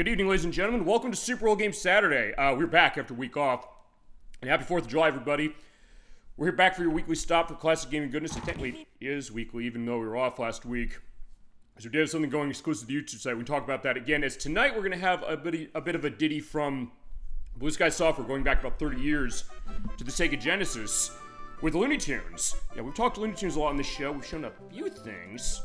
Good evening, ladies and gentlemen. Welcome to Super Bowl Game Saturday. We're back after a week off. And happy 4th of July, everybody. We're here back for your weekly stop for classic gaming goodness. It technically is weekly, even though we were off last week. So we did have something going exclusive to the YouTube site. We can talk about that again. As tonight, we're going to have a bit of a ditty from Blue Sky Software, going back about 30 years to the Sega Genesis with Looney Tunes. Yeah, we've talked Looney Tunes a lot on this show. We've shown a few things,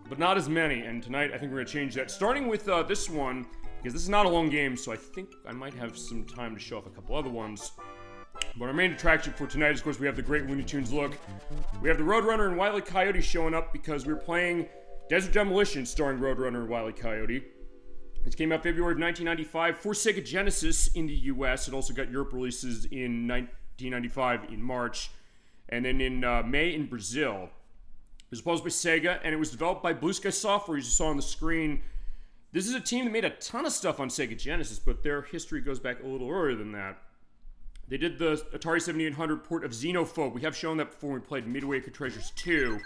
but not as many. And tonight, I think we're going to change that. Starting with this one, because this is not a long game, so I think I might have some time to show off a couple other ones. But our main attraction for tonight is, of course, we have the great Looney Tunes look. We have the Roadrunner and Wile E. Coyote showing up because we're playing Desert Demolition starring Roadrunner and Wile E. Coyote. This came out February of 1995 for Sega Genesis in the US. It also got Europe releases in 1995 in March, and then in May in Brazil. It was published by Sega, and it was developed by Blue Sky Software, as you saw on the screen. This is a team that made a ton of stuff on Sega Genesis, but their history goes back a little earlier than that. They did the Atari 7800 port of Xenophobe. We have shown that before when we played Midway Treasures 2.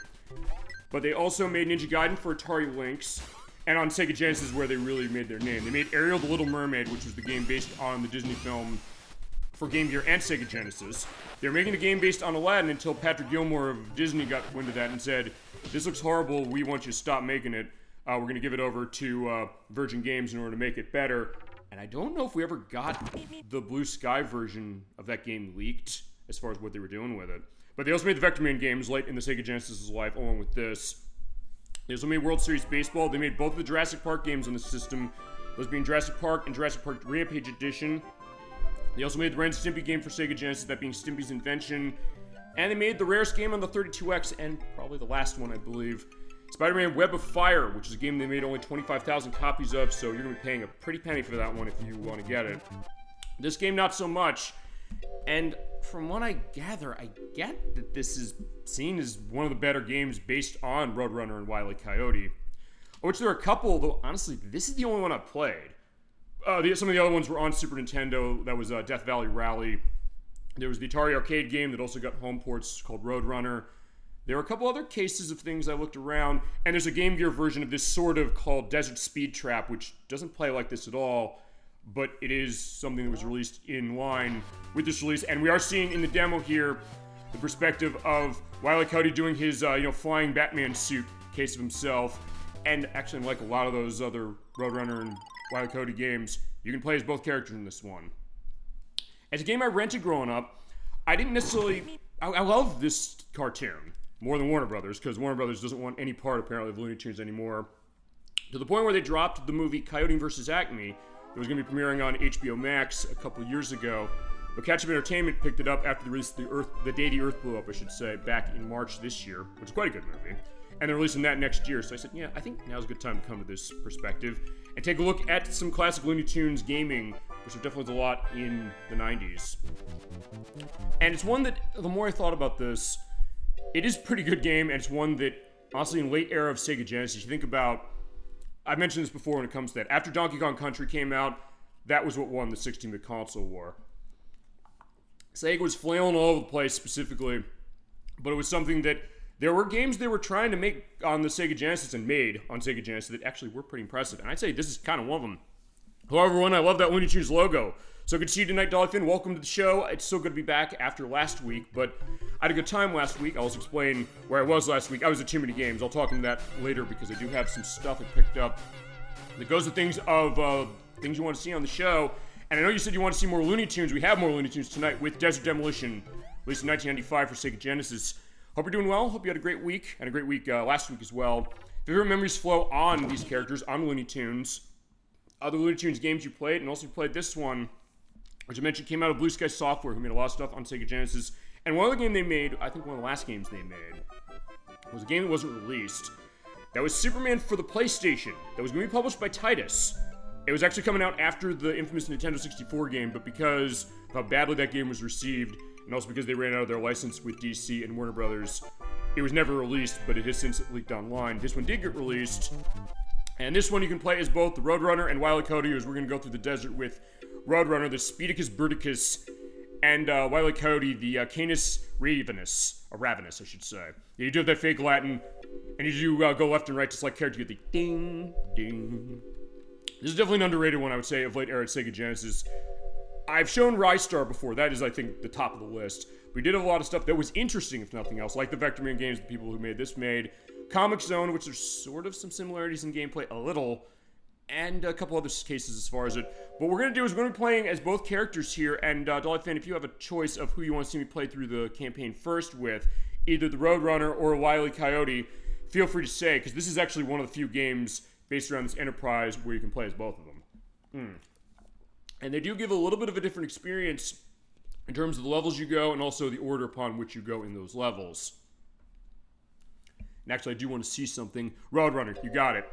But they also made Ninja Gaiden for Atari Lynx, and on Sega Genesis where they really made their name. They made Ariel the Little Mermaid, which was the game based on the Disney film for Game Gear and Sega Genesis. They were making the game based on Aladdin until Patrick Gilmore of Disney got wind of that and said, "This looks horrible, we want you to stop making it. We're going to give it over to Virgin Games in order to make it better." And I don't know if we ever got the Blue Sky version of that game leaked, as far as what they were doing with it. But they also made the Vector Man games late in the Sega Genesis' life, along with this. They also made World Series Baseball. They made both of the Jurassic Park games on the system, those being Jurassic Park and Jurassic Park Rampage Edition. They also made the Ren and Stimpy game for Sega Genesis, that being Stimpy's Invention. And they made the rarest game on the 32X, and probably the last one, I believe, Spider-Man Web of Fire, which is a game they made only 25,000 copies of, so you're going to be paying a pretty penny for that one if you want to get it. This game, not so much. And from what I gather, I get that this is seen as one of the better games based on Roadrunner and Wile E. Coyote. Which there are a couple, though honestly, this is the only one I've played. Some of the other ones were on Super Nintendo. That was Death Valley Rally. There was the Atari arcade game that also got home ports called Roadrunner. There were a couple other cases of things I looked around, and there's a Game Gear version of this sort of called Desert Speed Trap, which doesn't play like this at all, but it is something that was released in line with this release. And we are seeing in the demo here the perspective of Wile E. Coyote doing his flying Batman suit case of himself. And actually, like a lot of those other Roadrunner and Wile E. Coyote games, you can play as both characters in this one. As a game I rented growing up, I didn't necessarily... I love this cartoon more than Warner Brothers, because Warner Brothers doesn't want any part, apparently, of Looney Tunes anymore. To the point where they dropped the movie Coyote vs. Acme. It was going to be premiering on HBO Max a couple years ago. But Catch Up Entertainment picked it up after the release of the day the Earth blew up, I should say, back in March this year, which is quite a good movie. And they're releasing that next year. So I said, yeah, I think now's a good time to come to this perspective and take a look at some classic Looney Tunes gaming, which definitely was a lot in the 90s. And it's one that, the more I thought about this, it is a pretty good game, and it's one that, honestly, in late era of Sega Genesis, you think about, I mentioned this before when it comes to that. After Donkey Kong Country came out, that was what won the 16-bit console war. Sega was flailing all over the place specifically, but it was something that there were games they were trying to make on the Sega Genesis and made on Sega Genesis that actually were pretty impressive, and I'd say this is kind of one of them. Hello, everyone. I love that Looney Tunes logo. So good to see you tonight, Dolphin. Welcome to the show. It's so good to be back after last week, but I had a good time last week. I'll also explain where I was last week. I was at too many games. I'll talk into that later because I do have some stuff I picked up that goes to things you want to see on the show. And I know you said you want to see more Looney Tunes. We have more Looney Tunes tonight with Desert Demolition, released in 1995 for Sega Genesis. Hope you're doing well. Hope you had a great week, and a great week last week as well. If your memories flow on these characters, on Looney Tunes, other Looney Tunes games you played, and also you played this one, which I mentioned came out of Blue Sky Software, who made a lot of stuff on Sega Genesis. And one other game they made, I think one of the last games they made, was a game that wasn't released. That was Superman for the PlayStation. That was going to be published by Titus. It was actually coming out after the infamous Nintendo 64 game, but because of how badly that game was received, and also because they ran out of their license with DC and Warner Brothers, it was never released, but it has since leaked online. This one did get released, and this one you can play as both the Roadrunner and Wile E. Coyote, as we're going to go through the desert with Roadrunner, the Speedicus Burticus, and Wile E. Coyote, the Canis Ravenous, or Ravenous, I should say. Yeah, you do have that fake Latin, and you do go left and right, just like character, you get the ding, ding. This is definitely an underrated one, I would say, of late era Sega Genesis. I've shown Rystar before. That is, I think, the top of the list. We did have a lot of stuff that was interesting, if nothing else, like the Vector Man games the people who made this made. Comic Zone, which there's sort of some similarities in gameplay, a little, and a couple other cases as far as it. What we're going to do is we're going to be playing as both characters here, and Dolly Fan, if you have a choice of who you want to see me play through the campaign first with, either the Roadrunner or Wile E. Coyote, feel free to say, because this is actually one of the few games based around this Enterprise where you can play as both of them. And they do give a little bit of a different experience in terms of the levels you go and also the order upon which you go in those levels. And actually, I do want to see something. Roadrunner, you got it.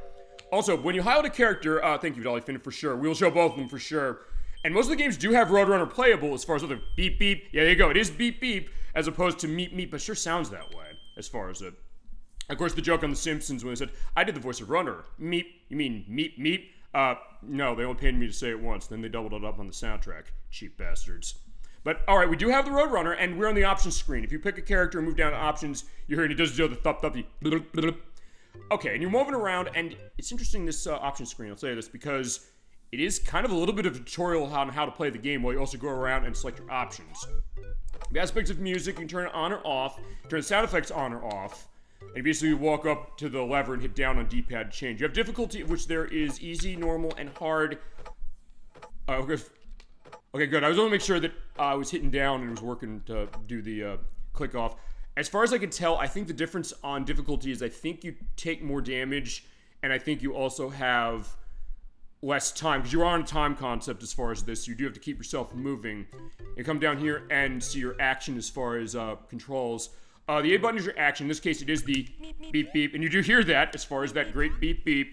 Also, when you highlight a character, thank you, Dolly Finn, for sure. We'll show both of them for sure. And most of the games do have Roadrunner playable as far as other beep beep. Yeah, there you go. It is beep beep as opposed to meep meep, but sure sounds that way as far as it. Of course, the joke on The Simpsons when they said, I did the voice of Runner. Meep. You mean meep meep? No, they only paid me to say it once. Then they doubled it up on the soundtrack. Cheap bastards. But, alright, we do have the Roadrunner, and we're on the options screen. If you pick a character and move down to options, you hear it does the thup-thup. Okay, and you're moving around, and it's interesting, this option screen, I'll say this, because it is kind of a little bit of a tutorial on how to play the game, while you also go around and select your options. The aspects of music, you can turn it on or off, turn the sound effects on or off, and basically you walk up to the lever and hit down on D-pad to change. You have difficulty, which there is easy, normal, and hard. Okay, good. I was going to make sure that I was hitting down and it was working to do the click off. As far as I can tell, I think the difference on difficulty is I think you take more damage, and I think you also have less time, because you are on a time concept as far as this. You do have to keep yourself moving. You come down here and see your action as far as controls. The A button is your action. In this case, it is the beep beep, and you do hear that as far as that great beep beep.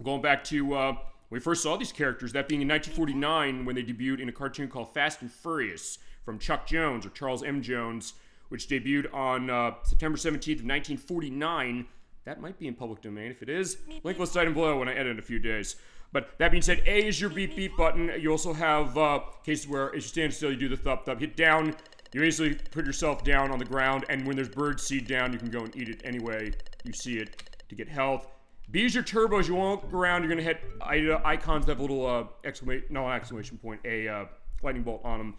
Going back to when we first saw these characters, that being in 1949 when they debuted in a cartoon called Fast and Furry-ous from Chuck Jones, or Charles M. Jones, which debuted on September 17th of 1949. That might be in public domain. If it is, link will cite below when I edit in a few days. But that being said, A is your beep beep button. You also have cases where as you stand still, you do the thup thup. Hit down, you basically put yourself down on the ground, and when there's bird seed down, you can go and eat it anyway you see it to get health. B is your turbo. As you walk around, you're going to hit icons that have a little exclamation point, a lightning bolt on them.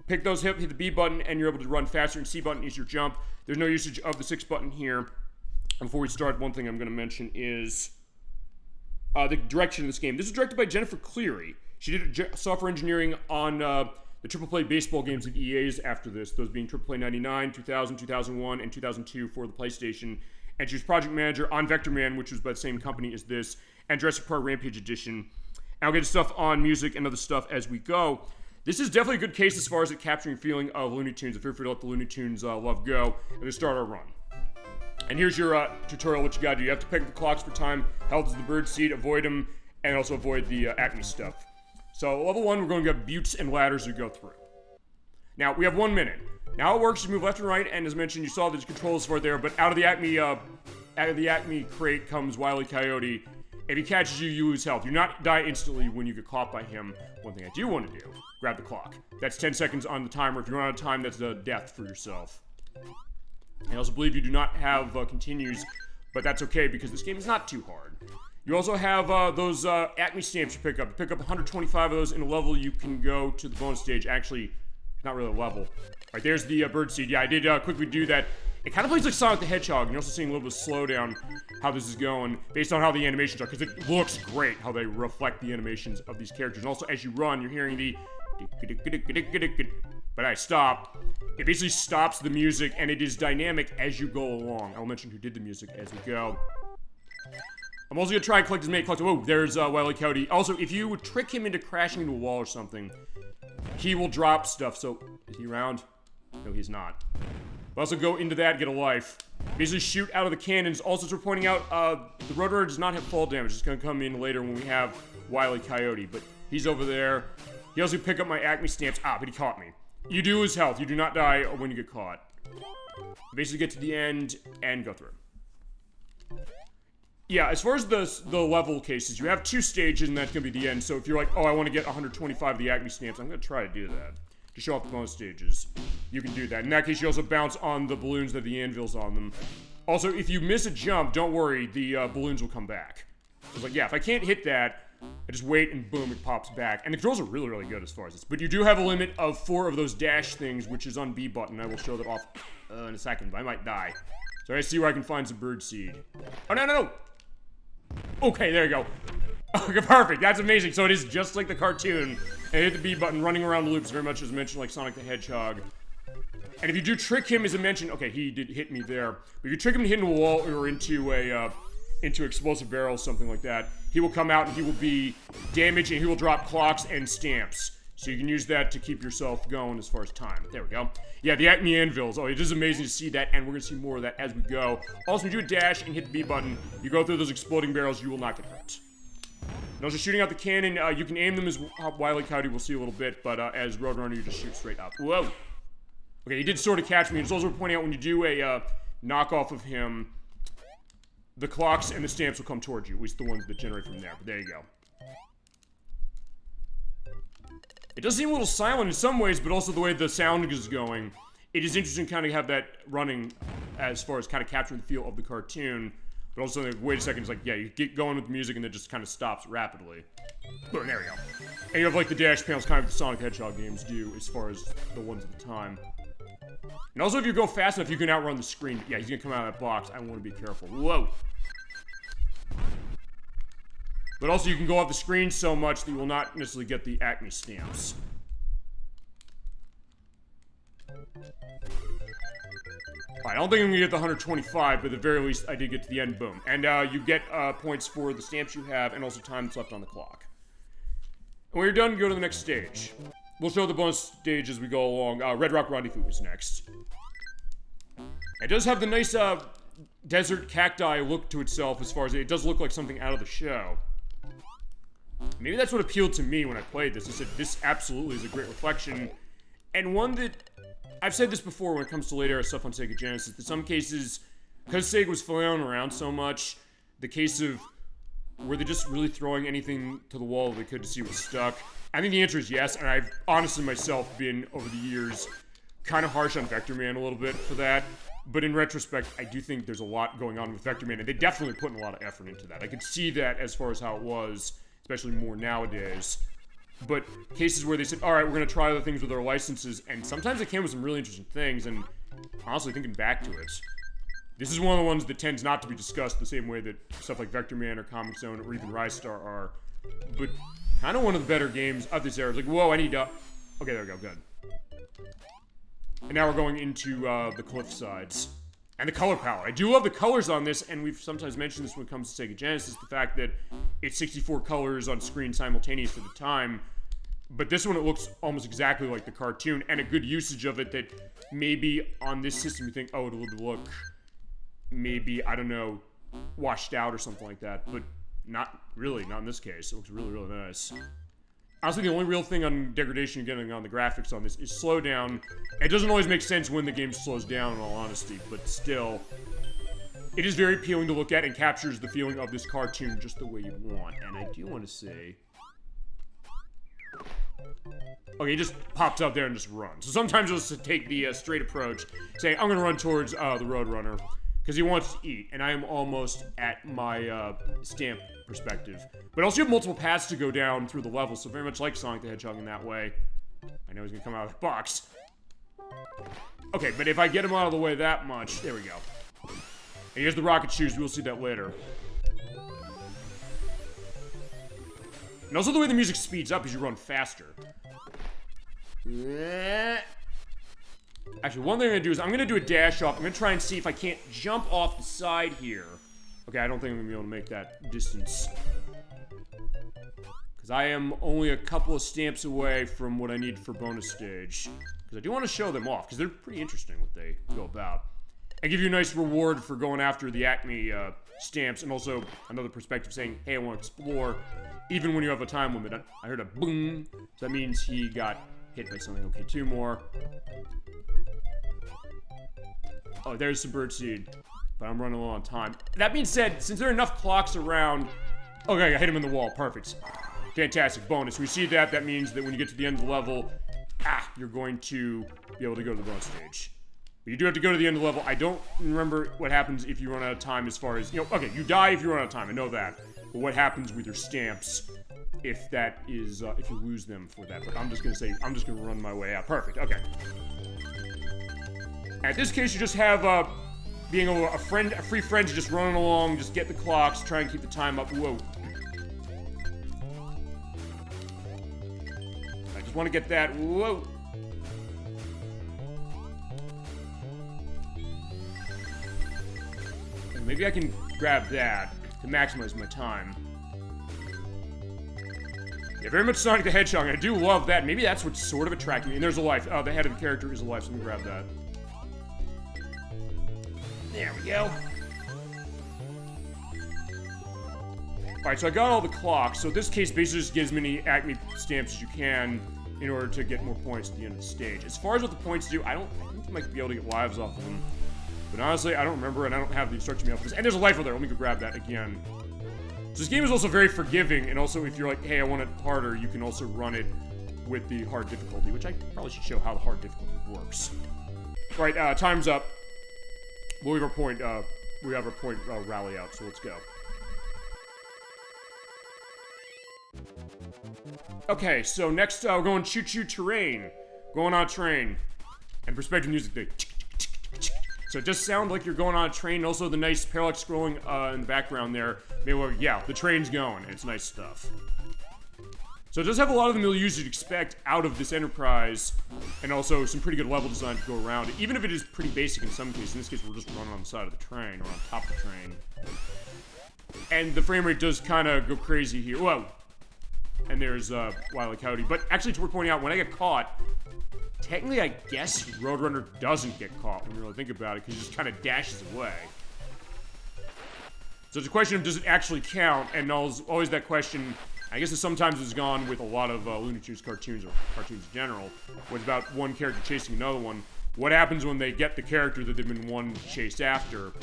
Pick those up, hit the B button, and you're able to run faster, and C button is your jump. There's no usage of the 6 button here. Before we start, one thing I'm going to mention is the direction of this game. This was directed by Jennifer Cleary. She did software engineering on the AAA baseball games of EA's after this, those being AAA 99, 2000, 2001, and 2002 for the PlayStation. And she was project manager on Vector Man, which was by the same company as this, and Jurassic Park Rampage Edition. And I'll get stuff on music and other stuff as we go. This is definitely a good case as far as it capturing feeling of Looney Tunes. If you're free to let the Looney Tunes love go, and we start our run. And here's your tutorial, what you gotta do. You have to pick the clocks for time, health is the bird seed, avoid them, and also avoid the Acme stuff. So level 1, we're going to get buttes and ladders to go through. Now, we have 1 minute. Now how it works, you move left and right, and as mentioned, you saw the controls right there, but out of the Acme crate comes Wile E. Coyote. If he catches you, you lose health. You do not die instantly when you get caught by him. One thing I do want to do, grab the clock. That's 10 seconds on the timer. If you run out of time, that's a death for yourself. I also believe you do not have continues, but that's okay because this game is not too hard. You also have those Acme stamps you pick up. You pick up 125 of those in a level, you can go to the bonus stage. Actually, not really a level. Alright, there's the bird seed. Yeah, I did quickly do that. It kind of plays like Sonic the Hedgehog, and you're also seeing a little bit of slowdown how this is going based on how the animations are, because it looks great how they reflect the animations of these characters. And also, as you run, you're hearing the but I stop. It basically stops the music, and it is dynamic as you go along. I'll mention who did the music as we go. I'm also going to try and collect as many collectibles. Oh, there's Wile E. Coyote. Also, if you would trick him into crashing into a wall or something, he will drop stuff. So, is he around? No, he's not. But also go into that, get a life. Basically shoot out of the cannons. Also, as we're pointing out, the Roadrunner does not have fall damage. It's going to come in later when we have Wile E. Coyote. But he's over there. He also pick up my Acme stamps. Ah, but he caught me. You do lose health. You do not die when you get caught. Basically get to the end and go through. Yeah, as far as the level cases, you have 2 stages and that's going to be the end. So if you're like, oh, I want to get 125 of the Acme stamps, I'm going to try to do that. To show off the bonus stages. You can do that. In that case, you also bounce on the balloons that have the anvils on them. Also, if you miss a jump, don't worry, the balloons will come back. So it's like, yeah, if I can't hit that, I just wait and boom, it pops back. And the controls are really, really good as far as this. But you do have a limit of 4 of those dash things, which is on B button. I will show that off in a second, but I might die. So I see where I can find some bird seed. Oh, no. Okay, there you go. Okay, perfect. That's amazing. So it is just like the cartoon. And I hit the B button, running around loops very much as mentioned, like Sonic the Hedgehog. And if you do trick him, as I mentioned, okay, he did hit me there. But if you trick him to hit a wall or into explosive barrels, something like that, he will come out and he will be damaged and he will drop clocks and stamps. So you can use that to keep yourself going as far as time. There we go. Yeah, the Acme Anvils. Oh, it is amazing to see that, and we're going to see more of that as we go. Also, when you do a dash and hit the B button, you go through those exploding barrels, you will not get hurt. And also shooting out the cannon, you can aim them as Wile Coyote, we'll see a little bit, but as Roadrunner, you just shoot straight up. Whoa! Okay, he did sort of catch me. It's also pointing out when you do a knockoff of him, the clocks and the stamps will come towards you, at least the ones that generate from there, but there you go. It does seem a little silent in some ways, but also the way the sound is going, it is interesting to kind of have that running as far as kind of capturing the feel of the cartoon. But also, like, wait a second, it's like, yeah, you get going with the music and then it just kind of stops rapidly. Boom, there we go. And you have like the dash panels, kind of like the Sonic the Hedgehog games do, as far as the ones at the time. And also, if you go fast enough, you can outrun the screen. Yeah, he's gonna come out of that box. I want to be careful. Whoa! But also, you can go off the screen so much that you will not necessarily get the Acme stamps. Alright, I don't think I'm gonna get the 125, but at the very least, I did get to the end, boom. And you get points for the stamps you have, and also time that's left on the clock. And when you're done, you go to the next stage. We'll show the bonus stage as we go along. Red Rock Rendezvous is next. It does have the nice desert cacti look to itself, as far as it does look like something out of the show. Maybe that's what appealed to me when I played this. I said, this absolutely is a great reflection. And one that, I've said this before when it comes to late era stuff on Sega Genesis, in some cases, because Sega was flailing around so much, the case of, were they just really throwing anything to the wall they could to see what stuck? I think the answer is yes, and I've honestly myself been, over the years, kind of harsh on Vector Man a little bit for that. But in retrospect, I do think there's a lot going on with Vector Man, and they definitely put a lot of effort into that. I could see that as far as how it was, especially more nowadays. But cases where they said, alright, we're going to try other things with our licenses, and sometimes they came with some really interesting things, and honestly, thinking back to it, this is one of the ones that tends not to be discussed the same way that stuff like Vector Man or Comic Zone or even Rise Star are. But kind of one of the better games of this era. It's like, whoa, I need to... Okay, there we go, good. And now we're going into the cliff sides. And the color palette. I do love the colors on this, and we've sometimes mentioned this when it comes to Sega Genesis, the fact that it's 64 colors on screen simultaneous at the time. But this one, it looks almost exactly like the cartoon, and a good usage of it that maybe on this system you think, oh, it would look maybe, I don't know, washed out or something like that. But not really, not in this case. It looks really, really nice. Honestly, the only real thing on degradation you're getting on the graphics on this is slowdown. It doesn't always make sense when the game slows down, in all honesty, but still, it is very appealing to look at and captures the feeling of this cartoon just the way you want. And I do want to say... Okay, he just pops out there and just runs. So sometimes you'll just take the straight approach, saying, I'm going to run towards the Roadrunner, because he wants to eat, and I am almost at my stamp perspective. But also you have multiple paths to go down through the level, so very much like Sonic the Hedgehog in that way. I know he's gonna come out of the box. Okay, but if I get him out of the way that much, there we go. And here's the rocket shoes, we'll see that later. And also the way the music speeds up as you run faster. Actually, one thing I'm gonna do is I'm gonna do a dash off. I'm gonna try and see if I can't jump off the side here. Okay, I don't think I'm gonna be able to make that distance. Because I am only a couple of stamps away from what I need for bonus stage. Because I do want to show them off, because they're pretty interesting what they go about. And give you a nice reward for going after the Acme stamps, and also another perspective saying, hey, I want to explore, even when you have a time limit. I heard a boom, so that means he got hit by something. Okay, 2 more. Oh, there's some birdseed. But I'm running low on time. That being said, since there are enough clocks around... Okay, I hit him in the wall. Perfect. Fantastic. Bonus. We see that. That means that when you get to the end of the level, you're going to be able to go to the bonus stage. But you do have to go to the end of the level. I don't remember what happens if you run out of time as far as... okay, you die if you run out of time. I know that. But what happens with your stamps if that is, if you lose them for that. But I'm just gonna say, I'm just gonna run my way out. Perfect, okay. At this case, you just have, being a free friend, just running along, just get the clocks, try and keep the time up. Whoa. I just want to get that. Whoa. And maybe I can grab that to maximize my time. Yeah, very much Sonic the Hedgehog. I do love that. Maybe that's what's sort of attracting me. And there's a life. The head of the character is a life, so let me grab that. There we go. Alright, so I got all the clocks. So in this case, basically just get as many Acme stamps as you can in order to get more points at the end of the stage. As far as what the points do, I think you might be able to get lives off of them. But honestly, I don't remember, and I don't have the instruction manual for this. And there's a life over there. Let me go grab that again. So this game is also very forgiving, and also if you're like, hey, I want it harder, you can also run it with the hard difficulty, which I probably should show how the hard difficulty works. Alright, time's up. We have our point rally out, so let's go. Okay, so next we're going choo-choo terrain. Going on a train. And perspective music, so it does sound like you're going on a train, and also the nice parallax scrolling in the background there. Maybe, well, yeah, the train's going, and it's nice stuff. So it does have a lot of the milieu you'd expect out of this Enterprise, and also some pretty good level design to go around it, even if it is pretty basic in some cases. In this case, we're just running on the side of the train, or on top of the train. And the frame rate does kind of go crazy here. Whoa! And there's Wile and Coyote. But actually, it's worth pointing out, when I get caught, technically, I guess Roadrunner doesn't get caught when you really think about it, because he just kind of dashes away. So it's a question of, does it actually count? And always that question, I guess, sometimes it's gone with a lot of Looney Tunes cartoons, or cartoons in general, where it's about one character chasing another one. What happens when they get the character that they've been chased after?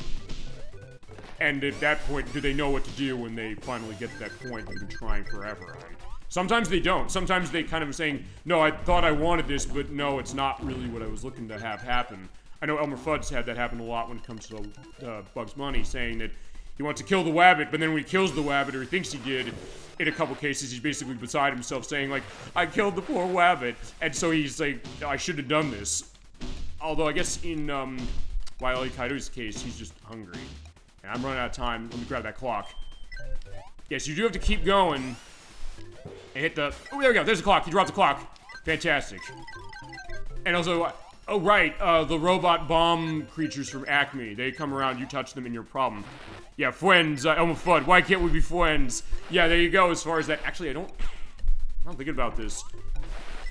And at that point, do they know what to do when they finally get to that point they've been trying forever on? Sometimes they don't. Sometimes they kind of are saying, no, I thought I wanted this, but no, it's not really what I was looking to have happen. I know Elmer Fudd's had that happen a lot when it comes to Bugs Bunny, saying that he wants to kill the Wabbit, but then when he kills the Wabbit, or he thinks he did, in a couple cases, he's basically beside himself saying, like, I killed the poor Wabbit. And so he's like, I should have done this. Although I guess in Wile E. Coyote's case, he's just hungry. And I'm running out of time. Let me grab that clock. Yes, you do have to keep going. And hit the... Oh, there we go. There's the clock. You dropped the clock. Fantastic. And also... Oh, right. The robot bomb creatures from Acme. They come around, you touch them, and you're a problem. Yeah, friends. Elmer Fudd. Why can't we be friends? Yeah, there you go. As far as that... Actually, I'm thinking about this.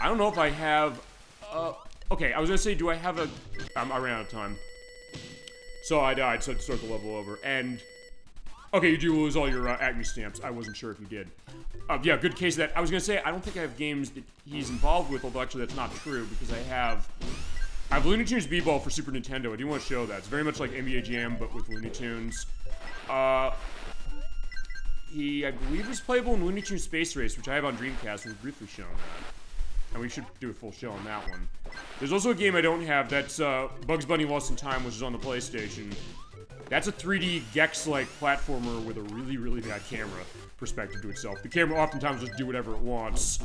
I don't know if I have... Okay, I was gonna say, do I have a... I ran out of time. So I died, so I had to start the level over. And... Okay, you do lose all your Acme stamps. I wasn't sure if you did. Yeah, good case of that. I was gonna say, I don't think I have games that he's involved with, although actually that's not true, because I have Looney Tunes B-Ball for Super Nintendo. I do want to show that. It's very much like NBA Jam, but with Looney Tunes. He, I believe, was playable in Looney Tunes Space Race, which I have on Dreamcast. We've briefly shown that. And we should do a full show on that one. There's also a game I don't have that's Bugs Bunny Lost in Time, which is on the PlayStation. That's a 3D Gex-like platformer with a really, really bad camera perspective to itself. The camera oftentimes just do whatever it wants.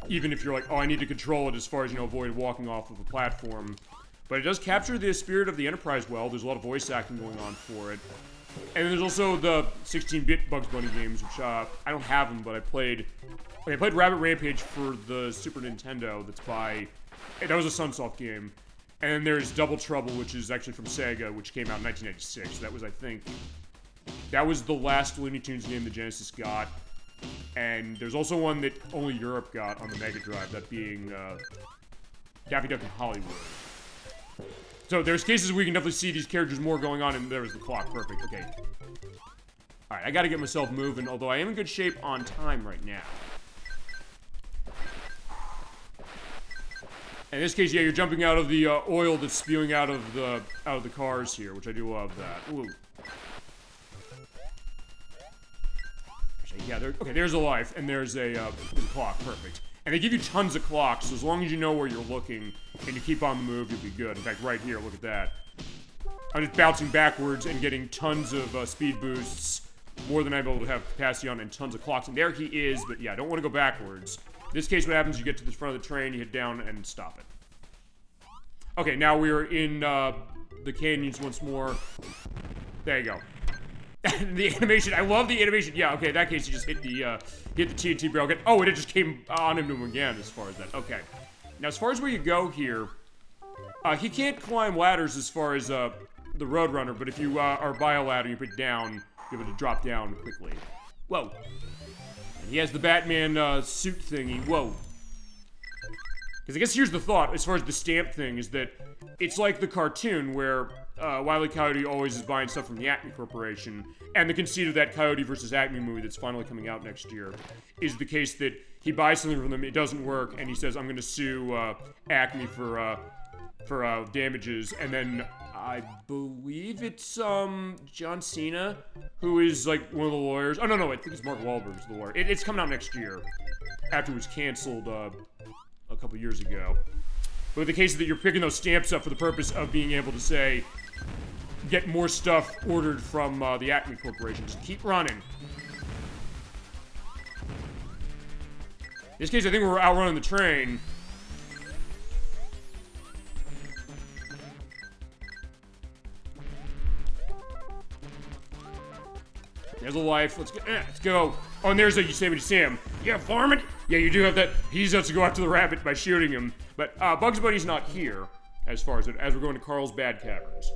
Even if you're like, oh, I need to control it as far as, you know, avoid walking off of a platform. But it does capture the spirit of the Enterprise well. There's a lot of voice acting going on for it. And there's also the 16-bit Bugs Bunny games, which, I don't have them, but I played Rabbit Rampage for the Super Nintendo. That was a Sunsoft game. And then there's Double Trouble, which is actually from Sega, which came out in 1996. That was, I think, that was the last Looney Tunes game the Genesis got. And there's also one that only Europe got on the Mega Drive, that being Daffy Duck in Hollywood. So there's cases where you can definitely see these characters more going on, and there's the clock. Perfect. Okay. Alright, I gotta get myself moving, although I am in good shape on time right now. In this case, yeah, you're jumping out of the oil that's spewing out of the cars here, which I do love that. Ooh. Actually, yeah, okay, there's a life, and there's a clock. Perfect. And they give you tons of clocks, so as long as you know where you're looking and you keep on the move, you'll be good. In fact, right here, look at that. I'm just bouncing backwards and getting tons of speed boosts more than I'm able to have capacity on, and tons of clocks. And there he is, but yeah, I don't want to go backwards. In this case, what happens, you get to the front of the train, you hit down, and stop it. Okay, now we are in the canyons once more. There you go. The animation, I love the animation. Yeah, okay, in that case, you just hit the TNT barrel again. Oh, and it just came on him again as far as that. Okay. Now, as far as where you go here, he can't climb ladders as far as the Roadrunner, but if you are by a ladder, you put it down, you're able to drop down quickly. Whoa. And he has the Batman suit thingy. Whoa. Because I guess here's the thought, as far as the stamp thing, is that it's like the cartoon where Wile E. Coyote always is buying stuff from the Acme Corporation, and the conceit of that Coyote versus Acme movie that's finally coming out next year is the case that he buys something from them, it doesn't work, and he says, I'm going to sue Acme for damages, and then I believe it's John Cena, who is like one of the lawyers. Oh, no, I think it's Mark Wahlberg's the lawyer. It's coming out next year, after it was canceled a couple years ago. But the case is that you're picking those stamps up for the purpose of being able to, say, get more stuff ordered from the Acme Corporation. Just keep running. In this case, I think we're outrunning the train. There's a life. Let's go. Oh, and there's a Yosemite Sam. Yeah, Foreman. Yeah, you do have that. He's has to go after the rabbit by shooting him. But Bugs Bunny's not here, as far as we're going to Carl's Bad Caverns.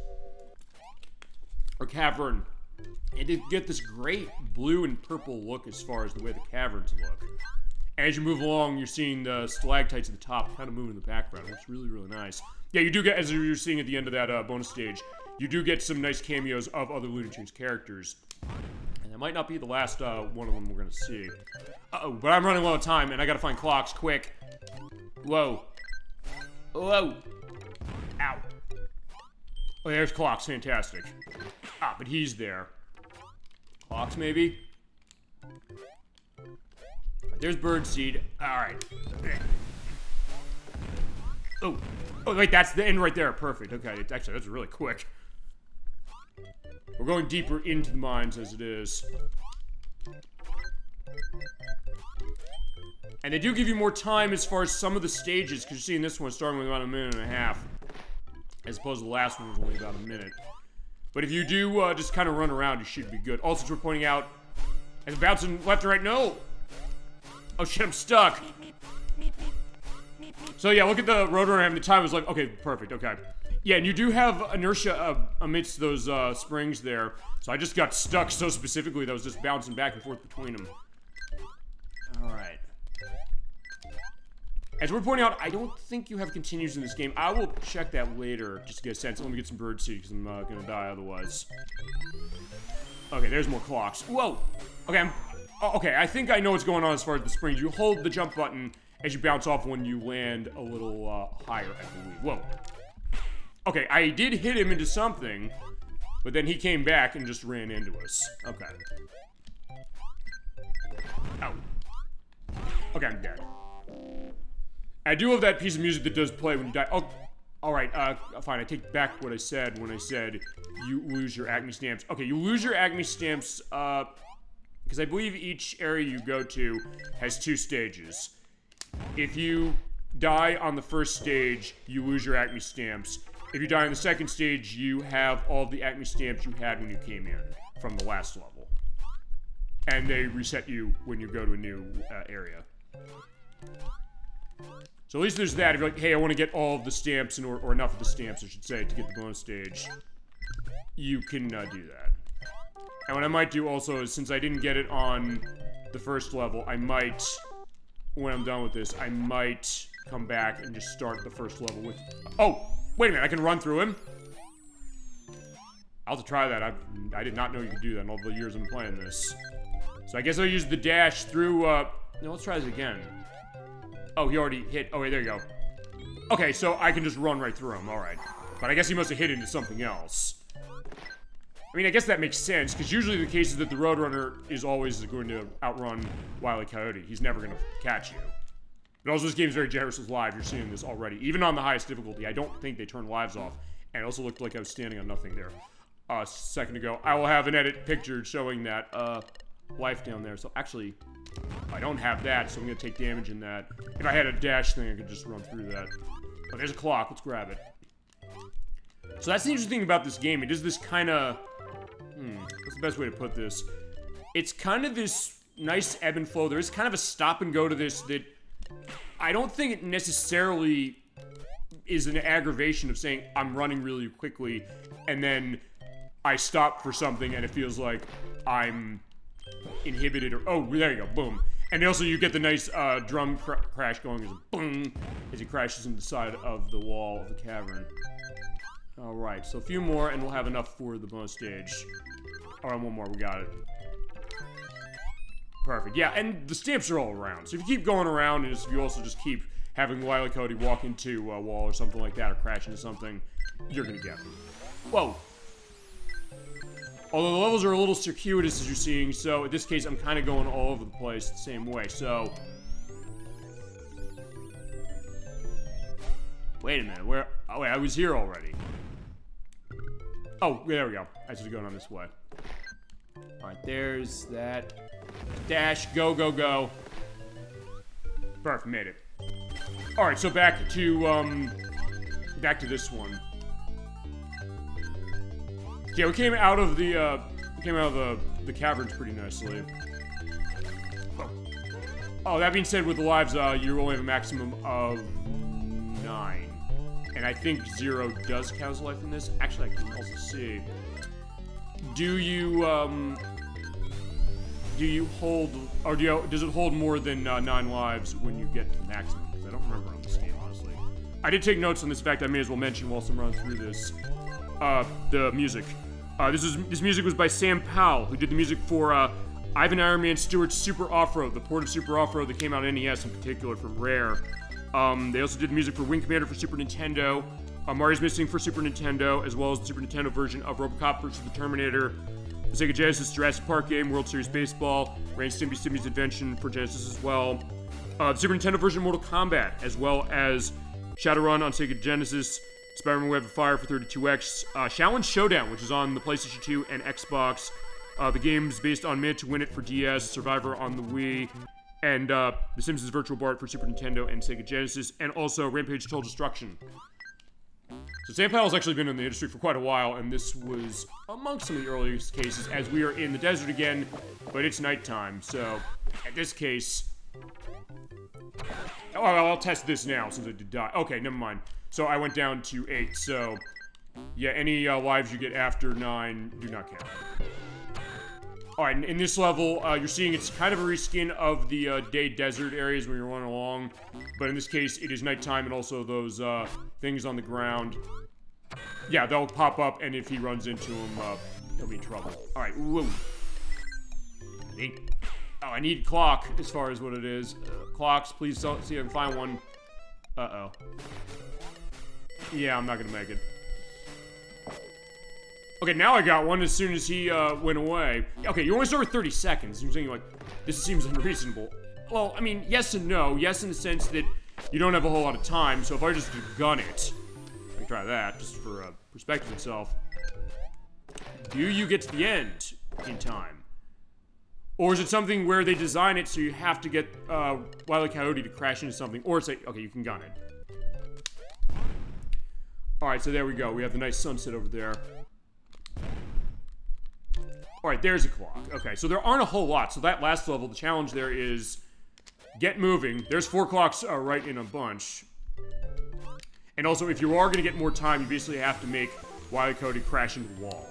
Or Cavern. And to get this great blue and purple look as far as the way the caverns look. As you move along, you're seeing the stalactites at the top kind of moving in the background. It looks really, really nice. Yeah, you do get, as you're seeing at the end of that bonus stage, you do get some nice cameos of other Looney Tunes characters. And that might not be the last one of them we're going to see. Uh-oh, but I'm running low on time, and I got to find clocks, quick. Whoa. Whoa. Ow. Oh, there's clocks, fantastic. Ah, but he's there. Clocks, maybe? There's Birdseed. Alright. Oh. Oh, wait, that's the end right there. Perfect. Okay, actually, that's really quick. We're going deeper into the mines as it is. And they do give you more time as far as some of the stages, because you're seeing this one starting with about a minute and a half, as opposed to the last one was only about a minute. But if you do just kind of run around, you should be good. Also, as we're pointing out, as bouncing left and right, no! Oh shit, I'm stuck! So yeah, look at the Roadrunner having the time. It was like, okay, perfect, okay. Yeah, and you do have inertia amidst those springs there. So I just got stuck so specifically that I was just bouncing back and forth between them. Alright. As we're pointing out, I don't think you have continues in this game. I will check that later, just to get a sense. Let me get some birdseed, because I'm gonna die otherwise. Okay, there's more clocks. Whoa! Okay, okay, I think I know what's going on as far as the springs. You hold the jump button as you bounce off when you land a little higher, I believe. Whoa. Okay, I did hit him into something, but then he came back and just ran into us. Okay. Ow. Okay, I'm dead. I do love that piece of music that does play when you die. Oh, alright, fine, I take back what I said when I said you lose your Acme stamps. Okay, you lose your Acme stamps, because I believe each area you go to has 2 stages. If you die on the first stage, you lose your Acme stamps. If you die on the second stage, you have all the Acme stamps you had when you came in from the last level. And they reset you when you go to a new area. So at least there's that. If you're like, hey, I want to get all of the stamps, or enough of the stamps, I should say, to get the bonus stage, you can do that. And what I might do also is, since I didn't get it on the first level, I might, when I'm done with this, I might come back and just start the first level with... Oh! Wait a minute, I can run through him? I'll have to try that. I did not know you could do that in all the years I'm playing this. So I guess I'll use the dash through, No, let's try this again. Oh, he already hit... Oh, wait, there you go. Okay, so I can just run right through him, alright. But I guess he must have hit into something else. I mean, I guess that makes sense, because usually the case is that the Roadrunner is always going to outrun Wile E. Coyote. He's never going to catch you. But also, this game's very generous with live. You're seeing this already. Even on the highest difficulty, I don't think they turn lives off. And it also looked like I was standing on nothing there. a second ago. I will have an edit picture showing that life down there. So actually, I don't have that, so I'm gonna take damage in that. If I had a dash thing, I could just run through that. Oh, there's a clock. Let's grab it. So that's the interesting thing about this game. It is this kind of... what's the best way to put this? It's kind of this nice ebb and flow. There is kind of a stop and go to this that I don't think it necessarily is an aggravation of saying I'm running really quickly and then I stop for something and it feels like I'm inhibited or... Oh, there you go. Boom. And also you get the nice drum crash going as a boom as he crashes into the side of the wall of the cavern. Alright, so a few more and we'll have enough for the bonus stage. Alright, one more. We got it. Perfect. Yeah, and the stamps are all around. So if you keep going around and if you also just keep having Wile E. Coyote walk into a wall or something like that or crash into something, you're gonna get them. Whoa. Although the levels are a little circuitous as you're seeing, so in this case I'm kind of going all over the place the same way, so... Wait a minute, where... Oh wait, I was here already. Oh, there we go. I should have gone on this way. Alright, there's that. Dash, go, go, go. Perfect, made it. Alright, so back to this one. Yeah, we came out of the caverns pretty nicely. Oh, that being said, with the lives, you only have a maximum of 9. And I think 0 does count as life in this. Actually, I can also see. Do you hold, or does it hold more than 9 lives when you get to the maximum? Because I don't remember on this game, honestly. I did take notes on this fact. I may as well mention whilst I'm running through this. The music. This music was by Sam Powell, who did the music for Ivan Iron Man Stewart's Super Off-Road, the port of Super Off-Road that came out on NES in particular from Rare. They also did the music for Wing Commander for Super Nintendo, Mario's Missing for Super Nintendo, as well as the Super Nintendo version of RoboCop vs. the Terminator, the Sega Genesis Jurassic Park game, World Series Baseball, Ren and Stimpy's Invention for Genesis as well, the Super Nintendo version of Mortal Kombat, as well as Shadowrun on Sega Genesis, Spider-Man Web of Fire for 32X, Shaolin Showdown, which is on the PlayStation 2 and Xbox, the game's based on Minute to Win It for DS, Survivor on the Wii, and The Simpsons Virtual Bart for Super Nintendo and Sega Genesis, and also Rampage Total Destruction. So Sam Powell's actually been in the industry for quite a while, and this was amongst some of the earliest cases, as we are in the desert again, but it's nighttime, so in this case... Oh, I'll test this now, since I did die. Okay, never mind. So I went down to 8, so... Yeah, any lives you get after 9 do not count. Alright, in this level, you're seeing it's kind of a reskin of the day desert areas when you're running along. But in this case, it is nighttime and also those things on the ground. Yeah, they'll pop up, and if he runs into them, he'll be in trouble. Alright, whoa. Oh, I need clock as far as what it is. Clocks, please see if I can find one. Uh-oh. Yeah, I'm not gonna make it. Okay, now I got one as soon as he went away. Okay, you only start with 30 seconds. You're saying, like, this seems unreasonable. Well, I mean, yes and no. Yes in the sense that you don't have a whole lot of time, so if I just gun it, I can try that, just for perspective itself. Do you get to the end in time? Or is it something where they design it so you have to get Wile E. Coyote to crash into something? Or it's like, okay, you can gun it. Alright, so there we go. We have the nice sunset over there. Alright, there's a clock. Okay, so there aren't a whole lot. So that last level, the challenge there is get moving. There's 4 clocks right in a bunch. And also, if you are going to get more time, you basically have to make Wile E. Coyote crash into the wall.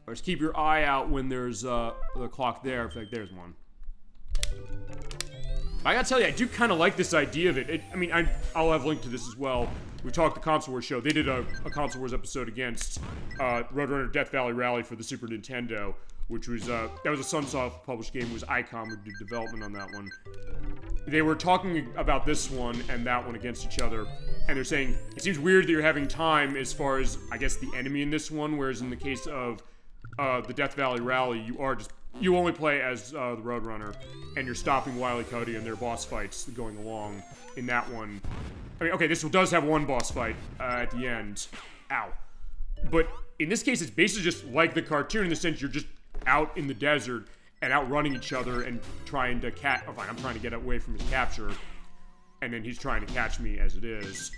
Or just keep your eye out when there's the clock there. In fact, there's one. I gotta tell you, I do kind of like this idea of it. I mean, I'll have a link to this as well. We talked the Console Wars show. They did a Console Wars episode against Roadrunner Death Valley Rally for the Super Nintendo, which was, that was a Sunsoft published game. It was Icom who did development on that one. They were talking about this one and that one against each other, and they're saying, it seems weird that you're having time as far as, I guess, the enemy in this one, whereas in the case of the Death Valley Rally, you only play as the Roadrunner, and you're stopping Wile E. Coyote and their boss fights going along in that one. I mean, okay, this does have one boss fight at the end. Ow. But in this case, it's basically just like the cartoon in the sense you're just out in the desert and outrunning each other and trying to oh, fine, I'm trying to get away from his capture. And then he's trying to catch me as it is.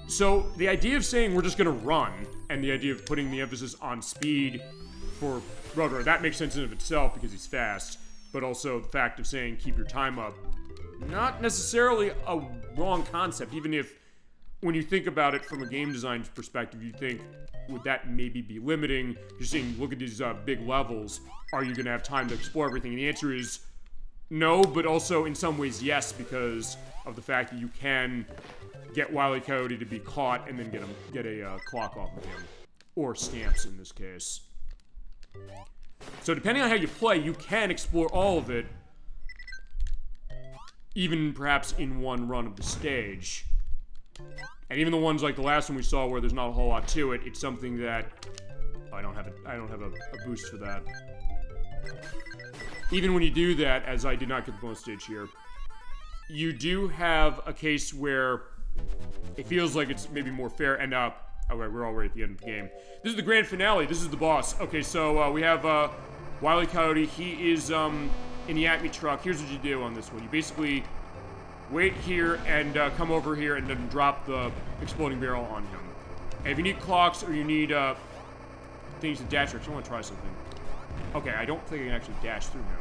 So the idea of saying we're just gonna run, and the idea of putting the emphasis on speed for Roadrunner, that makes sense in and of itself because he's fast. But also the fact of saying keep your time up, not necessarily a wrong concept, even if when you think about it from a game design perspective, you think, would that maybe be limiting? You're saying, look at these big levels. Are you going to have time to explore everything? And the answer is no, but also in some ways yes, because of the fact that you can get Wile E. Coyote to be caught and then get a clock off of him. Or stamps in this case. So depending on how you play, you can explore all of it, even perhaps in one run of the stage. And even the ones like the last one we saw where there's not a whole lot to it, it's something that I don't have a boost for that. Even when you do that, as I did not get the bonus stage here, you do have a case where it feels like it's maybe more fair. And okay, we're already at the end of the game. This is the grand finale. This is the boss. Okay, so we have Wile E. Coyote. He is in the Acme truck. Here's what you do on this one. You basically wait here and come over here and then drop the exploding barrel on him. And if you need clocks or you need things to dash, I actually want to try something. Okay, I don't think I can actually dash through him.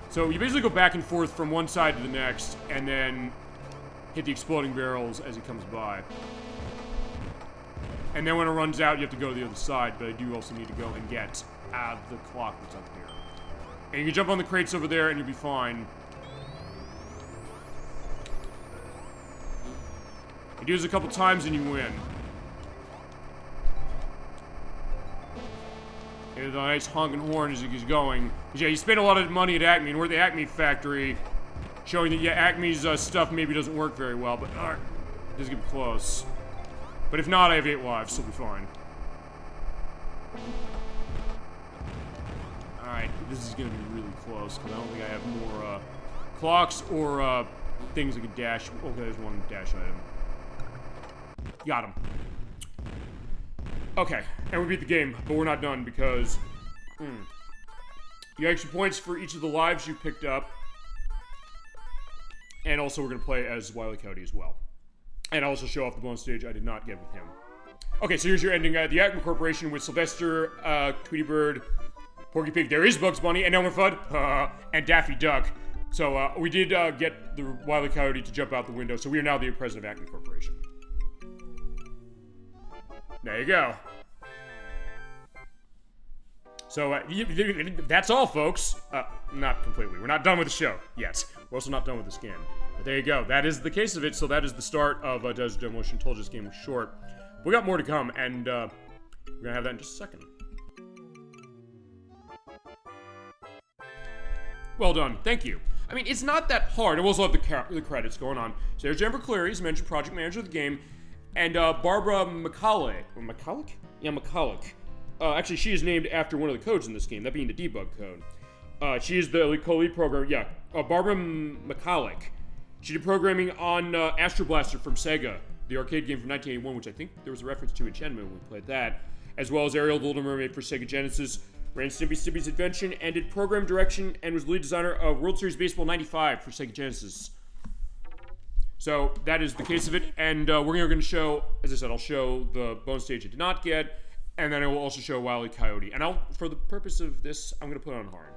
So you basically go back and forth from one side to the next and then hit the exploding barrels as he comes by. And then when it runs out, you have to go to the other side, but I do also need to go and get the clock that's up here. And you can jump on the crates over there and you'll be fine. You do this a couple times and you win. And the nice honking horn as he's going. Because yeah, you spend a lot of money at Acme, and we're at the Acme factory, showing that yeah, Acme's stuff maybe doesn't work very well, but it does get close. But if not, I have 8 lives, so we'll be fine. Alright, this is gonna be really close, because I don't think I have more clocks or things that can dash. Okay, there's one dash item. Got him. Okay, and we beat the game, but we're not done because you get extra points for each of the lives you picked up. And also we're going to play as Wile E. Coyote as well. And also show off the bonus stage I did not get with him. Okay, so here's your ending. The Acme Corporation with Sylvester, Tweety Bird, Porky Pig, there is Bugs Bunny, and Elmer Fudd, and Daffy Duck. So we did get the Wile E. Coyote to jump out the window, so we are now the president of Acme Corporation. There you go. So, that's all, folks. Not completely. We're not done with the show yet. We're also not done with this game. But there you go. That is the case of it. So that is the start of Desert Demolition. Told you this game was short. We got more to come, and we're going to have that in just a second. Well done. Thank you. I mean, it's not that hard. I also have the credits going on. So there's Jennifer Cleary, as mentioned, project manager of the game, and Barbara McCulloch. McCulloch? Yeah, McCulloch. Actually, she is named after one of the codes in this game, that being the debug code. She is the co-lead programmer. Yeah, Barbara McCulloch. She did programming on Astro Blaster from Sega, the arcade game from 1981, which I think there was a reference to in Shenmue when we played that, as well as Ariel the Little Mermaid for Sega Genesis, ran Stimpy's Adventure, and did program direction, and was the lead designer of World Series Baseball 95 for Sega Genesis. So that is the case of it, and we're going to show, as I said, I'll show the bonus stage I did not get, and then I will also show Wile E. Coyote. And for the purpose of this, I'm going to put it on hard.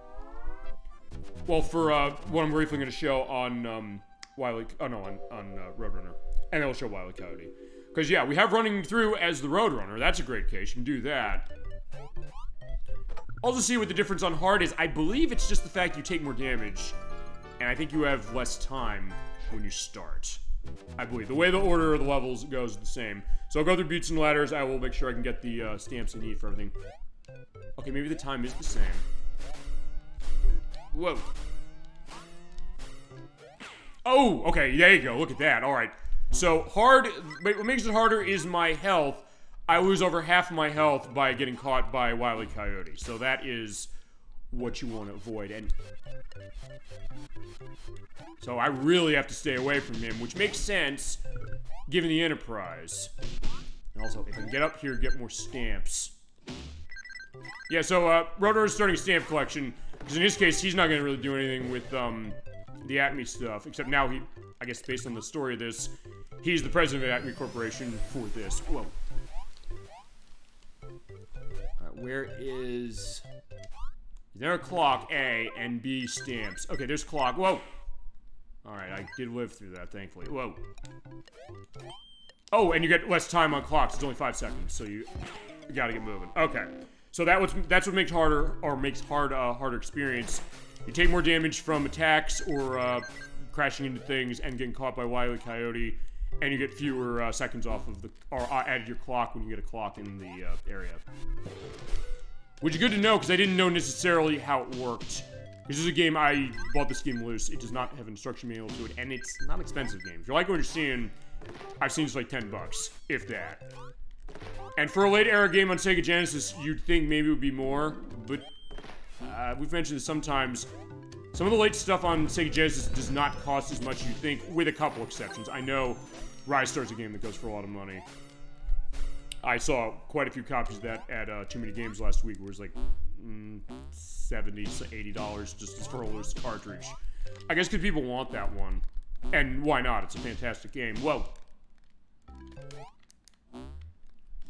Well, for what I'm briefly going to show on Roadrunner, and then I'll show Wile E. Coyote. Because yeah, we have running through as the Roadrunner. That's a great case. You can do that. Also see what the difference on hard is. I believe it's just the fact you take more damage, and I think you have less time when you start. I believe. The way the order of the levels goes is the same. So I'll go through Buttes and Ladders. I will make sure I can get the stamps I need for everything. Okay, maybe the time is the same. Whoa. Oh, okay, there you go. Look at that. All right. So hard, what makes it harder is my health. I lose over half of my health by getting caught by Wile E. Coyote. So that is what you want to avoid. And so I really have to stay away from him, which makes sense given the Enterprise. And also, if I can get up here, get more stamps. Yeah, so Rotor's starting a stamp collection, because in his case, he's not going to really do anything with the Acme stuff, except now he, I guess based on the story of this, he's the president of Acme Corporation for this. Whoa. Where is there a clock? A and B stamps. Okay, there's clock. Whoa. Alright, I did live through that, thankfully. Whoa. Oh, and you get less time on clocks. It's only 5 seconds, so you gotta get moving. Okay. So that's what makes harder experience. You take more damage from attacks or crashing into things and getting caught by Wile E. Coyote, and you get fewer seconds off of added your clock when you get a clock in the area. Which is good to know, because I didn't know necessarily how it worked. This is a game, I bought this game loose. It does not have an instruction manual to it, and it's not an expensive game. If you like what you're seeing, I've seen it's like $10, if that. And for a late era game on Sega Genesis, you'd think maybe it would be more, but we've mentioned this sometimes. Some of the late stuff on Sega Genesis does not cost as much as you think, with a couple exceptions. I know Rise Star's a game that goes for a lot of money. I saw quite a few copies of that at Too Many Games last week, where it was like $70, $80 just for a loose cartridge. I guess because people want that one. And why not? It's a fantastic game. Whoa.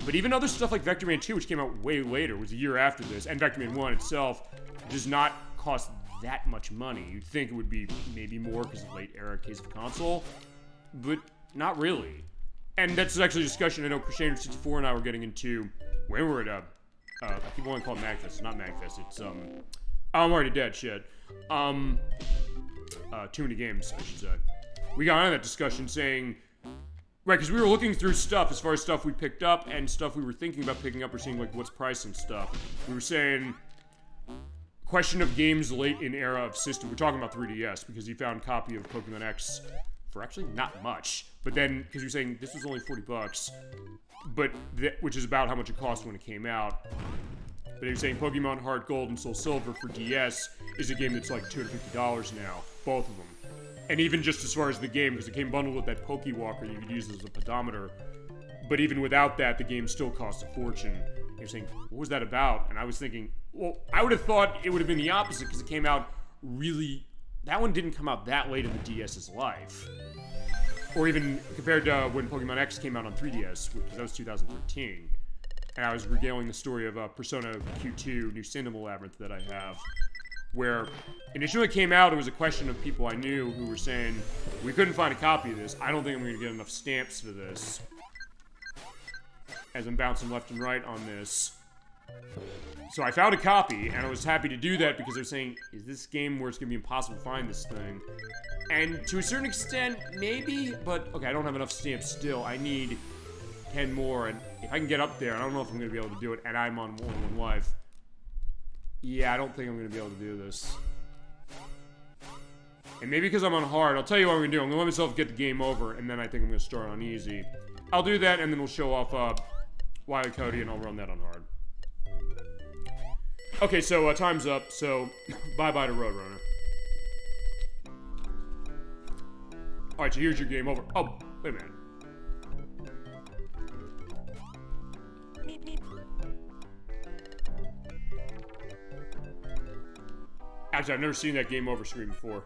But even other stuff like Vector Man 2, which came out way later, was a year after this, and Vector Man 1 itself does not cost that much money. You'd think it would be maybe more because of late era case of console, but not really. And that's actually a discussion I know Crusader64 and I were getting into when we were at I think one called Magfest. It's not Magfest, it's I'm Already Dead shit. Too Many Games, I should say. We got on that discussion saying, right, because we were looking through stuff as far as stuff we picked up and stuff we were thinking about picking up or seeing like what's price and stuff. We were saying, question of games late in era of system. We're talking about 3DS because he found a copy of Pokemon X for actually not much. But then, because you're saying this was only $40, but which is about how much it cost when it came out. But he was saying Pokemon Heart Gold and Soul Silver for DS is a game that's like $250 now, both of them. And even just as far as the game, because it came bundled with that Pokewalker you could use as a pedometer. But even without that, the game still cost a fortune. And you're saying, what was that about? And I was thinking, well, I would have thought it would have been the opposite, because it came out really... That one didn't come out that late in the DS's life. Or even compared to when Pokemon X came out on 3DS, because that was 2013. And I was regaling the story of Persona Q2 New Cinema Labyrinth that I have, where initially it came out, it was a question of people I knew who were saying, we couldn't find a copy of this. I don't think I'm going to get enough stamps for this. As I'm bouncing left and right on this. So I found a copy, and I was happy to do that because they're saying, is this game where it's going to be impossible to find this thing? And to a certain extent, maybe, but okay, I don't have enough stamps still. I need 10 more, and if I can get up there, I don't know if I'm going to be able to do it, and I'm on only one life. Yeah, I don't think I'm going to be able to do this. And maybe because I'm on hard, I'll tell you what I'm going to do. I'm going to let myself get the game over, and then I think I'm going to start on easy. I'll do that, and then we'll show off Wile E. Coyote, and I'll run that on hard. Okay, so time's up, so bye-bye to Roadrunner. Alright, so here's your game over. Oh, wait a minute. Actually, I've never seen that game over screen before.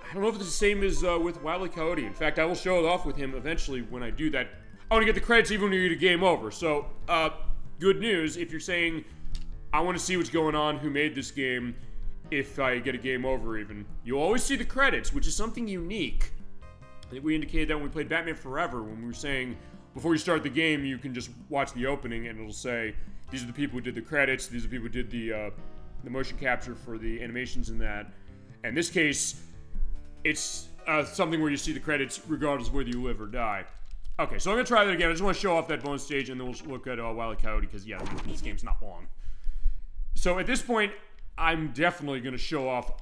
I don't know if it's the same as with Wile E. Coyote. In fact, I will show it off with him eventually when I do that. I want to get the credits even when you get a game over. So, good news, if you're saying, I want to see what's going on, who made this game, if I get a game over even, you'll always see the credits, which is something unique. I think we indicated that when we played Batman Forever, when we were saying, before you start the game, you can just watch the opening and it'll say, these are the people who did the credits, these are the people who did the motion capture for the animations in that. In this case, it's something where you see the credits regardless of whether you live or die. Okay, so I'm going to try that again. I just want to show off that bonus stage, and then we'll look at Wile E. Coyote, because, yeah, this game's not long. So at this point, I'm definitely going to show off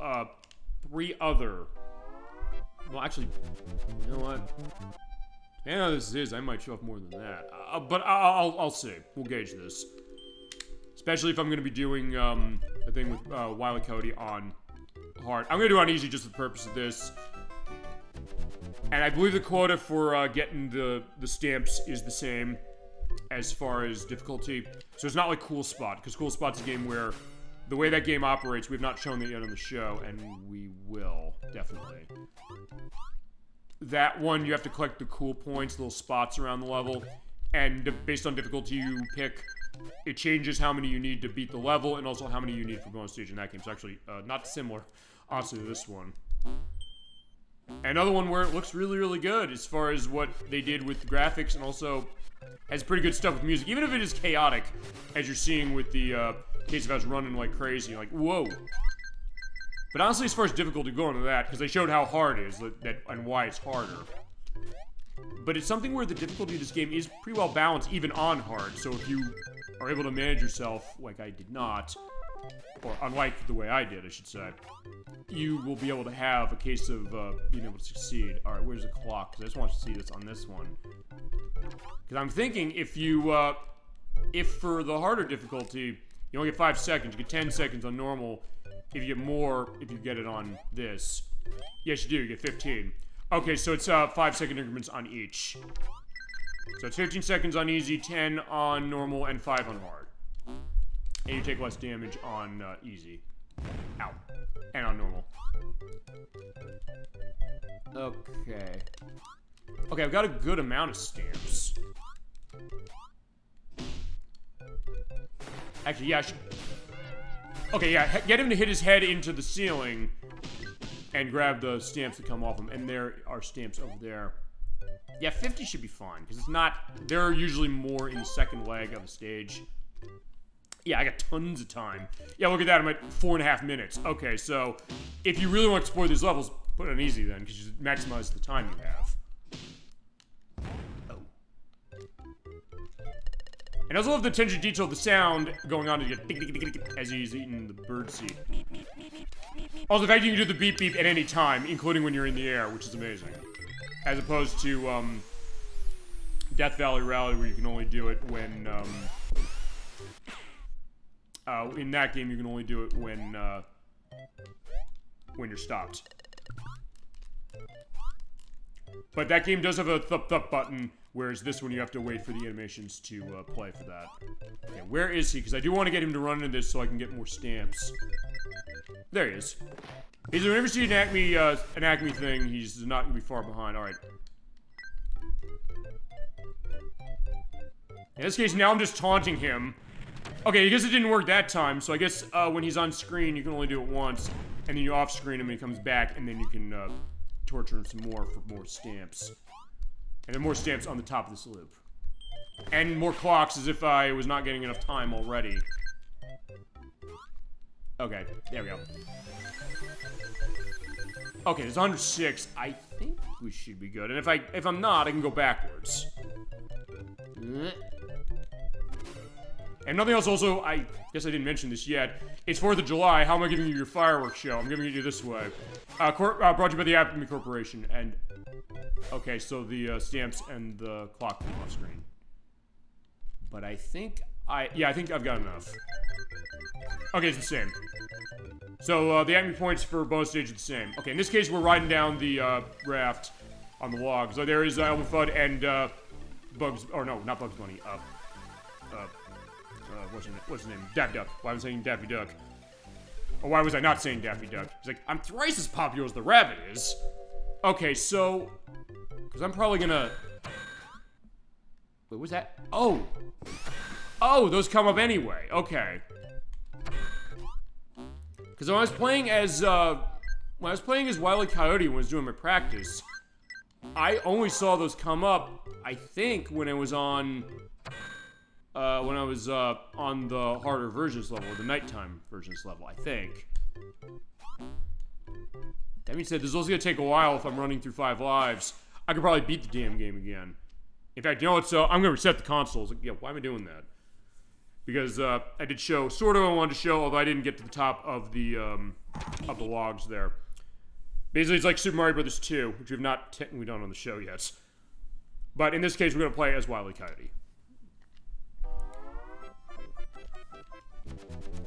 3 other... Well, actually, you know what? Depending on how this is, I might show off more than that. But I'll see. We'll gauge this. Especially if I'm going to be doing a thing with Wile and Coyote on hard. I'm going to do it on easy just for the purpose of this. And I believe the quota for getting the stamps is the same as far as difficulty. So it's not like Cool Spot, because Cool Spot's a game where the way that game operates, we've not shown that yet on the show, and we will, definitely. That one, you have to collect the cool points, little spots around the level, and based on difficulty you pick, it changes how many you need to beat the level, and also how many you need for bonus stage in that game. It's actually not similar, honestly, to this one. Another one where it looks really, really good as far as what they did with the graphics, and also has pretty good stuff with music, even if it is chaotic, as you're seeing with the case of us running like crazy, like, whoa. But honestly, as far as difficulty, going to that, because they showed how hard it is, and why it's harder. But it's something where the difficulty of this game is pretty well balanced, even on hard, so if you are able to manage yourself, like I did not, or unlike the way I did, I should say, you will be able to have a case of being able to succeed. Alright, where's the clock? Because I just want to see this on this one. Because I'm thinking, if for the harder difficulty, you only get 5 seconds, you get 10 seconds on normal. If you get more, if you get it on this. Yes, you do, you get 15. Okay, so it's 5 second increments on each. So it's 15 seconds on easy, 10 on normal, and 5 on hard. And you take less damage on easy. Ow. And on normal. Okay. Okay, I've got a good amount of stamps. Actually, yeah, I should... Okay, yeah, get him to hit his head into the ceiling and grab the stamps that come off him. And there are stamps over there. Yeah, 50 should be fine, because it's not... There are usually more in the second leg of the stage. Yeah, I got tons of time. Yeah, look at that, I'm at 4.5 minutes. Okay, so if you really want to explore these levels, put it on easy then, because you maximize the time you have. And I also love the attention to detail of the sound going on to get as he's eating the birdseed. Also, the fact you can do the beep beep at any time, including when you're in the air, which is amazing. As opposed to Death Valley Rally, where you can only do it when in that game you can only do it when you're stopped. But that game does have a thup button, whereas this one you have to wait for the animations to play for that. Okay, where is he? Because I do want to get him to run into this so I can get more stamps. There he is. Whenever you see an Acme thing, he's not going to be far behind. Alright. In this case, now I'm just taunting him. Okay, I guess it didn't work that time, so I guess when he's on screen, you can only do it once, and then you off-screen him and he comes back, and then you can torture him some more for more stamps. And then more stamps on the top of this loop. And more clocks as if I was not getting enough time already. Okay, there we go. Okay, there's 106. I think we should be good. And if I'm not, I can go backwards. And nothing else also, I guess I didn't mention this yet. It's 4th of July. How am I giving you your fireworks show? I'm giving it to you this way. Brought to you by the Acme Corporation. And, okay, so the stamps and the clock come off screen. But I think I think I've got enough. Okay, it's the same. So, the Acme points for bonus stage are the same. Okay, in this case, we're riding down the, raft on the log. So there is Elmer Fudd and, Bugs, or no, not Bugs Bunny, what's his name? Daffy Duck. Why was I saying Daffy Duck? Or why was I not saying Daffy Duck? He's like, I'm thrice as popular as the rabbit is. Okay, so... Because I'm probably gonna... Wait, what's that? Oh! Oh, those come up anyway. Okay. Because when I was playing as, Wile E. Coyote when I was doing my practice, I only saw those come up, I think, when it was on... when I was on the harder versions level, the nighttime versions level, I think. That being said, this is also gonna take a while if I'm running through 5 lives. I could probably beat the damn game again. In fact, you know what, so I'm gonna reset the consoles. Like, yeah, why am I doing that? Because I did show, sort of I wanted to show, although I didn't get to the top of the logs there. Basically, it's like Super Mario Bros. 2, which we've not technically done on the show yet. But in this case, we're gonna play as Wile E. Coyote.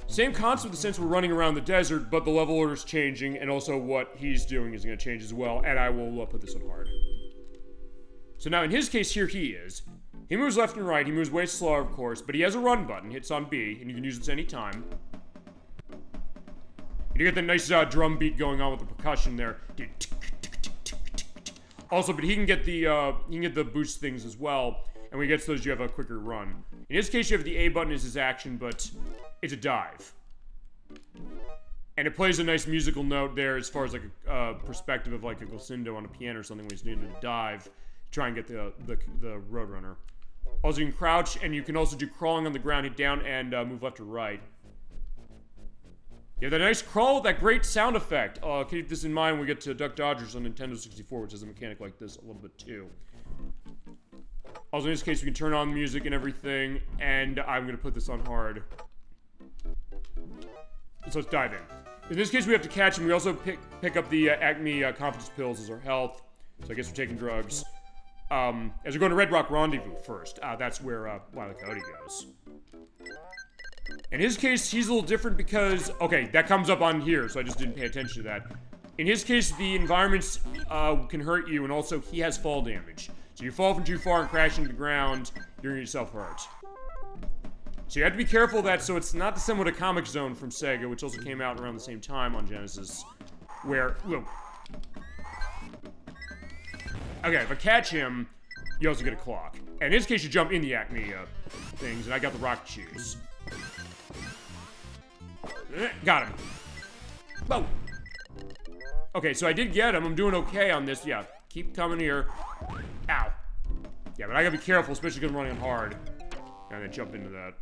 Same concept in the sense we're running around the desert, but the level order is changing, and also what he's doing is going to change as well, and I will put this on hard. So now in his case, here he is. He moves left and right, he moves way slower, of course, but he has a run button, hits on B, and you can use this anytime. And you get the nice drum beat going on with the percussion there. Also, but he can get the boost things as well, and when he gets those, you have a quicker run. In his case, you have the A button as his action, but it's a dive. And it plays a nice musical note there as far as like a perspective of like a glissando on a piano or something when he's needing to dive to try and get the Roadrunner. Also, you can crouch, and you can also do crawling on the ground, hit down, and move left or right. You have that nice crawl with that great sound effect. Keep this in mind when we get to Duck Dodgers on Nintendo 64, which has a mechanic like this a little bit too. Also, in this case, we can turn on the music and everything, and I'm going to put this on hard. So let's dive in. In this case, we have to catch him. We also pick up the Acme confidence pills as our health. So I guess we're taking drugs. As we're going to Red Rock Rendezvous first. That's where Wile E. Coyote goes. In his case, he's a little different because... Okay, that comes up on here, so I just didn't pay attention to that. In his case, the environments can hurt you, and also he has fall damage. So you fall from too far and crash into the ground, you're gonna get yourself hurt. So you have to be careful of that, so it's not dissimilar to Comic Zone from Sega, which also came out around the same time on Genesis, where... Whoa. Okay, if I catch him, you also get a clock. And in his case, you jump in the Acme things, and I got the rocket shoes. Got him. Boom. Okay, so I did get him. I'm doing okay on this. Yeah, keep coming here. Ow. Yeah, but I gotta be careful, especially because I'm running hard. And then jump into that.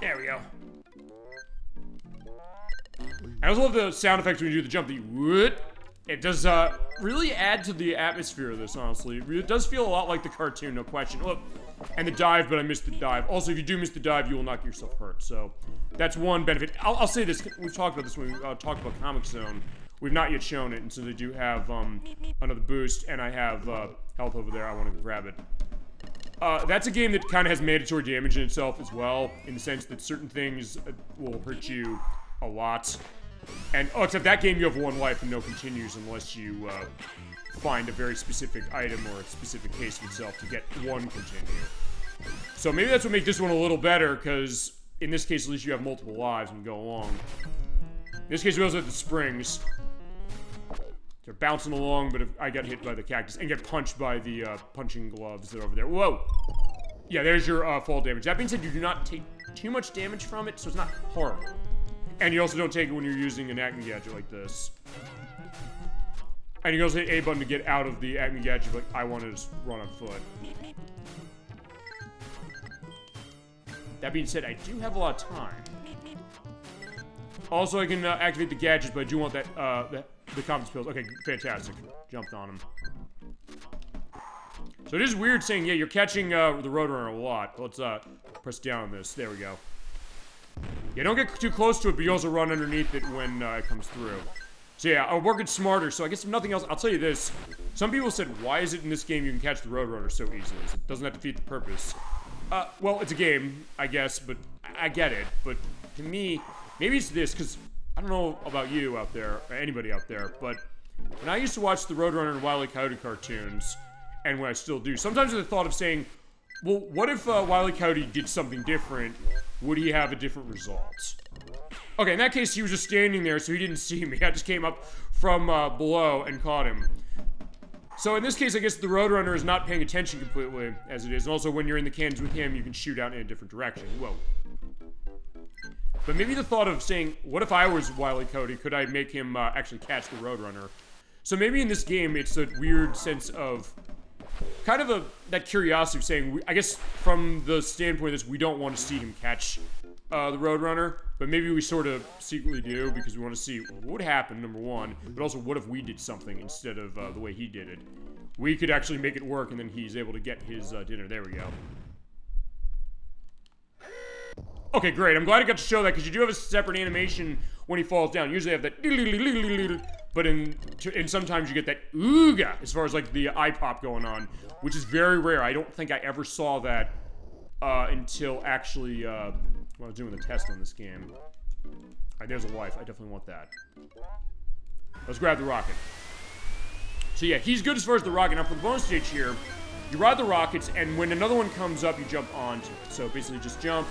There we go. I also love the sound effects when you do the jump. It does really add to the atmosphere of this, honestly. It does feel a lot like the cartoon, no question. Oh, and the dive, but I missed the dive. Also, if you do miss the dive, you will not get yourself hurt. So that's one benefit. I'll say this. We've talked about this when we talked about Comic Zone. We've not yet shown it, and so they do have another boost, and I have health over there. I want to grab it. That's a game that kind of has mandatory damage in itself as well, in the sense that certain things will hurt you a lot. And, except that game you have one life and no continues unless you find a very specific item or a specific case of itself to get one continue. So maybe that's what makes this one a little better, because in this case at least you have multiple lives and go along. In this case we also have the springs. They're bouncing along, but if I get hit by the cactus and get punched by the punching gloves that are over there. Whoa! Yeah, there's your fall damage. That being said, you do not take too much damage from it, so it's not horrible. And you also don't take it when you're using an Acme gadget like this. And you can also hit A button to get out of the Acme gadget, like, I want to just run on foot. That being said, I do have a lot of time. Also, I can activate the gadgets, but I do want that, the confidence pills. Okay, fantastic. Jumped on him. So it is weird saying, yeah, you're catching the Roadrunner a lot. Let's press down on this. There we go. Yeah, don't get too close to it, but you also run underneath it when it comes through. So yeah, I'm working smarter, so I guess if nothing else, I'll tell you this. Some people said, why is it in this game you can catch the Roadrunner so easily? So it doesn't have to defeat the purpose. Well, it's a game, I guess, but I get it. But to me, maybe it's this, because I don't know about you out there, or anybody out there, but when I used to watch the Roadrunner and Wile E. Coyote cartoons, and when I still do, sometimes the thought of saying, well, what if Wile E. Coyote did something different? Would he have a different result? Okay, in that case, he was just standing there, so he didn't see me. I just came up from below and caught him. So in this case, I guess the Roadrunner is not paying attention completely, as it is. And also, when you're in the cannons with him, you can shoot out in a different direction. Whoa. But maybe the thought of saying, what if I was Wile E. Coyote? Could I make him actually catch the Roadrunner? So maybe in this game, it's a weird sense of... kind of that curiosity of saying, I guess from the standpoint of this, we don't want to see him catch the Roadrunner, but maybe we sort of secretly do, because we want to see what would happen, number one, but also what if we did something instead of the way he did it. We could actually make it work, and then he's able to get his dinner. There we go. Okay, great. I'm glad I got to show that, because you do have a separate animation when he falls down. Usually I have that and sometimes you get that ooga as far as like the eye pop going on, which is very rare. I don't think I ever saw that until actually when I was doing the test on this game. Alright, there's a life. I definitely want that. Let's grab the rocket. So yeah, he's good as far as the rocket. Now for the bonus stage here, you ride the rockets, and when another one comes up, you jump onto it. So basically just jump.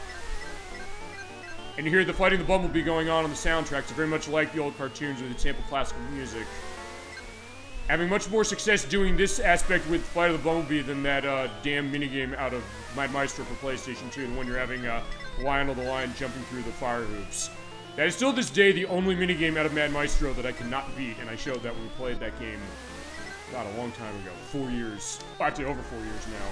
And you hear the Fighting the Bumblebee going on the soundtrack. It's very much like the old cartoons with its sample classical music. Having much more success doing this aspect with Fight of the Bumblebee than that damn minigame out of Mad Maestro for PlayStation 2, the one you're having Lionel the Lion jumping through the fire hoops. That is still this day the only minigame out of Mad Maestro that I could not beat, and I showed that when we played that game, God, a long time ago. 4 years. Actually, over 4 years now.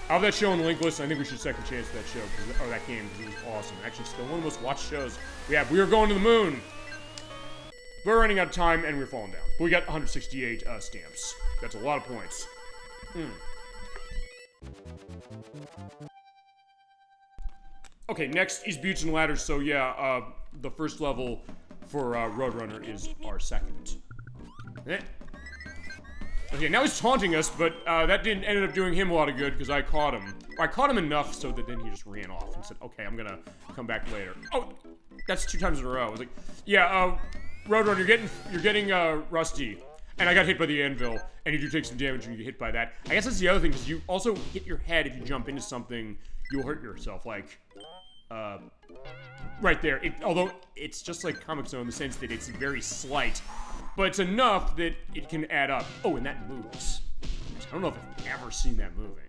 I'll have that show on the link list. I think we should second chance that show, or that game, because it was awesome. Actually, still one of the most watched shows we have. We are going to the moon. We're running out of time, and we're falling down. But we got 168 stamps. That's a lot of points. Okay, next is Buttes and Ladders. So yeah, the first level for Roadrunner is our second. Okay, now he's taunting us, but that didn't end up doing him a lot of good because I caught him. Or I caught him enough so that then he just ran off and said, okay, I'm gonna come back later. Oh, that's 2 times in a row. I was like, yeah, Roadrunner, you're getting rusty. And I got hit by the anvil, and you do take some damage when you get hit by that. I guess that's the other thing, because you also hit your head if you jump into something, you'll hurt yourself, like, right there. Although, it's just like Comic Zone in the sense that it's very slight. But it's enough that it can add up. Oh, and that moves. I don't know if I've ever seen that moving.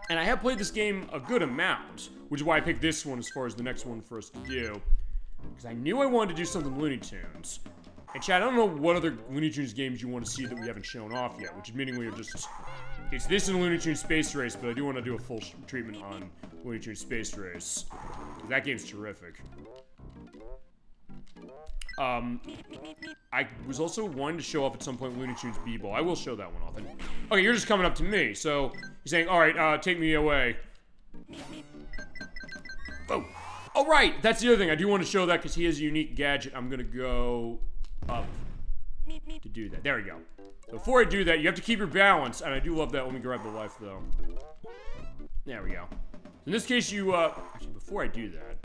And I have played this game a good amount, which is why I picked this one as far as the next one for us to do. Because I knew I wanted to do something Looney Tunes. And Chad, I don't know what other Looney Tunes games you want to see that we haven't shown off yet, which admittingly are just... It's this and Looney Tunes Space Race, but I do want to do a full treatment on Looney Tunes Space Race. That game's terrific. I was also wanting to show off at some point Looney Tunes B-Ball. I will show that one off. And, okay, you're just coming up to me, so you're saying, alright, take me away. Oh! Alright, that's the other thing. I do want to show that because he has a unique gadget. I'm gonna go up to do that. There we go. So before I do that, you have to keep your balance, and I do love that. Let me grab the life, though. There we go. In this case, you, actually, before I do that,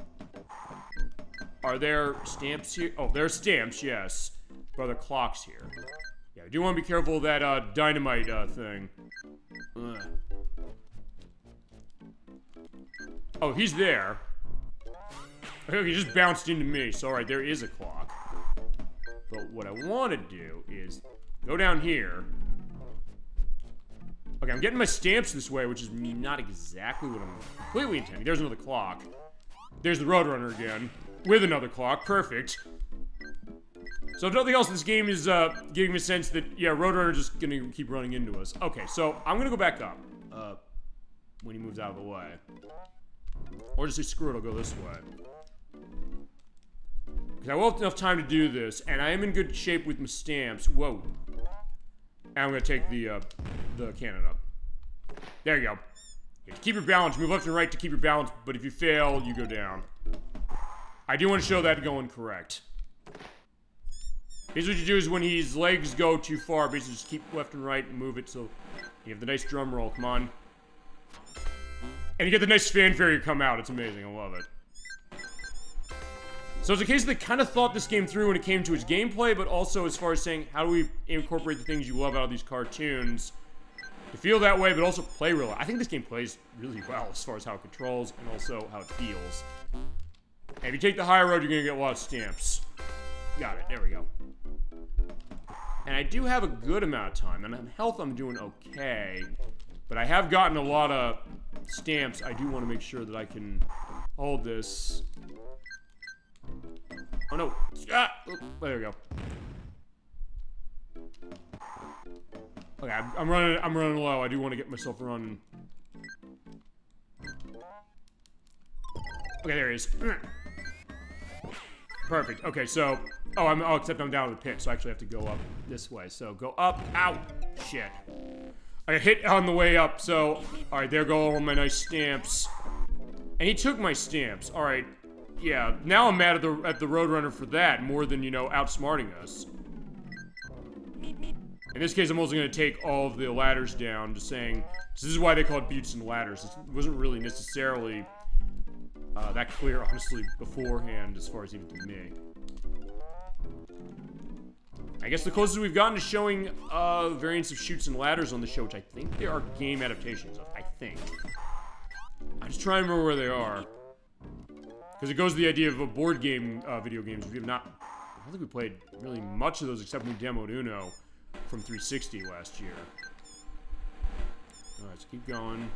are there stamps here? Oh, there are stamps, yes. But are there clocks here? Yeah, I do want to be careful of that, dynamite, thing. Ugh. Oh, he's there. Okay, he just bounced into me, so alright, there is a clock. But what I want to do is go down here. Okay, I'm getting my stamps this way, which is not exactly what I'm completely intending. There's another clock. There's the Roadrunner again, with another clock. Perfect. So if nothing else, this game is giving me a sense that, yeah, Roadrunner's just gonna keep running into us. Okay, so I'm gonna go back up. When he moves out of the way. Or just say, screw it, I'll go this way. Because I will have enough time to do this, and I am in good shape with my stamps. Whoa. And I'm gonna take the cannon up. There you go. You have to keep your balance. Move left and right to keep your balance, but if you fail, you go down. I do want to show that going correct. Here's what you do is when his legs go too far, basically just keep left and right and move it so you have the nice drum roll. Come on. And you get the nice fanfare you come out. It's amazing. I love it. So it's a case that kind of thought this game through when it came to its gameplay, but also as far as saying, how do we incorporate the things you love out of these cartoons to feel that way, but also play real. I think this game plays really well as far as how it controls and also how it feels. And if you take the higher road, you're going to get a lot of stamps. Got it. There we go. And I do have a good amount of time. And on health, I'm doing okay. But I have gotten a lot of stamps. I do want to make sure that I can hold this. Oh, no. Ah! Oh, there we go. Okay, I'm running low. I do want to get myself running. Okay, there he is. Perfect. Okay, so... Oh, except I'm down in the pit, so I actually have to go up this way. So, go up. Ow! Shit. I got hit on the way up, so... Alright, there go all my nice stamps. And he took my stamps. Alright. Yeah, now I'm mad at the Roadrunner for that, more than, you know, outsmarting us. In this case, I'm also going to take all of the ladders down, just saying, this is why they call it buttes and ladders. It wasn't really necessarily that clear, honestly, beforehand, as far as even to me. I guess the closest we've gotten to showing variants of chutes and ladders on the show, which I think there are game adaptations of, I think. I'm just trying to remember where they are. Because it goes to the idea of a board game, video games. We have not, I don't think we played really much of those except when we demoed Uno from 360 last year. Alright, let's keep going.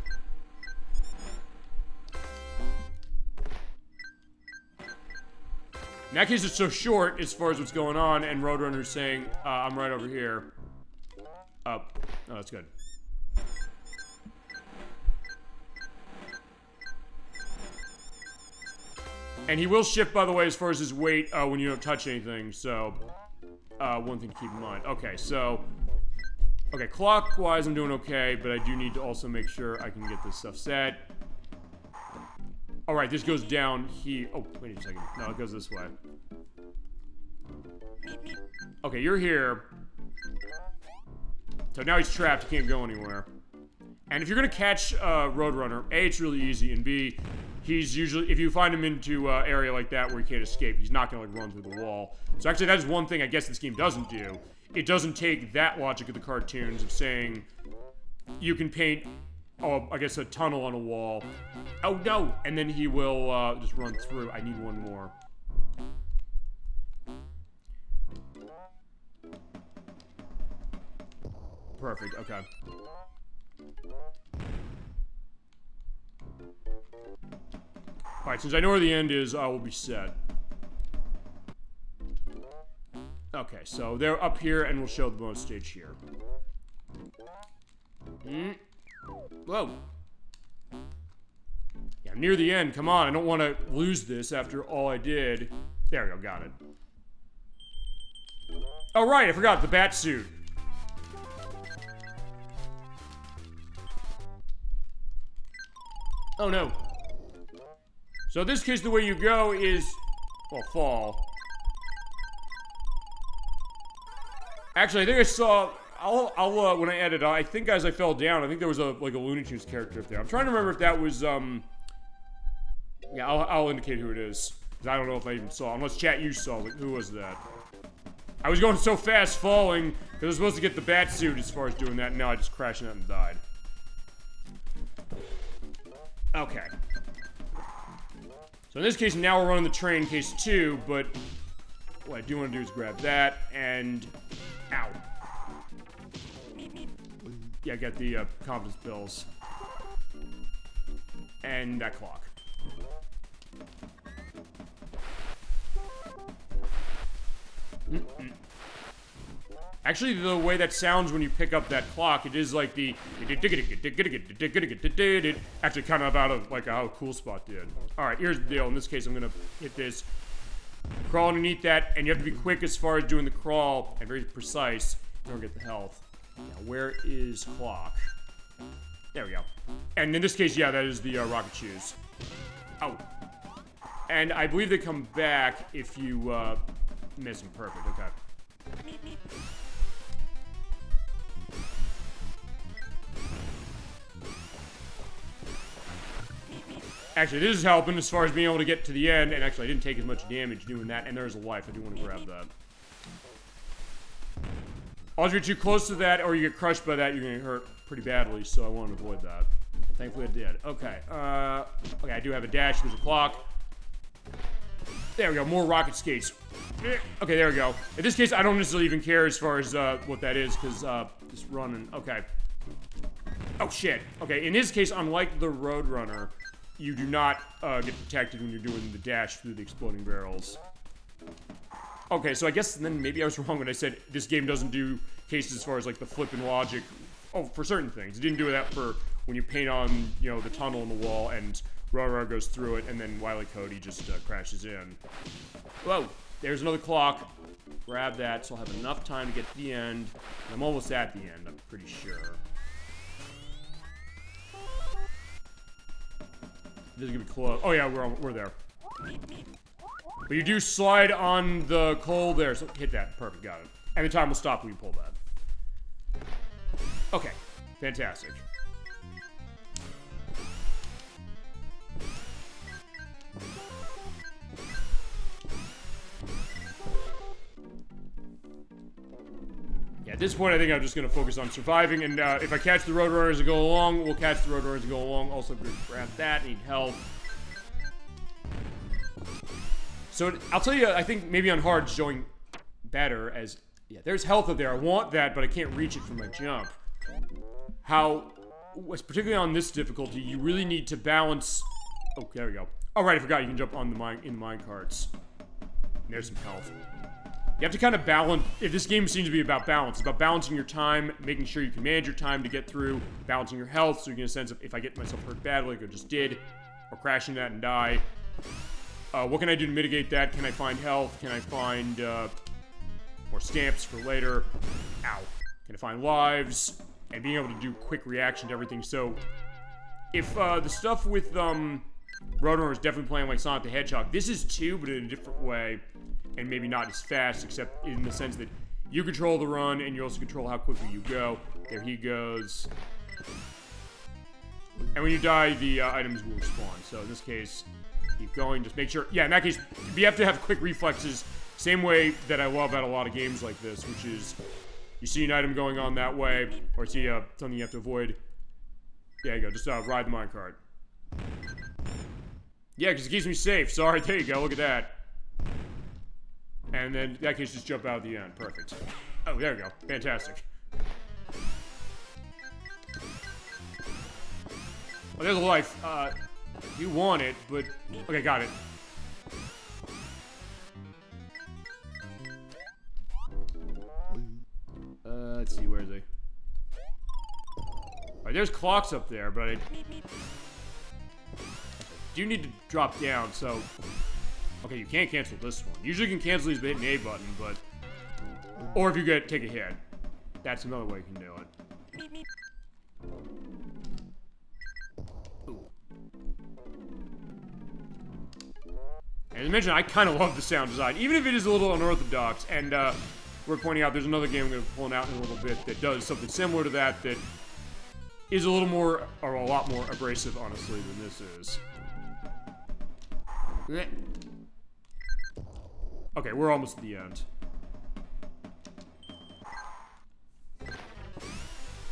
In that case, it's so short as far as what's going on, and Roadrunner's saying, I'm right over here. Oh, that's good. And he will shift, by the way, as far as his weight when you don't touch anything, so one thing to keep in mind. Okay, so, okay, clockwise I'm doing okay, but I do need to also make sure I can get this stuff set. Alright, this goes down here. Oh, wait a second. No, it goes this way. Okay, you're here. So now he's trapped, he can't go anywhere. And if you're gonna catch Roadrunner, A, it's really easy, and B, he's usually, if you find him into an area like that where he can't escape, he's not gonna like run through the wall. So actually that is one thing I guess this game doesn't do. It doesn't take that logic of the cartoons of saying you can paint, I guess a tunnel on a wall. Oh no! And then he will just run through. I need one more. Perfect, okay. Alright, since I know where the end is, I will be set. Okay, so they're up here, and we'll show the bonus stage here. Whoa. Yeah, I'm near the end. Come on, I don't want to lose this after all I did. There we go, got it. Oh, right, I forgot the bat suit. Oh, no. So in this case, the way you go is, well, fall. Actually, I think I saw, I'll when I edit, I think as I fell down, I think there was like a Looney Tunes character up there. I'm trying to remember if that was, yeah, I'll indicate who it is. Because I don't know if I even saw, unless chat you saw, but who was that? I was going so fast falling, because I was supposed to get the bat suit as far as doing that, and now I just crashed out and died. Okay. So in this case, now we're running the train, case 2, but what I do want to do is grab that, and ow. Yeah, get the confidence pills. And that clock. Actually, the way that sounds when you pick up that clock, it is like the actually kind of out of like how a Cool Spot did. Alright, here's the deal. In this case, I'm gonna hit this. Crawl underneath that, and you have to be quick as far as doing the crawl, and very precise. Don't get the health. Now, where is clock? There we go. And in this case, yeah, that is the rocket shoes. Oh. And I believe they come back if you miss them. Perfect, okay. Actually, this is helping as far as being able to get to the end, and actually I didn't take as much damage doing that, and there's a life. I do want to grab that. Once you're too close to that, or you get crushed by that, you're going to hurt pretty badly, so I want to avoid that. And thankfully I did. Okay, okay, I do have a dash. There's a clock. There we go, more rocket skates. Okay, there we go. In this case, I don't necessarily even care as far as what that is, because just running. Okay. Oh, shit. Okay, in his case, unlike the Roadrunner, you do not get protected when you're doing the dash through the exploding barrels. Okay, so I guess then maybe I was wrong when I said this game doesn't do cases as far as like the flipping logic. Oh, for certain things. It didn't do that for when you paint on, you know, the tunnel in the wall and Rara goes through it and then Wile E. Coyote just crashes in. Whoa, there's another clock. Grab that so I'll have enough time to get to the end. And I'm almost at the end, I'm pretty sure. This is gonna be close. Oh yeah, we're there. But you do slide on the coal there, so hit that. Perfect, got it. And the time will stop when you pull that. Okay, fantastic. Yeah, at this point, I think I'm just going to focus on surviving, and if I catch the Roadrunner as I go along, we'll catch the Roadrunner as I go along. Also, grab that, need health. So, I'll tell you, I think maybe on hard, it's showing better as... Yeah, there's health up there. I want that, but I can't reach it from my jump. How... Particularly on this difficulty, you really need to balance... Oh, there we go. Oh, right, I forgot you can jump on the in the mine carts. And there's some health. You have to kind of balance... If this game seems to be about balance, it's about balancing your time, making sure you can manage your time to get through, balancing your health, so you get a sense of if I get myself hurt badly, like I just did, or crash into that and die. What can I do to mitigate that? Can I find health? Can I find more stamps for later? Ow. Can I find lives? And being able to do quick reaction to everything. So, if the stuff with Roadrunner is definitely playing like Sonic the Hedgehog, this is too, but in a different way. And maybe not as fast, except in the sense that you control the run, and you also control how quickly you go. There he goes. And when you die, the items will respawn. So in this case... Keep going, just make sure... Yeah, in that case, you have to have quick reflexes. Same way that I love at a lot of games like this, which is... You see an item going on that way, or see something you have to avoid. There you go, just ride the minecart. Yeah, because it keeps me safe. Sorry, there you go, look at that. And then, in that case, just jump out at the end. Perfect. Oh, there we go. Fantastic. Well, there's a life. You want it, but... Okay, got it. Let's see, where is he? Alright, there's clocks up there, but I do need to drop down, so... Okay, you can't cancel this one. Usually you can cancel these by hitting A button, but... Or if you take a hit. That's another way you can do it. As I mentioned, I kind of love the sound design, even if it is a little unorthodox, and we're pointing out there's another game I'm going to pull out in a little bit that does something similar to that is a little more, or a lot more abrasive, honestly, than this is. Okay, we're almost at the end.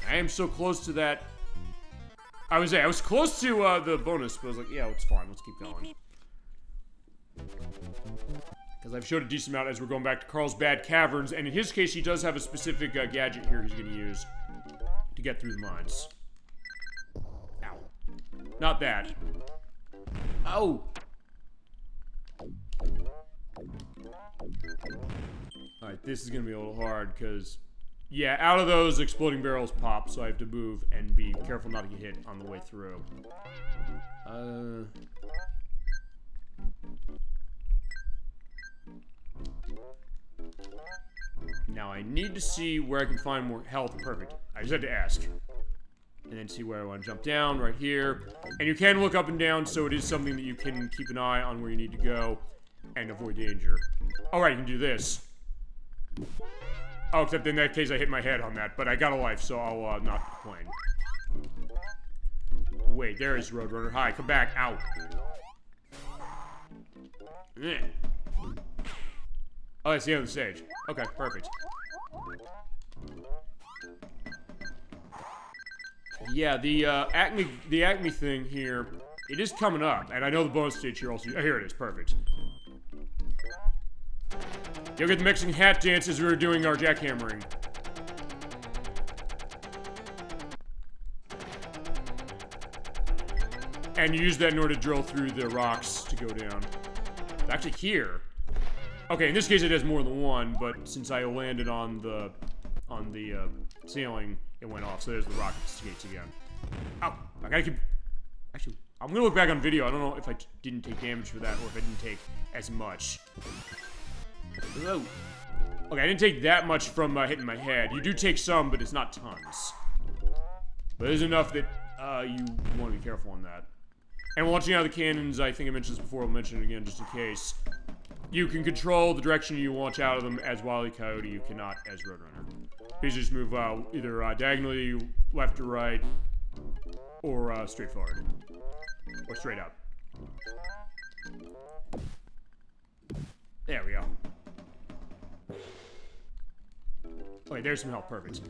I am so close to that. I was close to the bonus, but I was like, yeah, it's fine, let's keep going. Because I've showed a decent amount as we're going back to Carlsbad Caverns, and in his case, he does have a specific gadget here he's going to use to get through the mines. Ow. Not that. Oh! Alright, this is going to be a little hard, because... Yeah, out of those, exploding barrels pop, so I have to move and be careful not to get hit on the way through. Now I need to see where I can find more health. Perfect. I just had to ask. And then see where I want to jump down, right here. And you can look up and down, so it is something that you can keep an eye on where you need to go and avoid danger. Alright, you can do this. Oh, except in that case I hit my head on that, but I got a life, so I'll not complain. Wait, there is Roadrunner. Hi, come back. Ow. Oh, that's the end of the stage. Okay, perfect. Yeah, the Acme thing here, it is coming up, and I know the bonus stage here also. Oh, here it is, perfect. You'll get the Mexican hat dance as we were doing our jackhammering. And you use that in order to drill through the rocks to go down. It's actually here. Okay, in this case it has more than one, but since I landed on the ceiling, it went off. So there's the rocket skates again. Oh, I gotta keep... Actually, I'm gonna look back on video. I don't know if I didn't take damage for that or if I didn't take as much. Whoa. Okay, I didn't take that much from hitting my head. You do take some, but it's not tons. But there's enough that you want to be careful on that. And launching out of the cannons, I think I mentioned this before, I'll mention it again just in case. You can control the direction you launch out of them as Wile E. Coyote, you cannot as Roadrunner. You just move either diagonally, left or right, or straight forward. Or straight up. There we go. Okay, there's some health, perfect.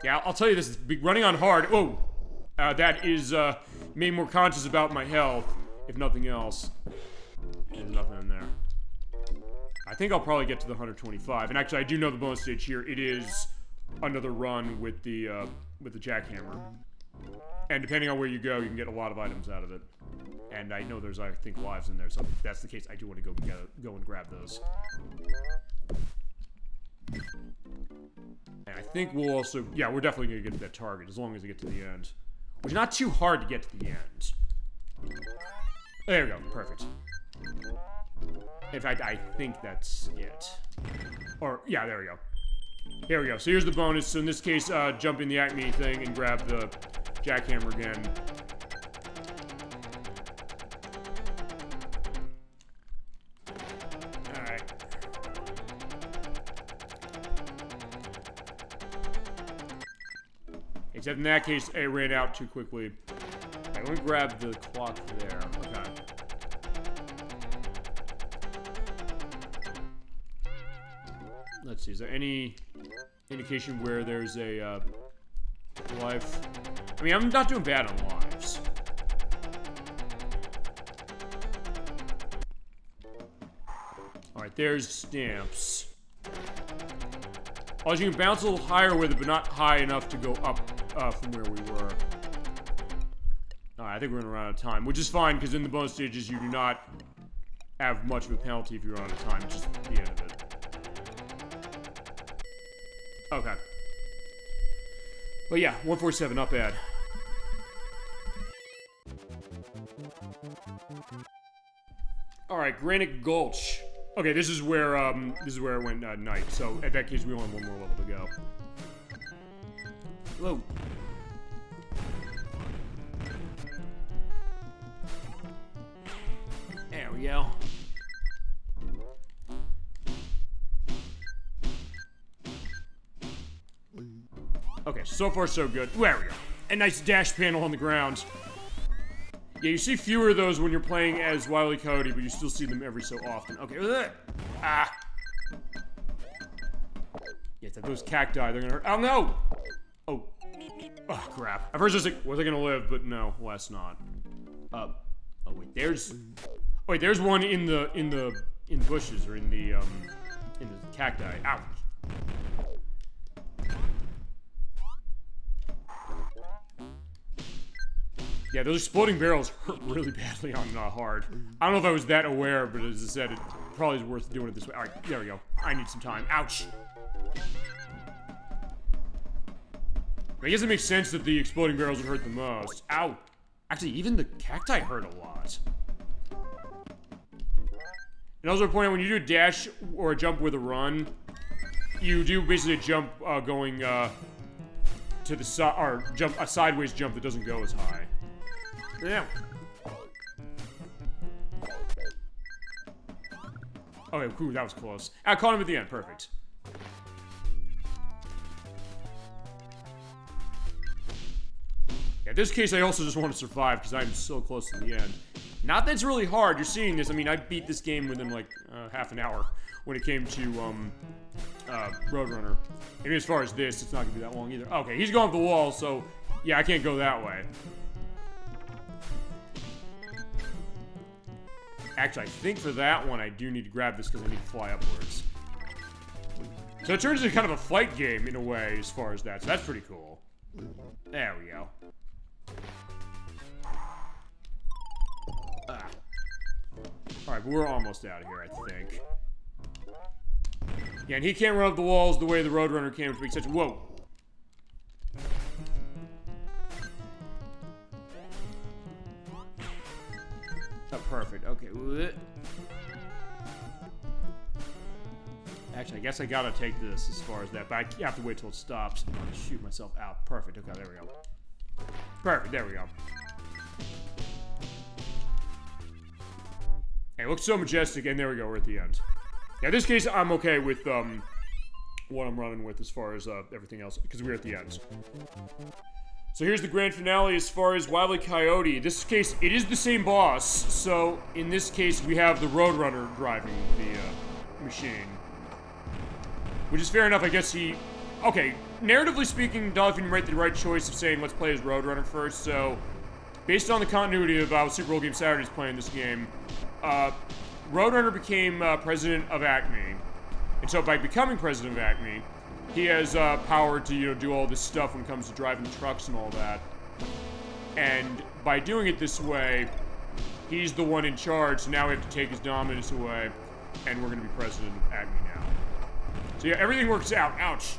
Yeah, I'll tell you this, running on hard, whoa! That is, made me more conscious about my health, if nothing else. There's nothing in there. I think I'll probably get to the 125, and actually I do know the bonus stage here. It is another run with the jackhammer. And depending on where you go, you can get a lot of items out of it. And I know there's, I think, lives in there, so if that's the case, I do want to go and grab those. And I think we'll also, yeah, we're definitely going to get to that target, as long as we get to the end. Which is not too hard to get to the end. There we go, perfect. In fact, I think that's it. Or, yeah, there we go. Here we go. So here's the bonus. So in this case, jump in the Acme thing and grab the jackhammer again. Alright. Except in that case, it ran out too quickly. Alright, let me grab the clock there. Okay. Let's see, is there any indication where there's a life? I mean, I'm not doing bad on lives. Alright, there's stamps. Also, you can bounce a little higher with it, but not high enough to go up from where we were. Alright, I think we're gonna run out of time, which is fine, because in the bonus stages, you do not have much of a penalty if you run out of time, just the end of it. Okay. But yeah, 147, not bad. Alright, Granite Gulch. Okay, this is where it went night, so at that case we only have one more level to go. Whoa. There we go. Okay, so far so good. There we go. A nice dash panel on the ground. Yeah, you see fewer of those when you're playing as Wile E. Coyote, but you still see them every so often. Okay, ah. Yeah, it's those cacti, they're gonna hurt. Oh no! Oh. Oh, crap. At first I was like, was I gonna live? But no, let's not. Oh wait, there's... Oh, wait, there's one in the bushes, or in the cacti. Ow. Yeah, those exploding barrels hurt really badly on hard. I don't know if I was that aware, but as I said, it probably is worth doing it this way. Alright, there we go. I need some time. Ouch! I guess it makes sense that the exploding barrels would hurt the most. Ow! Actually, even the cacti hurt a lot. And also point out, when you do a dash or a jump with a run, you do basically a jump going to the side, or a sideways jump that doesn't go as high. Yeah. Okay, cool, that was close. I caught him at the end, perfect. Yeah, in this case, I also just want to survive, because I'm so close to the end. Not that it's really hard, you're seeing this. I mean, I beat this game within, like, half an hour when it came to, Roadrunner. I mean, as far as this, it's not gonna be that long either. Okay, he's going up the wall, so, yeah, I can't go that way. Actually, I think for that one, I do need to grab this because I need to fly upwards. So it turns into kind of a fight game, in a way, as far as that. So that's pretty cool. There we go. Alright, but we're almost out of here, I think. Yeah, and he can't run up the walls the way the Roadrunner can, which makes sense. Whoa! Oh, perfect. Okay. Actually, I guess I gotta take this as far as that, but I have to wait till it stops. I'm gonna shoot myself out. Perfect. Okay, there we go. Perfect. There we go. Hey, it looks so majestic, and there we go, we're at the end. Yeah, in this case, I'm okay with, what I'm running with as far as, everything else, because we're at the end. So here's the grand finale as far as Wile E. Coyote. In this case, it is the same boss, so in this case, we have the Roadrunner driving the, machine. Which is fair enough, I guess he... Okay, narratively speaking, Dolphin made the right choice of saying, let's play as Roadrunner first, so... Based on the continuity of how Super Bowl Game Saturday is playing this game, Roadrunner became president of Acme. And so by becoming president of Acme, he has power to, you know, do all this stuff when it comes to driving trucks and all that. And by doing it this way, he's the one in charge, so now we have to take his dominance away, and we're going to be president of Acme now. So yeah, everything works out. Ouch.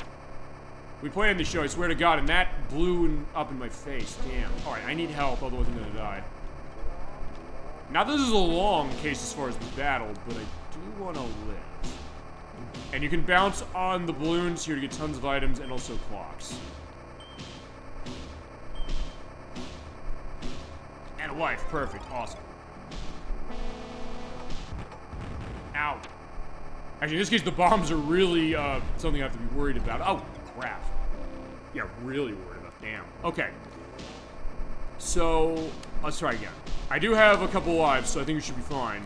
We planned this show, I swear to God, and that blew up in my face. Damn. Alright, I need help, otherwise I'm gonna die. Now this is a long case as far as the battle, but I do want to live. And you can bounce on the balloons here to get tons of items and also clocks. And a wife. Perfect. Awesome. Ow. Actually, in this case, the bombs are really something I have to be worried about. Oh, crap. Yeah, really worried about. Damn. Okay. So, let's try again. I do have a couple lives, so I think we should be fine.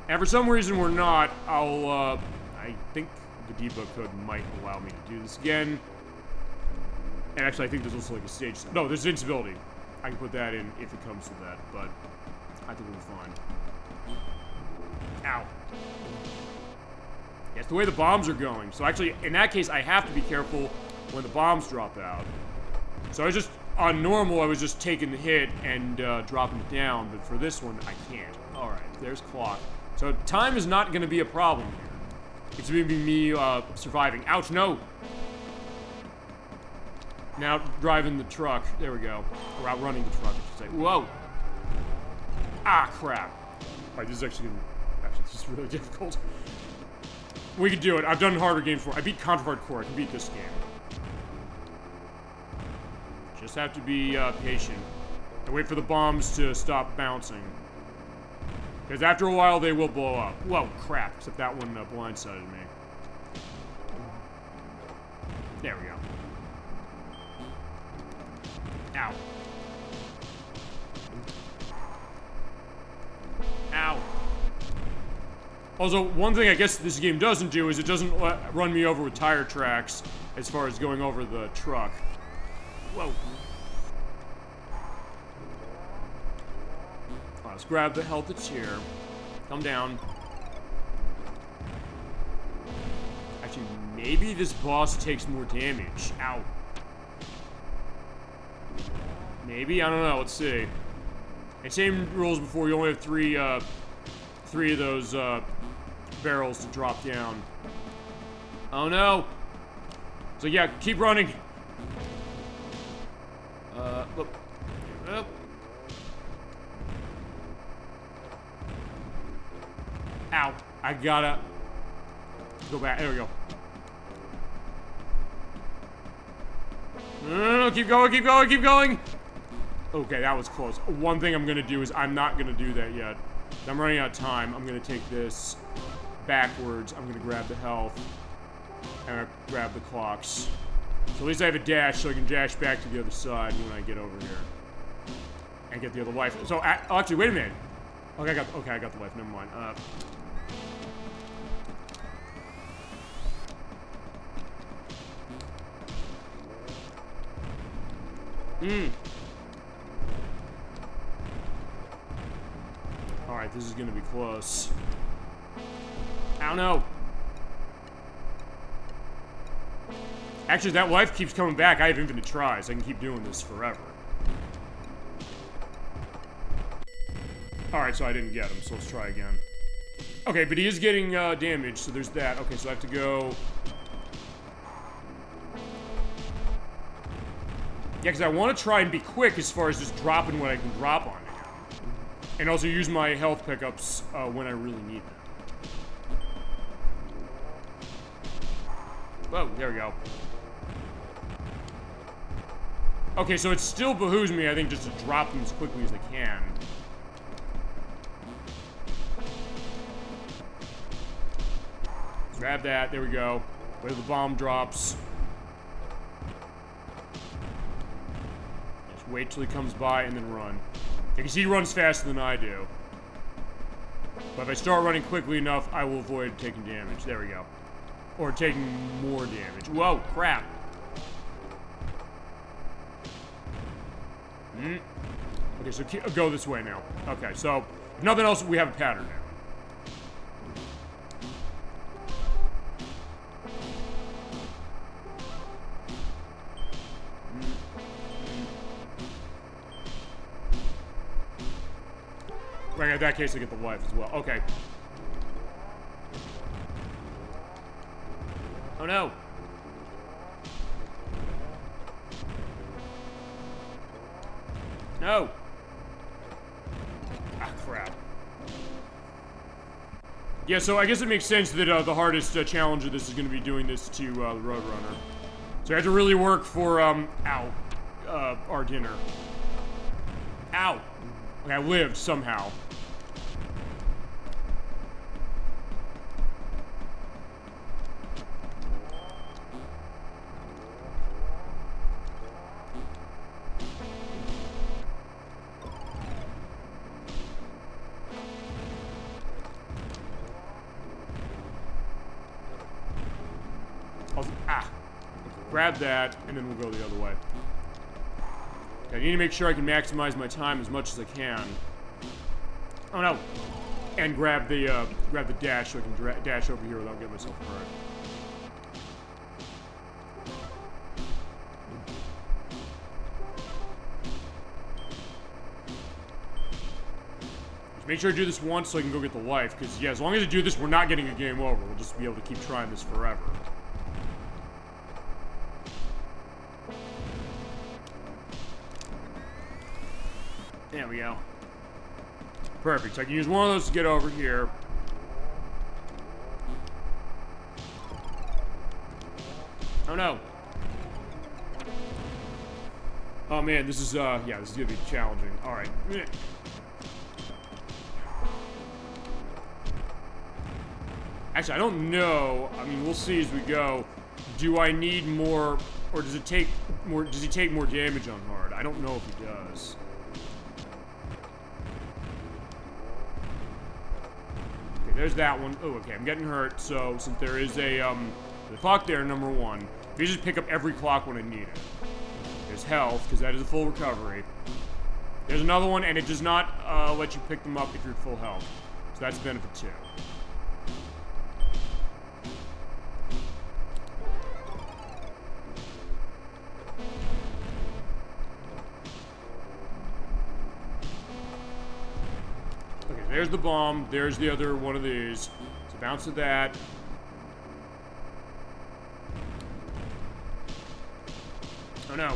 And for some reason we're not, I think the debug code might allow me to do this again. And actually, I think there's also like a stage... No, there's invincibility. I can put that in if it comes to that, but I think we'll be fine. Ow. Yeah, it's the way the bombs are going. So actually, in that case, I have to be careful when the bombs drop out. So I was just, on normal, I was just taking the hit and dropping it down, but for this one, I can't. Alright, there's clock. So time is not going to be a problem here. It's going to be me surviving. Ouch, no! Now driving the truck. There we go. Or outrunning the truck, I should say. Whoa! Ah, crap. Alright, this is actually going to... Actually, this is really difficult. We can do it. I've done harder games before. I beat Contra Hardcore. I can beat this game. Just have to be patient. And wait for the bombs to stop bouncing. Because after a while, they will blow up. Whoa, crap. Except that one blindsided me. There we go. Ow. Ow. Also, one thing I guess this game doesn't do is it doesn't run me over with tire tracks as far as going over the truck. Whoa. Let's grab the health that's here. Come down. Actually, maybe this boss takes more damage. Ow. Maybe? I don't know. Let's see. And same rules before. You only have three of those barrels to drop down. Oh no. So yeah, keep running. Look. Ow. I gotta go back. There we go. No, keep going, keep going, keep going. Okay, that was close. One thing I'm gonna do is I'm not gonna do that yet. I'm running out of time. I'm gonna take this backwards. I'm gonna grab the health and grab the clocks. So at least I have a dash, so I can dash back to the other side when I get over here and get the other life. So actually, wait a minute. Okay, I got the life. Never mind. Alright, this is gonna be close. Ow, no. Actually, that life keeps coming back. I have infinite tries. I can keep doing this forever. Alright, so I didn't get him, so let's try again. Okay, but he is getting damage, so there's that. Okay, so I have to go... Yeah, because I want to try and be quick as far as just dropping what I can drop on him. And also use my health pickups when I really need them. Whoa, there we go. Okay, so it still behooves me, I think, just to drop them as quickly as I can. Grab that. There we go. Wait till the bomb drops. Just wait till he comes by and then run. Because he runs faster than I do. But if I start running quickly enough, I will avoid taking damage. There we go. Or taking more damage. Whoa, crap. Okay, so go this way now. Okay, so if nothing else, we have a pattern now. Right, in that case, I get the life as well. Okay. Oh no. No. Ah, crap. Yeah, so I guess it makes sense that the hardest challenge of this is going to be doing this to the Roadrunner. So I have to really work for, our dinner. Ow. Okay, I lived somehow. Grab that, and then we'll go the other way. Okay, I need to make sure I can maximize my time as much as I can. Oh no! And grab the dash so I can dash over here without getting myself hurt. Just make sure I do this once so I can go get the life, because yeah, as long as I do this, we're not getting a game over. We'll just be able to keep trying this forever. There we go. Perfect. So I can use one of those to get over here. Oh no. Oh man, this is yeah, this is gonna be challenging. Alright. Actually, I don't know. I mean, we'll see as we go. Do I need more, or does it take more, does he take more damage on hard? I don't know if he does. There's that one. Oh, okay, I'm getting hurt. So, since there is a, the clock there, number one, you just pick up every clock when I need it. There's health, because that is a full recovery. There's another one, and it does not, let you pick them up if you're at full health. So that's benefit two. There's the bomb. There's the other one of these. So bounce to that. Oh no.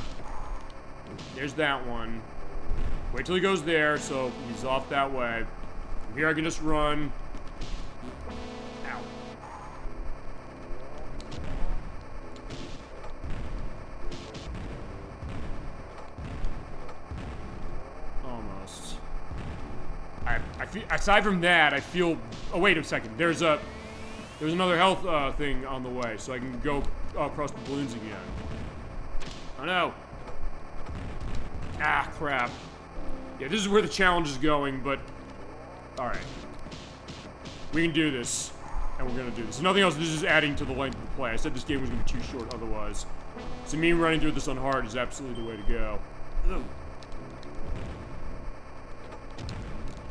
There's that one. Wait till he goes there, so he's off that way. From here I can just run. Ow. Almost. I feel, aside from that, I feel. Oh wait a second. There's another health thing on the way, so I can go across the balloons again. Oh no! Ah, crap. Yeah, this is where the challenge is going, but all right, we can do this, and we're gonna do this. Nothing else. This is adding to the length of the play. I said this game was gonna be too short otherwise. So me running through this on hard is absolutely the way to go. Ugh.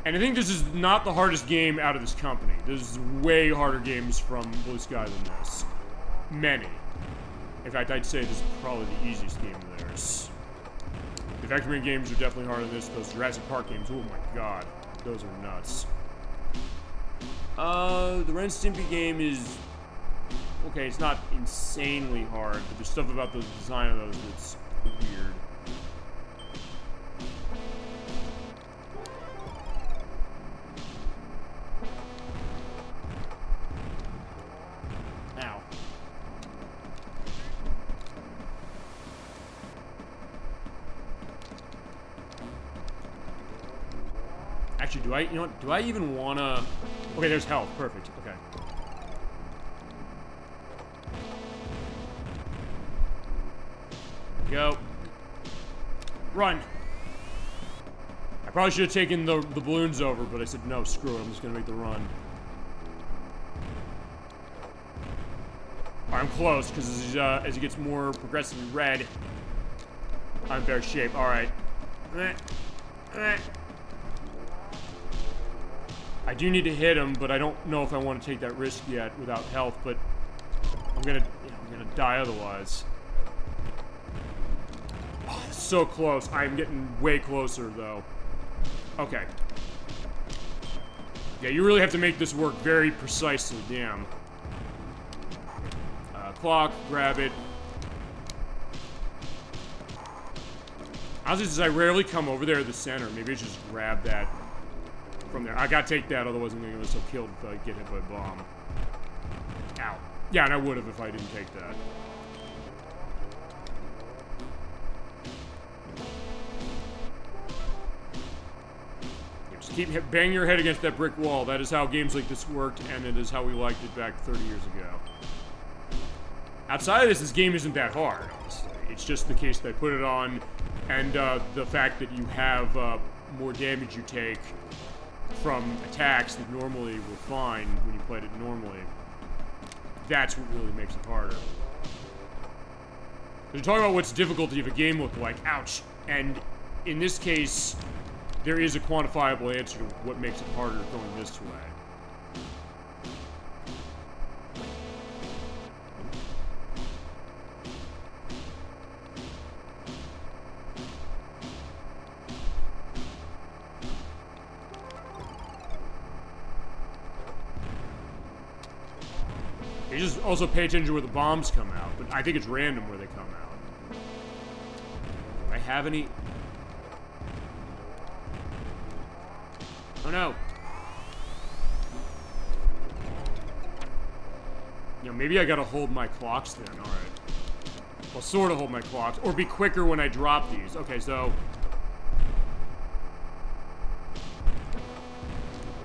And I think this is not the hardest game out of this company. There's way harder games from Blue Sky than this. Many. In fact, I'd say this is probably the easiest game of theirs. The Vectorman games are definitely harder than this. Those Jurassic Park games, oh my god. Those are nuts. The Ren and Stimpy game is... Okay, it's not insanely hard, but there's stuff about the design of those that's weird. Actually, do I, you know what, do I even wanna... Okay, there's health, perfect, okay. Go. Run. I probably should have taken the balloons over, but I said, no, screw it. I'm just going to make the run. Alright, I'm close, because as he gets more progressively red, I'm in better shape. Alright. I do need to hit him, but I don't know if I want to take that risk yet without health, but I'm gonna die otherwise. Oh, so close. I'm getting way closer, though. Okay. Yeah, you really have to make this work very precisely, damn. Clock, grab it. Honestly, since I rarely come over there to the center, maybe I should just grab that from there. I gotta take that, otherwise I'm gonna get myself killed if I get hit by a bomb. Ow. Yeah, and I would have if I didn't take that. Just keep banging your head against that brick wall. That is how games like this worked, and it is how we liked it back 30 years ago. Outside of this game isn't that hard, honestly. It's just the case that I put it on, and the fact that you have more damage you take from attacks that normally were fine when you played it normally. That's what really makes it harder. You're talking about what's difficulty of a game look like. Ouch. And in this case, there is a quantifiable answer to what makes it harder going this way. You just also pay attention where the bombs come out, but I think it's random where they come out. Do I have any? Oh no. You know, maybe I gotta hold my clocks then, alright. Well, sort of hold my clocks, or be quicker when I drop these. Okay, so...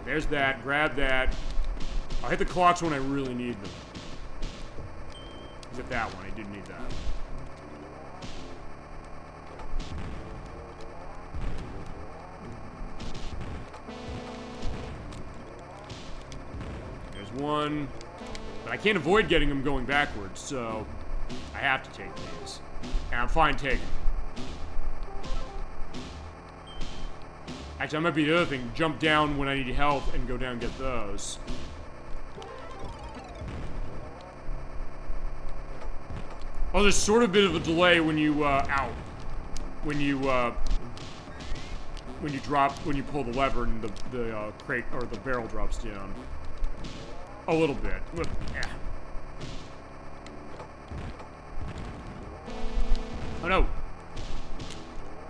there's that, grab that. I'll hit the clocks when I really need them. Hit that one, I didn't need that. There's one. But I can't avoid getting them going backwards, so I have to take these. And I'm fine taking them. Actually, that might be the other thing. Jump down when I need help and go down and get those. Oh, there's sort of a bit of a delay when you, when you pull the lever and the crate, or the barrel drops down. A little bit. Yeah. Oh no!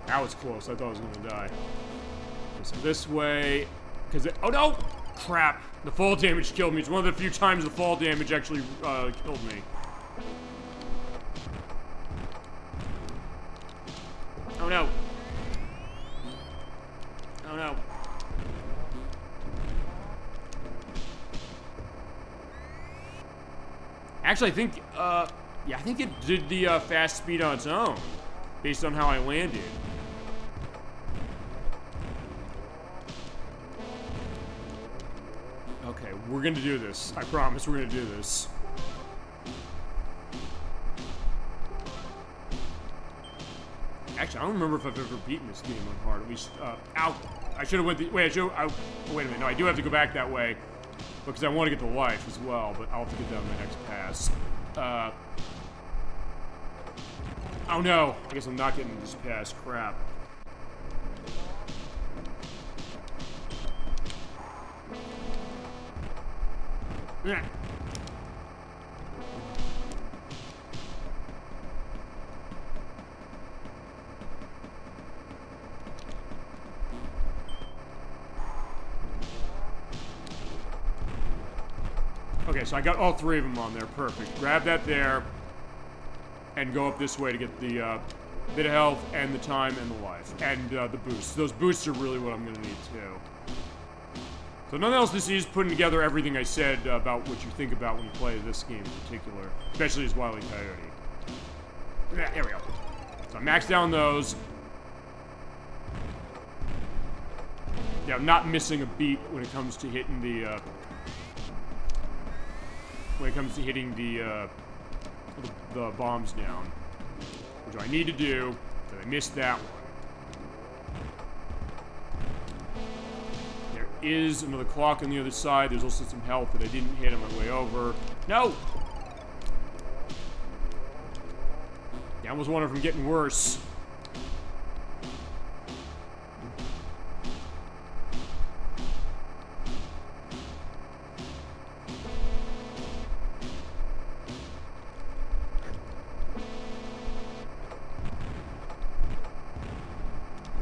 That was close, I thought I was gonna die. So this way, because oh no! Crap! The fall damage killed me. It's one of the few times the fall damage actually, killed me. Oh no. Oh no. Actually, I think, yeah, I think it did the fast speed on its own, based on how I landed. Okay, we're gonna do this. I promise we're gonna do this. Actually, I don't remember if I've ever beaten this game on hard. At least, ow! I should have went the, wait, wait a minute, no, I do have to go back that way, because I want to get the life as well, but I'll have to get that on my next pass. Oh no! I guess I'm not getting this pass, crap. Yeah. Okay, so I got all three of them on there. Perfect. Grab that there, and go up this way to get the bit of health, and the time, and the life, and the boosts. Those boosts are really what I'm going to need, too. So nothing else this is putting together everything I said about what you think about when you play this game in particular, especially as Wile E. Coyote. Yeah, there we go. So I maxed down those. Yeah, I'm not missing a beat when it comes to hitting the, the bombs down. Which I need to do, because I missed that one. There is another clock on the other side. There's also some health that I didn't hit on my way over. No! I almost wonder if I'm getting worse.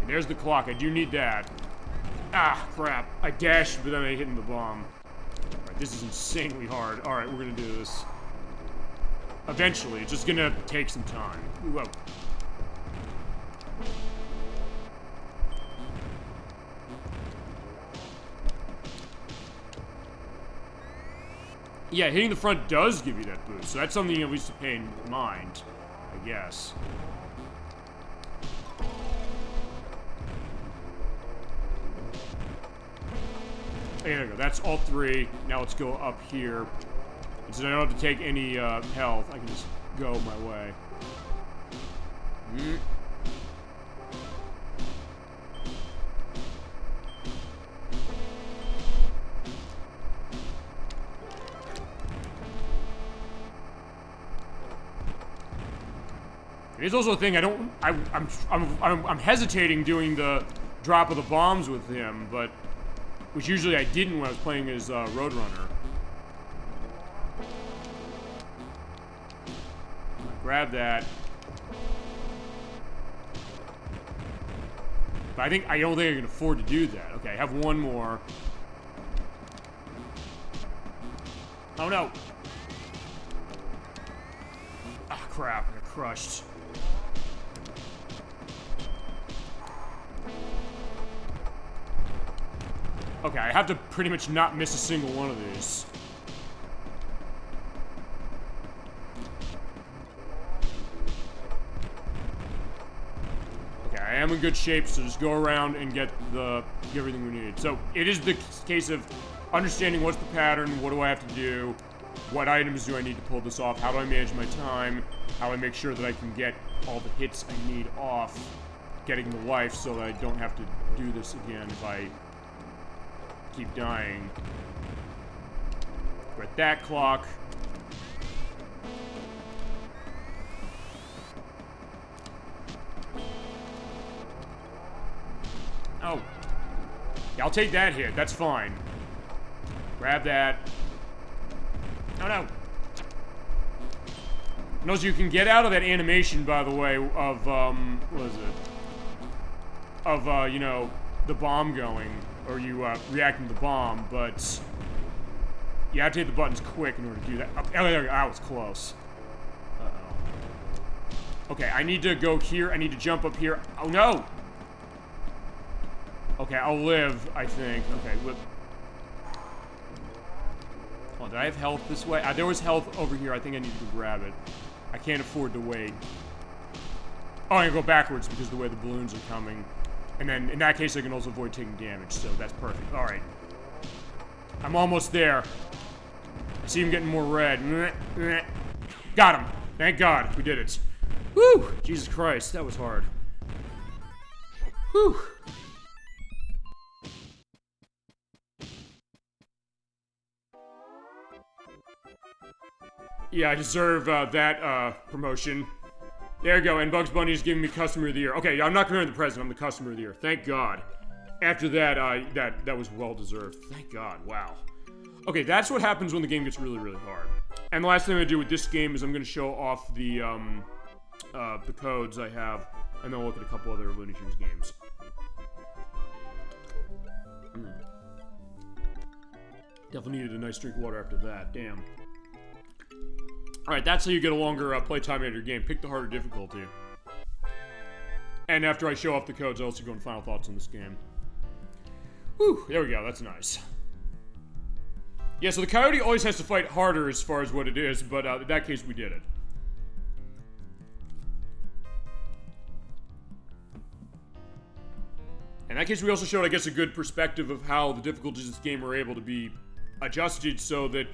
There's the clock. I do need that. Ah, crap. I dashed, but then I hit the bomb. Alright, this is insanely hard. Alright, we're gonna do this. Eventually. It's just gonna take some time. Whoa. Yeah, hitting the front does give you that boost, so that's something at least to pay in mind, I guess. There we go. That's all three. Now let's go up here. And so I don't have to take any health. I can just go my way. It is also a thing I'm hesitating doing the drop of the bombs with him, but which usually I didn't when I was playing as Roadrunner. Grab that. But I don't think I can afford to do that. Okay, I have one more. Oh no! Ah, crap! I got crushed. Okay, I have to pretty much not miss a single one of these. Okay, I am in good shape, so just go around and get everything we need. So, it is the case of understanding what's the pattern, what do I have to do, what items do I need to pull this off, how do I manage my time, how do I make sure that I can get all the hits I need off, getting the life so that I don't have to do this again if I keep dying. We're at that clock. Oh. Yeah, I'll take that hit. That's fine. Grab that. Oh no. No, so you can get out of that animation, by the way, of, what is it? Of, you know, the bomb going. Or you reacting to the bomb, but you have to hit the buttons quick in order to do that. Oh, there we go. That was close. Uh-oh. Okay, I need to go here. I need to jump up here. Oh, no! Okay, I'll live, I think. Okay, whip. Oh, did I have health this way? There was health over here. I think I need to grab it. I can't afford to wait. Oh, I can go backwards because of the way the balloons are coming. And then, in that case, I can also avoid taking damage, so that's perfect. Alright. I'm almost there. I see him getting more red. Got him! Thank God, we did it. Woo! Jesus Christ, that was hard. Whew! Yeah, I deserve that promotion. There you go, and Bugs Bunny is giving me Customer of the Year. Okay, I'm not comparing the president, I'm the Customer of the Year. Thank God. After that, that was well deserved. Thank God, wow. Okay, that's what happens when the game gets really, really hard. And the last thing I'm gonna do with this game is I'm gonna show off the codes I have, and then we'll look at a couple other Looney Tunes games. Definitely needed a nice drink of water after that, damn. Alright, that's how you get a longer playtime out of your game. Pick the harder difficulty. And after I show off the codes, I also go into final thoughts on this game. Whew, there we go, that's nice. Yeah, so the Coyote always has to fight harder as far as what it is, but in that case, we did it. In that case, we also showed, I guess, a good perspective of how the difficulties of this game are able to be adjusted so that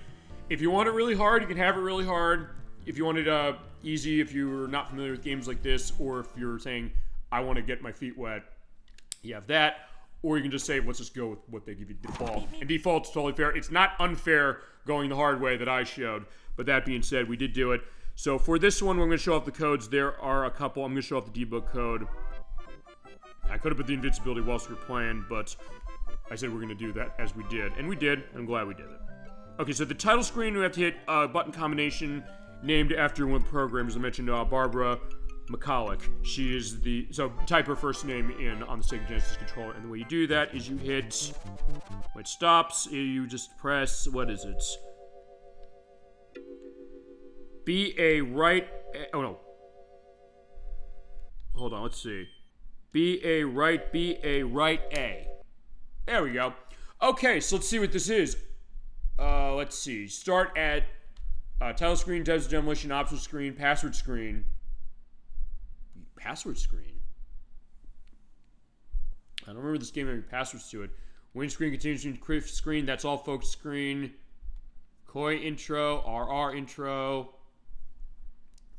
if you want it really hard, you can have it really hard. If you want it easy, if you're not familiar with games like this, or if you're saying, I want to get my feet wet, you have that. Or you can just say, let's just go with what they give you default. And default's totally fair. It's not unfair going the hard way that I showed. But that being said, we did do it. So for this one, we're going to show off the codes. There are a couple. I'm going to show off the debug code. I could have put the invincibility whilst we were playing, but I said we're going to do that as we did. And we did. I'm glad we did it. Okay, so the title screen, we have to hit a button combination named after one of the programmers. I mentioned Barbara McCulloch. She is the... So type her first name in on the Sega Genesis controller. And the way you do that is you hit... When it stops, you just press... What is it? B-A right... Oh, no. Hold on, let's see. B-A right, B-A right, A. There we go. Okay, so let's see what this is. Let's see. Start at title screen, Desert Demolition, optional screen, password screen. Password screen? I don't remember this game having passwords to it. Win screen, continuous screen, that's all folks screen. Koi intro, RR intro.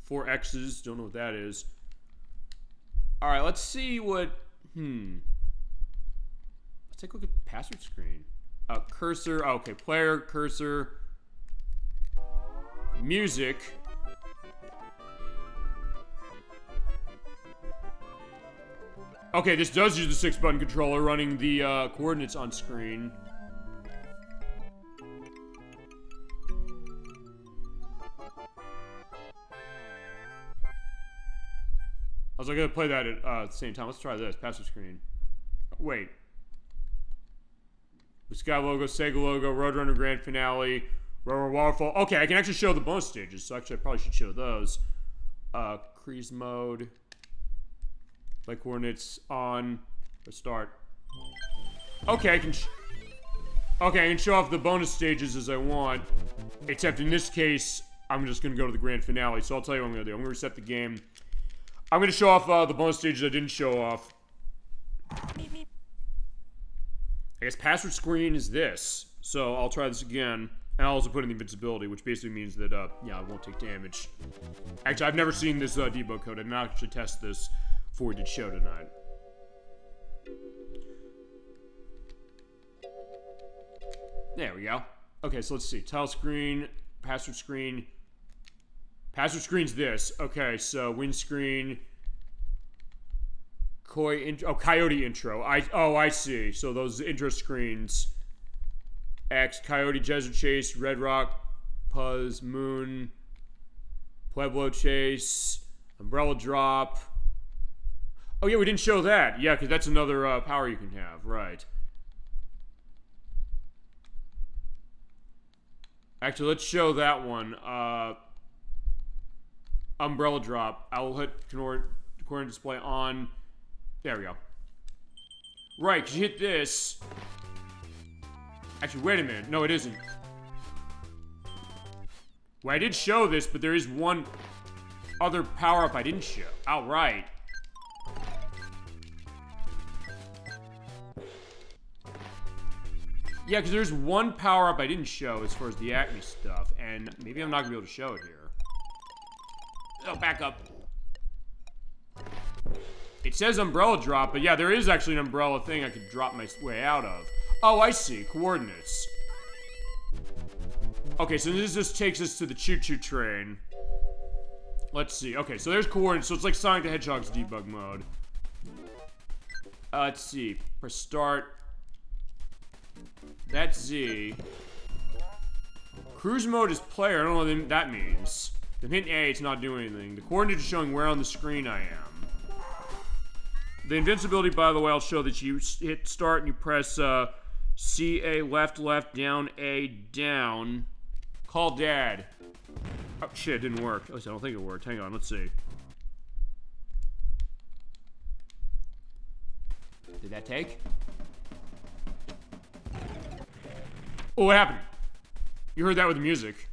4 X's, don't know what that is. Alright, let's see what... Let's take a look at password screen. Cursor, okay, player, cursor. Music. Okay, this does use the 6-button controller running the coordinates on screen. I was like, gonna play that at the same time. Let's try this. Password screen. Wait. The Sky logo, Sega logo, Roadrunner Grand Finale, Roadrunner Waterfall. Okay, I can actually show the bonus stages, so actually I probably should show those. Crease mode. Play coordinates on. Let's start. Okay, I can show off the bonus stages as I want. Except in this case, I'm just gonna go to the grand finale. So I'll tell you what I'm gonna do. I'm gonna reset the game. I'm gonna show off the bonus stages I didn't show off. I guess password screen is this. So I'll try this again. And I'll also put in the invincibility, which basically means that, yeah, I won't take damage. Actually, I've never seen this debug code. I did not actually test this before we did show tonight. There we go. Okay, so let's see. Title screen, password screen. Password screen's this. Okay, so win screen. Coyote intro. I see. So those intro screens. X, Coyote, Desert Chase, Red Rock, Puzz, Moon, Pueblo Chase, Umbrella Drop. Oh yeah, we didn't show that. Yeah, because that's another power you can have. Right. Actually, let's show that one. Umbrella Drop. I will hit coordinate display on. There we go. Right, because you hit this. Actually, wait a minute. No, it isn't. Well, I did show this, but there is one other power-up I didn't show. Oh, right. Yeah, because there's one power-up I didn't show as far as the Acme stuff, and maybe I'm not going to be able to show it here. Oh, back up. It says umbrella drop, but yeah, there is actually an umbrella thing I could drop my way out of. Oh, I see. Coordinates. Okay, so this just takes us to the choo-choo train. Let's see. Okay, so there's coordinates. So it's like Sonic the Hedgehog's debug mode. Let's see. Press start. That's Z. Cruise mode is player. I don't know what that means. Then hitting A, it's not doing anything. The coordinates are showing where on the screen I am. The invincibility, by the way, I'll show that you hit start and you press C, A, left, left, down, A, down. Call Dad. Oh, shit, it didn't work. At least I don't think it worked. Hang on, let's see. Did that take? Oh, what happened? You heard that with the music.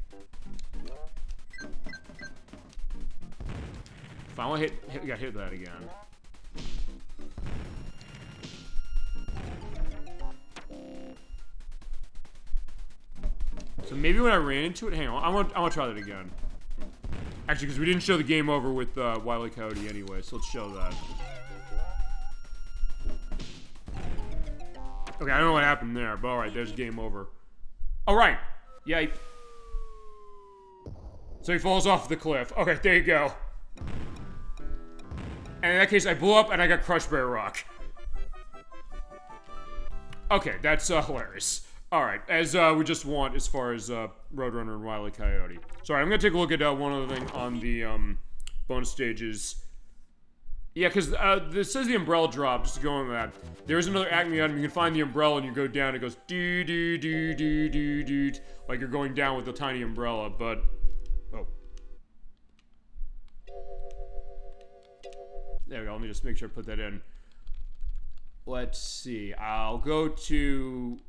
If I want to got hit that again. maybe when I ran into it, hang on, I want to try that again. Actually, because we didn't show the game over with Wile Coyote anyway, so let's show that. Okay, I don't know what happened there, but alright, there's game over. Alright, yipe. So he falls off the cliff. Okay, there you go. And in that case, I blew up and I got crushed by a rock. Okay, that's hilarious. Alright, as we just want as far as Roadrunner and Wile Coyote. Sorry, I'm gonna take a look at one other thing on the bonus stages. Yeah, because this says the umbrella drop, just to go on that. There's another Acme item, you can find the umbrella and you go down, it goes do like you're going down with a tiny umbrella, but... Oh. There we go, let me just make sure I put that in. Let's see, I'll go to...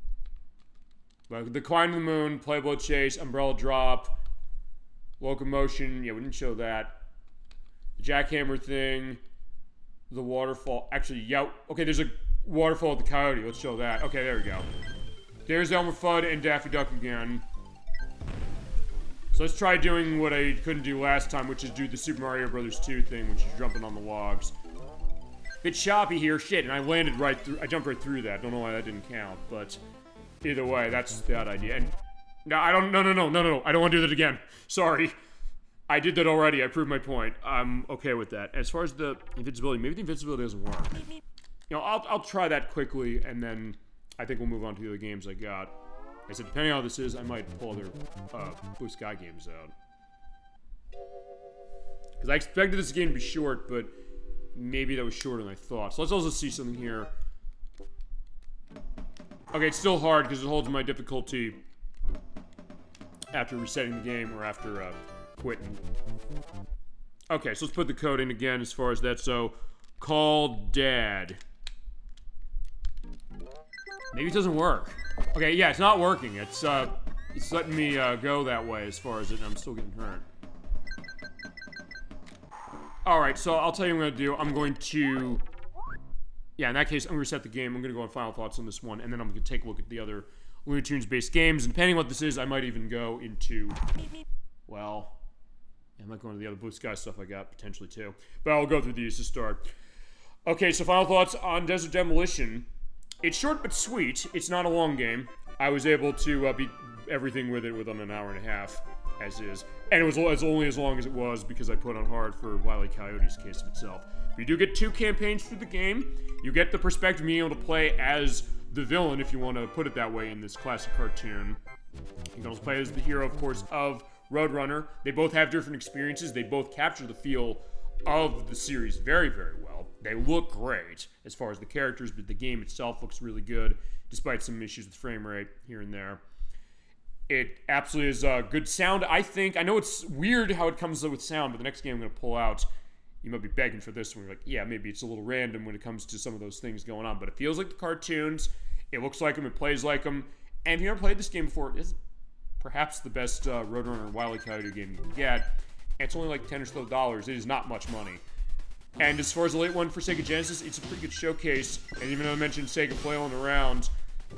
the Climb to the Moon, Playboy Chase, Umbrella Drop, Locomotion, yeah, we didn't show that. The Jackhammer thing, the waterfall, actually, yeah, okay, there's a waterfall at the Coyote, let's show that. Okay, there we go. There's Elmer Fudd and Daffy Duck again. So let's try doing what I couldn't do last time, which is do the Super Mario Bros. 2 thing, which is jumping on the logs. Bit choppy here, shit, and I landed right through, I jumped right through that, don't know why that didn't count, but... Either way, that's that idea. And no, I don't. No. I don't want to do that again. Sorry, I did that already. I proved my point. I'm okay with that. As far as the invincibility, maybe the invincibility doesn't work. You know, I'll try that quickly, and then I think we'll move on to the other games I got. I said, depending on how this is, I might pull other Blue Sky games out. Because I expected this game to be short, but maybe that was shorter than I thought. So let's also see something here. Okay, it's still hard because it holds my difficulty after resetting the game or after quitting. Okay, so let's put the code in again as far as that. So, call Dad. Maybe it doesn't work. Okay, yeah, it's not working. It's letting me go that way as far as it. I'm still getting hurt. All right, so I'll tell you what I'm gonna do. I'm going to. Yeah, in that case, I'm going to reset the game. I'm going to go on final thoughts on this one, and then I'm going to take a look at the other Looney Tunes-based games. And depending on what this is, I might even go into, well, I might go into the other Blue Sky stuff I got, potentially, too. But I'll go through these to start. Okay, so final thoughts on Desert Demolition. It's short but sweet. It's not a long game. I was able to beat everything with it within an hour and a half, as is. And it was only as long as it was because I put on hard for Wile E. Coyote's case of itself. You do get 2 campaigns through the game. You get the perspective of being able to play as the villain, if you want to put it that way, in this classic cartoon. You can also play as the hero, of course, of Roadrunner. They both have different experiences. They both capture the feel of the series very, very well. They look great as far as the characters, but the game itself looks really good, despite some issues with frame rate here and there. It absolutely is good sound, I think. I know it's weird how it comes with sound, but the next game I'm going to pull out, you might be begging for this one. You're like, yeah, maybe it's a little random when it comes to some of those things going on, but it feels like the cartoons. It looks like them. It plays like them. And if you've never played this game before, it's perhaps the best Roadrunner and Wile E. Coyote game you can get. And it's only like $10 or so. It is not much money. And as far as the late one for Sega Genesis, it's a pretty good showcase. And even though I mentioned Sega flailing around,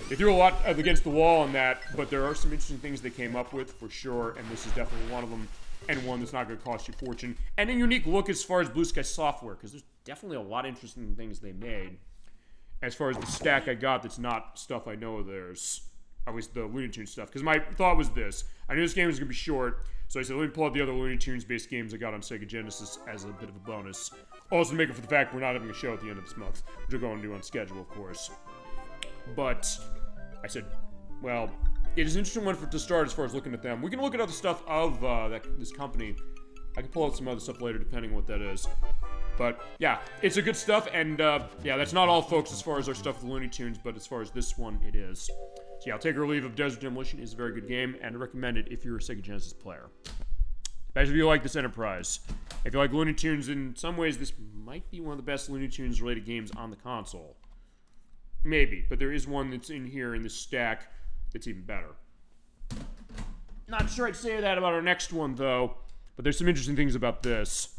they threw a lot against the wall on that, but there are some interesting things they came up with for sure, and this is definitely one of them. And one that's not going to cost you a fortune. And a unique look as far as Blue Sky software, because there's definitely a lot of interesting things they made. As far as the stack I got that's not stuff I know of theirs. At least the Looney Tunes stuff. Because my thought was this. I knew this game was going to be short, so I said, let me pull out the other Looney Tunes-based games I got on Sega Genesis as a bit of a bonus. Also to make it for the fact we're not having a show at the end of this month, which we're going to do on schedule, of course. But I said, well, it is an interesting one to start as far as looking at them. We can look at other stuff of this company. I can pull out some other stuff later, depending on what that is. But, yeah, it's a good stuff, and, yeah, that's not all, folks, as far as our stuff with the Looney Tunes, but as far as this one, it is. So, yeah, I'll take or leave of Desert Demolition. It's a very good game, and I recommend it if you're a Sega Genesis player. Especially if you like this Enterprise. If you like Looney Tunes, in some ways, this might be one of the best Looney Tunes-related games on the console. Maybe, but there is one that's in here in this stack that's even better. Not sure I'd say that about our next one, though, but there's some interesting things about this.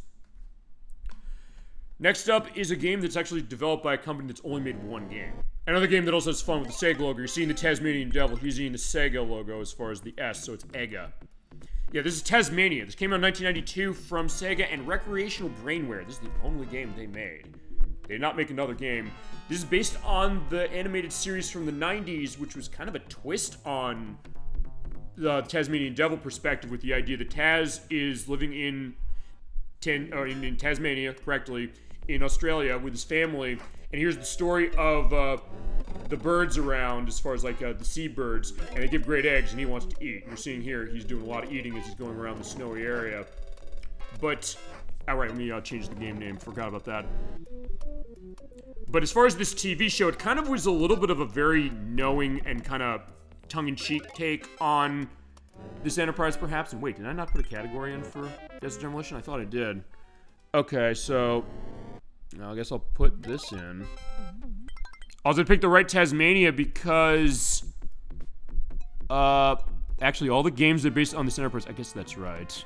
Next up is a game that's actually developed by a company that's only made one game. Another game that also has fun with the Sega logo. You're seeing the Taz-Mania devil. He's using the Sega logo as far as the S, so it's EGA. Yeah, this is Taz-Mania. This came out in 1992 from Sega and Recreational Brainware. This is the only game they made. They did not make another game. This is based on the animated series from the 90s, which was kind of a twist on the Tasmanian Devil perspective, with the idea that Taz is living in Tasmania, correctly, in Australia with his family. And here's the story of the birds around, as far as like the seabirds, and they give great eggs, and he wants to eat. You're seeing here he's doing a lot of eating as he's going around the snowy area. But, alright, let me change the game name, forgot about that. But as far as this TV show, it kind of was a little bit of a very knowing and kind of tongue-in-cheek take on this enterprise, perhaps. And wait, did I not put a category in for Desert Demolition? I thought I did. Okay, so I guess I'll put this in. I was gonna pick the right Taz-Mania because actually all the games are based on this enterprise. I guess that's right.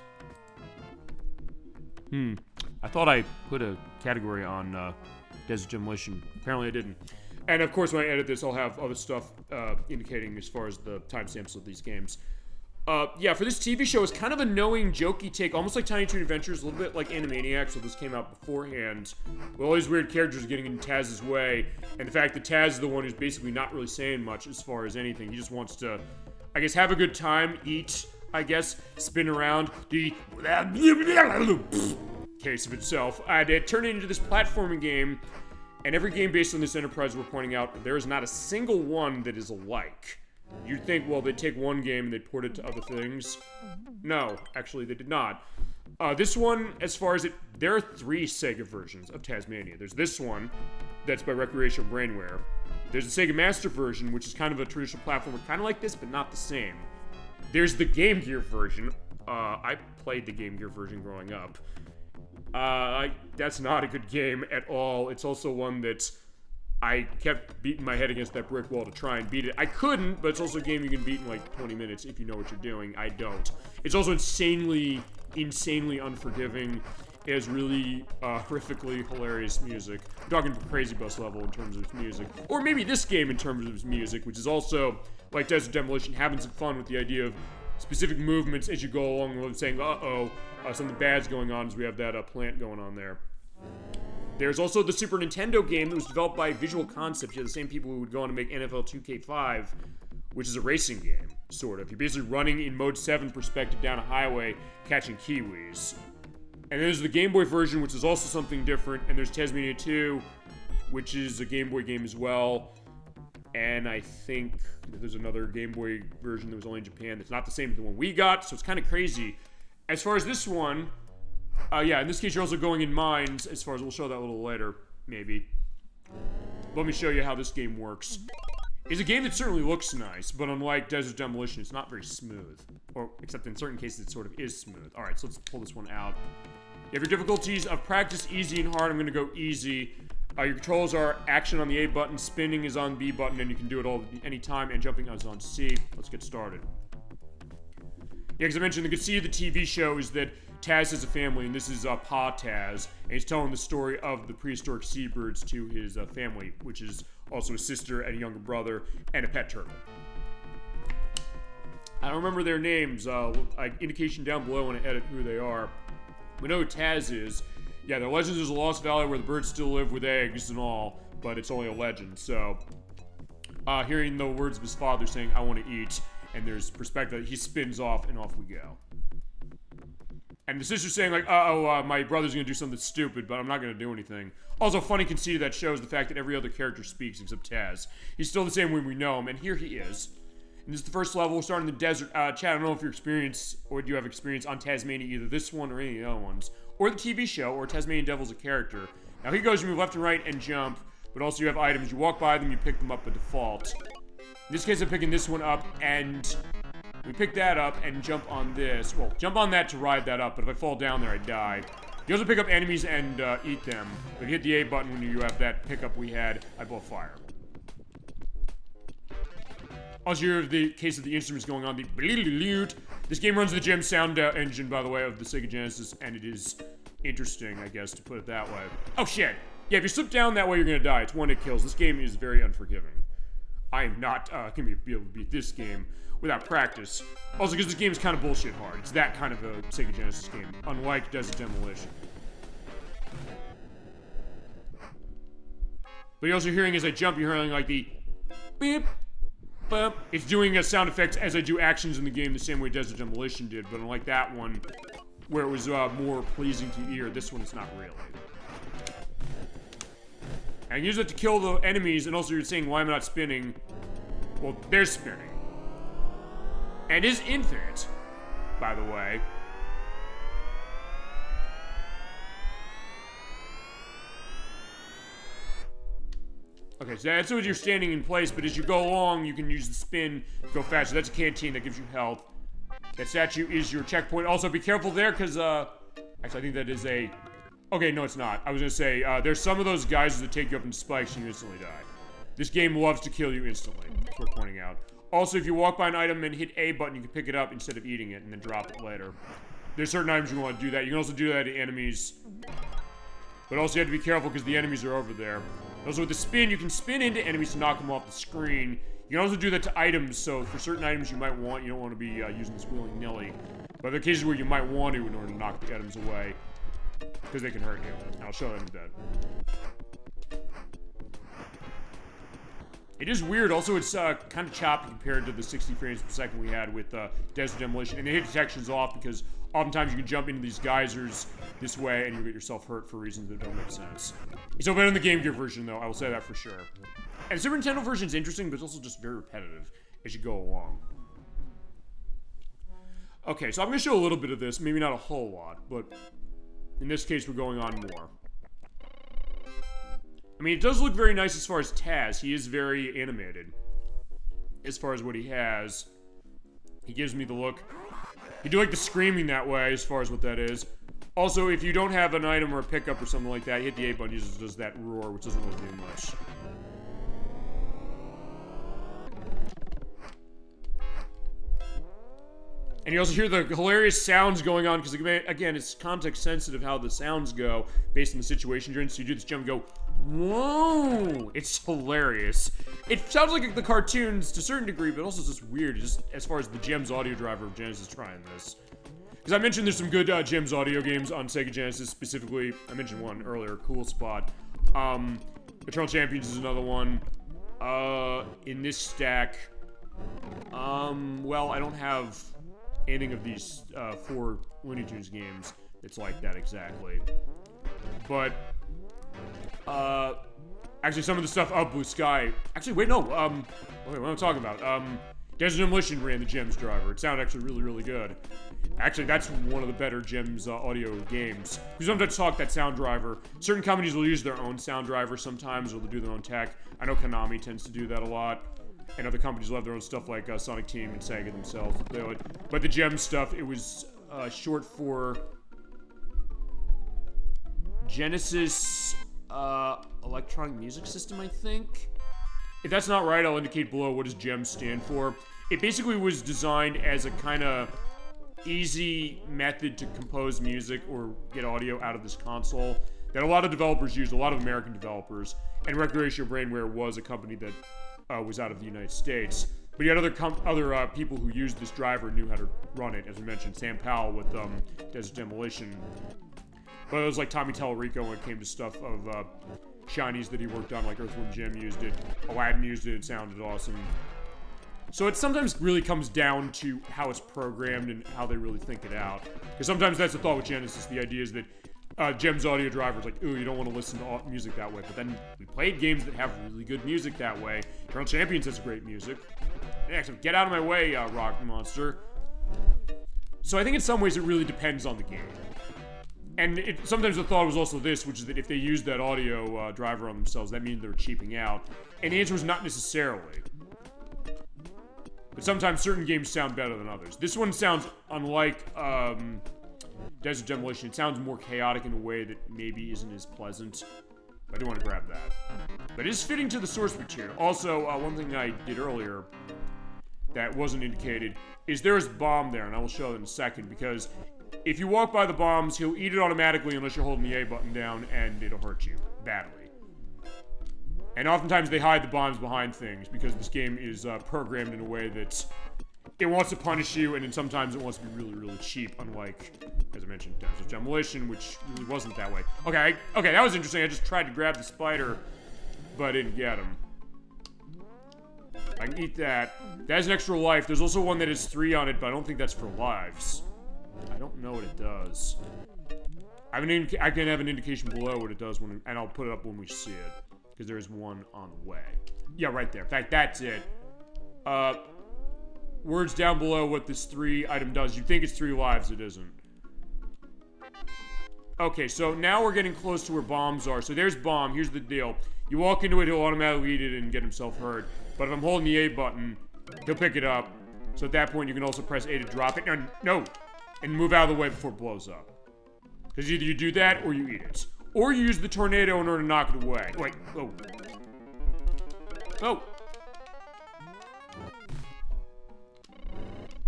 I thought I put a category on Desert Demolition. Apparently I didn't. And of course, when I edit this, I'll have other stuff indicating as far as the timestamps of these games. Yeah, for this TV show, it's kind of a knowing, jokey take, almost like Tiny Toon Adventures, a little bit like Animaniacs, so this came out beforehand, with all these weird characters getting in Taz's way, and the fact that Taz is the one who's basically not really saying much as far as anything. He just wants to, I guess, have a good time, eat, I guess, spin around, the case of itself, and it turned into this platforming game. And every game based on this enterprise, we're pointing out, there is not a single one that is alike. You'd think, well, they'd take one game and they'd port it to other things. No, actually, they did not. This one, as far as it, there are 3 Sega versions of Taz-Mania. There's this one, that's by Recreational Brainware. There's the Sega Master version, which is kind of a traditional platformer, kind of like this, but not the same. There's the Game Gear version. I played the Game Gear version growing up. That's not a good game at all. It's also one that I kept beating my head against that brick wall to try and beat it. I couldn't, but it's also a game you can beat in like 20 minutes if you know what you're doing. I don't. It's also insanely unforgiving. It has really horrifically hilarious music. I'm talking Crazy Bus level in terms of its music. Or maybe this game in terms of its music, which is also, like Desert Demolition, having some fun with the idea of specific movements as you go along with saying, something bad's going on, as we have that plant going on there. There's also the Super Nintendo game that was developed by Visual Concepts. You have the same people who would go on to make NFL 2K5, which is a racing game, sort of. You're basically running in mode 7 perspective down a highway, catching kiwis. And there's the Game Boy version, which is also something different. And there's Taz-Mania 2, which is a Game Boy game as well. And I think there's another Game Boy version that was only in Japan that's not the same as the one we got, so it's kind of crazy. As far as this one, yeah, in this case you're also going in mines, as far as we'll show that a little later, maybe. Let me show you how this game works. It's a game that certainly looks nice, but unlike Desert Demolition, it's not very smooth. Or, except in certain cases it sort of is smooth. Alright, so let's pull this one out. You have your difficulties of practice, easy, and hard. I'm going to go easy. Your controls are action on the A button, spinning is on B button, and you can do it all at any time, and jumping is on C. Let's get started. Yeah, because I mentioned the conceit of the TV show is that Taz has a family, and this is Pa Taz, and he's telling the story of the prehistoric seabirds to his family, which is also a sister and a younger brother, and a pet turtle. I don't remember their names. Indication down below when I edit who they are. We know who Taz is. Yeah, the legend is a lost valley where the birds still live with eggs and all, but it's only a legend, so... hearing the words of his father saying, I want to eat, and there's perspective, he spins off, and off we go. And the sister's saying, like, my brother's gonna do something stupid, but I'm not gonna do anything. Also, funny conceit of that show is the fact that every other character speaks except Taz. He's still the same way we know him, and here he is. And this is the first level. We're starting the desert. Chad, I don't know if you're experienced, or do you have experience on Taz-Mania, either this one or any of the other ones, or the TV show, or Taz-Mania Devil's a character. Now, here goes, you move left and right and jump, but also you have items. You walk by them, you pick them up by default. In this case, I'm picking this one up, and we pick that up and jump on this. Well, jump on that to ride that up, but if I fall down there, I die. You also pick up enemies and eat them. But if you hit the A button when you have that pickup we had, I blow fire. Also, you have the case of the instruments going on, the this game runs the gem sound engine, by the way, of the Sega Genesis, and it is interesting, I guess, to put it that way. Oh, shit. Yeah, if you slip down that way, you're gonna die. It's one-hit kills. This game is very unforgiving. I am not gonna be able to beat this game without practice. Also, because this game is kind of bullshit hard. It's that kind of a Sega Genesis game, unlike Desert Demolition. But you're also hearing as I jump, you're hearing like the beep, bump. It's doing sound effects as I do actions in the game the same way Desert Demolition did, but unlike that one, where it was more pleasing to ear, this one is not really. And use it to kill the enemies, and also you're saying, why am I not spinning? Well, they're spinning. And it is infinite, by the way. Okay, so that's what you're standing in place, but as you go along, you can use the spin to go faster. That's a canteen that gives you health. That statue is your checkpoint. Also, be careful there, because, actually, I think that is a... Okay, no, it's not. I was gonna say, there's some of those guys that take you up in spikes and you instantly die. This game loves to kill you instantly, that's worth pointing out. Also, if you walk by an item and hit A button, you can pick it up instead of eating it and then drop it later. There's certain items you want to do that. You can also do that to enemies. But also, you have to be careful because the enemies are over there. Also, with the spin, you can spin into enemies to knock them off the screen. You can also do that to items, so for certain items you might want, you don't want to be using this willy-nilly. But there are cases where you might want to in order to knock the items away. Because they can hurt you. I'll show that in a bit. It is weird. Also, it's kind of choppy compared to the 60 frames per second we had with Desert Demolition. And the hit detection's off because oftentimes you can jump into these geysers this way and you get yourself hurt for reasons that don't make sense. It's better in the Game Gear version, though. I will say that for sure. And the Super Nintendo version is interesting, but it's also just very repetitive as you go along. Okay, so I'm going to show a little bit of this. Maybe not a whole lot, but... in this case, we're going on more. I mean, it does look very nice as far as Taz. He is very animated. As far as what he has. He gives me the look. You do like the screaming that way, as far as what that is. Also, if you don't have an item or a pickup or something like that, hit the A button, it does that roar, which doesn't really do much. And you also hear the hilarious sounds going on, because again, it's context sensitive how the sounds go based on the situation you're in. So you do this jump and go, whoa! It's hilarious. It sounds like the cartoons to a certain degree, but also just weird, just as far as the Gems audio driver of Genesis trying this. Because I mentioned there's some good Gems audio games on Sega Genesis, specifically, I mentioned one earlier, Cool Spot. Eternal Champions is another one. In this stack, well, I don't have anything of these 4 Looney Tunes games that's like that exactly. But, actually some of the stuff Blue Sky, actually, wait, no, okay, what am I talking about? Desert Demolition ran the Gems driver. It sounded actually really, really good. Actually, that's one of the better Gems audio games. We sometimes talk that sound driver. Certain companies will use their own sound driver sometimes, or they'll do their own tech. I know Konami tends to do that a lot. And other companies will have their own stuff like Sonic Team and Sega themselves. But the Gems stuff, it was short for Genesis Electronic Music System, I think. If that's not right, I'll indicate below what does Gems stand for. It basically was designed as a kind of easy method to compose music or get audio out of this console that a lot of developers used, a lot of American developers. And Recreational Brainware was a company that was out of the United States. But you had other people who used this driver and knew how to run it. As we mentioned, Sam Powell with Desert Demolition. But it was like Tommy Tallarico when it came to stuff of shinies that he worked on, like Earthworm Jim used it, Aladdin used it, it sounded awesome. So it sometimes really comes down to how it's programmed and how they really think it out. Because sometimes that's the thought with Genesis. The idea is that Gems audio drivers like, ooh, you don't want to listen to music that way. But then we played games that have really good music that way. Eternal Champions has great music. Yeah, so get out of my way, Rock Monster. So I think in some ways it really depends on the game. And sometimes the thought was also this, which is that if they used that audio driver on themselves, that means they were cheaping out. And the answer was not necessarily. But sometimes certain games sound better than others. This one sounds unlike Desert Demolition. It sounds more chaotic in a way that maybe isn't as pleasant. I do want to grab that. But it is fitting to the source material. Also, one thing I did earlier that wasn't indicated is there is bomb there, and I will show it in a second, because if you walk by the bombs, he'll eat it automatically unless you're holding the A button down, and it'll hurt you badly. And oftentimes they hide the bombs behind things because this game is programmed in a way that it wants to punish you, and then sometimes it wants to be really, really cheap, unlike, as I mentioned, Desert Demolition, which really wasn't that way. Okay, okay, that was interesting. I just tried to grab the spider, but I didn't get him. I can eat that. That has an extra life. There's also one that has 3 on it, but I don't think that's for lives. I don't know what it does. I can have an indication below what it does, and I'll put it up when we see it. Because there's one on the way. Yeah, right there. In fact, that's it. Words down below what this 3 item does. You think it's 3 lives, it isn't. Okay, so now we're getting close to where bombs are. So there's bomb. Here's the deal. You walk into it, he'll automatically eat it and get himself hurt. But if I'm holding the A button, he'll pick it up. So at that point, you can also press A to drop it. No! And move out of the way before it blows up. Because either you do that, or you eat it. Or you use the tornado in order to knock it away. Wait, oh. Oh!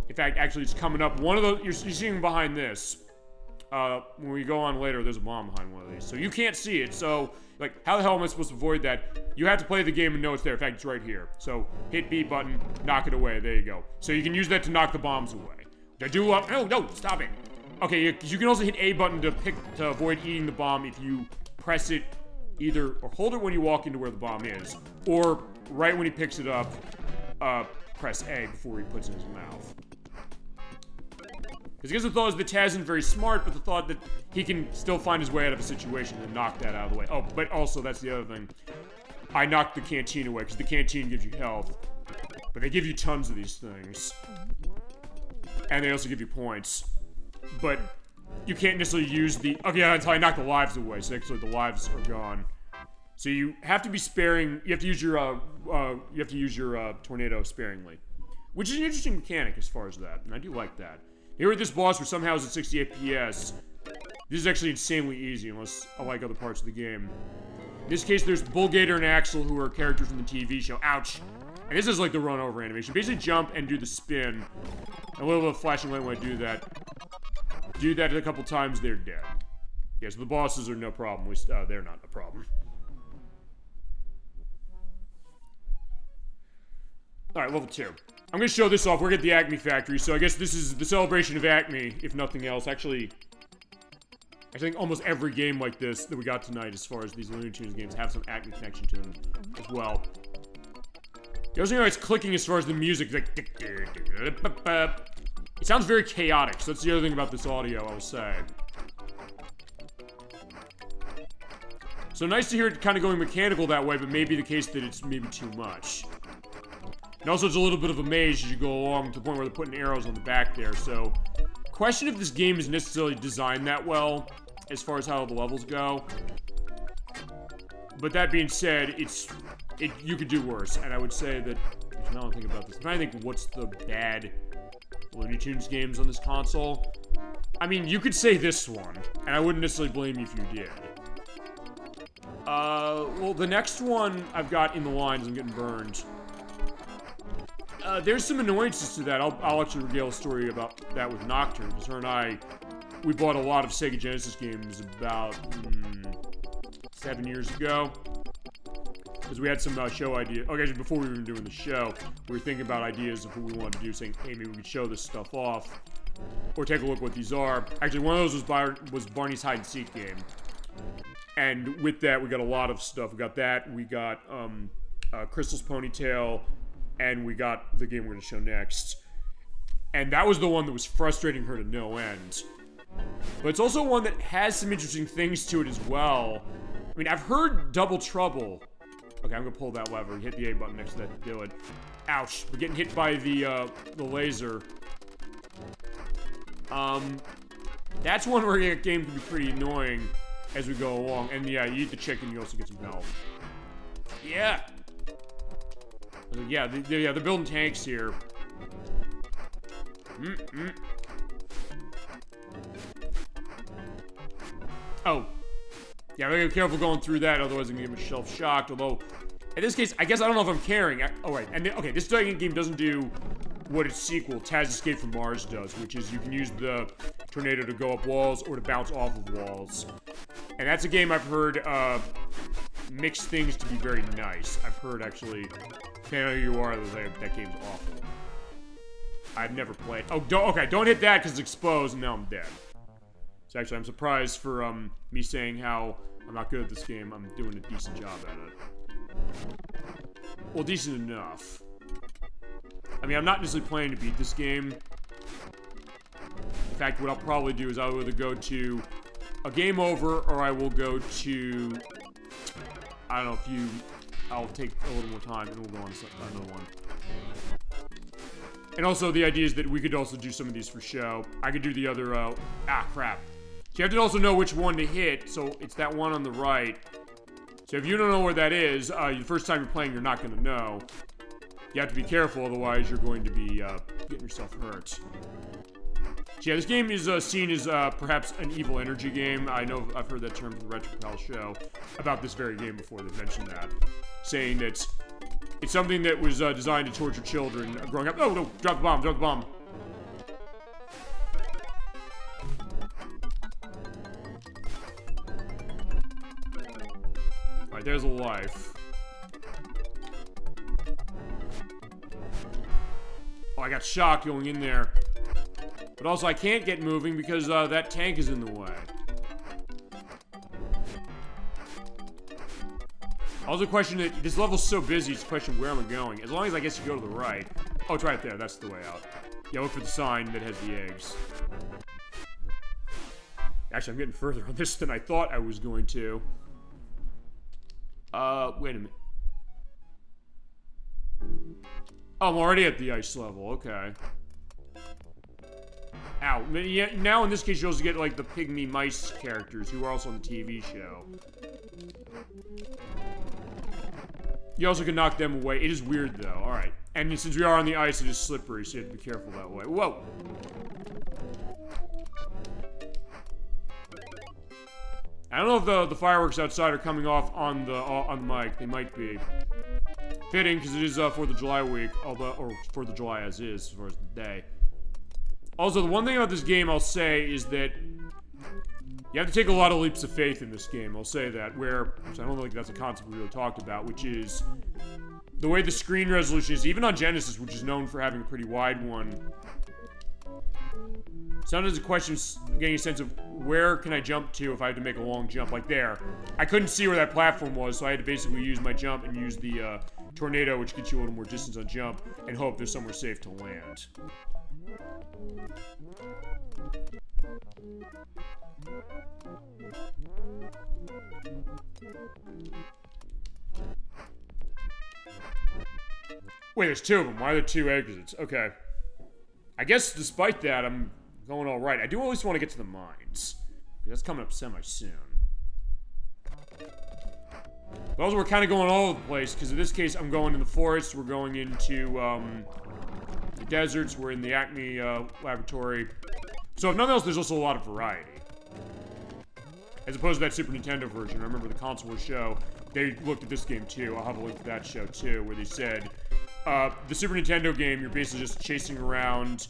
In fact, actually, it's coming up. One of those, you're seeing behind this. When we go on later, there's a bomb behind one of these. So you can't see it, so, like, how the hell am I supposed to avoid that? You have to play the game and know it's there. In fact, it's right here. So, hit B button, knock it away. There you go. So you can use that to knock the bombs away. No, stop it. Okay, you can also hit A button to avoid eating the bomb if you press it either, or hold it when you walk into where the bomb is, or right when he picks it up, press A before he puts it in his mouth. Because I guess the thought is that Taz isn't very smart, but the thought that he can still find his way out of a situation and knock that out of the way. Oh, but also, that's the other thing. I knocked the canteen away, because the canteen gives you health. But they give you tons of these things. And they also give you points. But you can't necessarily use the... Okay, that's how I knocked the lives away, so actually the lives are gone. So you have to be sparing... You have to use your, tornado sparingly. Which is an interesting mechanic as far as that, and I do like that. Here with this boss, where somehow it's at 60 FPS, this is actually insanely easy, unless I like other parts of the game. In this case, there's Bullgator and Axel, who are characters from the TV show. Ouch! And this is like the run-over animation. Basically jump and do the spin. A little bit of flashing light when I do that. Do that a couple times, they're dead. Yeah, so the bosses are no problem. At least, they're not a problem. Alright, level 2. I'm gonna show this off. We're at the Acme factory, so I guess this is the celebration of Acme, if nothing else. Actually, I think almost every game like this that we got tonight, as far as these Looney Tunes games, have some Acme connection to them as well. The other thing that's clicking as far as the music, like... It sounds very chaotic, so that's the other thing about this audio, I will say. So nice to hear it kind of going mechanical that way, but maybe the case that it's maybe too much. And also, it's a little bit of a maze as you go along to the point where they're putting arrows on the back there, so... Question if this game is necessarily designed that well, as far as how the levels go. But that being said, you could do worse, and I would say that... Now I'm thinking about this. I'm trying to think what's the bad Looney Tunes games on this console. I mean, you could say this one, and I wouldn't necessarily blame you if you did. Well, the next one I've got in the lines, I'm getting burned. There's some annoyances to that. I'll actually regale a story about that with Nocturne, because her and I, we bought a lot of Sega Genesis games about 7 years ago. Because we had some show ideas. Okay, before we were doing the show, we were thinking about ideas of what we wanted to do, saying, hey, maybe we could show this stuff off. Or take a look what these are. Actually, one of those was Barney's Hide and Seek game. And with that, we got a lot of stuff. We got that, we got Crystal's Ponytail, and we got the game we're going to show next. And that was the one that was frustrating her to no end. But it's also one that has some interesting things to it as well. I mean, I've heard Double Trouble. Okay, I'm going to pull that lever. You hit the A button next to that to do it. Ouch. We're getting hit by the laser. That's one where a game can be pretty annoying as we go along. And yeah, you eat the chicken, you also get some health. Yeah! Yeah, they're building tanks here. Oh. Yeah, we gotta be careful going through that, otherwise I'm gonna get myself shocked. Although, in this case, I guess I don't know if I'm caring. Oh, right. And okay, this game doesn't do what its sequel, Taz Escape from Mars, does, which is you can use the tornado to go up walls or to bounce off of walls. And that's a game I've heard mixed things to be very nice. I've heard, actually, depending on who you are, that game's awful. I've never played. Oh, don't hit that because it's exposed, and now I'm dead. So actually, I'm surprised for me saying how I'm not good at this game. I'm doing a decent job at it. Well, decent enough. I mean, I'm not necessarily planning to beat this game. In fact, what I'll probably do is I'll either go to a game over, or I will go to, I don't know, I'll take a little more time, and we'll go on to another one. And also, the idea is that we could also do some of these for show. I could do the other, crap. So you have to also know which one to hit, so it's that one on the right. So if you don't know where that is, the first time you're playing, you're not going to know. You have to be careful, otherwise you're going to be getting yourself hurt. So yeah, this game is seen as perhaps an evil energy game. I know I've heard that term from the RetroPal show about this very game before. They mentioned that, saying that it's something that was designed to torture children growing up. Oh no! Drop the bomb! Drop the bomb! All right, there's a life. Oh, I got shocked going in there. But also, I can't get moving because that tank is in the way. Also, a question that this level's so busy, it's a question where am I going? As long as I guess you go to the right. Oh, it's right there. That's the way out. Yeah, look for the sign that has the eggs. Actually, I'm getting further on this than I thought I was going to. Wait a minute. Oh, I'm already at the ice level. Okay. Ow. Yeah, now in this case, you also get, like, the pygmy mice characters who are also on the TV show. You also can knock them away. It is weird, though. Alright. And since we are on the ice, it is slippery, so you have to be careful that way. Whoa! I don't know if the fireworks outside are coming off on the mic. They might be. Fitting, because it is 4th of July week, although, or 4th of July as far as the day. Also, the one thing about this game I'll say is that you have to take a lot of leaps of faith in this game. I'll say that, which I don't think that's a concept we really talked about, which is the way the screen resolution is, even on Genesis, which is known for having a pretty wide one. Sometimes the question is getting a sense of where can I jump to if I had to make a long jump, like there. I couldn't see where that platform was, so I had to basically use my jump and use the tornado, which gets you a little more distance on jump, and hope there's somewhere safe to land. Wait, there's two of them. Why are there two exits? Okay. I guess despite that, I'm going all right. I do always want to get to the mines. That's coming up semi-soon. But also, we're kind of going all over the place, because in this case, I'm going in the forest. We're going into the deserts. We're in the Acme laboratory. So if nothing else, there's also a lot of variety. As opposed to that Super Nintendo version. I remember the console show, they looked at this game too. I'll have a link to that show too, where they said, the Super Nintendo game, you're basically just chasing around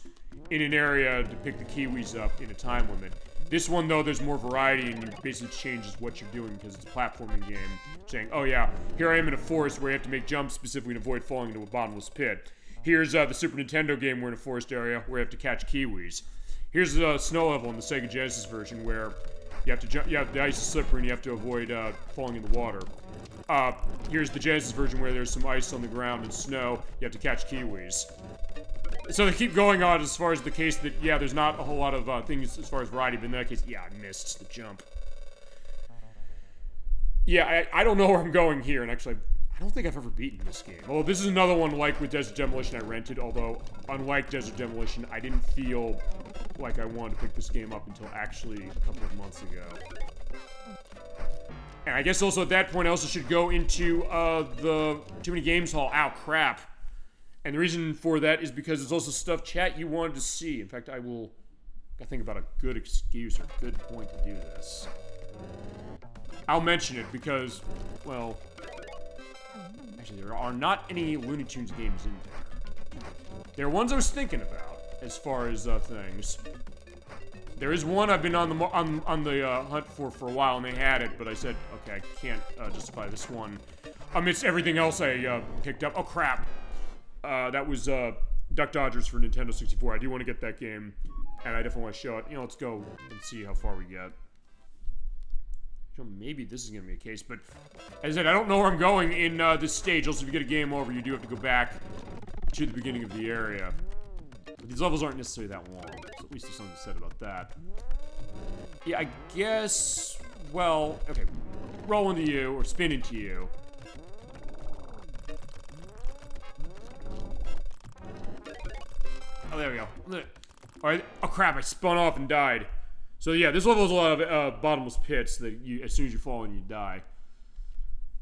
in an area to pick the Kiwis up in a time limit. This one, though, there's more variety, and it basically changes what you're doing because it's a platforming game. Saying, oh yeah, here I am in a forest where you have to make jumps specifically to avoid falling into a bottomless pit. Here's the Super Nintendo game, we're in a forest area where you have to catch Kiwis. Here's the snow level in the Sega Genesis version where you have to jump, the ice is slippery and you have to avoid falling in the water. Here's the Genesis version where there's some ice on the ground and snow, you have to catch Kiwis. So they keep going on as far as the case that, yeah, there's not a whole lot of things as far as variety, but in that case, yeah, I missed the jump. Yeah, I don't know where I'm going here, and actually, I don't think I've ever beaten this game. Well, this is another one like with Desert Demolition I rented, although, unlike Desert Demolition, I didn't feel like I wanted to pick this game up until actually a couple of months ago. And I guess also at that point, I also should go into the Too Many Games Hall. Ow, crap. And the reason for that is because it's also stuff, chat, you wanted to see. In fact, I think about a good excuse or good point to do this. I'll mention it because, well, actually, there are not any Looney Tunes games in there. There are ones I was thinking about as far as things. There is one I've been on the hunt for a while, and they had it, but I said, okay, I can't justify this one amidst everything else I picked up. Oh crap! That was Duck Dodgers for Nintendo 64. I do want to get that game, and I definitely want to show it. You know, let's go and see how far we get. You know, maybe this is gonna be a case, but as I said, I don't know where I'm going in this stage. Also, if you get a game over, you do have to go back to the beginning of the area. But these levels aren't necessarily that long, so at least there's something said about that. Yeah, I guess... Well, okay. Roll into you, or spin into you. Oh, there we go. Alright, oh crap, I spun off and died. So yeah, this level has a lot of bottomless pits that you, as soon as you fall in, you die.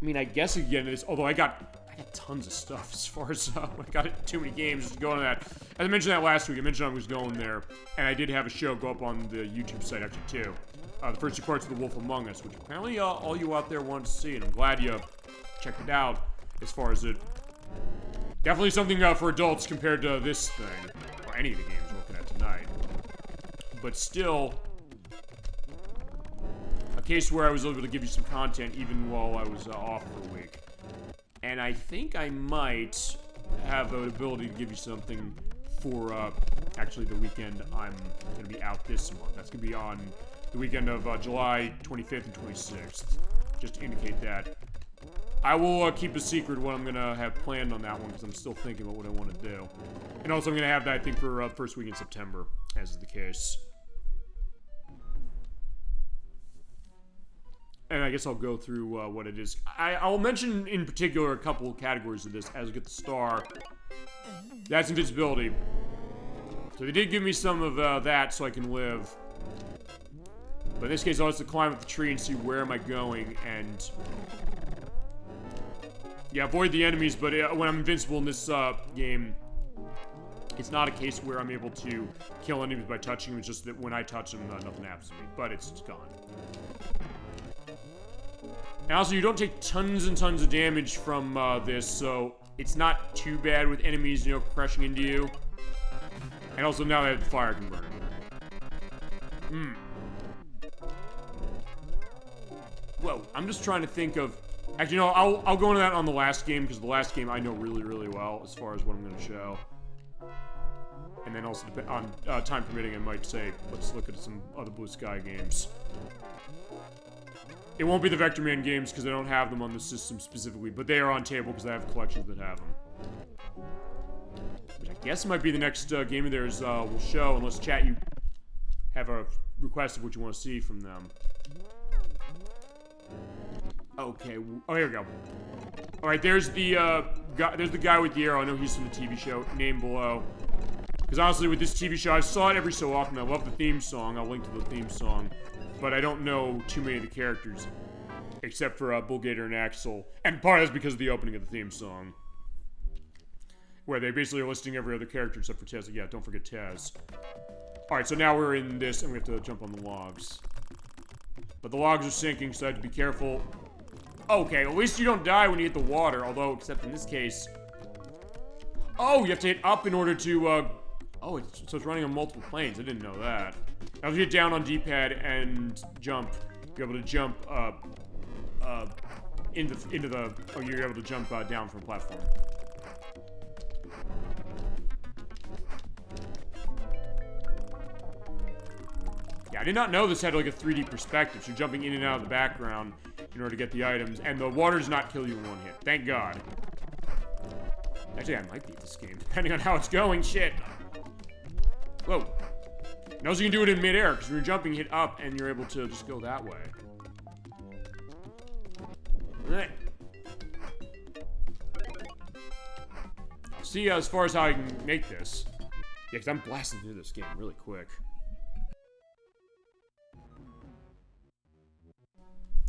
I mean, I guess again, this, although I got tons of stuff as far as, I got too many games just to go on that. As I mentioned that last week, I mentioned I was going there, and I did have a show go up on the YouTube site actually too. The first 2 parts of The Wolf Among Us, which apparently all you out there wanted to see, and I'm glad you checked it out as far as it. Definitely something for adults compared to this thing, or any of the games we're looking at tonight. But still, a case where I was able to give you some content even while I was off for a week. And I think I might have the ability to give you something for, actually the weekend I'm going to be out this month. That's going to be on the weekend of July 25th and 26th. Just to indicate that. I will keep a secret what I'm going to have planned on that one, because I'm still thinking about what I want to do. And also I'm going to have that, I think, for first week in September, as is the case. And I guess I'll go through what it is. I'll mention in particular a couple of categories of this as I get the star. That's invincibility. So they did give me some of that so I can live. But in this case, I'll have to climb up the tree and see where am I going and... Yeah, avoid the enemies, but when I'm invincible in this game, it's not a case where I'm able to kill enemies by touching them. It's just that when I touch them, nothing happens to me. But it's gone. And also, you don't take tons and tons of damage from this, so it's not too bad with enemies, you know, crushing into you. And also, now that the fire can burn. Whoa, I'm just trying to think of... Actually, no, I'll go into that on the last game, because the last game I know really, really well as far as what I'm going to show. And then also, on time permitting, I might say, let's look at some other Blue Sky games. It won't be the Vector Man games, because I don't have them on the system specifically, but they are on table, because I have collections that have them. Which I guess might be the next game of theirs we'll show, unless chat you have a request of what you want to see from them. Okay, oh, here we go. Alright, there's the guy with the arrow. I know he's from the TV show, name below. Because honestly, with this TV show, I saw it every so often. I love the theme song. I'll link to the theme song. But I don't know too many of the characters. Except for Bull Gator and Axel. And part of that's because of the opening of the theme song. Where they basically are listing every other character except for Taz. Yeah, don't forget Taz. Alright, so now we're in this, and we have to jump on the logs. But the logs are sinking, so I have to be careful. Okay, at least you don't die when you hit the water, although, except in this case... Oh, you have to hit up in order to, Oh, so it's running on multiple planes. I didn't know that. Now, if you hit down on D-pad and jump, you're able to jump, into the... Oh, you're able to jump, down from a platform. Yeah, I did not know this had, like, a 3D perspective, so you're jumping in and out of the background in order to get the items, and the water does not kill you in one hit. Thank God. Actually, I might beat this game, depending on how it's going. Shit. Whoa. And also, you can do it in midair, because when you're jumping, hit up, and you're able to just go that way. Alright. I'll see as far as how I can make this. Yeah, because I'm blasting through this game really quick.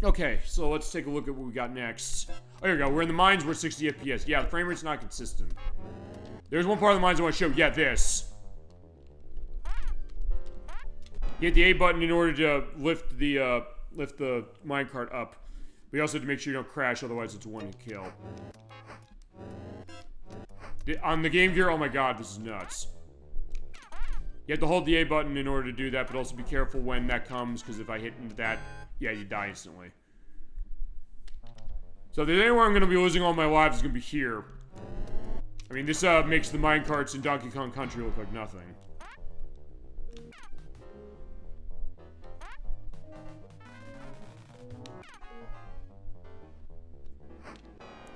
Okay, so let's take a look at what we got next. Oh, here we go. We're in the mines. We're 60 FPS. Yeah, the frame rate's not consistent. There's one part of the mines I want to show. Yeah, this. You hit the A button in order to lift the minecart up. But you also have to make sure you don't crash, otherwise it's a one-hit kill. On the Game Gear, oh my god, this is nuts. You have to hold the A button in order to do that, but also be careful when that comes, because if I hit into that, yeah, you die instantly. So if there's anywhere I'm going to be losing all my lives, it's going to be here. I mean, this makes the minecarts in Donkey Kong Country look like nothing.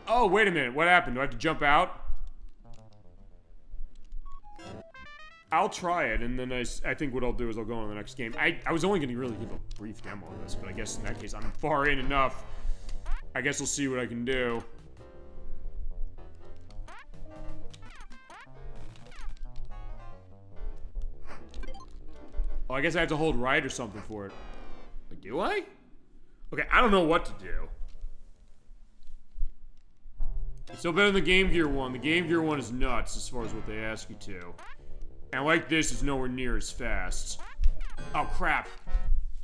Oh, wait a minute. What happened? Do I have to jump out? I'll try it, and then I think what I'll do is I'll go on to the next game. I was only going to really give a brief demo of this, but I guess in that case I'm far in enough. I guess I'll see what I can do. Oh, I guess I have to hold right or something for it. Like, do I? Okay, I don't know what to do. It's still better than the Game Gear one. The Game Gear one is nuts as far as what they ask you to. And like this, it's nowhere near as fast. Oh, crap.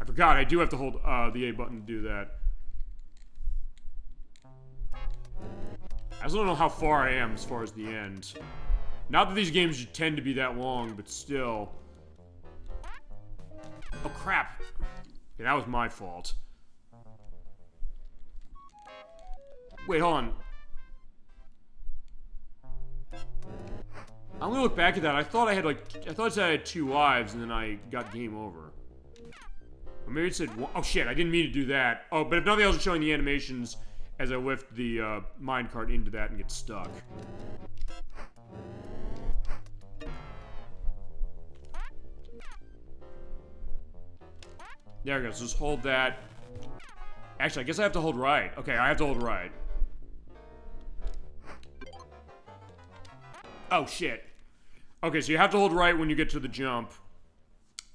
I forgot, I do have to hold the A button to do that. I also don't know how far I am as far as the end. Not that these games tend to be that long, but still. Oh, crap. Okay, that was my fault. Wait, hold on. I'm gonna look back at that. I thought I had I said I had 2 lives, and then I got game over. Or maybe it said one. Oh shit, I didn't mean to do that. Oh, but if nothing else, it's showing the animations as I lift the minecart into that and get stuck. There we go, so just hold that. Actually, I guess I have to hold right. Okay, I have to hold right. Oh, shit. Okay, so you have to hold right when you get to the jump.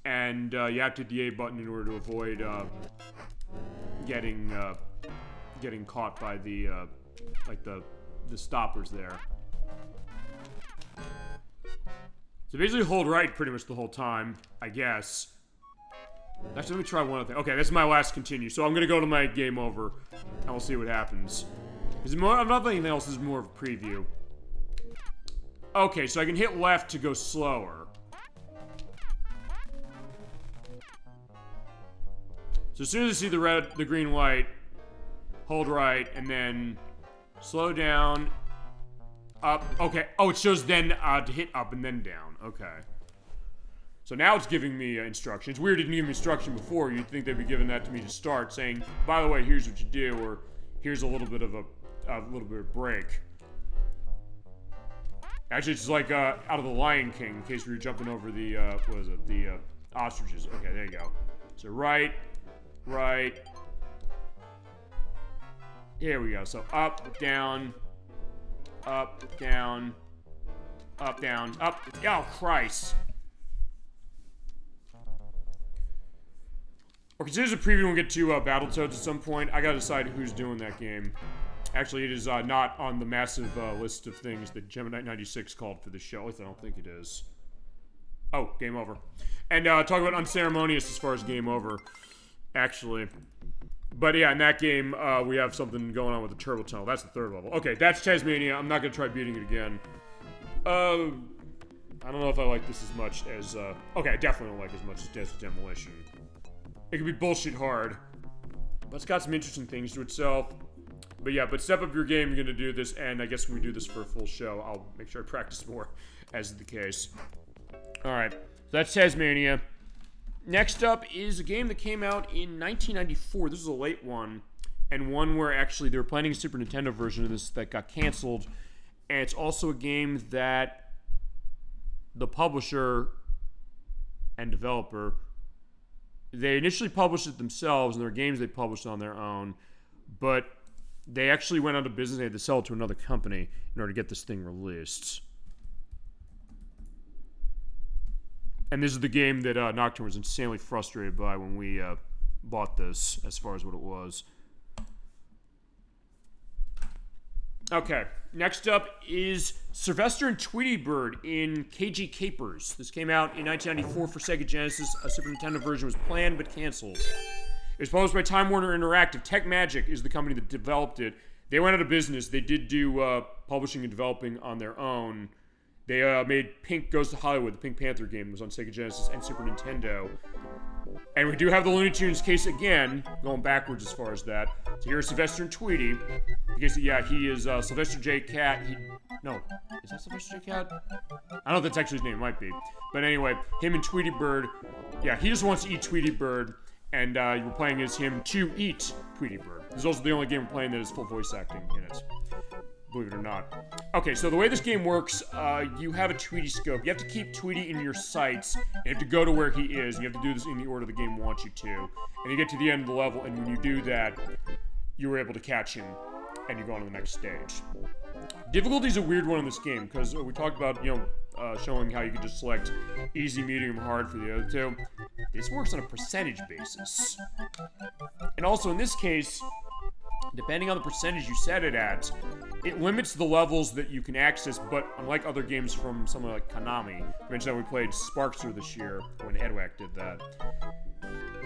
And you have to hit the A button in order to avoid getting caught by the the stoppers there. So basically hold right pretty much the whole time, I guess. Actually, let me try one other thing. Okay, this is my last continue. So I'm gonna go to my game over, and we'll see what happens. Is it more? I'm not anything else. This is more of a preview. Okay, so I can hit left to go slower. So as soon as I see the green light, hold right, and then slow down, up. Okay. Oh, it shows then to hit up and then down. Okay. So now it's giving me instructions. It's weird it didn't give me instruction before. You'd think they'd be giving that to me to start, saying, by the way, here's what you do, or here's a little bit of a break. Actually, it's like out of The Lion King, in case we were jumping over the, what is it, the ostriches. Okay, there you go. So right. Here we go. So up, down, up, down, up, down, up. Oh, Christ. Okay, so here's a preview when we get to Battletoads at some point. I gotta decide who's doing that game. Actually, it is not on the massive list of things that Gemini 96 called for the show. At least I don't think it is. Oh, game over. And talk about unceremonious as far as game over, actually. But yeah, in that game, we have something going on with the turbo tunnel. That's the 3rd level. Okay, that's Taz-Mania. I'm not going to try beating it again. I don't know if I like this as much as... okay, I definitely don't like it as much as Desert Demolition. It can be bullshit hard. But it's got some interesting things to itself. But yeah, but step up your game, you're going to do this, and I guess when we do this for a full show, I'll make sure I practice more, as is the case. Alright, so that's Taz-Mania. Next up is a game that came out in 1994. This is a late one, and one where actually they were planning a Super Nintendo version of this that got canceled. And it's also a game that the publisher and developer, they initially published it themselves, and there were games they published on their own, but they actually went out of business. They had to sell it to another company in order to get this thing released. And this is the game that Nocturne was insanely frustrated by when we bought this, as far as what it was. Okay, next up is Sylvester and Tweety Bird in Cagey Capers. This came out in 1994 for Sega Genesis. A Super Nintendo version was planned but canceled. It was published by Time Warner Interactive. Tech Magic is the company that developed it. They went out of business. They did do publishing and developing on their own. They made Pink Goes to Hollywood, the Pink Panther game. It was on Sega Genesis and Super Nintendo. And we do have the Looney Tunes case again, going backwards as far as that. So here's Sylvester and Tweety. Because, yeah, he is Sylvester J. Cat. No, is that Sylvester J. Cat? I don't know if that's actually his name, it might be. But anyway, him and Tweety Bird. Yeah, he just wants to eat Tweety Bird. And you were playing as him to eat Tweety Bird. This is also the only game we're playing that has full voice acting in it. Believe it or not. Okay, so the way this game works, you have a Tweety scope. You have to keep Tweety in your sights. You have to go to where he is. You have to do this in the order the game wants you to. And you get to the end of the level, and when you do that, you were able to catch him, and you go on to the next stage. Difficulty is a weird one in this game, because we talked about, showing how you can just select easy, medium, hard for the other two. This works on a percentage basis. And also, in this case, depending on the percentage you set it at, it limits the levels that you can access, but unlike other games from someone like Konami, I mentioned that we played Sparkster this year when Edwack did that.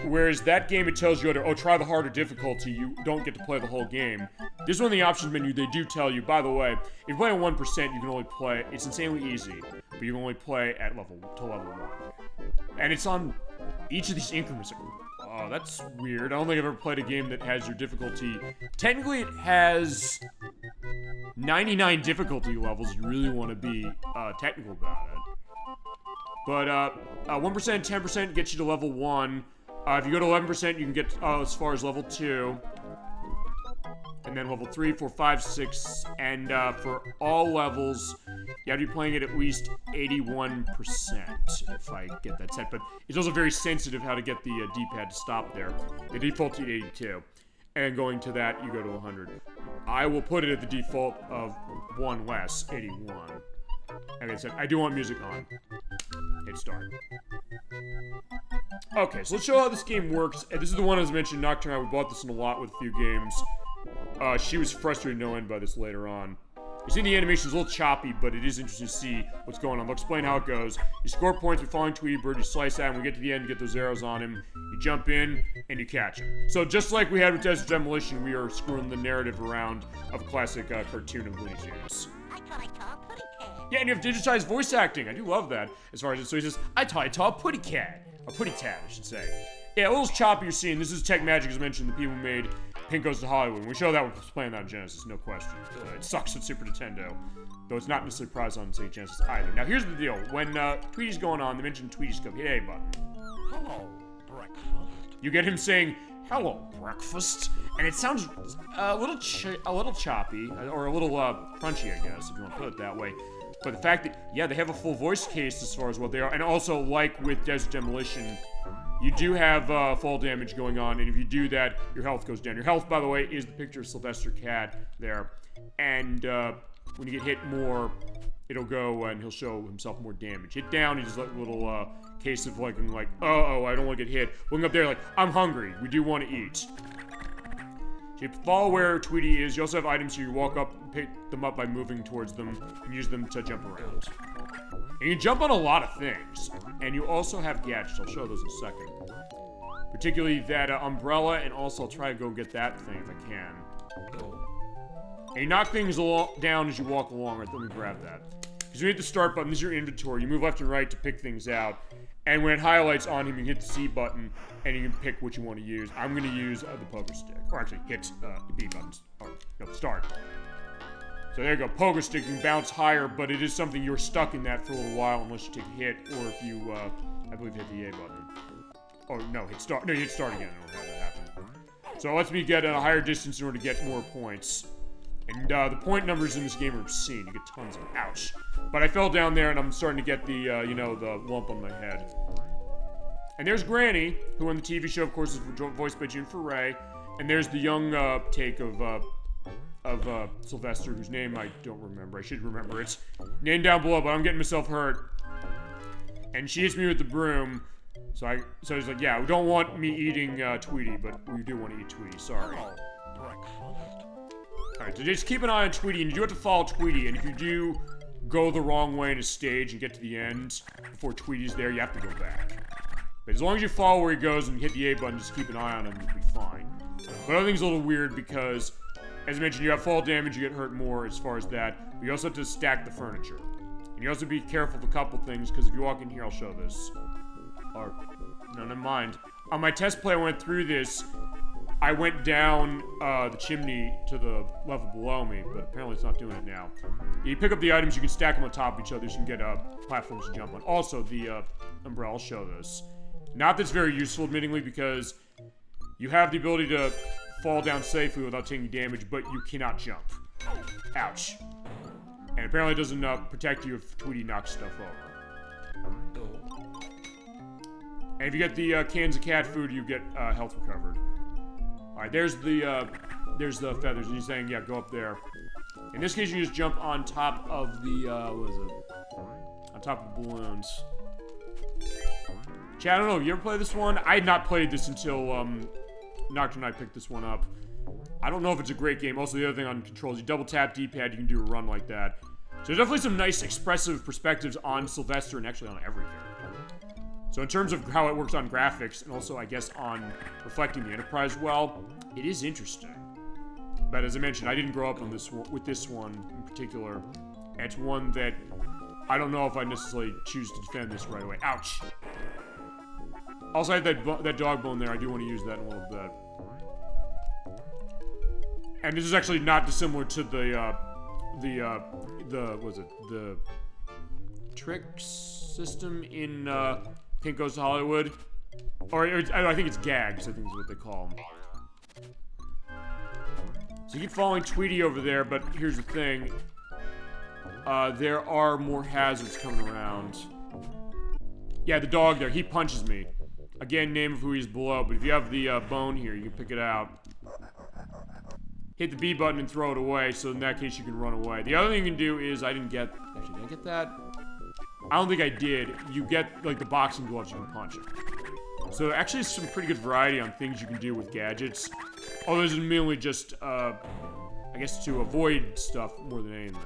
Whereas that game, it tells you, try the harder difficulty, you don't get to play the whole game. This one in the options menu, they do tell you, by the way, if you play at 1%, you can only play, it's insanely easy, but you can only play at level 1. And it's on each of these increments. Oh, that's weird. I don't think I've ever played a game that has your difficulty. Technically, it has 99 difficulty levels. You really want to be technical about it. But 1%, 10% gets you to level 1. If you go to 11%, you can get as far as level 2. And then level 3, 4, 5, 6. And for all levels, you have to be playing it at least 81%, if I get that set. But it's also very sensitive how to get the D-pad to stop there. The default to 82. And going to that, you go to 100. I will put it at the default of 1 less, 81. Like I said, I do want music on. Hit start. Okay, so let's show how this game works. And this is the one, as I mentioned, Nocturne. We bought this in a lot with a few games. She was frustrated no end by this later on. You see the animation is a little choppy, but it is interesting to see what's going on. I'll explain how it goes. You score points by following Tweety Bird, you slice at him, we get to the end, you get those arrows on him, you jump in, and you catch him. So just like we had with Desert Demolition, we are screwing the narrative around of a classic cartoon of Looney Tunes. Yeah, and you have digitized voice acting. I do love that, as far as it. So he says, I taught a putty cat. A putty tat, I should say. Yeah, a little choppy you're seeing. This is Tech Magic, as mentioned, the people who made Pink Goes to Hollywood. When we show that, we're playing that on Genesis, no question. It sucks at Super Nintendo, though it's not necessarily prized on Sega Genesis either. Now, here's the deal. When Tweety's going on, they mentioned Tweety scope. Hit A button. Hello, breakfast. You get him saying, hello, breakfast. And it sounds a little choppy, or a little crunchy, I guess, if you want to put it that way. But the fact that, yeah, they have a full voice case as far as what they are. And also, like with Desert Demolition, you do have fall damage going on. And if you do that, your health goes down. Your health, by the way, is the picture of Sylvester Cat there. And when you get hit more, it'll go and he'll show himself more damage. Hit down, he just like a little case of like, uh-oh, I don't want to get hit. Looking up there like, I'm hungry. We do want to eat. So you follow where Tweety is. You also have items here. You walk up and pick them up by moving towards them and use them to jump around. And you jump on a lot of things. And you also have gadgets. I'll show those in a second. Particularly that umbrella, and also I'll try to go get that thing if I can. And you knock things down as you walk along. Right, let me grab that. Because you hit the start button, this is your inventory. You move left and right to pick things out. And when it highlights on him, you hit the C button, and you can pick what you want to use. I'm going to use the pogo stick. Or actually, hit the B buttons. Or, no, start. So there you go. Pogo stick, you can bounce higher, but it is something you're stuck in that for a little while unless you take a hit, or if you, I believe, hit the A button. Oh, no, hit start. No, you hit start again. I don't know how that happened. So it lets me get a higher distance in order to get more points. And the point numbers in this game are obscene. You get tons of them. Ouch. But I fell down there, and I'm starting to get the, the lump on my head. And there's Granny, who on the TV show, of course, is voiced by June Foray. And there's the young take of Sylvester, whose name I don't remember. I should remember it. Name down below, but I'm getting myself hurt. And she hits me with the broom. So he's like, yeah, we don't want me eating Tweety, but we do want to eat Tweety. Sorry. Alright, so just keep an eye on Tweety, and you do have to follow Tweety, and if you do go the wrong way in a stage and get to the end before Tweety's there, you have to go back. But as long as you follow where he goes and hit the A button, just keep an eye on him, you'll be fine. But other thing's a little weird because As I mentioned, you have fall damage, you get hurt more as far as that. But you also have to stack the furniture. And you also be careful of a couple things, because if you walk in here, I'll show this. Or, no, never mind. On my test play, I went through this. I went down the chimney to the level below me, but apparently it's not doing it now. You pick up the items, you can stack them on top of each other, so you can get platforms to jump on. Also, the umbrella, I'll show this. Not that it's very useful, admittingly, because you have the ability to fall down safely without taking damage, but you cannot jump. Ouch. And apparently it doesn't protect you if Tweety knocks stuff over. And if you get the cans of cat food, you get health recovered. Alright, there's the feathers, and he's saying, yeah, go up there. In this case, you just jump on top of the, what is it? On top of the balloons. Chat, I don't know, you ever play this one? I had not played this until, Nocturne and I picked this one up. I don't know if it's a great game. Also, the other thing on controls, you double tap D-pad, you can do a run like that. So there's definitely some nice expressive perspectives on Sylvester and actually on every character. So in terms of how it works on graphics, and also, I guess, on reflecting the Enterprise well, it is interesting. But as I mentioned, I didn't grow up on this one, with this one in particular. It's one that I don't know if I necessarily choose to defend this right away. Ouch! Also, I had that dog bone there. I do want to use that in a little bit. And this is actually not dissimilar to the trick system in Pink Goes to Hollywood, or I think it's gags. I think is what they call them. So you keep following Tweety over there, but here's the thing: there are more hazards coming around. Yeah, the dog there. He punches me. Again, name of who he's below. But if you have the bone here, you can pick it out. Hit the B button and throw it away, so in that case you can run away. The other thing you can do is, actually, did I get that? I don't think I did. You get, like, the boxing gloves you can punch it. So actually some pretty good variety on things you can do with gadgets. Although this is mainly just, I guess to avoid stuff more than anything.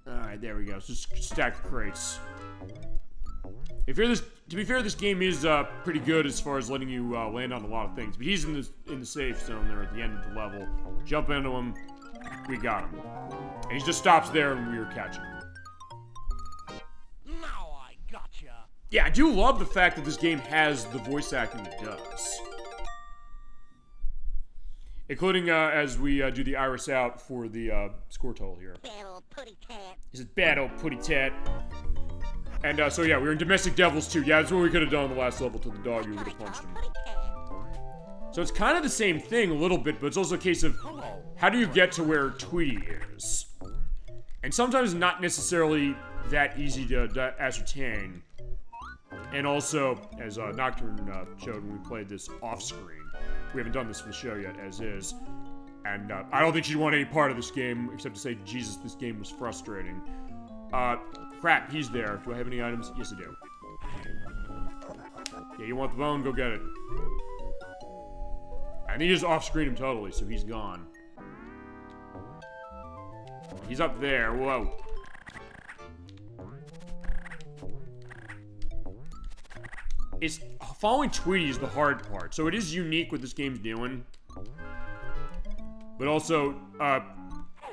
Alright, there we go. So just stack the crates. To be fair, this game is pretty good as far as letting you land on a lot of things. But he's in the safe zone there at the end of the level. Jump into him. We got him. And he just stops there and we are catching him. Now I gotcha. Yeah, I do love the fact that this game has the voice acting it does. Including as we do the iris out for the score total here. Bad old putty tat. This is bad old putty tat. And so yeah, we were in Domestic Devils too. Yeah, that's what we could have done on the last level to the dog. We would have punched him. So it's kind of the same thing a little bit, but it's also a case of how do you get to where Tweety is? And sometimes not necessarily that easy to ascertain. And also, as Nocturne showed when we played this off-screen, we haven't done this for the show yet, as is. And I don't think she'd want any part of this game, except to say, Jesus, this game was frustrating. Crap, he's there. Do I have any items? Yes, I do. Yeah, you want the bone? Go get it. And he just off-screened him totally, so he's gone. He's up there. Whoa. It's following Tweety is the hard part. So it is unique what this game's doing. But also,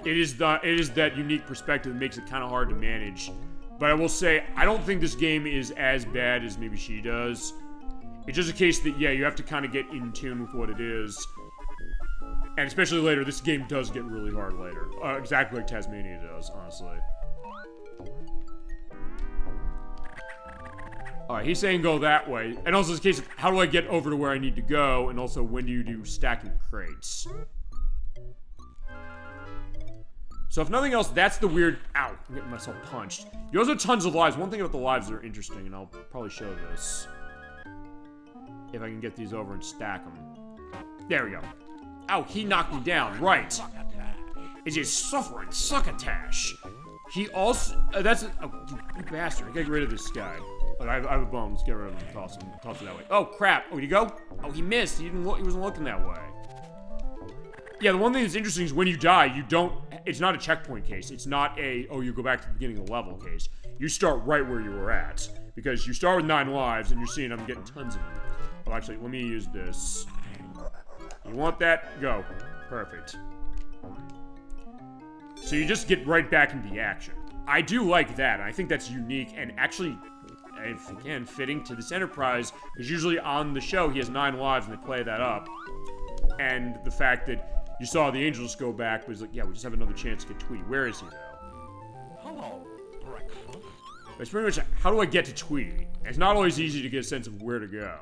it is that unique perspective that makes it kind of hard to manage. But I will say, I don't think this game is as bad as maybe she does. It's just a case that, yeah, you have to kind of get in tune with what it is. And especially later, this game does get really hard later. Exactly like Taz-Mania does, honestly. Alright, he's saying go that way. And also it's a case of, how do I get over to where I need to go? And also, when do you do stacking crates? So if nothing else, that's the weird... Ow, I'm getting myself punched. You also have tons of lives. One thing about the lives that are interesting, and I'll probably show this. If I can get these over and stack them. There we go. Ow, he knocked me down. Right. Is he suffering? Succotash. He also... that's... Oh, you bastard. Get rid of this guy. But I have a bone. Let's get rid of him. Toss him that way. Oh, crap. Oh, did he go? Oh, he missed. He wasn't looking that way. Yeah, the one thing that's interesting is when you die, you don't... It's not a checkpoint case. It's not a, oh, you go back to the beginning of the level case. You start right where you were at. Because you start with 9 lives, and you're seeing I'm getting tons of them. Well, actually, let me use this. You want that? Go. Perfect. So you just get right back into the action. I do like that, and I think that's unique, and actually, if again, fitting to this Enterprise, because usually on the show he has 9 lives and they play that up. And the fact that you saw the Angels go back was like, yeah, we just have another chance to get Tweety. Where is he, though? Hello, breakfast. It's pretty much, how do I get to Tweety? It's not always easy to get a sense of where to go.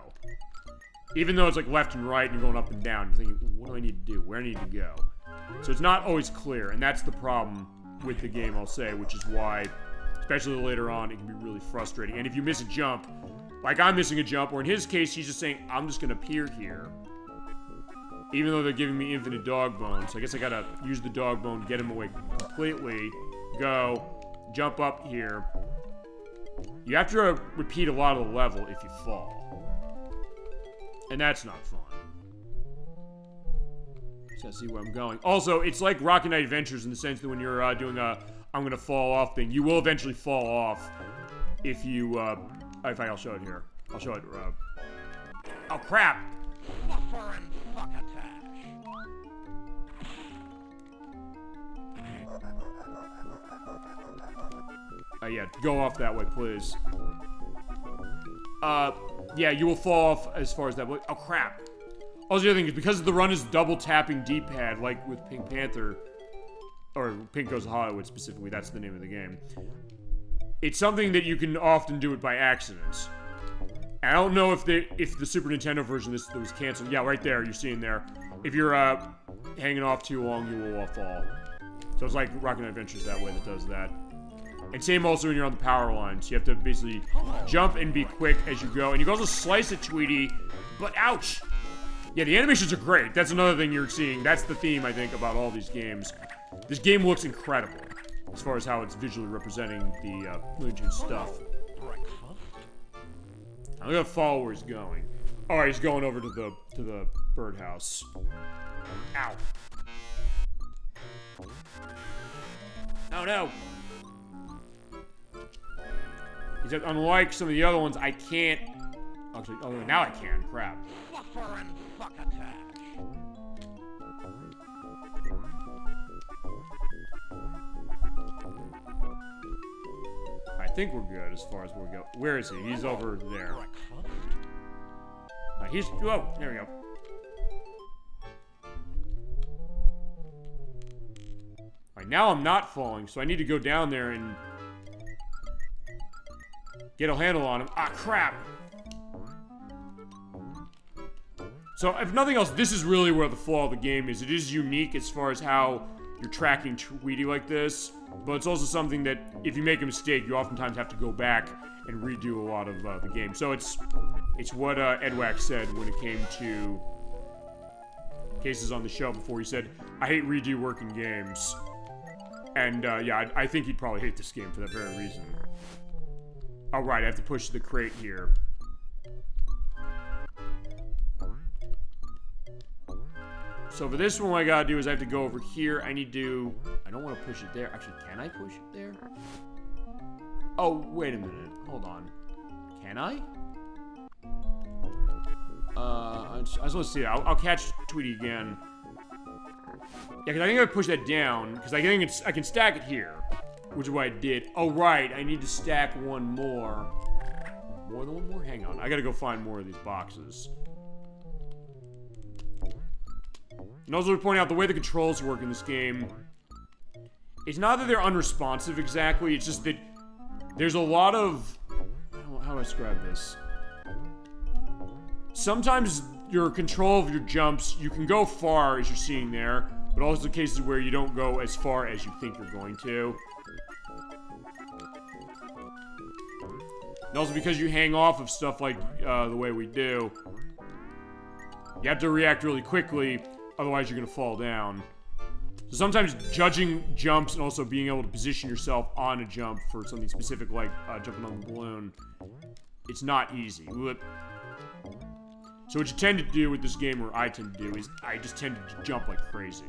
Even though it's like left and right and you're going up and down, you're thinking, what do I need to do? Where do I need to go? So it's not always clear, and that's the problem with the game, I'll say, which is why, especially later on, it can be really frustrating. And if you miss a jump, like I'm missing a jump, or in his case, he's just saying, I'm just gonna appear here. Even though they're giving me infinite dog bones, so I guess I gotta use the dog bone to get him away completely. Go, jump up here. You have to repeat a lot of the level if you fall. And that's not fun. So I see where I'm going. Also, it's like Rocket Knight Adventures in the sense that when you're doing a I'm gonna fall off thing, you will eventually fall off if you, I'll show it here. I'll show it, oh crap! Fluffer and fuckatash. Yeah, go off that way, please. Yeah, you will fall off as far as that way. Oh crap! Also, the other thing is because the run is double tapping D-pad, like with Pink Panther, or Pink Goes to Hollywood specifically, that's the name of the game. It's something that you can often do it by accident. I don't know if the Super Nintendo version of this was canceled. Yeah, right there, you're seeing there. If you're hanging off too long, you will fall. So it's like Rocket Knight Adventures that way that does that. And same also when you're on the power lines. You have to basically jump and be quick as you go. And you can also slice at Tweety, but ouch! Yeah, the animations are great. That's another thing you're seeing. That's the theme, I think, about all these games. This game looks incredible as far as how it's visually representing the Looney Tunes stuff. I'm gonna follow where he's going. Alright, he's going over to the birdhouse. Ow. Oh no! He said, unlike some of the other ones, I can't... Actually, oh, now I can. Crap. Fluffer and fuckatash. I think we're good as far as where we go. Where is he? He's over there. He's... Oh, there we go. Alright, now I'm not falling, so I need to go down there and... get a handle on him. Ah, crap! So, if nothing else, this is really where the flaw of the game is. It is unique as far as how you're tracking Tweety like this, but it's also something that, if you make a mistake, you oftentimes have to go back and redo a lot of the game. So it's what Edwax said when it came to cases on the show before. He said, I hate redo working games. And, yeah, I think he'd probably hate this game for that very reason. Alright, I have to push the crate here. So for this one, what I gotta do is I have to go over here. I don't want to push it there. Actually, can I push it there? Oh, wait a minute. Hold on. Can I? I just want to see it. I'll catch Tweety again. Yeah, because I think I push that down, because I think I can stack it here. Which is what I did. Oh, right. I need to stack one more. More than one more? Hang on. I gotta go find more of these boxes. And also to point out, the way the controls work in this game, it's not that they're unresponsive exactly, it's just that there's a lot of... How do I describe this? Sometimes your control of your jumps, you can go far, as you're seeing there, but also cases where you don't go as far as you think you're going to. And also because you hang off of stuff like the way we do, you have to react really quickly, otherwise you're going to fall down. So sometimes judging jumps and also being able to position yourself on a jump for something specific like jumping on the balloon, it's not easy. So what you tend to do with this game, or I tend to do, is I just tend to jump like crazy.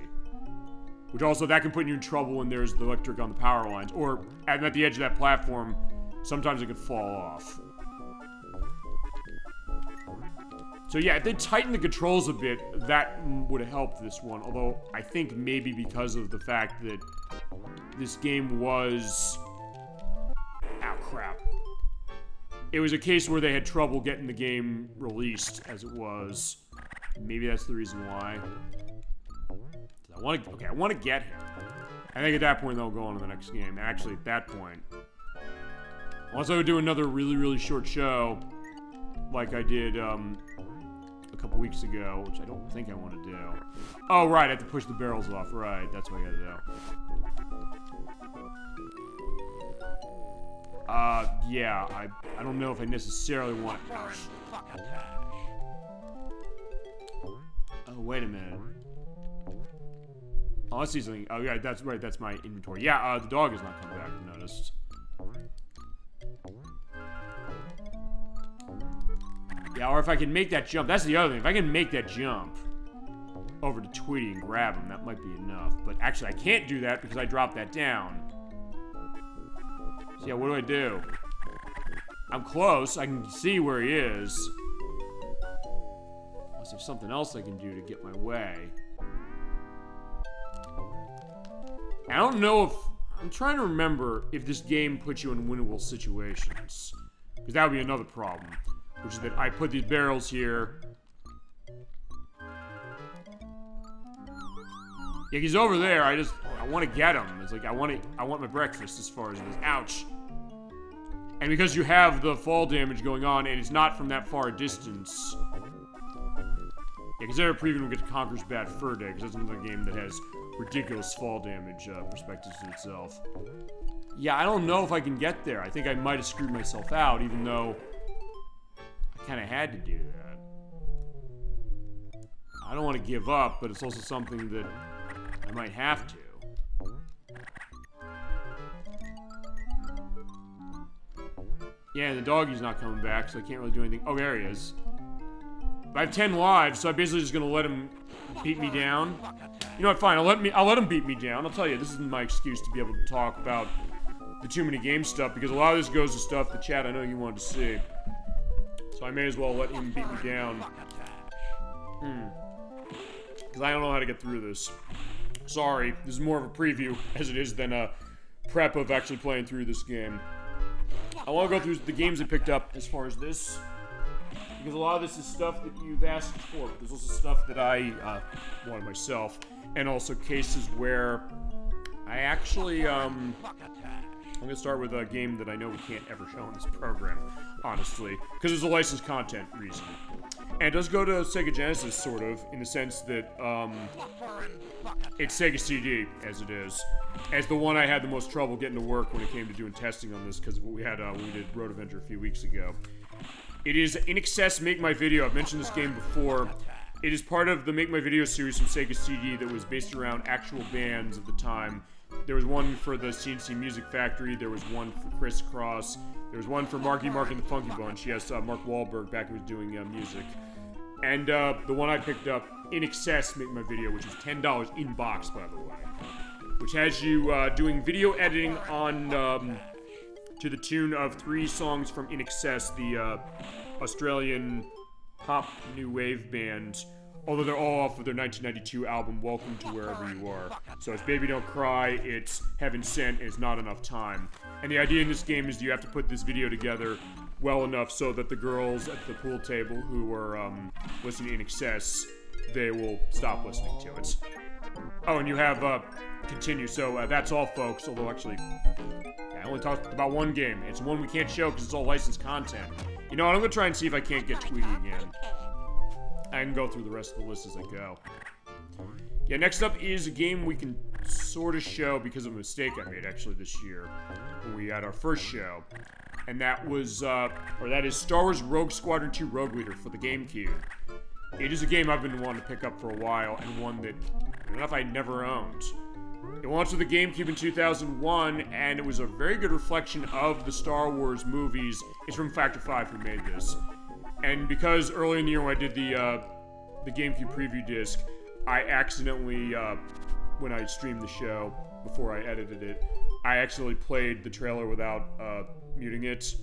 Which also, that can put you in trouble when there's the electric on the power lines, or at the edge of that platform, sometimes it can fall off. So So yeah, if they tighten the controls a bit, that would have helped this one. Although, I think maybe because of the fact that this game was... Ow, crap. It was a case where they had trouble getting the game released as it was. Maybe that's the reason why. I want to get him. I think at that point they'll go on to the next game. Actually, at that point, unless I would do another really, really short show, like I did a couple weeks ago, which I don't think I want to do. Oh, right, I have to push the barrels off. Right, that's what I gotta do. Yeah, I don't know if I necessarily want... Oh, wait a minute. Oh, I see something. Oh, yeah, that's right. That's my inventory. Yeah, the dog has not come back, I've noticed. Yeah, or if I can make that jump. That's the other thing. If I can make that jump over to Tweety and grab him, that might be enough. But actually, I can't do that because I dropped that down. So, yeah, what do I do? I'm close. I can see where he is. Unless there's something else I can do to get my way. I don't know if... I'm trying to remember if this game puts you in winnable situations. Because that would be another problem. Which is that I put these barrels here. Yeah, he's over there. I want to get him. It's like, I want my breakfast as far as it is. Ouch. And because you have the fall damage going on, and it's not from that far a distance... Yeah, because Preview will get to Conker's Bad Fur Day, because that's another game that has ridiculous fall damage perspectives to itself. Yeah, I don't know if I can get there. I think I might have screwed myself out, even though I kind of had to do that. I don't want to give up, but it's also something that I might have to. Yeah, and the doggy's not coming back, so I can't really do anything. Oh, there he is. I have 10 lives, so I'm basically just gonna let him beat me down. You know what, fine, I'll let him beat me down. I'll tell you, this isn't my excuse to be able to talk about the Too Many Games stuff, because a lot of this goes to stuff the chat I know you wanted to see. So I may as well let him beat me down. Because I don't know how to get through this. Sorry, this is more of a preview as it is than a prep of actually playing through this game. I want to go through the games I picked up as far as this. Because a lot of this is stuff that you've asked for, but there's also stuff that I wanted myself, and also cases where I actually, I'm going to start with a game that I know we can't ever show in this program, honestly, because it's a licensed content reason. And it does go to Sega Genesis, sort of, in the sense that, it's Sega CD, as it is. As the one I had the most trouble getting to work when it came to doing testing on this, because we had, we did Road Avenger a few weeks ago. It is In Excess Make My Video. I've mentioned this game before. It is part of the Make My Video series from Sega CD that was based around actual bands of the time. There was one for the CNC Music Factory. There was one for Criss Cross. There was one for Marky Mark and the Funky Bunch. Yes, Mark Wahlberg back when he was doing music. And the one I picked up, In Excess Make My Video, which is $10 in box, by the way. Which has you doing video editing on... to the tune of 3 songs from In Excess, the Australian pop new wave band, although they're all off of their 1992 album, Welcome to Wherever You Are. So it's Baby Don't Cry, it's Heaven Sent, and it's Not Enough Time. And the idea in this game is you have to put this video together well enough so that the girls at the pool table who are listening to In Excess, they will stop listening to it. Oh, and you have continue, so that's all, folks, although actually... I only talked about one game. It's one we can't show because it's all licensed content. You know what? I'm going to try and see if I can't get Tweety again. I can go through the rest of the list as I go. Yeah, next up is a game we can sort of show because of a mistake I made, actually, this year. When we had our first show. And that was, that is Star Wars Rogue Squadron 2 Rogue Leader for the GameCube. It is a game I've been wanting to pick up for a while, and one that, I don't know if I'd never owned. It launched with the GameCube in 2001, and it was a very good reflection of the Star Wars movies. It's from Factor 5 who made this. And because earlier in the year when I did the GameCube preview disc, I accidentally, when I streamed the show, before I edited it, I accidentally played the trailer without muting it.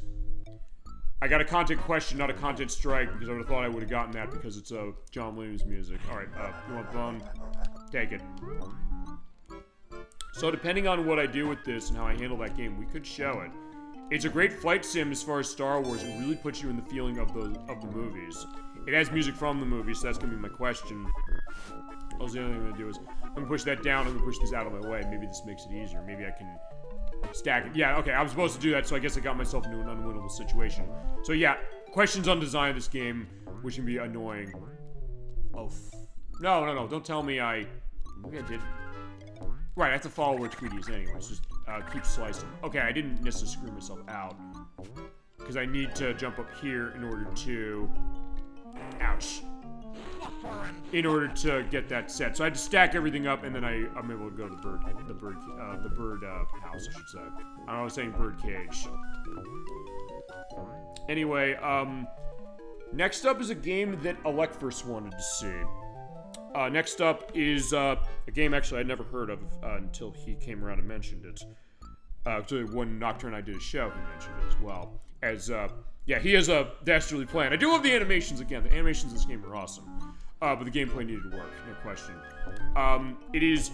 I got a content question, not a content strike, because I would have thought I would have gotten that because it's John Williams music. Alright, you want the phone? Take it. So depending on what I do with this and how I handle that game, we could show it. It's a great flight sim as far as Star Wars. It really puts you in the feeling of the movies. It has music from the movie, so that's gonna be my question. Also, the other thing I'm gonna do is I'm gonna push that down. I'm gonna push this out of my way. Maybe this makes it easier. Maybe I can stack it. Yeah, okay, I was supposed to do that, so I guess I got myself into an unwinnable situation. So yeah, questions on design of this game, which can be annoying. Oh, no, don't tell me maybe I did. Right, I have to follow where Tweety is anyways. Just keep slicing. Okay, I didn't necessarily screw myself out. Because I need to jump up here in order to... Ouch. In order to get that set. So I had to stack everything up, and then I'm able to go to the bird house, I should say. I was saying bird cage. Anyway, next up is a game that Electverse wanted to see. Next up is a game actually I'd never heard of until he came around and mentioned it. Actually, when Nocturne and I did a show, he mentioned it as well. Yeah, he has a dastardly plan. I do love the animations again. The animations in this game are awesome. But the gameplay needed to work, no question. It is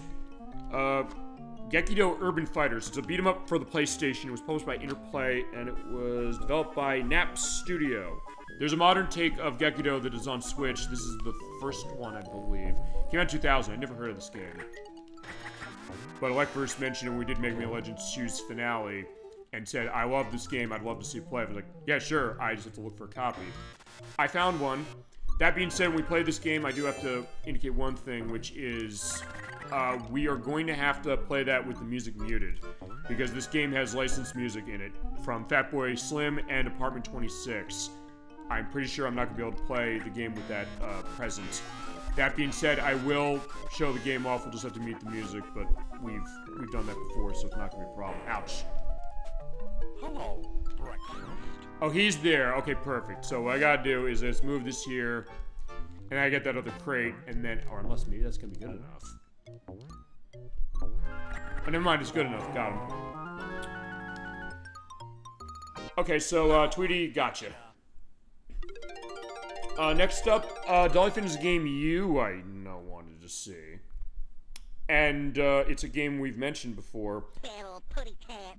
Gekido Urban Fighters. It's a beat 'em up for the PlayStation. It was published by Interplay, and it was developed by Nap Studio. There's a modern take of Gekido that is on Switch. This is the first one, I believe. Came out in 2000. I'd never heard of this game. But Electverse mentioned it when we did Mega Man Legends 2's finale and said, I love this game. I'd love to see it play. I was like, yeah, sure. I just have to look for a copy. I found one. That being said, when we play this game, I do have to indicate one thing, which is we are going to have to play that with the music muted, because this game has licensed music in it from Fatboy Slim and Apartment 26. I'm pretty sure I'm not going to be able to play the game with that present. That being said, I will show the game off. We'll just have to mute the music, but we've done that before, so it's not going to be a problem. Ouch. Hello, breakfast. Oh, he's there. Okay, perfect. So what I gotta do is just move this here, and I get that other crate, and then, or unless maybe that's gonna be good enough. Oh, never mind, it's good enough. Got him. Okay, so Tweety, gotcha. Next up, Dollyfin is a game I know wanted to see, and it's a game we've mentioned before. Little putty cat.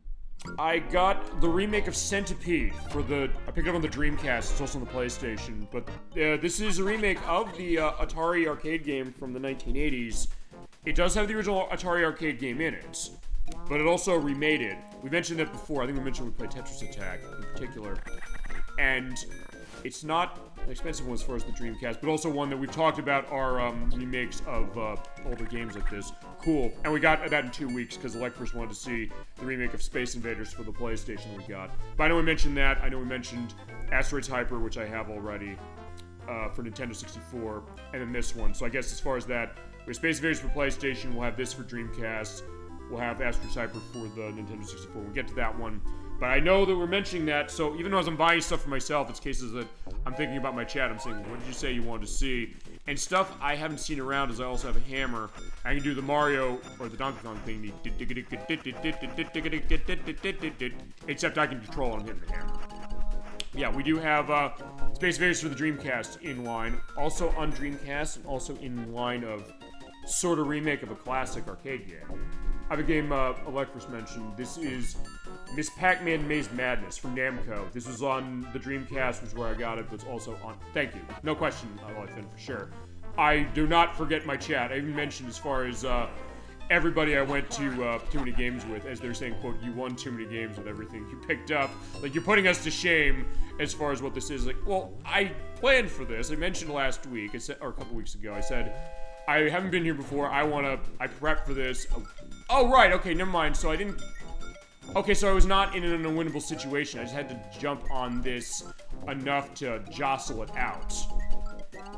I got the remake of Centipede I picked it up on the Dreamcast, it's also on the PlayStation, but this is a remake of the Atari arcade game from the 1980s. It does have the original Atari arcade game in it, but it also remade it. We mentioned that before. I think we mentioned we played Tetris Attack in particular, and it's not an expensive one as far as the Dreamcast, but also one that we've talked about are remakes of older games like this. Cool. And we got that in 2 weeks because Electverse wanted to see the remake of Space Invaders for the PlayStation we got. But I know we mentioned that. I know we mentioned Asteroids Hyper, which I have already for Nintendo 64, and then this one. So I guess as far as that, we have Space Invaders for PlayStation, we'll have this for Dreamcast, we'll have Asteroids Hyper for the Nintendo 64. We'll get to that one. But I know that we're mentioning that, so even though as I'm buying stuff for myself, it's cases that I'm thinking about my chat. I'm saying, what did you say you wanted to see? And stuff I haven't seen around is I also have a hammer. I can do the Mario or the Donkey Kong thing, except I can control and I'm hitting the hammer. Yeah, we do have Space Invaders for the Dreamcast in line. Also on Dreamcast, and also in line of sort of remake of a classic arcade game. I have a game Electverse mentioned. This is Miss Pac-Man Maze Madness from Namco. This was on the Dreamcast, which is where I got it, but it's also on... Thank you. No question, Electverse, for sure. I do not forget my chat. I even mentioned as far as everybody I went to too many games with, as they're saying, quote, you won too many games with everything you picked up. Like, you're putting us to shame as far as what this is. Like, well, I planned for this. I mentioned last week, or a couple weeks ago, I said, I haven't been here before. I prepped for this. Oh, right. Okay, never mind. So I didn't... Okay, so I was not in an unwinnable situation. I just had to jump on this enough to jostle it out.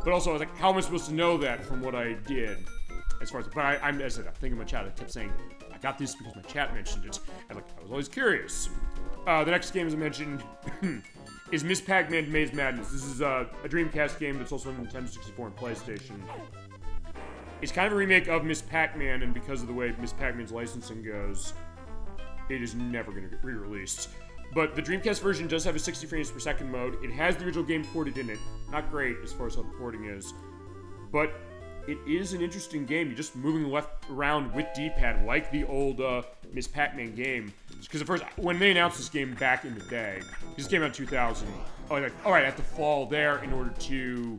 But also, I was like, how am I supposed to know that from what I did? As far as... But I'm thinking of my chat. I kept saying, I got this because my chat mentioned it. And like, I was always curious. The next game, as I mentioned, is Miss Pac-Man Maze Madness. This is a Dreamcast game that's also on Nintendo 64 and PlayStation. It's kind of a remake of Miss Pac-Man, and because of the way Miss Pac-Man's licensing goes, it is never going to get re-released. But the Dreamcast version does have a 60 frames per second mode. It has the original game ported in it. Not great as far as how the porting is. But it is an interesting game. You're just moving left around with D-pad like the old Miss Pac-Man game. Because at first, when they announced this game back in the day, this came out in 2000. Oh, like, all right, I have to fall there in order to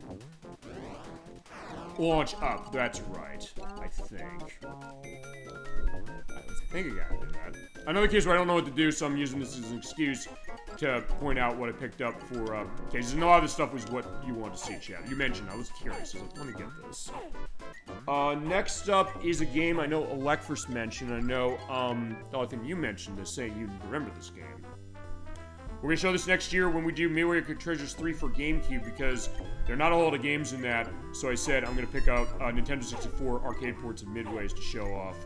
launch up. That's right, I think. I think I gotta do that. Another case where I don't know what to do, so I'm using this as an excuse to point out what I picked up for cases. And a lot of this stuff was what you wanted to see, chat. You mentioned, I was curious. I was like, let me get this. Next up is a game I know Alec first mentioned. I know, I think you mentioned this, saying you remember this game. We're gonna show this next year when we do Midway Arcade Treasures 3 for GameCube, because there are not a lot of games in that, so I said I'm gonna pick out Nintendo 64 arcade ports of Midways to show off.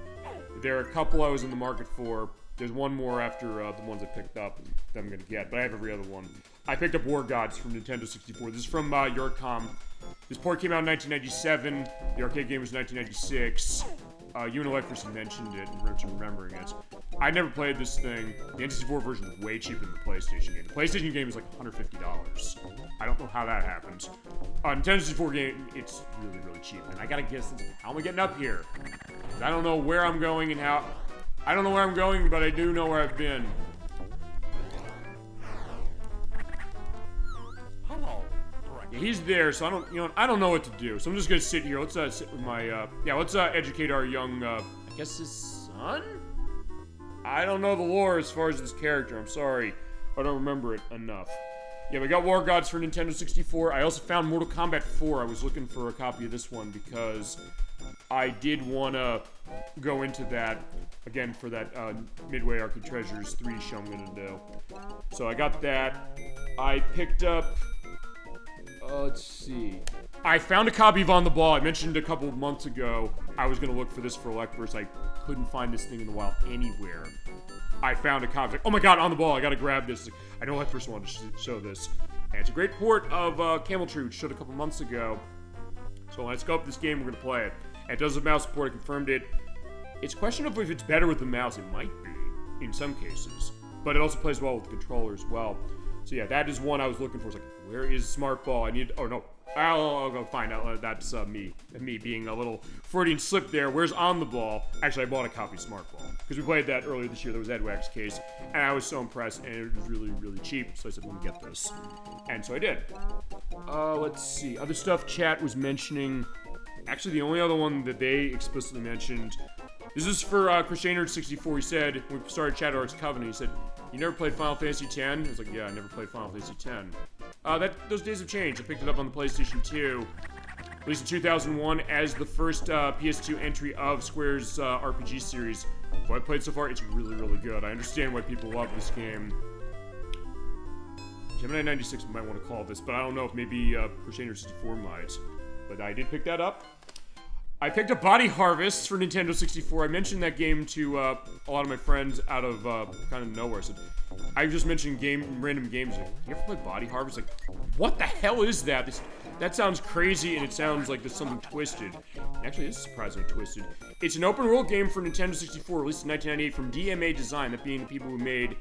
There are a couple I was in the market for. There's one more after the ones I picked up that I'm gonna get, but I have every other one. I picked up War Gods from Nintendo 64. This is from Yorkcom. This port came out in 1997. The arcade game was 1996. You and Alexis mentioned it and remembering it. I never played this thing. The N64 version is way cheaper than the PlayStation game. The PlayStation game is like $150. I don't know how that happened. Nintendo 64 game, it's really, really cheap. And I gotta guess, how am I getting up here? I don't know where I'm going and how. I don't know where I'm going, but I do know where I've been. Hello. Yeah, he's there, so I don't know what to do. So I'm just gonna sit here. Let's sit with my, let's educate our young, I guess his son? I don't know the lore as far as this character. I'm sorry. I don't remember it enough. Yeah, we got War Gods for Nintendo 64. I also found Mortal Kombat 4. I was looking for a copy of this one because I did want to go into that again for that Midway Arcade Treasures 3 show I'm going to do. So I got that. I picked up, let's see. I found a copy of On the Ball. I mentioned a couple of months ago I was going to look for this for Electverse. I couldn't find this thing in the wild anywhere. I found a copy. Like, oh my god, On the Ball. I got to grab this. I know Electverse wanted to show this. And it's a great port of Camel Tree, which showed a couple months ago. So let's go up this game. We're going to play it. And it does have mouse support. I confirmed it. It's questionable if it's better with the mouse. It might be in some cases. But it also plays well with the controller as well. So yeah, that is one I was looking for. It's like, where is Smart Ball? I need. Oh no. I'll go find out. That's me being a little Freudian slip there. Where's On the Ball? Actually, I bought a copy of Smart Ball because we played that earlier this year. There was Ed Wax case, and I was so impressed, and it was really, really cheap. So I said, let me get this, and so I did. Let's see. Other stuff chat was mentioning. Actually, the only other one that they explicitly mentioned. This is for Crusader 64. He said when we started Chat Arts Covenant. He said, "You never played Final Fantasy X?" I was like, "Yeah, I never played Final Fantasy X." Those days have changed. I picked it up on the PlayStation 2, released in 2001 as the first PS2 entry of Square's RPG series. What I've played so far, it's really, really good. I understand why people love this game. Gemini 96 might want to call this, but I don't know if maybe Crusader 64 might. But I did pick that up. I picked up Body Harvest for Nintendo 64. I mentioned that game to a lot of my friends out of kind of nowhere. I said, I just mentioned random games. Like, you ever play Body Harvest? Like, what the hell is that? That sounds crazy, and it sounds like there's something twisted. Actually, it is surprisingly twisted. It's an open-world game for Nintendo 64, released in 1998 from DMA Design, that being the people who made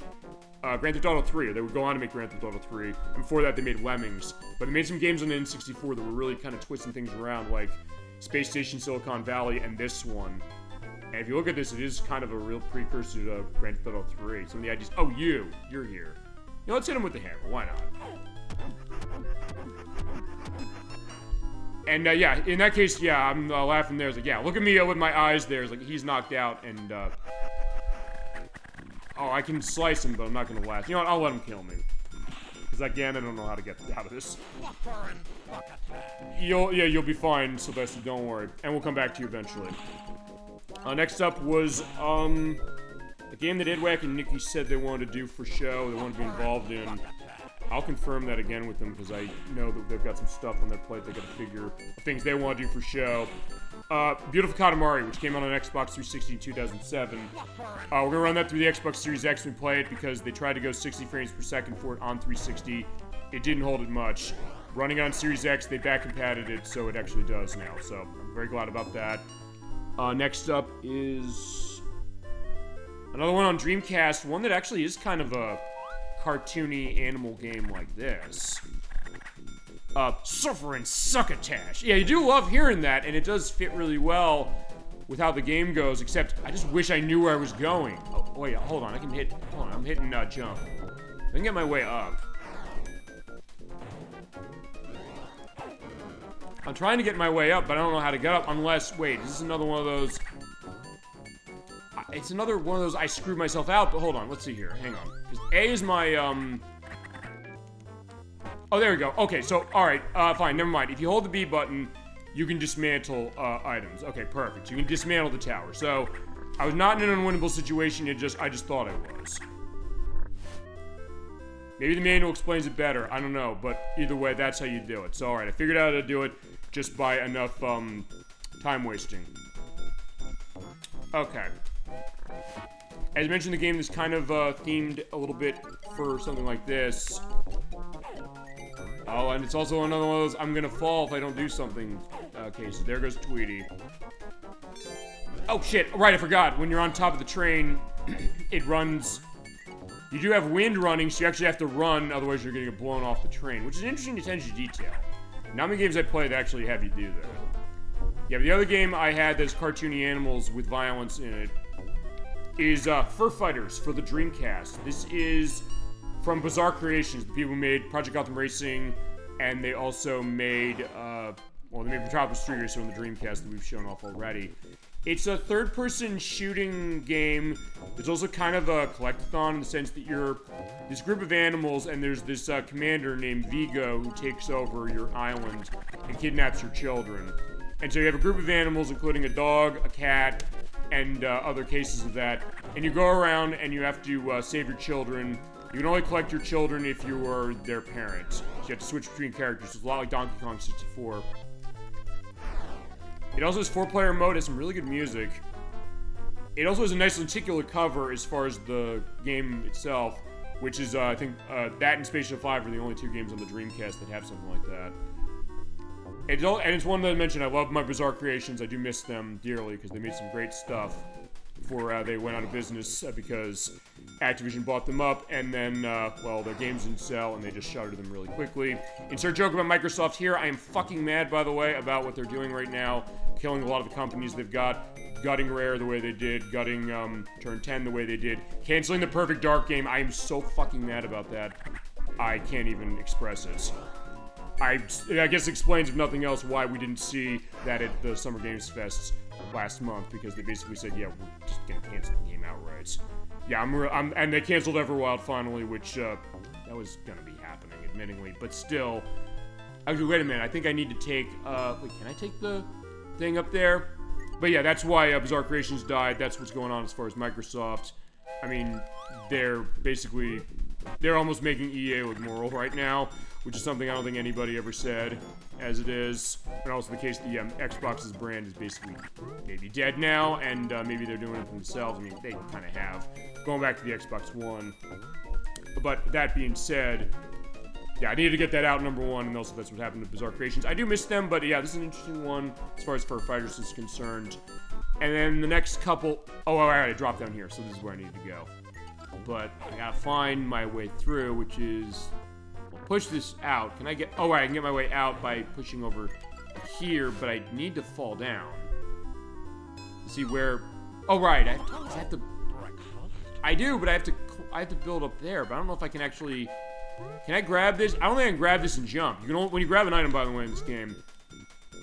Grand Theft Auto 3, or they would go on to make Grand Theft Auto 3. And before that, they made Lemmings. But they made some games on the N64 that were really kind of twisting things around, like Space Station Silicon Valley and this one. And if you look at this, it is kind of a real precursor to Grand Theft Auto 3. Some of the ideas. Oh, you're here. You know, let's hit him with the hammer. Why not? And yeah, in that case, yeah, I'm laughing there. It's like, yeah, look at me with my eyes there. It's like he's knocked out, and oh, I can slice him, but I'm not gonna last. You know what? I'll let him kill me. Because again, I don't know how to get out of this. You'll be fine, Sylvester. Don't worry, and we'll come back to you eventually. Next up was a game that Edwack and Nikki said they wanted to do for show. They wanted to be involved in. I'll confirm that again with them because I know that they've got some stuff on their plate. They got to figure things they want to do for show. Beautiful Katamari, which came out on Xbox 360 in 2007. We're gonna run that through the Xbox Series X when we play it because they tried to go 60 frames per second for it on 360. It didn't hold it much. Running on Series X, they back-compatited it, so it actually does now. So I'm very glad about that. Next up is another one on Dreamcast, one that actually is kind of a cartoony animal game like this. Suffer and Succotash. Yeah, you do love hearing that, and it does fit really well with how the game goes, except I just wish I knew where I was going. Oh, wait, hold on, hold on, I'm hitting jump. I can get my way up. I'm trying to get my way up, but I don't know how to get up unless, wait, is this another one of those? It's another one of those I screwed myself out, but hold on, let's see here, hang on. Because A is my, oh, there we go. Okay, so, alright, fine, never mind. If you hold the B button, you can dismantle, items. Okay, perfect. So you can dismantle the tower. So, I was not in an unwinnable situation, I just thought I was. Maybe the manual explains it better, I don't know, but either way, that's how you do it. So, alright, I figured out how to do it just by enough, time wasting. Okay. As mentioned, the game is kind of, themed a little bit for something like this. Oh, and it's also another one of those, I'm gonna fall if I don't do something, cases. There goes Tweety. Oh, shit. Right, I forgot. When you're on top of the train, it runs... You do have wind running, so you actually have to run, otherwise you're gonna get blown off the train, which is an interesting attention to detail. Not many games I play that actually have you do that. Yeah, but the other game I had that's cartoony animals with violence in it is Fur Fighters for the Dreamcast. This is from Bizarre Creations, the people who made Project Gotham Racing, and they also made, well, they made Metropolis Street Racer on the Dreamcast that we've shown off already. It's a third-person shooting game. It's also kind of a collectathon in the sense that you're this group of animals, and there's this commander named Vigo who takes over your island and kidnaps your children. And so you have a group of animals, including a dog, a cat, and other cases of that. And you go around and you have to save your children. You can only collect your children if you are their parents. So you have to switch between characters. It's a lot like Donkey Kong 64. It also has 4-player mode, has some really good music. It also has a nice lenticular cover as far as the game itself, which is, I think, that and Spaceship 5 are the only 2 games on the Dreamcast that have something like that. And it's one that I mentioned, I love my Bizarre Creations. I do miss them dearly because they made some great stuff before they went out of business because Activision bought them up, and then, well, their games didn't sell, and they just shuttered them really quickly. Insert joke about Microsoft here. I am fucking mad, by the way, about what they're doing right now, killing a lot of the companies they've got, gutting Rare the way they did, gutting Turn 10 the way they did, canceling the Perfect Dark game. I am so fucking mad about that. I can't even express it. I guess it explains, if nothing else, why we didn't see that at the Summer Games Fest last month, because they basically said, yeah, we're just gonna cancel the game outright. Yeah, and they canceled Everwild finally, which, that was gonna be happening, admittingly, but still. Actually, wait a minute, I think I need to take, wait, can I take the thing up there? But yeah, that's why Bizarre Creations died. That's what's going on as far as Microsoft. I mean, they're almost making EA look moral right now, which is something I don't think anybody ever said, as it is. And also the case the Xbox's brand is basically maybe dead now, and maybe they're doing it themselves. I mean, they kind of have, going back to the Xbox One. But that being said, yeah, I needed to get that out, number one, and also that's what happened to Bizarre Creations. I do miss them, but yeah, this is an interesting one as far as Fur Fighters is concerned. And then the next couple, oh, alright, I dropped down here, so this is where I need to go. But I gotta find my way through, which is, well, push this out. Can I get, oh, right, I can get my way out by pushing over here, but I need to fall down. To see where, oh, right, I have to, I do, but I have to build up there, but I don't know if I can actually, can I grab this? I don't think I can grab this and jump. You can only, when you grab an item, by the way, in this game,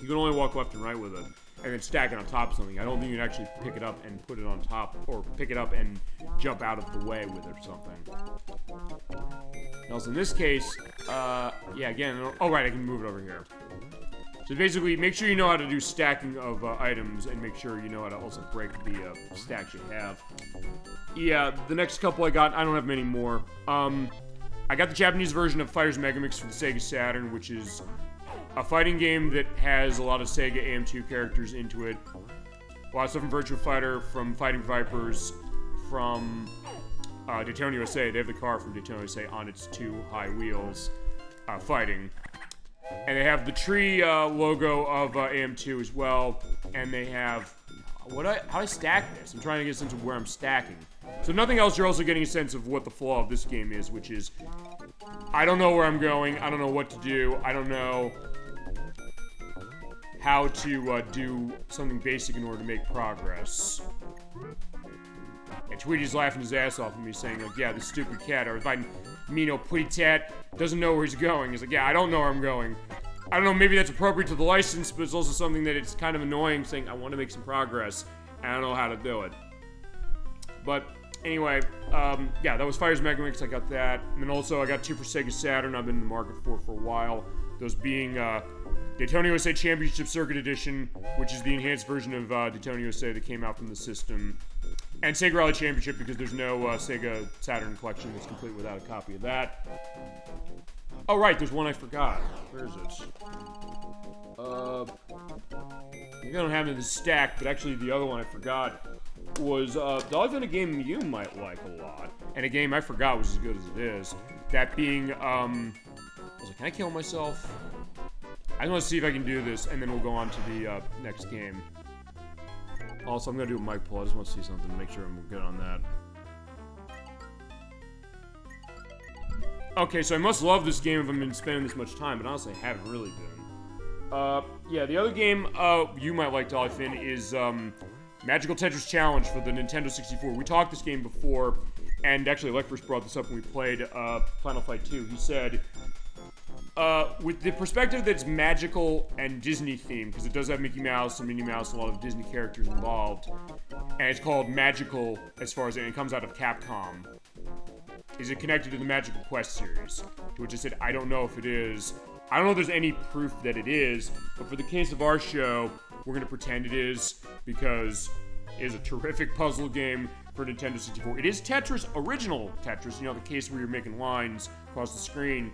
you can only walk left and right with it, and then stack it on top of something. I don't think you can actually pick it up and put it on top, or pick it up and jump out of the way with it or something. And also in this case, yeah, again, oh right, I can move it over here. So basically, make sure you know how to do stacking of items, and make sure you know how to also break the stacks you have. Yeah, the next couple I got, I don't have many more. I got the Japanese version of Fighters Megamix for the Sega Saturn, which is a fighting game that has a lot of Sega AM2 characters into it. A lot of stuff from Virtua Fighter, from Fighting Vipers, from Daytona USA. They have the car from Daytona USA on its 2 high wheels, fighting. And they have the tree logo of AM2 as well. And they have, how do I stack this? I'm trying to get a sense of where I'm stacking. So nothing else, you're also getting a sense of what the flaw of this game is, which is, I don't know where I'm going, I don't know what to do, I don't know how to do something basic in order to make progress. And Tweety's laughing his ass off at me saying, like, yeah, this stupid cat, or if I Putty Tat doesn't know where he's going. He's like, yeah, I don't know where I'm going. I don't know, maybe that's appropriate to the license, but it's also something that it's kind of annoying saying, I want to make some progress, and I don't know how to do it. But anyway, yeah, that was Fire's Mega Mix. I got that. And then also I got 2 for Sega Saturn I've been in the market for a while. Those being Daytona USA Championship Circuit Edition, which is the enhanced version of Daytona USA that came out from the system. And Sega Rally Championship, because there's no Sega Saturn collection that's complete without a copy of that. Oh, right, there's one I forgot. Where is it? I don't have it in the stack, but actually the other one I forgot was the a game you might like a lot, and a game I forgot was as good as it is. That being, I was like, can I kill myself? I want to see if I can do this, and then we'll go on to the next game. Also, I'm gonna do a mic pull. I just want to see something to make sure I'm good on that. Okay, so I must love this game if I've been spending this much time, but honestly, I haven't really been. Yeah, the other game you might like, Dolphin, is Magical Tetris Challenge for the Nintendo 64. We talked this game before, and actually, Alec first brought this up when we played Final Fight 2. He said, with the perspective that's magical and Disney themed, because it does have Mickey Mouse and Minnie Mouse and a lot of Disney characters involved, and it's called Magical as far as it comes out of Capcom. Is it connected to the Magical Quest series? To which I said, I don't know if it is. I don't know if there's any proof that it is, but for the case of our show, we're going to pretend it is, because it is a terrific puzzle game for Nintendo 64. It is Tetris, original Tetris, you know, the case where you're making lines across the screen,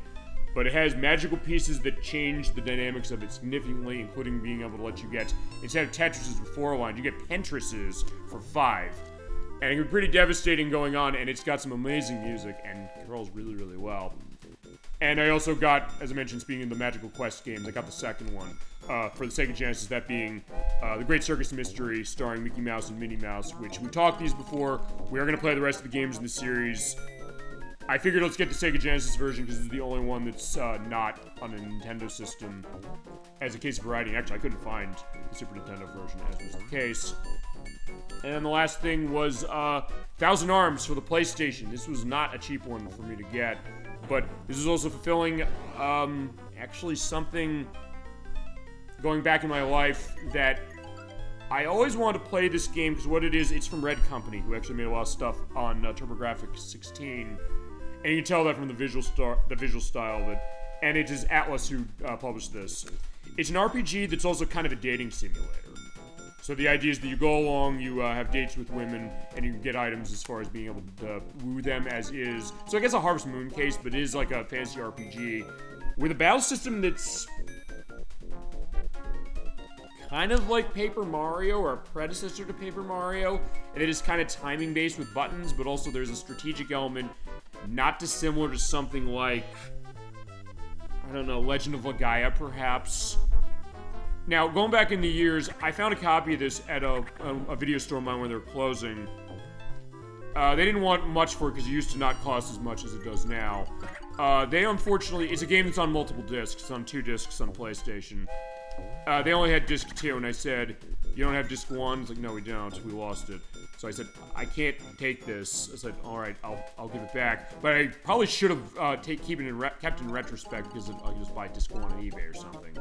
but it has magical pieces that change the dynamics of it significantly, including being able to let you get, instead of Tetrises with 4 lines, you get Pentrises for 5. And it can be pretty devastating going on, and it's got some amazing music, and controls really, really well. And I also got, as I mentioned, speaking of the Magical Quest games, I got the second one for the Sega Genesis, that being The Great Circus Mystery, starring Mickey Mouse and Minnie Mouse, which we talked these before. We are going to play the rest of the games in the series. I figured let's get the Sega Genesis version because it's the only one that's not on a Nintendo system. As a case of variety, actually, I couldn't find the Super Nintendo version, as was the case. And then the last thing was Thousand Arms for the PlayStation. This was not a cheap one for me to get, but this is also fulfilling actually something going back in my life that I always wanted to play this game, because what it is, it's from Red Company, who actually made a lot of stuff on TurboGrafx 16. And you can tell that from the visual style of it. And it is Atlas who published this. It's an RPG that's also kind of a dating simulator. So the idea is that you go along, you have dates with women, and you can get items as far as being able to woo them as is. So I guess a Harvest Moon case, but it is like a fantasy RPG with a battle system that's kind of like Paper Mario, or a predecessor to Paper Mario, and it is kind of timing based with buttons, but also there's a strategic element not dissimilar to something like, I don't know, Legend of Legaia, perhaps. Now, going back in the years, I found a copy of this at a video store of mine when they were closing. They didn't want much for it because it used to not cost as much as it does now. They unfortunately, it's a game that's on multiple discs. It's on 2 discs on PlayStation. They only had disc 2, and I said, you don't have disc 1? It's like, no, we don't. We lost it. So I said, I can't take this. I said, all right, I'll give it back. But I probably should have kept it in retrospect, because I could just buy disc 1 on eBay or something.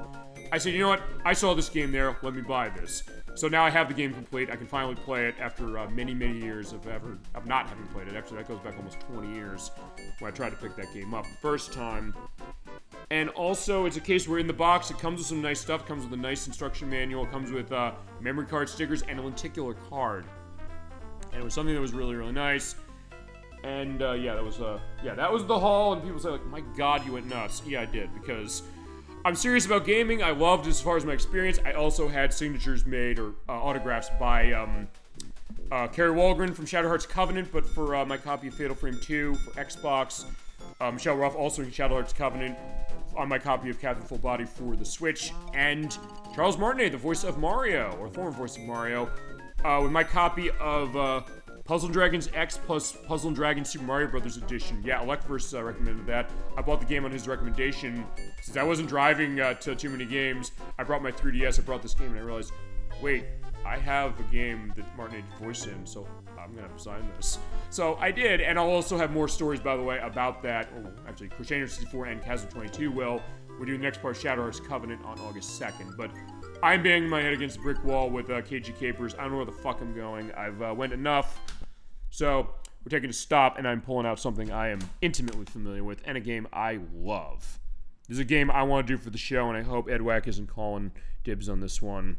I said, you know what? I saw this game there. Let me buy this. So now I have the game complete. I can finally play it after many, many years of not having played it. Actually, that goes back almost 20 years when I tried to pick that game up the first time. And also, it's a case where in the box, it comes with some nice stuff. It comes with a nice instruction manual. It comes with memory card stickers and a lenticular card. And it was something that was really, really nice. And yeah, that was the haul. And people say, like, my God, you went nuts. Yeah, I did, because I'm serious about gaming. I loved it as far as my experience. I also had signatures made, or autographs by Kerry Walgren from Shadowheart's Covenant, but for my copy of Fatal Frame 2 for Xbox. Michelle Ruff also in Shadowheart's Covenant on my copy of Catherine Full Body for the Switch. And Charles Martinet, the voice of Mario, or former voice of Mario, with my copy of Puzzle Dragons X plus Puzzle Dragons Super Mario Brothers Edition. Yeah, Electverse recommended that. I bought the game on his recommendation. Since I wasn't driving to too many games, I brought my 3DS, I brought this game, and I realized, wait, I have a game that Martin had voice in, so I'm gonna have to sign this. So I did, and I'll also have more stories, by the way, about that. Oh, actually, Crusader 64 and Chasm 22 will. We're doing the next part, Shadowheart's Covenant, on August 2nd. But I'm banging my head against a brick wall with Cagey Capers. I don't know where the fuck I'm going. I've went enough. So we're taking a stop, and I'm pulling out something I am intimately familiar with, and a game I love. This is a game I want to do for the show, and I hope Edwack isn't calling dibs on this one.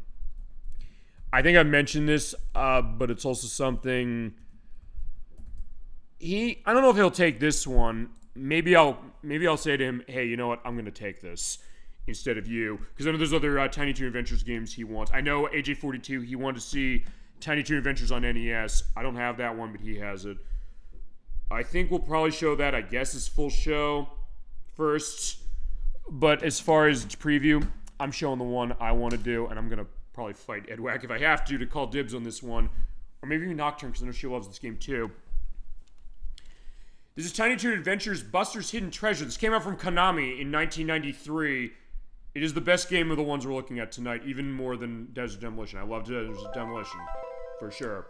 I think I mentioned this, but it's also something I don't know if he'll take this one. Maybe I'll say to him, hey, you know what? I'm gonna take this instead of you, because I know there's other Tiny Toon Adventures games he wants. I know AJ42, he wanted to see Tiny Toon Adventures on NES. I don't have that one, but he has it. I think we'll probably show that, I guess, as full show first. But as far as preview, I'm showing the one I want to do, and I'm gonna probably fight Edwack if I have to call dibs on this one. Or maybe even Nocturne, because I know she loves this game too. This is Tiny Toon Adventures Buster's Hidden Treasure. This came out from Konami in 1993. It is the best game of the ones we're looking at tonight, even more than Desert Demolition. I love Desert Demolition, for sure.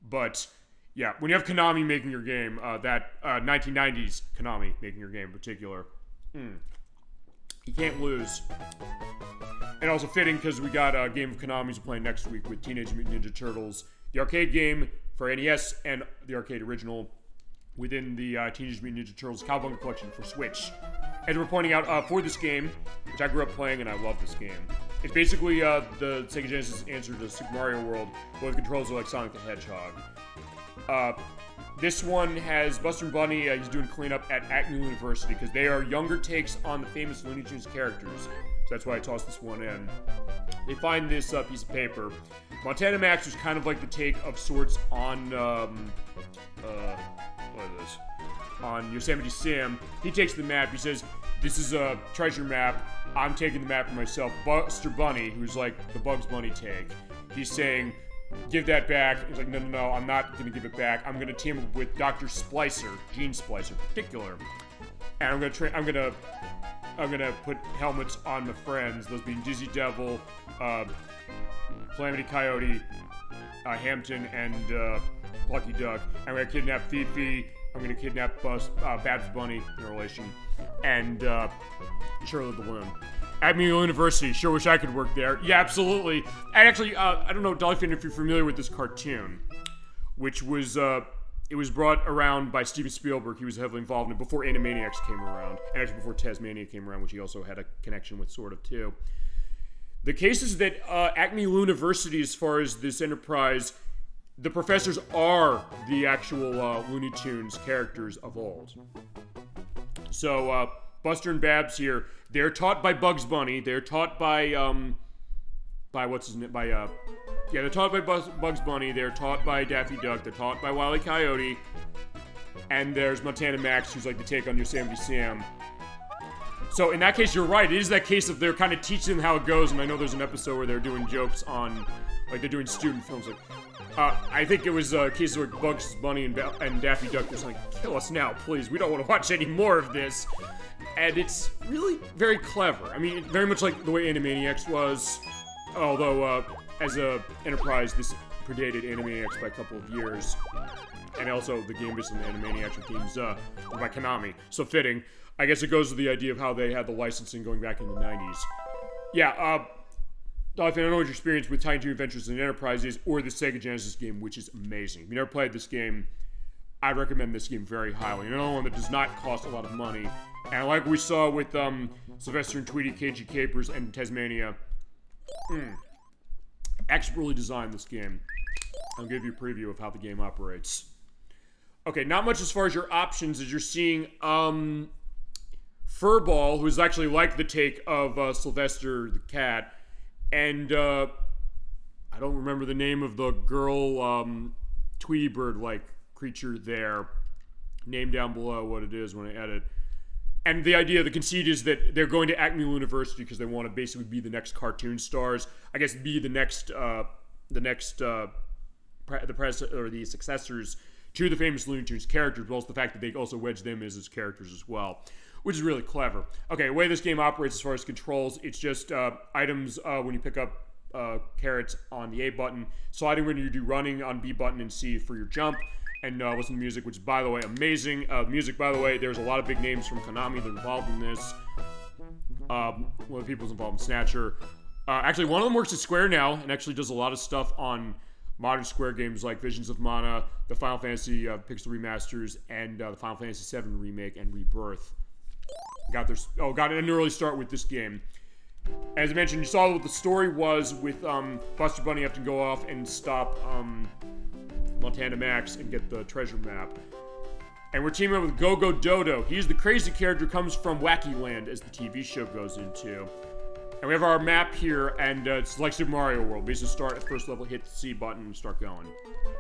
But, yeah, when you have Konami making your game, that 1990s Konami making your game in particular, you can't lose. And also fitting, because we got a game of Konami's playing next week with Teenage Mutant Ninja Turtles, the arcade game for NES and the arcade original within the Teenage Mutant Ninja Turtles Cowabunga Collection for Switch. As we're pointing out, for this game, which I grew up playing and I love this game, it's basically the Sega Genesis answer to Super Mario World, but with controls like Sonic the Hedgehog. This one has Buster and Bunny, he's doing cleanup at Acme University, because they are younger takes on the famous Looney Tunes characters. So that's why I tossed this one in. They find this piece of paper. Montana Max was kind of like the take of sorts on, what is this? On Yosemite Sam. He takes the map, he says, this is a treasure map, I'm taking the map for myself. Buster Bunny, who's like the Bugs Bunny take, he's saying, give that back. He's like, no, I'm not gonna give it back. I'm gonna team up with Dr. Splicer, Gene Splicer in particular, and I'm gonna put helmets on the friends, those being Dizzy Devil, Calamity Coyote, Hampton, and Plucky Duck. I'm gonna kidnap Fifi. I'm gonna kidnap Babs Bunny, in relation, and Shirley the Balloon. Acme University, sure wish I could work there. Yeah, absolutely. And actually, I don't know, Dolphin, if you're familiar with this cartoon, which was, it was brought around by Steven Spielberg. He was heavily involved in it before Animaniacs came around, and actually before Taz-Mania came around, which he also had a connection with, sort of, too. The case is that Acme University, as far as this enterprise, the professors are the actual Looney Tunes characters of old. So, Buster and Babs here, they're taught by Bugs Bunny, they're taught by what's his name, they're taught by Bugs Bunny, they're taught by Daffy Duck, they're taught by Wile E. Coyote, and there's Montana Max, who's like the take on Yosemite Sam. So in that case, you're right, it is that case of they're kind of teaching them how it goes, and I know there's an episode where they're doing jokes on, like they're doing student films, like, I think it was cases where Bugs Bunny and Daffy Duck was like, kill us now, please, we don't want to watch any more of this. And it's really very clever. I mean, very much like the way Animaniacs was, although as a enterprise, this predated Animaniacs by a couple of years. And also, the game based on the Animaniacs were games by Konami, so fitting. I guess it goes with the idea of how they had the licensing going back in the 90s. Yeah, Dolphin, I don't know what your experience with Tiny Toon Adventures in Enterprise is, or the Sega Genesis game, which is amazing. If you never played this game, I recommend this game very highly. Another one that does not cost a lot of money. And like we saw with Sylvester and Tweety, Cagey Capers, and Taz-Mania, expertly designed this game. I'll give you a preview of how the game operates. Okay, not much as far as your options, as you're seeing Furball, who's actually like the take of Sylvester the cat, and I don't remember the name of the girl Tweety Bird-like creature there. Name down below what it is when I edit. And the idea, the conceit is that they're going to Acme University because they want to basically be the next cartoon stars. I guess be the next the successors to the famous Looney Tunes characters, but also the fact that they also wedge them as characters as well, which is really clever. Okay, the way this game operates as far as controls, it's just items when you pick up carrots on the A button, sliding when you do running on B button, and C for your jump, and listen to music, which is, by the way, amazing. Music, by the way, there's a lot of big names from Konami that are involved in this. One of the people's involved in Snatcher. Actually, one of them works at Square now, and actually does a lot of stuff on modern Square games like Visions of Mana, the Final Fantasy Pixel Remasters, and the Final Fantasy VII Remake and Rebirth. Got an early start with this game. As I mentioned, you saw what the story was with Buster Bunny having to go off and stop Montana Max and get the treasure map. And we're teaming up with Go-Go Dodo. He's the crazy character who comes from Wacky Land, as the TV show goes into. And we have our map here, and it's like Super Mario World. Basically start at first level, hit the C button, and start going.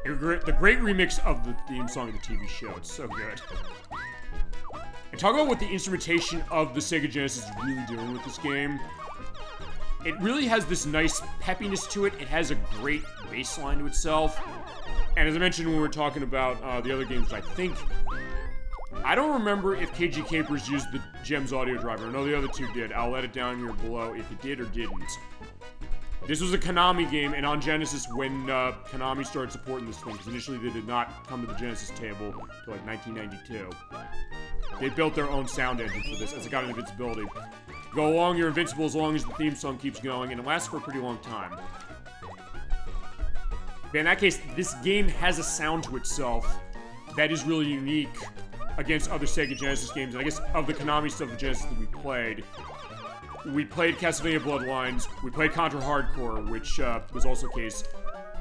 The great remix of the theme song of the TV show. It's so good. And talk about what the instrumentation of the Sega Genesis is really doing with this game. It really has this nice peppiness to it. It has a great bass line to itself. And as I mentioned when we were talking about the other games, I don't remember if KG Capers used the Gems audio driver. I know the other two did. I'll let it down here below if it did or didn't. This was a Konami game, and on Genesis, when Konami started supporting this thing, because initially they did not come to the Genesis table until 1992. They built their own sound engine for this, as it got an invincibility. Go along, you're invincible as long as the theme song keeps going, and it lasts for a pretty long time. But in that case, this game has a sound to itself that is really unique against other Sega Genesis games, and I guess of the Konami stuff of Genesis that we played. We played Castlevania Bloodlines, we played Contra Hardcore, which was also a case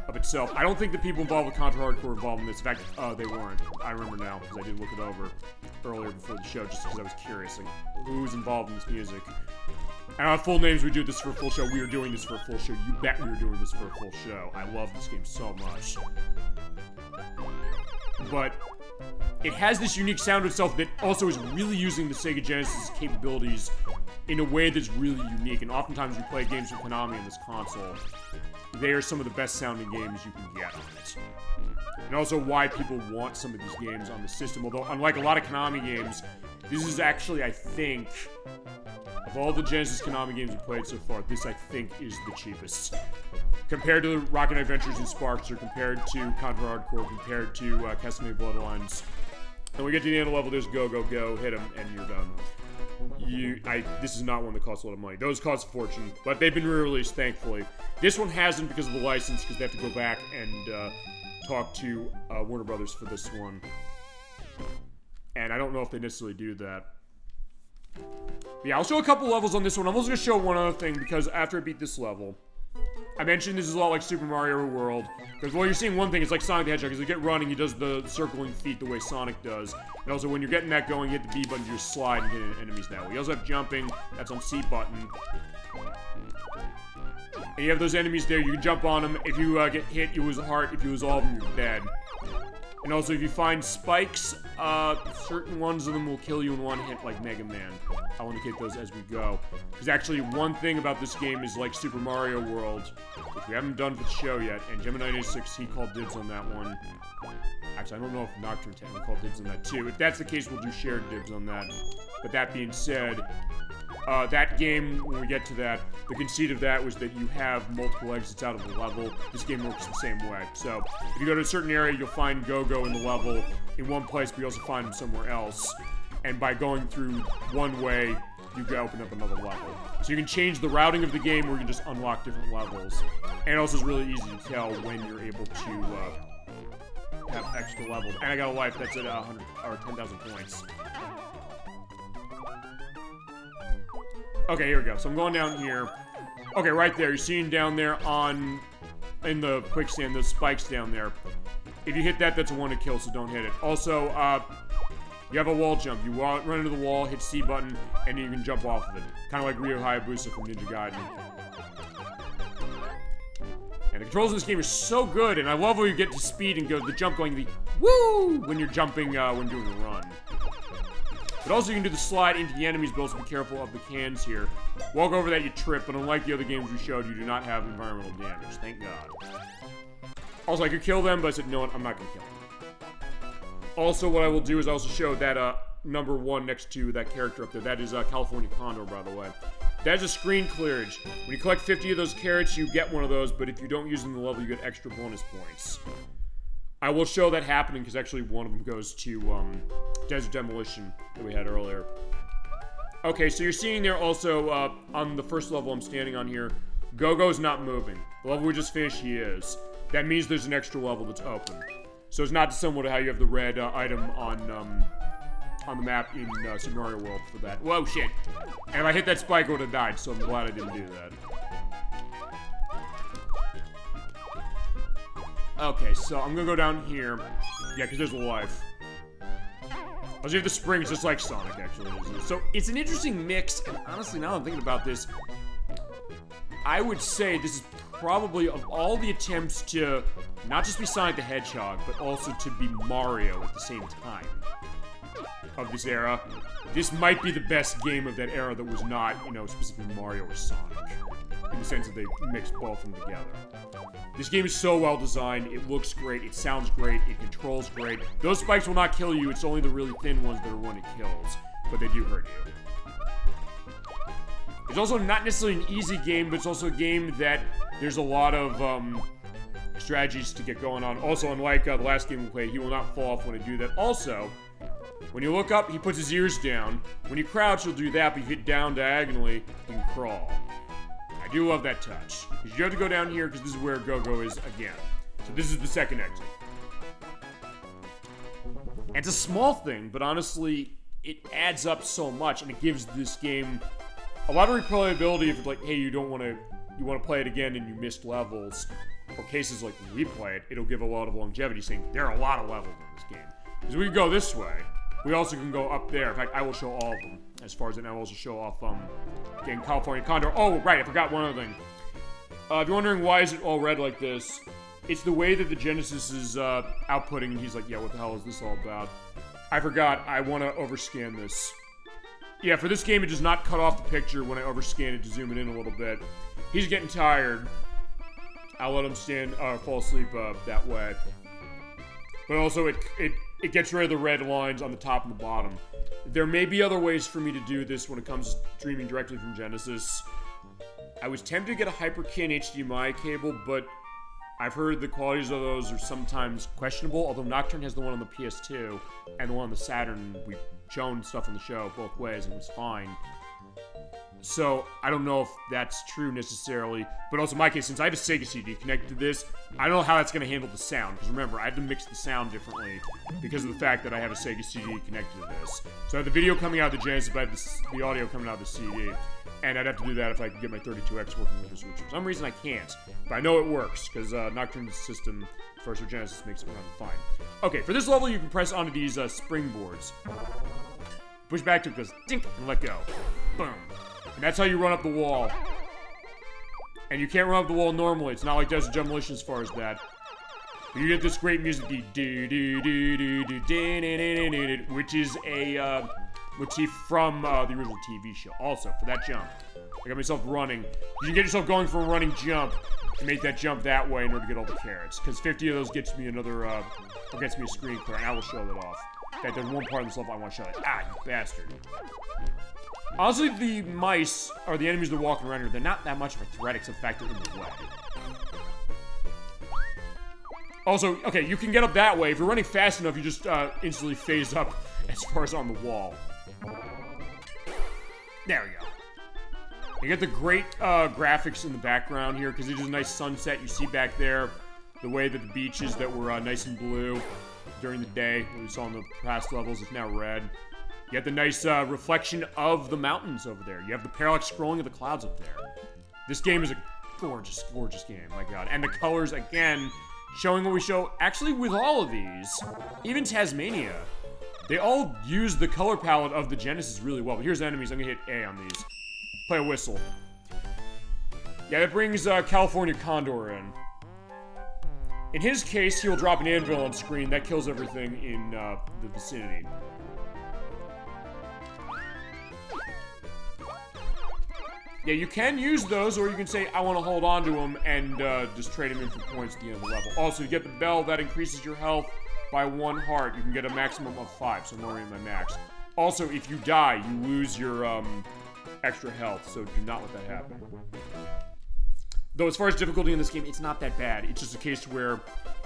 of itself. I don't think the people involved with Contra Hardcore were involved in this. In fact, they weren't. I remember now, because I did look it over earlier before the show, just because I was curious, like, who was involved in this music. And on full names, we do this for a full show. We are doing this for a full show. You bet we were doing this for a full show. I love this game so much. But it has this unique sound to itself that also is really using the Sega Genesis capabilities in a way that's really unique. And oftentimes we play games from Konami on this console. They are some of the best sounding games you can get on it. And also why people want some of these games on the system. Although, unlike a lot of Konami games, this is actually, I think, of all the Genesis Konami games we played so far, this, I think, is the cheapest. Compared to Rocket Knight Adventures and Sparks, or compared to Contra Hardcore, compared to Castlevania Bloodlines. And we get to the end of the level, there's go, go, go, hit them, and you're done. This is not one that costs a lot of money. Those cost a fortune, but they've been re-released, thankfully. This one hasn't because of the license, because they have to go back and talk to Warner Brothers for this one. And I don't know if they necessarily do that. Yeah, I'll show a couple levels on this one. I'm also going to show one other thing, because after I beat this level, I mentioned this is a lot like Super Mario World, because while you're seeing one thing, it's like Sonic the Hedgehog. As you get running, he does the circling feet the way Sonic does. And also, when you're getting that going, you hit the B button, you just slide and hit enemies that way. You also have jumping, that's on C button. And you have those enemies there, you can jump on them. If you get hit, you lose a heart. If you lose all of them, you're dead. And also, if you find spikes, certain ones of them will kill you in one hit, like Mega Man. I'll indicate those as we go. Because actually, one thing about this game is like Super Mario World, which we haven't done for the show yet, and Gemini86, he called dibs on that one. Actually, I don't know if Nocturne 10 called dibs on that too. If that's the case, we'll do shared dibs on that. But that being said, that game, when we get to that, the conceit of that was that you have multiple exits out of the level. This game works the same way. So, if you go to a certain area, you'll find Go-Go in the level in one place, but you also find him somewhere else. And by going through one way, you can open up another level. So you can change the routing of the game, or you can just unlock different levels. And also, it's really easy to tell when you're able to have extra levels. And I got a life that's at 100 or 10,000 points. Okay, here we go. So I'm going down here. Okay, right there. You're seeing down there in the quicksand, those spikes down there. If you hit that, that's a one to kill, so don't hit it. Also, you have a wall jump. You run into the wall, hit C button, and you can jump off of it. Kind of like Ryo Hayabusa from Ninja Gaiden. And the controls in this game are so good, and I love when you get to speed and go the jump going to be woo when you're jumping when doing a run. But also you can do the slide into the enemies, but also be careful of the cans here. Walk over that, you trip, but unlike the other games we showed, you do not have environmental damage. Thank God. Also, I could kill them, but I said, no, I'm not gonna kill them. Also, what I will do is I also show that, number 1 next to that character up there. That is, California Condor, by the way. That is a screen clearage. When you collect 50 of those carrots, you get one of those, but if you don't use them in the level, you get extra bonus points. I will show that happening, because actually one of them goes to, Desert Demolition that we had earlier. Okay, so you're seeing there also, on the first level I'm standing on here, Go-Go's not moving. The level we just finished, he is. That means there's an extra level that's open. So it's not dissimilar to how you have the red item on the map in Super Mario World for that. Whoa, shit. And if I hit that spike, I would have died, so I'm glad I didn't do that. Okay, so I'm gonna go down here. Yeah, because there's a life. I'll see if the springs just like Sonic, actually. So it's an interesting mix, and honestly, now that I'm thinking about this, I would say this is probably, of all the attempts to not just be Sonic the Hedgehog, but also to be Mario at the same time of this era, this might be the best game of that era that was not, you know, specifically Mario or Sonic, in the sense that they mixed both of them together. This game is so well designed, it looks great, it sounds great, it controls great. Those spikes will not kill you, it's only the really thin ones that are one it kills, but they do hurt you. It's also not necessarily an easy game, but it's also a game that there's a lot of strategies to get going on. Also, unlike the last game we played, he will not fall off when I do that. Also, when you look up, he puts his ears down. When you crouch, he'll do that, but you hit down diagonally, you can crawl. I do love that touch. Because you have to go down here, because this is where Go-Go is again. So this is the second exit. It's a small thing, but honestly, it adds up so much, and it gives this game a lot of replayability if it's like, hey, you want to play it again and you missed levels, or cases like when we play it, it'll give a lot of longevity, saying there are a lot of levels in this game. Because we can go this way, we also can go up there. In fact, I will show all of them, as far as it, and I will also show off, getting California Condor. Oh, right, I forgot one other thing. If you're wondering why is it all red like this, it's the way that the Genesis is, outputting, and he's like, yeah, what the hell is this all about? I forgot, I want to overscan this. Yeah, for this game, it does not cut off the picture when I overscan it to zoom it in a little bit. He's getting tired. I'll let him fall asleep that way. But also, it gets rid of the red lines on the top and the bottom. There may be other ways for me to do this when it comes to streaming directly from Genesis. I was tempted to get a Hyperkin HDMI cable, but I've heard the qualities of those are sometimes questionable, although Nocturne has the one on the PS2 and the one on the Saturn. We've shown stuff on the show both ways and it was fine. So, I don't know if that's true necessarily, but also in my case, since I have a Sega CD connected to this, I don't know how that's going to handle the sound, because remember, I have to mix the sound differently because of the fact that I have a Sega CD connected to this. So I have the video coming out of the Genesis, but I have the audio coming out of the CD, and I'd have to do that if I could get my 32X working with this, which for some reason I can't, but I know it works, because Nocturne's system for Genesis makes it run fine. Okay, for this level, you can press onto these springboards. Push back to it, goes dink, and let go. Boom. And that's how you run up the wall. And you can't run up the wall normally. It's not like Desert Demolition as far as that. But you get this great music, which is a motif from the original TV show. Also, for that jump, I got myself running. You can get yourself going for a running jump to make that jump that way in order to get all the carrots. Because 50 of those gets me another, gets me a screen clear, and I will show that off. In fact, there's one part of this level I want to show that. Ah, you bastard. Honestly, the mice, or the enemies that are walking around here, they're not that much of a threat, except the fact they're in the way. Also, okay, you can get up that way. If you're running fast enough, you just instantly phase up as far as on the wall. There we go. You get the great graphics in the background here, because it is a nice sunset. You see back there the way that the beaches that were nice and blue during the day, that we saw in the past levels, is now red. You have the nice reflection of the mountains over there. You have the parallax scrolling of the clouds up there. This game is a gorgeous, gorgeous game, my god. And the colors, again, showing what we show, actually with all of these, even Taz-Mania, they all use the color palette of the Genesis really well. But here's enemies, I'm gonna hit A on these. Play a whistle. Yeah, that brings California Condor in. In his case, he'll drop an anvil on screen. That kills everything in the vicinity. Yeah, you can use those, or you can say, I want to hold on to them, and just trade them in for points at the end of the level. Also, you get the bell, that increases your health by 1 heart. You can get a maximum of 5, so I'm already at my max. Also, if you die, you lose your extra health, so do not let that happen. Though, as far as difficulty in this game, it's not that bad. It's just a case where,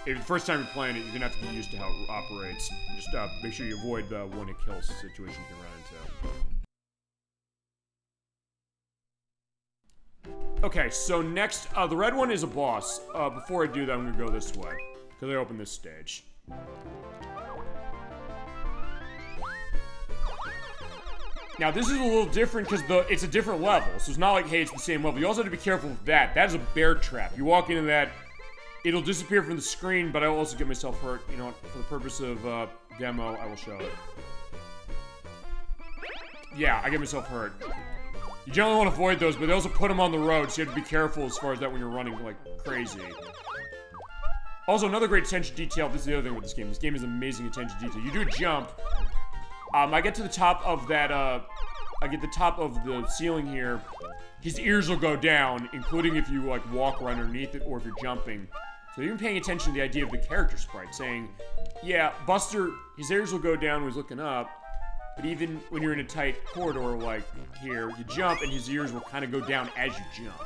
if the first time you're playing it, you're gonna have to get used to how it operates. Just make sure you avoid the one-hit kill situation you can run into. Okay, so next, the red one is a boss. Before I do that, I'm gonna go this way, because I opened this stage. Now, this is a little different because it's a different level, so it's not like, hey, it's the same level. You also have to be careful with that. That is a bear trap. You walk into that, it'll disappear from the screen, but I will also get myself hurt. You know what? For the purpose of demo, I will show it. Yeah, I get myself hurt. You generally want to avoid those, but they also put them on the road, so you have to be careful as far as that when you're running like crazy. Also, another great attention detail. This is the other thing with this game. This game is amazing attention detail. You do a jump. I get to the top of that, I get the top of the ceiling here. His ears will go down, including if you, like, walk right underneath it or if you're jumping. So even paying attention to the idea of the character sprite, saying, yeah, Buster, his ears will go down when he's looking up, but even when you're in a tight corridor like here, you jump and his ears will kind of go down as you jump.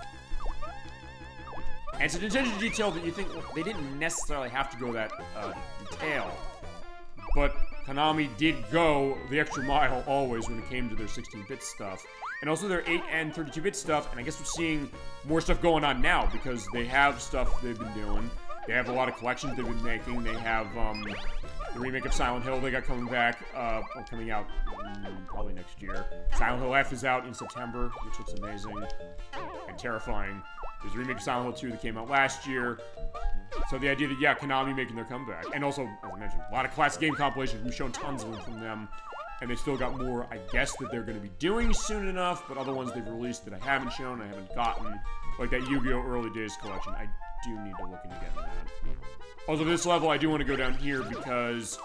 And it's an attention to detail that you think, well, they didn't necessarily have to go that detail. But Konami did go the extra mile always when it came to their 16-bit stuff. And also their 8 and 32-bit stuff, and I guess we're seeing more stuff going on now because they have stuff they've been doing. They have a lot of collections they've been making. They have the remake of Silent Hill they got coming back, or coming out probably next year. Silent Hill F is out in September, which looks amazing and terrifying. There's a remake of Silent Hill 2 that came out last year. So the idea that, yeah, Konami making their comeback. And also, as I mentioned, a lot of classic game compilations. We've shown tons of them from them. And they still got more, I guess, that they're going to be doing soon enough. But other ones they've released that I haven't shown, I haven't gotten. Like that Yu-Gi-Oh! Early Days collection. I do need to look into getting that. Also, this level, I do want to go down here because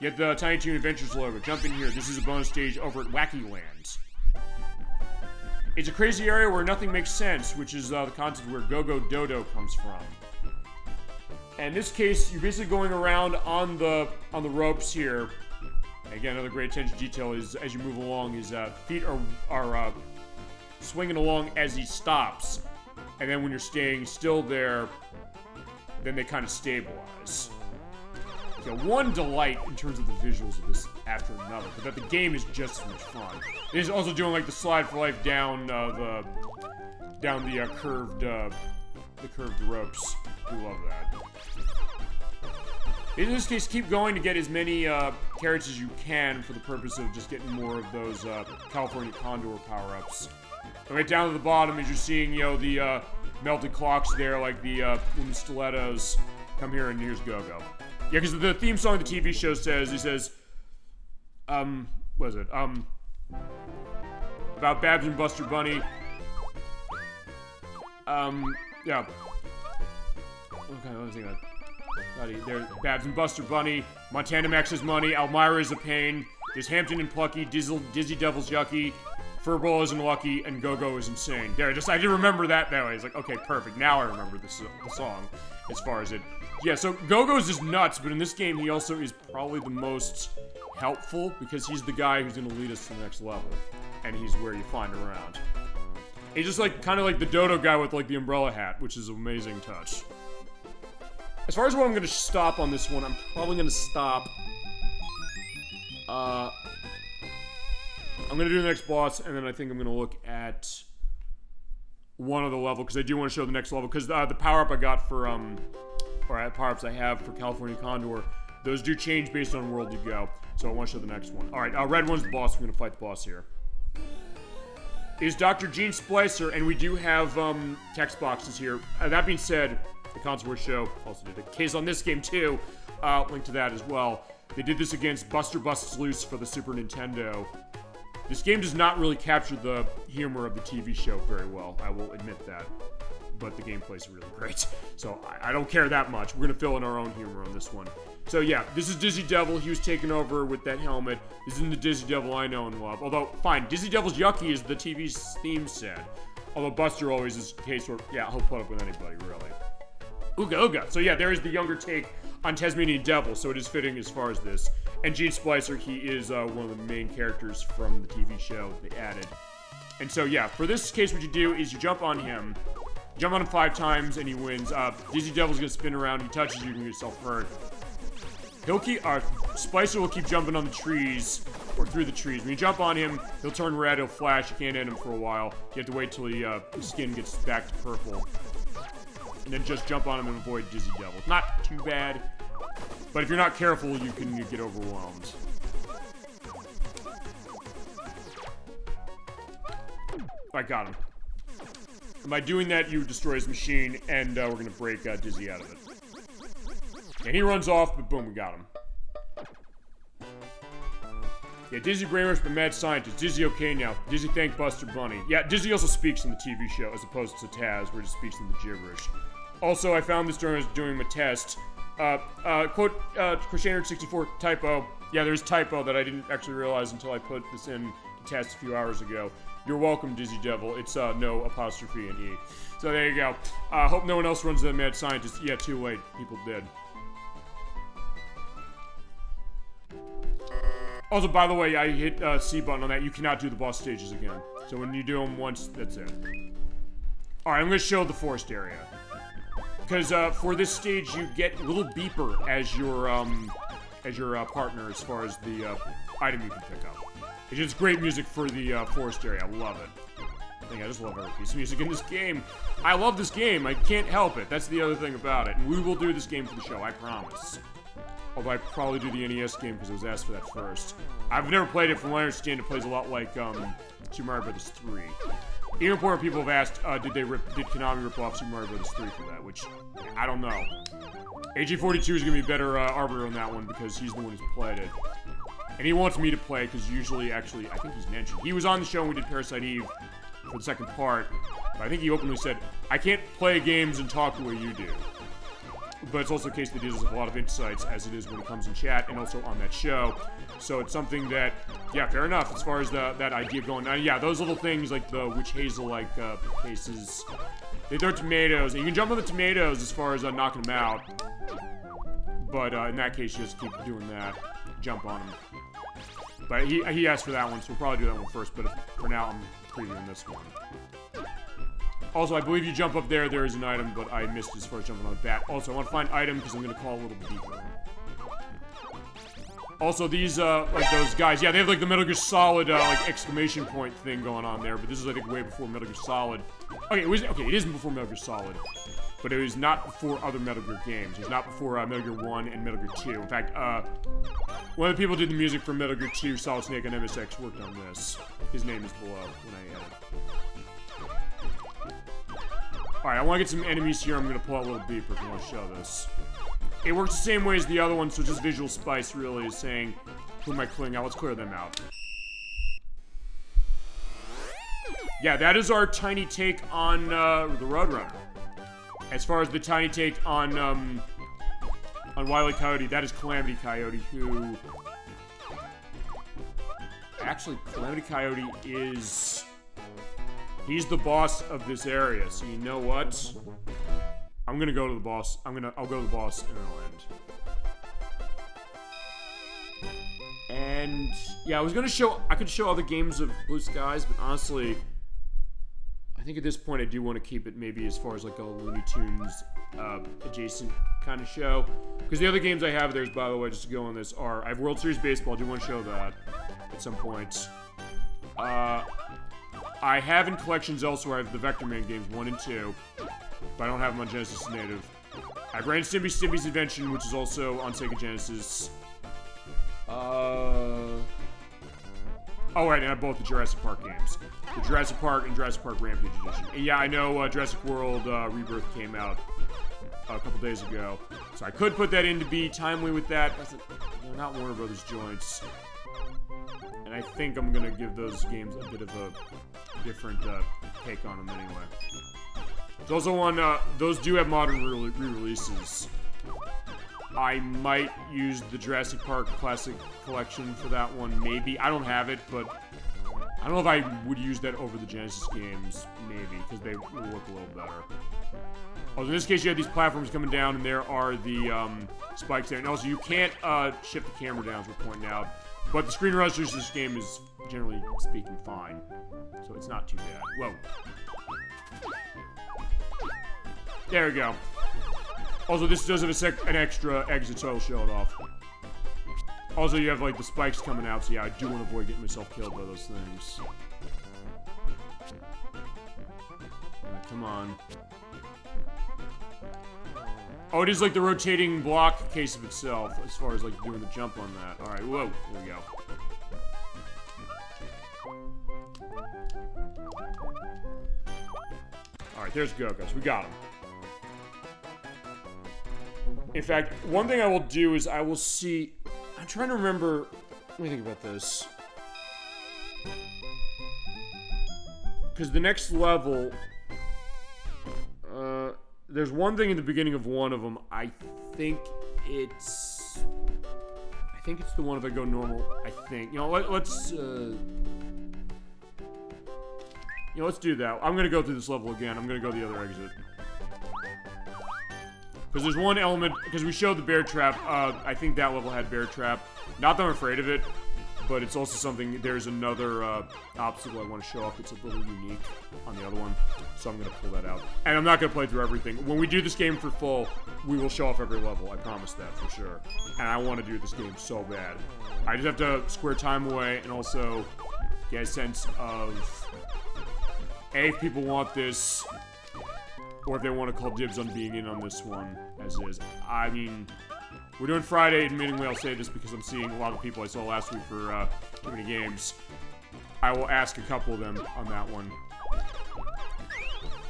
you get the Tiny Toon Adventures logo. Jump in here. This is a bonus stage over at Wacky Lands. It's a crazy area where nothing makes sense, which is the concept where Go-Go Dodo comes from. And in this case, you're basically going around on the ropes here. Again, another great attention to detail is as you move along, his feet are swinging along as he stops. And then when you're staying still there, then they kind of stabilize. So one delight in terms of the visuals of this after another, but that the game is just as much fun. It is also doing like the slide for life down the curved ropes. We love that. In this case, keep going to get as many carrots as you can for the purpose of just getting more of those California Condor power-ups. And right down to the bottom, as you're seeing, you know, the melted clocks there, like the wooden stilettos. Come here and here's Go-Go. Yeah, because the theme song of the TV show says, what is it? About Babs and Buster Bunny. Yeah. Okay, let me think of that. There's Babs and Buster Bunny, Montana Max is money, Elmira is a pain, there's Hampton and Plucky, Dizzy Devil's yucky, Furball isn't lucky, and Go-Go is insane. There, I didn't remember that way. It's like, okay, perfect. Now I remember the song as far as it. Yeah, so Go-Go's is nuts, but in this game he also is probably the most helpful because he's the guy who's going to lead us to the next level, and he's where you find around. He's just like, kind of like the Dodo guy with like the umbrella hat, which is an amazing touch. As far as where I'm going to stop on this one, I'm probably going to stop. I'm going to do the next boss, and then I think I'm going to look at one of the level, because I do want to show the next level, because the power-up I got for, or power-ups I have for California Condor, those do change based on world you go, so I want to show the next one. Alright, red one's the boss. We're going to fight the boss here. Is Dr. Gene Splicer, and we do have text boxes here. That being said, the Console Wars show also did a case on this game too. Link to that as well. They did this against Buster Busts Loose for the Super Nintendo. This game does not really capture the humor of the TV show very well, I will admit that. But the gameplay is really great. So I don't care that much. We're going to fill in our own humor on this one. So yeah, this is Dizzy Devil. He was taken over with that helmet. This isn't the Dizzy Devil I know and love. Although, fine, Dizzy Devil's Yucky is the TV's theme said. Although Buster always is a case where, yeah, he'll put up with anybody, really. Ooga Ooga. So yeah, there is the younger take on Taz-Mania Devil, so it is fitting as far as this. And Gene Splicer, he is one of the main characters from the TV show they added. And so yeah, for this case, what you do is you jump on him 5 times, and he wins. Dizzy Devil's gonna spin around, he touches you, and get yourself hurt. He'll keep, Splicer will keep jumping on the trees, or through the trees. When you jump on him, he'll turn red, he'll flash, you can't hit him for a while. You have to wait till his skin gets back to purple. And then just jump on him and avoid Dizzy Devil. Not too bad, but if you're not careful, you can get overwhelmed. I got him. And by doing that, you destroy his machine, and we're gonna break Dizzy out of it. And he runs off, but boom, we got him. Yeah, Dizzy brainwashed by mad scientist. Dizzy okay now. Dizzy thank Buster Bunny. Yeah, Dizzy also speaks in the TV show, as opposed to Taz, where he speaks in the gibberish. Also, I found this during I was doing my test. Quote, Crescendo64 typo. Yeah, there's typo that I didn't actually realize until I put this in the test a few hours ago. You're welcome, Dizzy Devil. It's, no apostrophe and E. So there you go. Hope no one else runs the mad scientist. Yeah, too late. People did. Also, by the way, I hit C button on that. You cannot do the boss stages again. So when you do them once, that's it. Alright, I'm gonna show the forest area. Because, for this stage, you get a little beeper as your partner as far as the, item you can pick up. It's just great music for the, forest area. I love it. I just love every piece of music in this game. I love this game. I can't help it. That's the other thing about it. And we will do this game for the show, I promise. Although I probably do the NES game because I was asked for that first. I've never played it. From what I understand, it plays a lot like Super Mario Bros. 3. Even important people have asked, did Konami rip off Super Mario Bros. 3 for that? Which, I don't know. AJ42 is going to be better arbiter on that one because he's the one who's played it. And he wants me to play because usually, actually, I think he's mentioned. He was on the show when we did Parasite Eve for the second part. But I think he openly said, I can't play games and talk the way you do. But it's also the case that he does a lot of insights, as it is when it comes in chat and also on that show. So it's something that, yeah, fair enough, as far as that idea going. Yeah, those little things like the witch hazel-like cases, they throw tomatoes, and you can jump on the tomatoes as far as knocking them out. But in that case, you just keep doing that, jump on them. But he asked for that one, so we'll probably do that one first, but for now, I'm previewing this one. Also, I believe you jump up there, there is an item, but I missed as far as jumping on the bat. Also, I want to find item, because I'm going to call a little deeper. Also, these, like those guys, yeah, they have, like, the Metal Gear Solid, like, exclamation point thing going on there, but this is, I think, way before Metal Gear Solid. Okay, it isn't before Metal Gear Solid, but it was not before other Metal Gear games. It was not before, Metal Gear 1 and Metal Gear 2. In fact, one of the people who did the music for Metal Gear 2, Solid Snake, and MSX worked on this. His name is below when I edit. Alright, I want to get some enemies here. I'm going to pull out a little beeper if I want to show this. It works the same way as the other one, so just visual spice really is saying, who am I clearing out? Let's clear them out. Yeah, that is our tiny take on the Roadrunner. As far as the tiny take on Wile E. Coyote, that is Calamity Coyote, who... Actually, Calamity Coyote is... He's the boss of this area, so you know what? I'm gonna go to the boss. I'll go to the boss and it'll end. And yeah, I could show other games of Blue Skies, but honestly, I think at this point I do want to keep it maybe as far as like a Looney Tunes adjacent kind of show. Because the other games I have there's, by the way, just to go on this, are I have World Series Baseball. I do want to show that at some point. I have in collections elsewhere. I have the Vector Man games 1 and 2, but I don't have them on Genesis Native. I have Ren Stimpy's Invention, which is also on Sega Genesis. Oh, right, and I have both the Jurassic Park games. The Jurassic Park and Jurassic Park Rampage Edition. And yeah, I know Jurassic World Rebirth came out a couple days ago, so I could put that in to be timely with that. They're not Warner Brothers joints. And I think I'm gonna give those games a bit of a different take on them anyway. There's also one, those do have modern re-releases. I might use the Jurassic Park Classic Collection for that one, maybe. I don't have it, but I don't know if I would use that over the Genesis games, maybe, because they will look a little better. Also, in this case, you have these platforms coming down, and there are the spikes there. And also, you can't shift the camera down, as we're pointing out. But the screen resolution of this game is, generally speaking, fine. So it's not too bad. Whoa. There we go. Also, this does have an extra exit, so I'll show it off. Also, you have, like, the spikes coming out, so yeah, I do want to avoid getting myself killed by those things. Right, come on. Oh, it is like the rotating block case of itself, as far as, like, doing the jump on that. Alright, whoa, there we go. Alright, there's Go-Go's. We got him. In fact, one thing I will do is I will see... I'm trying to remember... Let me think about this. Because the next level... there's one thing in the beginning of one of them. I think it's the one if I go normal. I think. You know, let's... You know, let's do that. I'm gonna go through this level again. I'm gonna go the other exit. Because there's one element, because we showed the bear trap, I think that level had bear trap. Not that I'm afraid of it, but it's also something, there's another obstacle I want to show off that's a little unique on the other one. So I'm going to pull that out. And I'm not going to play through everything. When we do this game for full, we will show off every level. I promise that for sure. And I want to do this game so bad. I just have to square time away and also get a sense of, A, if people want this, or if they want to call dibs on being in on this one, as is. I mean, we're doing Friday, admittingly I'll say this because I'm seeing a lot of people I saw last week for too many games. I will ask a couple of them on that one.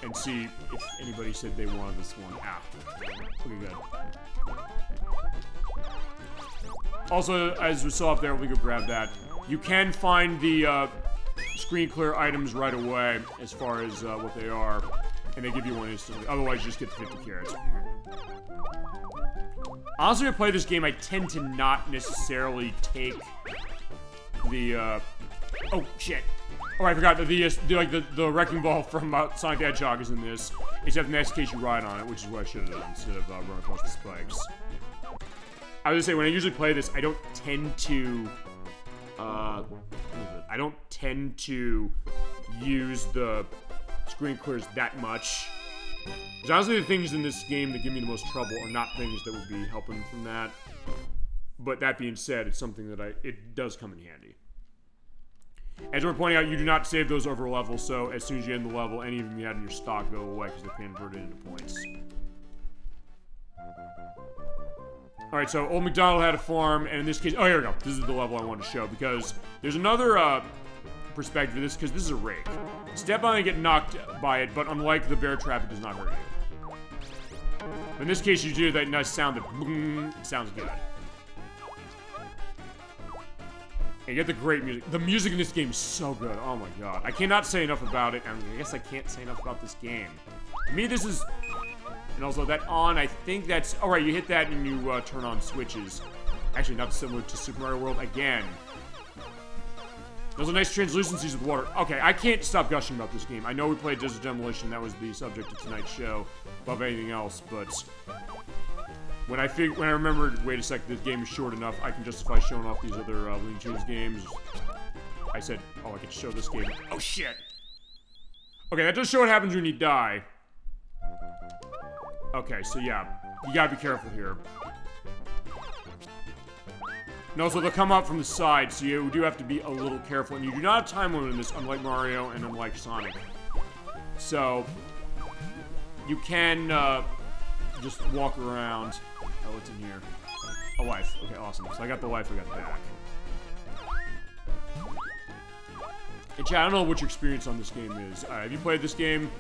And see if anybody said they wanted this one. Ah, pretty good. Also, as we saw up there, we go grab that. You can find the screen clear items right away, as far as what they are. And they give you one instantly. Otherwise, you just get the 50 carats. Honestly, when I play this game, I tend to not necessarily take the, oh, shit. Oh, I forgot. The Wrecking Ball from Sonic the Hedgehog is in this. Except in this case, you ride on it, which is what I should have done, instead of running across the spikes. I was gonna say, when I usually play this, I don't tend to, what is it? I don't tend to use the screen clears that much. Because honestly, the things in this game that give me the most trouble are not things that would be helping from that. But that being said, it's something that it does come in handy. As we're pointing out, you do not save those over level, so as soon as you end the level, any of them you had in your stock go away because they're converted into points. Alright, so Old MacDonald had a farm, and in this case, oh, here we go. This is the level I wanted to show, because there's another, perspective of this, because this is a rake. Step on it and get knocked by it, but unlike the bear trap, it does not hurt you. In this case, you do that nice sound that boom, it sounds good. And you get the great music. The music in this game is so good. Oh my god. I cannot say enough about it, and I guess I can't say enough about this game. To me, this is... And also, that on, I think that's... Alright, you hit that and you turn on switches. Actually, not similar to Super Mario World again. There's a nice translucencies with water. Okay, I can't stop gushing about this game. I know we played Desert Demolition, that was the subject of tonight's show, above anything else, but when I remembered, wait a sec, this game is short enough, I can justify showing off these other Looney Tunes games. I said, oh, I could show this game. Oh, shit! Okay, that does show what happens when you die. Okay, so yeah, you gotta be careful here. No, so they'll come up from the side, so you do have to be a little careful. And you do not have time limit in this, unlike Mario and unlike Sonic. So, you can just walk around. Oh, what's in here? A life. Okay, awesome. So I got the life I got back. And chat, I don't know what your experience on this game is. Have you played this game?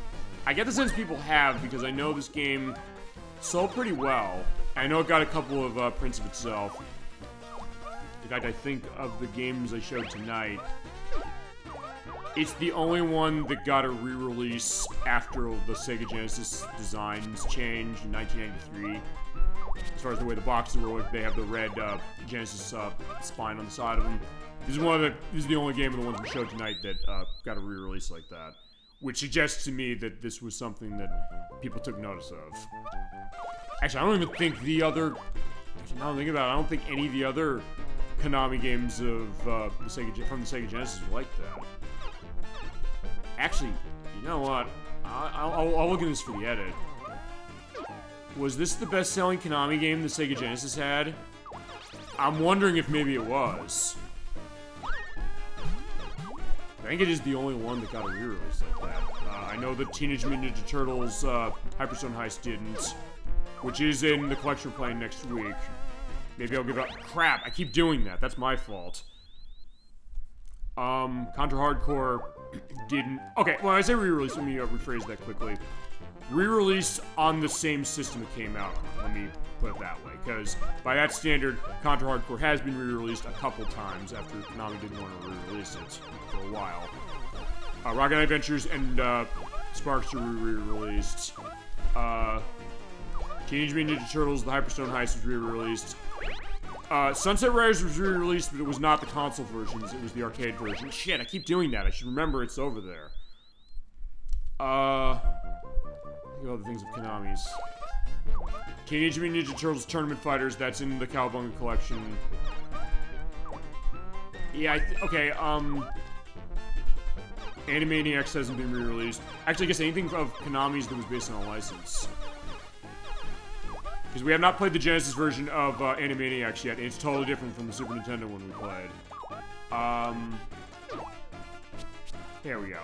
I get the sense people have, because I know this game sold pretty well. I know it got a couple of prints of itself. In fact, I think of the games I showed tonight, it's the only one that got a re-release after the Sega Genesis designs changed in 1993. As far as the way the boxes were, like, they have the red Genesis spine on the side of them. This is the only game of the ones we showed tonight that got a re-release like that, which suggests to me that this was something that people took notice of. Actually, I don't even think the other. Now I'm thinking about it, I don't think any of the other Konami games of from the Sega Genesis were like that. Actually, you know what? I'll look at this for the edit. Was this the best-selling Konami game the Sega Genesis had? I'm wondering if maybe it was. I think it is the only one that got a re-release like that. I know the Teenage Mutant Ninja Turtles Hyperstone Heist didn't, which is in the collection we're playing next week. Maybe I'll give it up. Crap, I keep doing that. That's my fault. Contra Hardcore didn't. Okay, well, I say re-release. Let me rephrase that quickly. Re-released on the same system it came out on. Let me put it that way, because by that standard, Contra Hardcore has been re-released a couple times after Konami didn't want to re-release it for a while. Rocket Knight Adventures and Sparks are re-released. Teenage Mutant Ninja Turtles: The Hyperstone Heist was re-released. Sunset Riders was re-released, but it was not the console versions, it was the arcade version. Shit, I keep doing that. I should remember it's over there. Think of other things of Konami's. Teenage Mutant Ninja Turtles Tournament Fighters, that's in the Cowabunga collection. Yeah, okay, Animaniacs hasn't been re-released. Actually, I guess anything of Konami's that was based on a license. Because we have not played the Genesis version of Animaniacs yet, and it's totally different from the Super Nintendo one we played. There we go.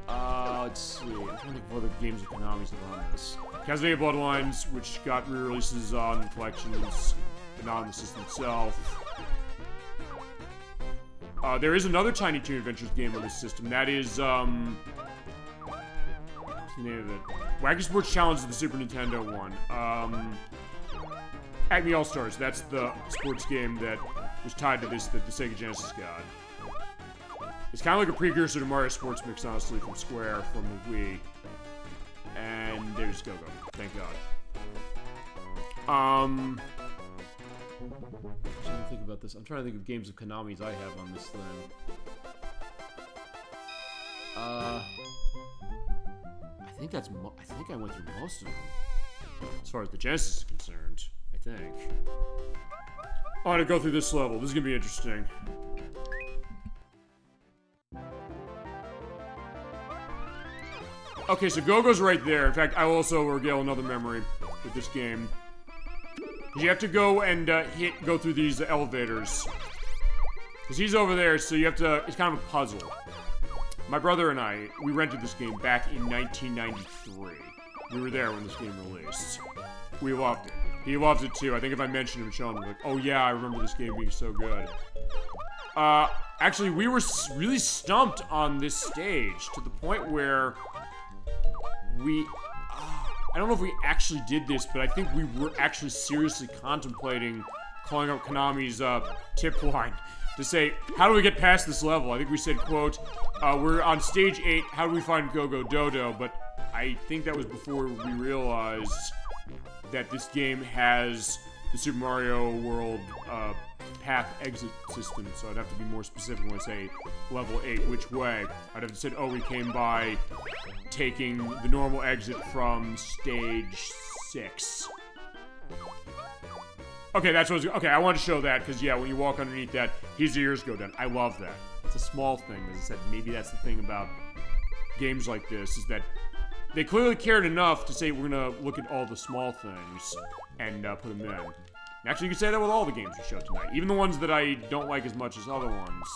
Let's see. I'm trying to think of other games of Konami's that are on this. Castlevania Bloodlines, which got re-releases on collections, but not on the system itself. There is another Tiny Toon Adventures game on this system. That is, what's the name of it? Wacky Sports Challenge is the Super Nintendo one. Acme All-Stars, that's the sports game that was tied to this that the Sega Genesis got. It's kind of like a precursor to Mario Sports Mix, honestly, from Square, from the Wii. And there's Go-Go. Thank God. I'm trying to think about this. I'm trying to think of games of Konami's I have on this thing. I think I went through most of them. As far as the Genesis is concerned, I think. I want to go through this level. This is going to be interesting. Okay, so Go-Go's right there. In fact, I will also regale another memory with this game. You have to go and go through these elevators. Because he's over there, so you have to... It's kind of a puzzle. My brother and I, we rented this game back in 1993. We were there when this game released. We loved it. He loved it too. I think if I mentioned him, Sean would be like, oh yeah, I remember this game being so good. Actually, we were really stumped on this stage to the point where we... I don't know if we actually did this, but I think we were actually seriously contemplating calling up Konami's tip line to say, how do we get past this level? I think we said, quote, we're on stage 8, how do we find Go-Go Dodo? But I think that was before we realized that this game has the Super Mario World path exit system, so I'd have to be more specific when I say level 8, which way. I'd have said, oh, we came by taking the normal exit from stage 6. Okay, that's what I was, okay, I wanted to show that, because yeah, when you walk underneath that, his ears go down. I love that. It's a small thing, as I said, maybe that's the thing about games like this, is that they clearly cared enough to say we're gonna look at all the small things and put them in. Actually, you can say that with all the games we showed tonight, even the ones that I don't like as much as other ones.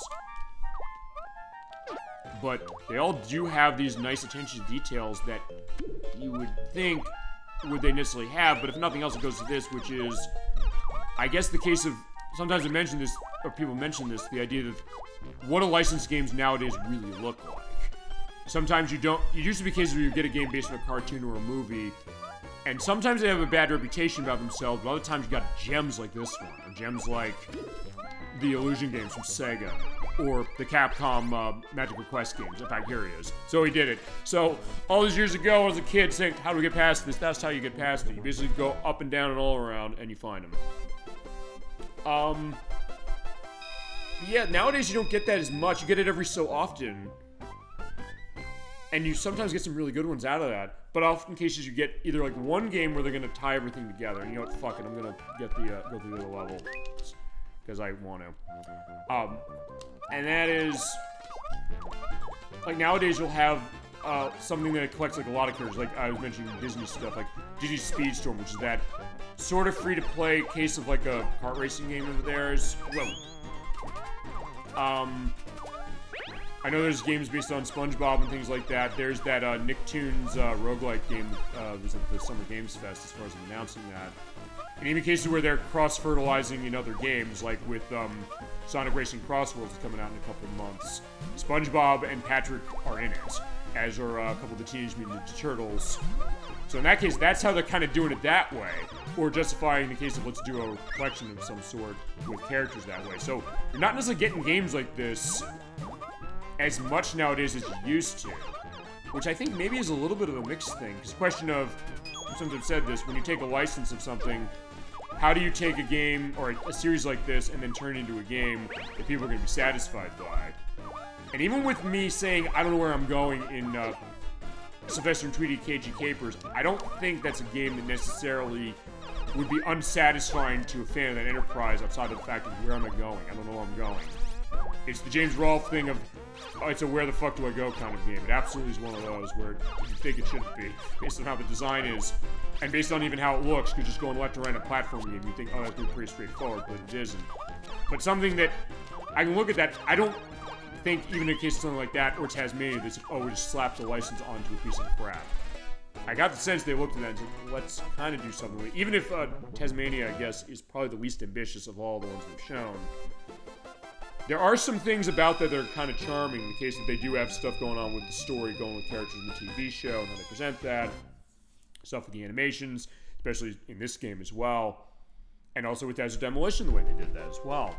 But they all do have these nice attention to details that you would think would they necessarily have, but if nothing else, it goes to this, which is, I guess the case of, sometimes I mention this, or people mention this, the idea that what do licensed games nowadays really look like? Sometimes you don't, it used to be cases where you get a game based on a cartoon or a movie, and sometimes they have a bad reputation about themselves, but other times you got gems like this one, or gems like the Illusion games from Sega, or the Capcom Magic Request games. In fact, here he is. So he did it. So, all those years ago, as a kid, saying, how do we get past this? That's how you get past it. You basically go up and down and all around, and you find them. Yeah, nowadays you don't get that as much. You get it every so often. And you sometimes get some really good ones out of that. But often cases you get either like one game where they're gonna tie everything together. And you know what, fuck it, I'm gonna get the, go through the level. Because I want to. And that is... Like nowadays you'll have something that collects like a lot of characters. Like I was mentioning Disney stuff, like Disney Speedstorm, which is that sort of free-to-play case of like a kart racing game of theirs. Well, I know there's games based on SpongeBob and things like that. There's that Nicktoons roguelike game that was at the Summer Games Fest, as far as I'm announcing that. And even cases where they're cross-fertilizing in other games, like with Sonic Racing Crossworlds coming out in a couple of months. SpongeBob and Patrick are in it, as are a couple of the Teenage Mutant Ninja Turtles. So in that case, that's how they're kind of doing it that way. Or justifying the case of let's do a collection of some sort with characters that way. So you're not necessarily getting games like this as much nowadays as you used to. Which I think maybe is a little bit of a mixed thing. Because the question of, sometimes I've said this, when you take a license of something, how do you take a game or a series like this and then turn it into a game that people are going to be satisfied by? And even with me saying I don't know where I'm going in Sylvester and Tweety Cagey Capers, I don't think that's a game that necessarily would be unsatisfying to a fan of that enterprise outside of the fact of where am I going? I don't know where I'm going. It's the James Rolfe thing of, oh, it's a where the fuck do I go kind of game. It absolutely is one of those where you think it shouldn't be, based on how the design is, and based on even how it looks, because just going left to right in a platform game, you think, oh, that's pretty straightforward, but it isn't. But something that, I can look at that, I don't think, even in a case of something like that, or Taz-Mania, that's, oh, we just slapped the license onto a piece of crap. I got the sense they looked at that and said, let's kind of do something with it. Even if Taz-Mania, I guess, is probably the least ambitious of all the ones we've shown. There are some things about that are kind of charming, in the case that they do have stuff going on with the story, going with characters in the TV show, and how they present that. Stuff with the animations, especially in this game as well. And also with Desert Demolition, the way they did that as well.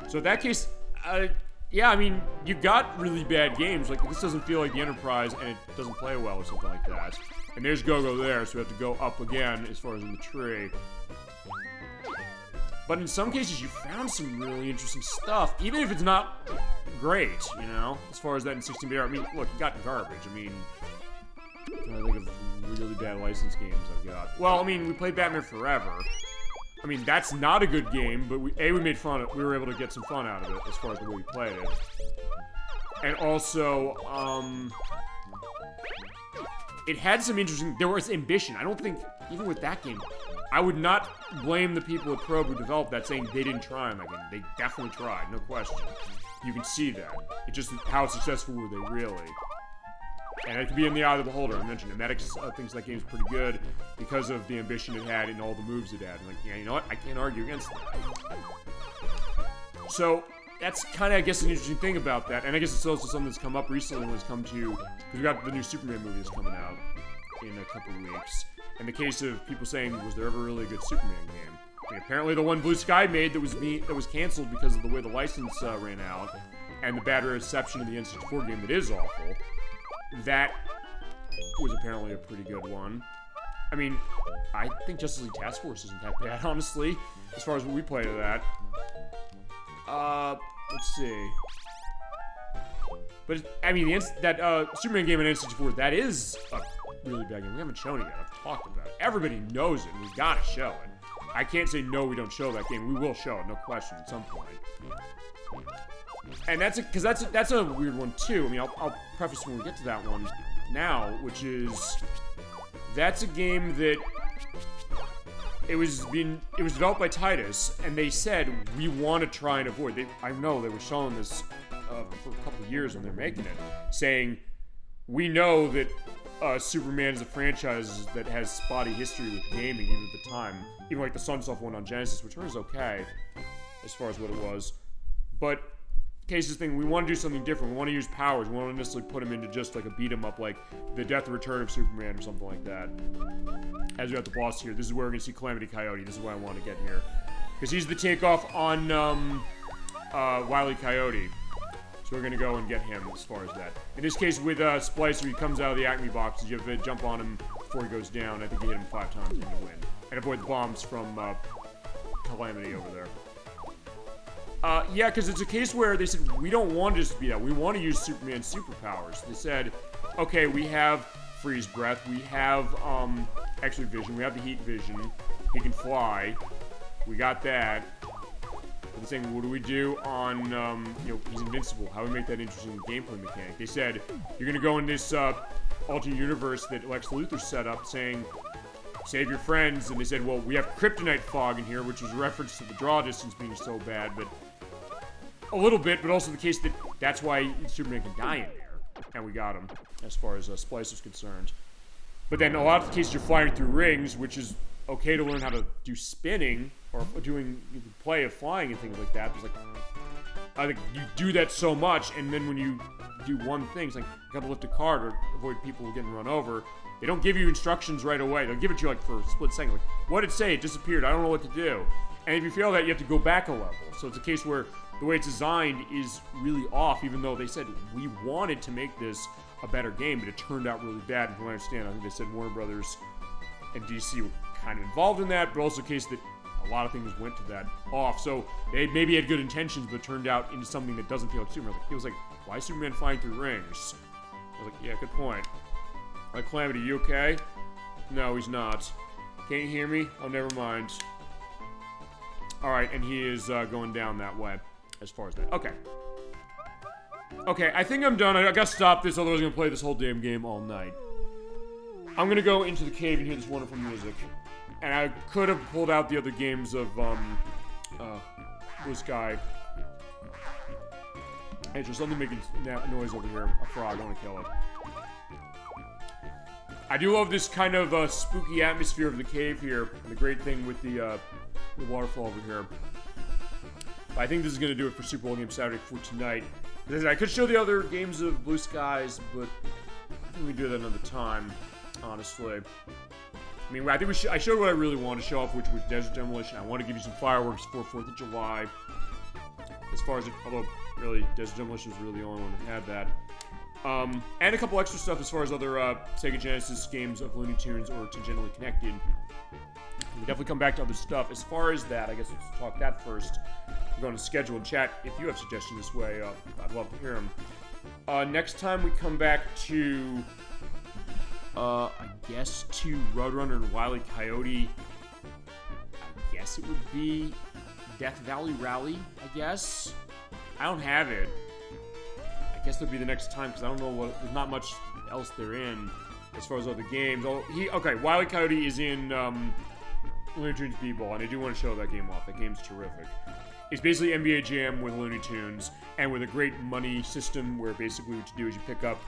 So in that case, yeah, I mean, you got really bad games. Like, this doesn't feel like the Enterprise, and it doesn't play well or something like that. And there's Go-Go there, so we have to go up again as far as in the tree. But in some cases, you found some really interesting stuff, even if it's not great, you know, as far as that in 16-bit. I mean, look, you got garbage. I mean, I think of really bad license games I've got. Well, I mean, we played Batman Forever. I mean, that's not a good game, but we made fun of it. We were able to get some fun out of it as far as the way we played it. And also, it had some interesting, there was ambition. I don't think, even with that game, I would not blame the people at Probe who developed that saying they didn't try on that game. They definitely tried, no question. You can see that. It's just how successful were they really? And it could be in the eye of the beholder. I mentioned Emetics thinks that game's pretty good because of the ambition it had and all the moves it had. And like, yeah, you know what? I can't argue against that. So that's kind of, I guess, an interesting thing about that. And I guess it's also something that's come up recently when it's come to, because we got the new Superman movie that's coming out in a couple of weeks. In the case of people saying, was there ever really a good Superman game? I mean, apparently the one Blue Sky made that was canceled because of the way the license ran out and the bad reception of the N64 game that is awful. That was apparently a pretty good one. I mean, I think Justice League Task Force isn't that bad, honestly, as far as what we played of that. Let's see. But, I mean, that Superman game in N64, that is a really bad game. We haven't shown it yet. I've talked about it. Everybody knows it, and we've got to show it. I can't say, no, we don't show that game. We will show it, no question, at some point. And because that's a weird one, too. I mean, I'll preface when we get to that one now, which is, that's a game that it was developed by Titus, and they said, we want to try and avoid. I know they were showing this for a couple of years when they're making it, saying, we know that Superman is a franchise that has spotty history with gaming, even at the time. Even like the Sunsoft one on Genesis, which was okay, as far as what it was. But, Case's thing, we want to do something different. We want to use powers. We want to necessarily put him into just like a beat-em-up, like the Death and Return of Superman or something like that. As we got the boss here, this is where we're going to see Calamity Coyote. This is why I want to get here. Because he's the takeoff on Wile E. Coyote. So we're going to go and get him as far as that. In this case, with Splicer, he comes out of the Acme boxes. You have to jump on him before he goes down. I think you hit him 5 times and you win. And avoid the bombs from Calamity over there. Yeah, because it's a case where they said, we don't want to just be that. We want to use Superman's superpowers. They said, okay, we have freeze breath, we have, X-ray vision, we have the heat vision, he can fly, we got that. But they're saying, what do we do on, you know, he's invincible? How do we make that interesting gameplay mechanic? They said, you're gonna go in this, alternate universe that Lex Luthor set up, saying, save your friends, and they said, well, we have kryptonite fog in here, which was a reference to the draw distance being so bad, but a little bit, but also the case that that's why Superman can die in there, and we got him, as far as Splice is concerned. But then a lot of the cases you're flying through rings, which is okay to learn how to do spinning, or doing the play of flying and things like that. There's like, I think you do that so much, and then when you do one thing, it's like, you gotta lift a cart or avoid people getting run over. They don't give you instructions right away. They'll give it to you like for a split second. Like, what did it say? It disappeared. I don't know what to do. And if you fail that, you have to go back a level. So it's a case where the way it's designed is really off, even though they said we wanted to make this a better game, but it turned out really bad. And from what I understand, I think they said Warner Brothers and DC were kind of involved in that, but also a case that a lot of things went to that off. So they maybe had good intentions, but turned out into something that doesn't feel like Superman. Like, it was like, why is Superman flying through rings? I was like, yeah, good point. Like, Calamity, you okay? No, he's not. Can't you hear me? Oh, never mind. Alright, and he is going down that way, as far as that. Okay. Okay, I think I'm done. I gotta stop this, otherwise I'm gonna play this whole damn game all night. I'm gonna go into the cave and hear this wonderful music. And I could have pulled out the other games of, Blue Sky. Hey, there's something making noise over here. A frog, I wanna kill it. I do love this kind of spooky atmosphere of the cave here, and the great thing with the waterfall over here. But I think this is going to do it for Super Bowl Game Saturday for tonight. I could show the other games of Blue Skies, but I think we can do that another time, honestly. I mean, I think I showed what I really wanted to show off, which was Desert Demolition. I want to give you some fireworks for 4th of July. As far as although, really, Desert Demolition was really the only one that had that. And a couple extra stuff as far as other Sega Genesis games of Looney Tunes or Tangentially Connected. We definitely come back to other stuff. As far as that, I guess let's talk that first. We're going to schedule and chat. If you have suggestions this way, I'd love to hear them. Next time we come back to, I guess to Roadrunner and Wile E. Coyote. I guess it would be Death Valley Rally, I guess. I don't have it. I guess that'll be the next time, because I don't know there's not much else they're in as far as other games. Okay, Wile E. Coyote is in Looney Tunes B-Ball, and I do want to show that game off. That game's terrific. It's basically NBA Jam with Looney Tunes, and with a great money system where basically what you do is you pick up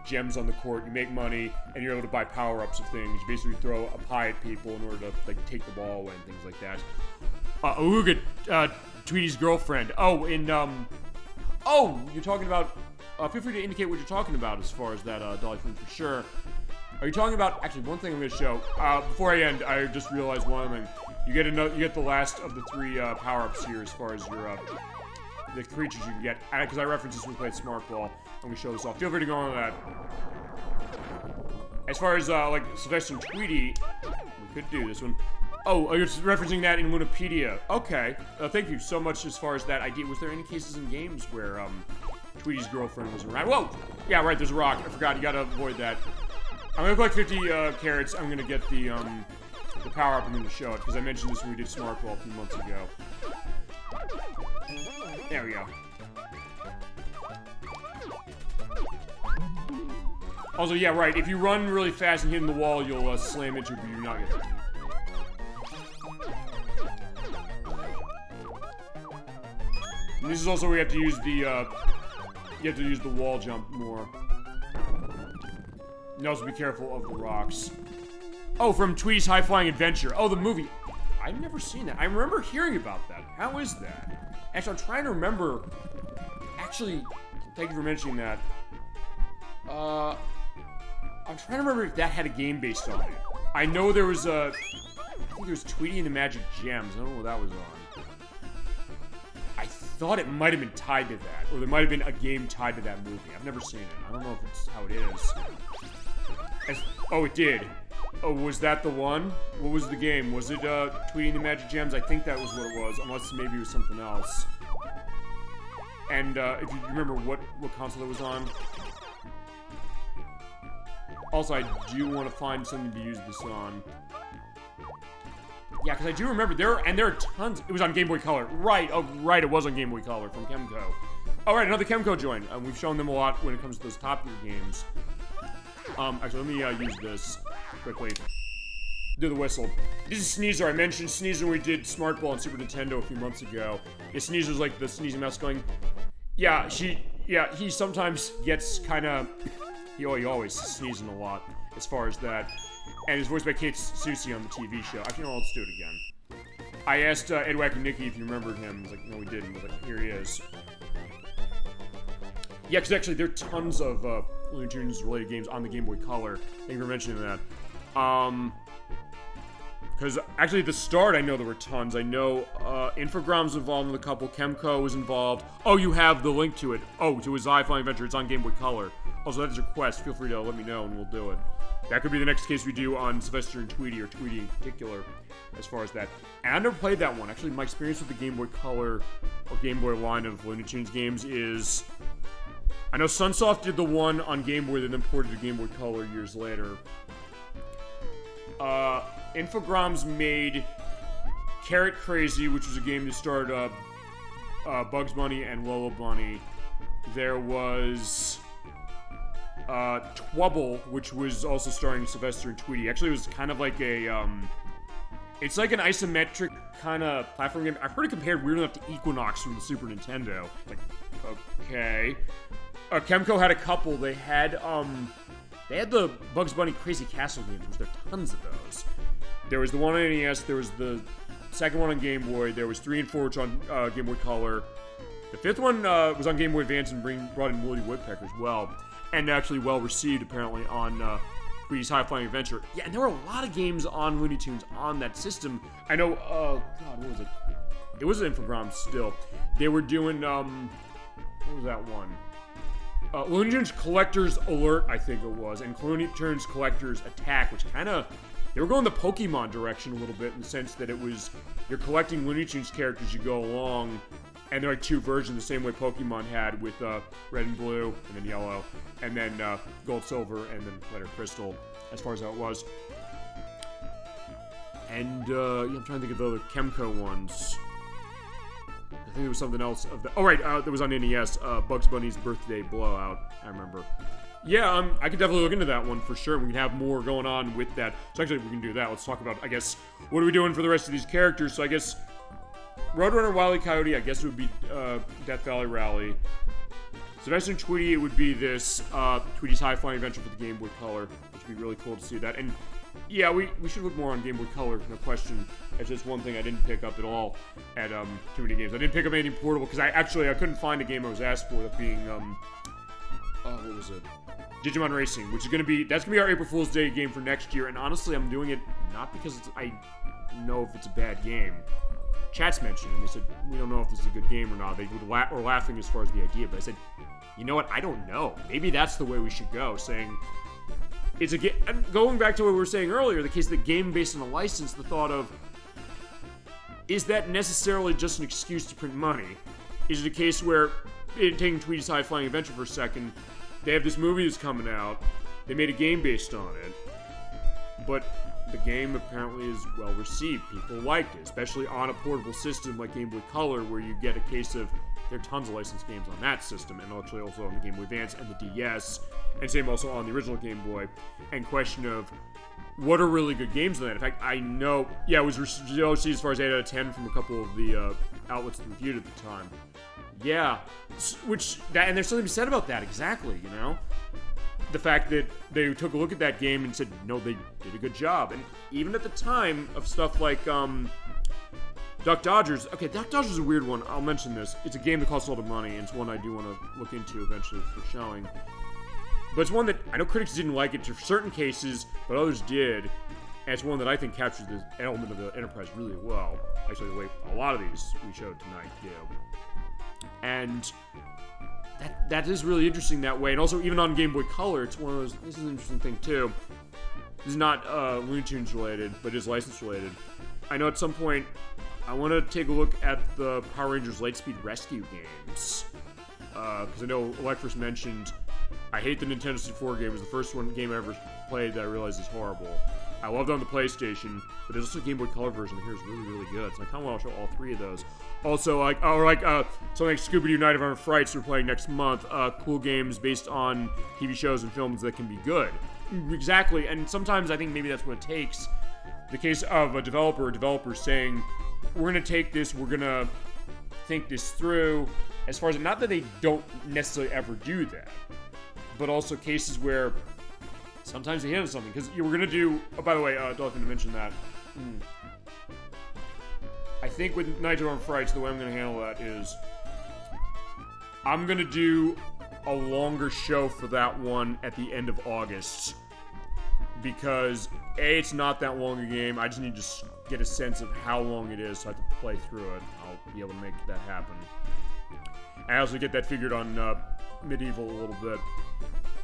gems on the court, you make money, and you're able to buy power-ups of things. You basically throw a pie at people in order to like take the ball away and things like that. Ooga, Tweety's girlfriend. Oh, you're talking about... feel free to indicate what you're talking about as far as that Dolly thing for sure. Are you talking about... Actually, one thing I'm going to show. Before I end, I just realized one thing. You get the last of the 3 power-ups here as far as your the creatures you can get. Because I referenced this when we played Smart Ball. I'm going to show this off. Feel free to go on that. As far as like Sylvester and Tweety, we could do this one. Oh, you're referencing that in Wikipedia. Okay. Thank you so much as far as that idea. Was there any cases in games where Tweety's girlfriend was around? Whoa! Yeah, right, there's a rock. I forgot. You gotta avoid that. I'm gonna collect 50 carrots. I'm gonna get the power-up. I'm gonna show it, because I mentioned this when we did Smart Ball a few months ago. There we go. Also, yeah, right. If you run really fast and hit the wall, you'll slam into it, but you're not gonna hit. And this is also where you have to use the wall jump more. And also be careful of the rocks. Oh, from Tweety's High Flying Adventure. Oh, the movie. I've never seen that. I remember hearing about that. How is that? Actually, I'm trying to remember. Actually, thank you for mentioning that. I'm trying to remember if that had a game based on it. I know there was I think there was Tweety and the Magic Gems. I don't know what that was on. I thought it might have been tied to that, or there might have been a game tied to that movie. I've never seen it. I don't know if it's how it is. Oh, it did. Oh, was that the one? What was the game? Was it Tweety and the Magic Gems? I think that was what it was, unless maybe it was something else. And if you remember what console it was on. Also, I do want to find something to use this on. Yeah, because I do remember there are tons. It was on Game Boy Color. Right, oh, right, it was on Game Boy Color from Kemco. All right, another Kemco joint. We've shown them a lot when it comes to those Top Gear games. Actually, let me use this quickly. Do the whistle. This is Sneezer. I mentioned Sneezer when we did Smart Ball on Super Nintendo a few months ago. Yeah, Sneezer's like the sneezing mouse going. Yeah, he sometimes gets kind of. He always sneezing a lot as far as that. And he's voiced by Kate Susie on the TV show. Actually, no, let's do it again. I asked Ed Wack and Nicky if you remembered him. He was like, no, we didn't. I was like, here he is. Yeah, because actually there are tons of Looney Tunes related games on the Game Boy Color. Thank you for mentioning that. Because actually at the start I know there were tons. I know Infogrames involved in a couple. Kemco was involved. Oh, you have the link to it. Oh, to his High-Flying Adventure. It's on Game Boy Color. Also, that is a request. Feel free to let me know and we'll do it. That could be the next case we do on Sylvester and Tweety, or Tweety in particular, as far as that. And I've never played that one. Actually, my experience with the Game Boy Color or Game Boy line of Looney Tunes games is... I know Sunsoft did the one on Game Boy that then ported to Game Boy Color years later. Infogrames made Carrot Crazy, which was a game that starred Bugs Bunny and Lola Bunny. There was Twubble, which was also starring Sylvester and Tweety. Actually, it was kind of like a it's like an isometric kind of platform game. I've heard it compared weird enough to Equinox from the Super Nintendo. Like, okay. Kemco had a couple. They had the Bugs Bunny Crazy Castle games, which there are tons of those. There was the one on NES. There was the second one on Game Boy. There was 3 and 4, which on Game Boy Color. The fifth one was on Game Boy Advance and brought in Woody Woodpecker as well, and actually well received apparently on Tweety's High-Flying Adventure. Yeah, and there were a lot of games on Looney Tunes on that system. I know. God, what was it? It was Infogrames still. They were doing what was that one? Looney Tunes Collector's Alert, I think it was, and Looney Tunes Collector's Attack, which kind of, they were going the Pokemon direction a little bit in the sense that it was, you're collecting Looney Tunes characters as you go along, and they're like two versions, the same way Pokemon had with Red and Blue, and then Yellow, and then Gold, Silver, and then later Crystal, as far as how it was. And, yeah, I'm trying to think of the other Kemco ones. I think there was something else of that. Oh, right, that was on NES, Bugs Bunny's Birthday Blowout, I remember. Yeah, I could definitely look into that one for sure. We can have more going on with that. So actually, we can do that. Let's talk about, I guess, what are we doing for the rest of these characters? So I guess Roadrunner, Wile E. Coyote, I guess it would be Death Valley Rally. Sylvester and Tweety, it would be this Tweety's High-Flying Adventure for the Game Boy Color, which would be really cool to see that. And yeah, we should look more on Game Boy Color, no question. It's just one thing I didn't pick up at all at too many games. I didn't pick up anything portable because I couldn't find a game I was asked for, that being what was it? Digimon Racing, which is that's gonna be our April Fool's Day game for next year. And honestly, I'm doing it not because I know if it's a bad game. Chat's mentioned, and they said we don't know if this is a good game or not. They were laughing as far as the idea, but I said, you know what? I don't know. Maybe that's the way we should go, saying. It's a game. Going back to what we were saying earlier, the case of the game based on a license, the thought of, is that necessarily just an excuse to print money? Is it a case where, taking Tweety's High-Flying Adventure for a second, they have this movie that's coming out, they made a game based on it, but the game apparently is well received. People liked it, especially on a portable system like Game Boy Color, where you get a case of, there are tons of licensed games on that system, and actually also on the Game Boy Advance and the DS, and same also on the original Game Boy. And question of, what are really good games on that? In fact, I know, yeah, it was received as far as 8 out of 10 from a couple of the outlets that reviewed at the time. Yeah, and there's something to be said about that, exactly, you know? The fact that they took a look at that game and said, no, they did a good job. And even at the time of stuff like, Duck Dodgers. Okay, Duck Dodgers is a weird one. I'll mention this. It's a game that costs a lot of money, and it's one I do want to look into eventually for showing. But it's one that I know critics didn't like it for certain cases, but others did. And it's one that I think captures the element of the Enterprise really well. Actually, the way a lot of these we showed tonight do. And that is really interesting that way. And also, even on Game Boy Color, it's one of those. This is an interesting thing too. This is not Looney Tunes related, but is license related. I know at some point I want to take a look at the Power Rangers Lightspeed Rescue games. because I know Electrus mentioned, I hate the Nintendo 64 game. It was the first game I ever played that I realized is horrible. I loved it on the PlayStation, but there's also a Game Boy Color version that here is really, really good. So I kind of want to show all three of those. Also, something like Scooby-Doo Night of Armed Frights we're playing next month. Cool games based on TV shows and films that can be good. Exactly, and sometimes I think maybe that's what it takes. The case of a developer saying, we're going to take this, we're going to think this through. As far as, not that they don't necessarily ever do that, but also cases where sometimes they hit on something. Because we're going to do, oh, by the way, Dolphin mentioned that. I think with Night of Armed Frights, the way I'm going to handle that is I'm going to do a longer show for that one at the end of August. Because, A, it's not that long a game. I just need to get a sense of how long it is so I have to play through it. I'll be able to make that happen. I also get that figured on Medieval a little bit.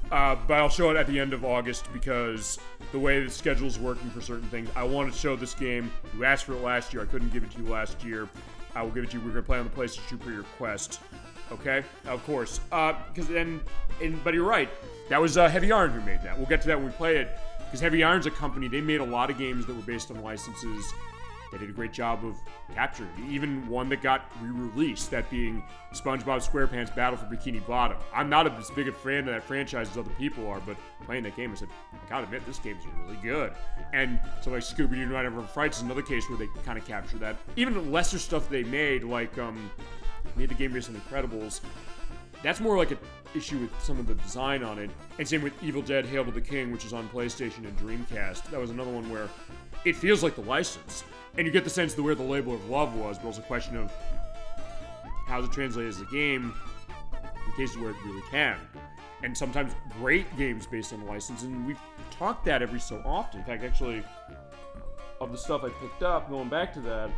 But I'll show it at the end of August because the way the schedule's working for certain things, I want to show this game. You asked for it last year. I couldn't give it to you last year. I will give it to you. We're going to play on the PlayStation 2 per your request. Okay? Of course. But you're right. That was Heavy Iron who made that. We'll get to that when we play it. Because Heavy Iron's a company, they made a lot of games that were based on licenses. They did a great job of capturing it. Even one that got re-released, that being SpongeBob SquarePants Battle for Bikini Bottom. I'm not as big a fan of that franchise as other people are, but playing that game, I said, I gotta admit, this game's really good. And so like Scooby-Doo Night of Armed Frights is another case where they kind of capture that. Even the lesser stuff they made, like made the game based on Incredibles, that's more like an issue with some of the design on it. And same with Evil Dead Hail to the King, which is on PlayStation and Dreamcast. That was another one where it feels like the license. And you get the sense of where the label of love was, but also a question of how does it translate as a game in cases where it really can. And sometimes great games based on the license, and we've talked that every so often. In fact, actually, of the stuff I picked up, going back to that,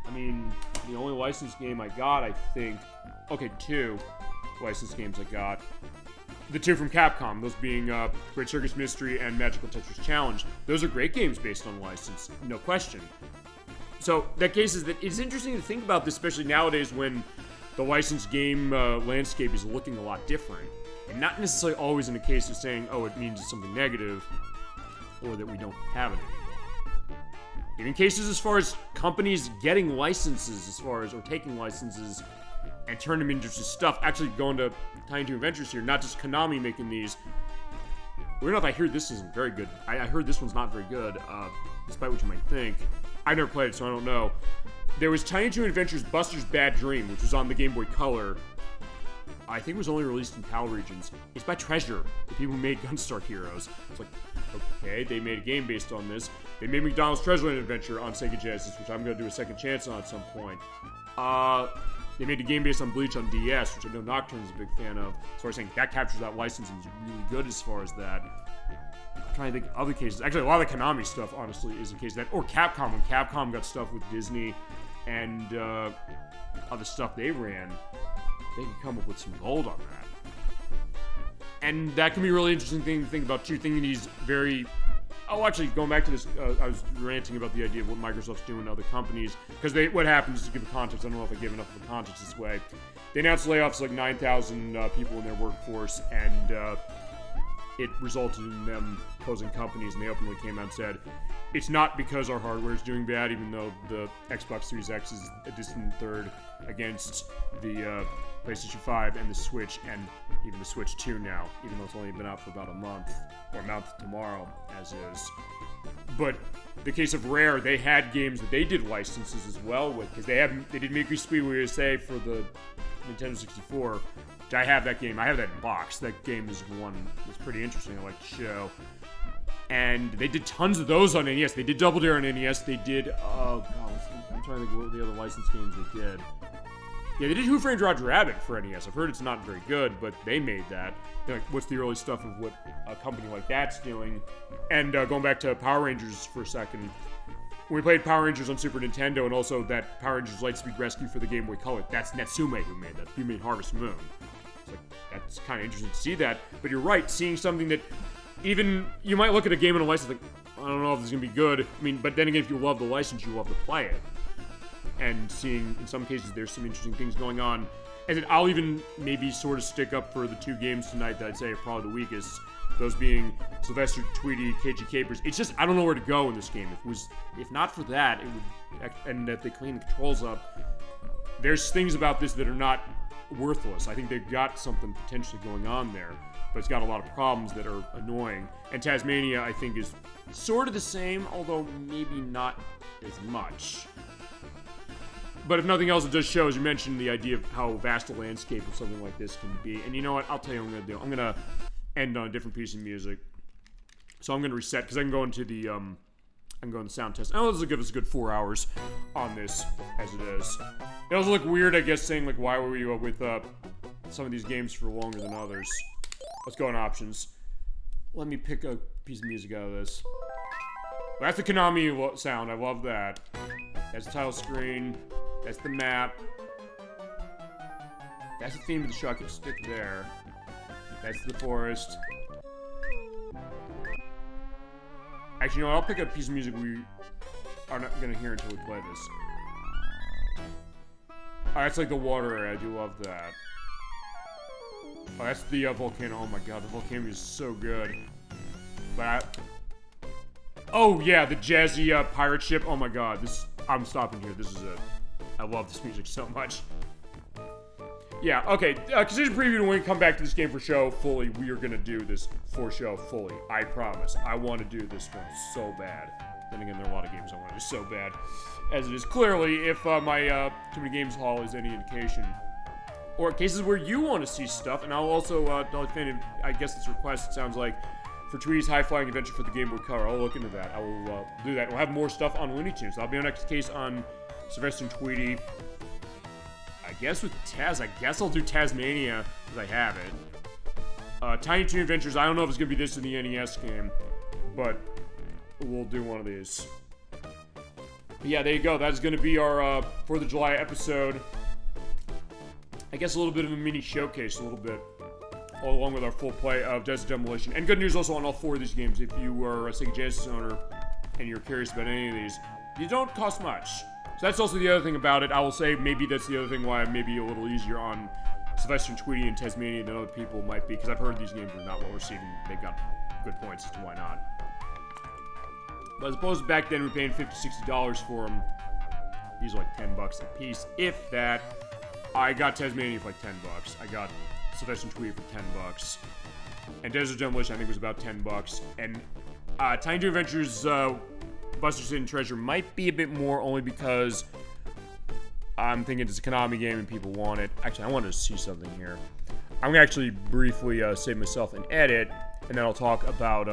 I mean, the only licensed game I got, I think, okay, 2 licensed games I got. The 2 from Capcom, those being Great Circus Mystery and Magical Tetris Challenge. Those are great games based on license, no question. So that case is that it's interesting to think about this, especially nowadays when the licensed game landscape is looking a lot different. And not necessarily always in a case of saying, oh, it means it's something negative, or that we don't have it anymore. Even cases as far as companies getting licenses or taking licenses and turn them into just stuff. Actually going to Tiny Toon Adventures here, not just Konami making these. Weird enough, I hear this isn't very good. I heard this one's not very good, despite what you might think. I never played it, so I don't know. There was Tiny Toon Adventures Buster's Bad Dream, which was on the Game Boy Color. I think it was only released in PAL regions. It's by Treasure, the people who made Gunstar Heroes. It's like, okay, they made a game based on this. They made McDonald's Treasure Land Adventure on Sega Genesis, which I'm going to do a second chance on at some point. They made a game based on Bleach on DS, which I know Nocturne is a big fan of. So I was saying that captures that license and is really good as far as that. I'm trying to think of other cases. Actually, a lot of Konami stuff, honestly, is a case of that. Or Capcom, when Capcom got stuff with Disney and other stuff they ran, they could come up with some gold on that. And that can be a really interesting thing to think about, too. Thinking these very... Oh, actually, going back to this, I was ranting about the idea of what Microsoft's doing to other companies. Because what happens, to give a context, I don't know if I gave enough of a context this way. They announced layoffs like 9,000 people in their workforce, and it resulted in them closing companies, and they openly came out and said, it's not because our hardware is doing bad, even though the Xbox Series X is a distant third against the PlayStation 5 and the Switch, and even the Switch 2 now, even though it's only been out for about a month, or a month tomorrow, as is. But the case of Rare, they had games that they did licenses as well with, because they did Miku Speedway USA for the Nintendo 64. I have that game. I have that in box. That game is one that's pretty interesting. I like to show. And they did tons of those on NES. They did Double Dare on NES. They did, oh god, I'm trying to think what the other licensed games they did. Yeah, they did Who Framed Roger Rabbit for NES. I've heard it's not very good, but they made that. Like, what's the early stuff of what a company like that's doing? And going back to Power Rangers for a second, when we played Power Rangers on Super Nintendo, and also that Power Rangers Lightspeed Rescue for the Game Boy Color, that's Natsume who made that. He made Harvest Moon. It's like, that's kind of interesting to see that. But you're right, seeing something that even, you might look at a game on a license like, I don't know if this is going to be good. I mean, but then again, if you love the license, you love to play it. and seeing, in some cases, there's some interesting things going on. And then I'll even maybe sort of stick up for the 2 games tonight that I'd say are probably the weakest. Those being Sylvester, Tweety, Cagey Capers. It's just, I don't know where to go in this game. If not for that, it would, and that they clean the controls up, there's things about this that are not worthless. I think they've got something potentially going on there, but it's got a lot of problems that are annoying. And Taz-Mania, I think, is sort of the same, although maybe not as much. But if nothing else, it does show, as you mentioned, the idea of how vast a landscape of something like this can be. And you know what? I'll tell you what I'm going to do. I'm going to end on a different piece of music. So I'm going to reset, because I can go into the, sound test. Oh, this will give us a good 4 hours on this, as it is. It does look weird, I guess, saying, like, why were we with some of these games for longer than others? Let's go in options. Let me pick a piece of music out of this. That's the Konami sound. I love that. That's the title screen. That's the map. That's the theme of the shot. Stick there. That's the forest. Actually, you know what? I'll pick up a piece of music we are not going to hear until we play this. Oh, that's like the water area. I do love that. Oh, that's the volcano. Oh my god, the volcano is so good. But oh yeah, the jazzy pirate ship. Oh my god, this. I'm stopping here. This is it. I love this music so much. Yeah, okay. Consider preview when we come back to this game for show fully. We are gonna do this for show fully. I promise. I want to do this one so bad. Then again, there are a lot of games I want to do so bad. As it is clearly, if my Too Many Games Hall is any indication. Or cases where you want to see stuff, and I'll also, I guess this request, it sounds like, for Tweety's high-flying adventure for the Game Boy Color. I'll look into that. I will do that. We'll have more stuff on Looney Tunes. I'll be on next case on Sylvester and Tweety. I guess with Taz, I guess I'll do Taz-Mania, because I have it. Tiny Toon Adventures, I don't know if it's going to be this in the NES game, but we'll do one of these. But yeah, there you go. That's going to be our 4th of July episode. I guess a little bit of a mini showcase, a little bit, all along with our full play of Desert Demolition. And good news also on all 4 of these games. If you are a Sega Genesis owner and you're curious about any of these, they don't cost much. So that's also the other thing about it. I will say maybe that's the other thing why I'm maybe a little easier on Sylvester and Tweety and Taz-Mania than other people might be, because I've heard these games are not well received and they've got good points as to why not. But as opposed to back then we were paying $50, $60 for them, these are like $10 a piece, if that. I got Taz-Mania for like $10. I got Sylvester and Tweety for $10. And Desert Demolition I think was about $10. And Tiny Toon Adventures Buster's Hidden Treasure might be a bit more, only because I'm thinking it's a Konami game and people want it. Actually, I wanted to see something here. I'm gonna actually briefly save myself an edit, and then I'll talk about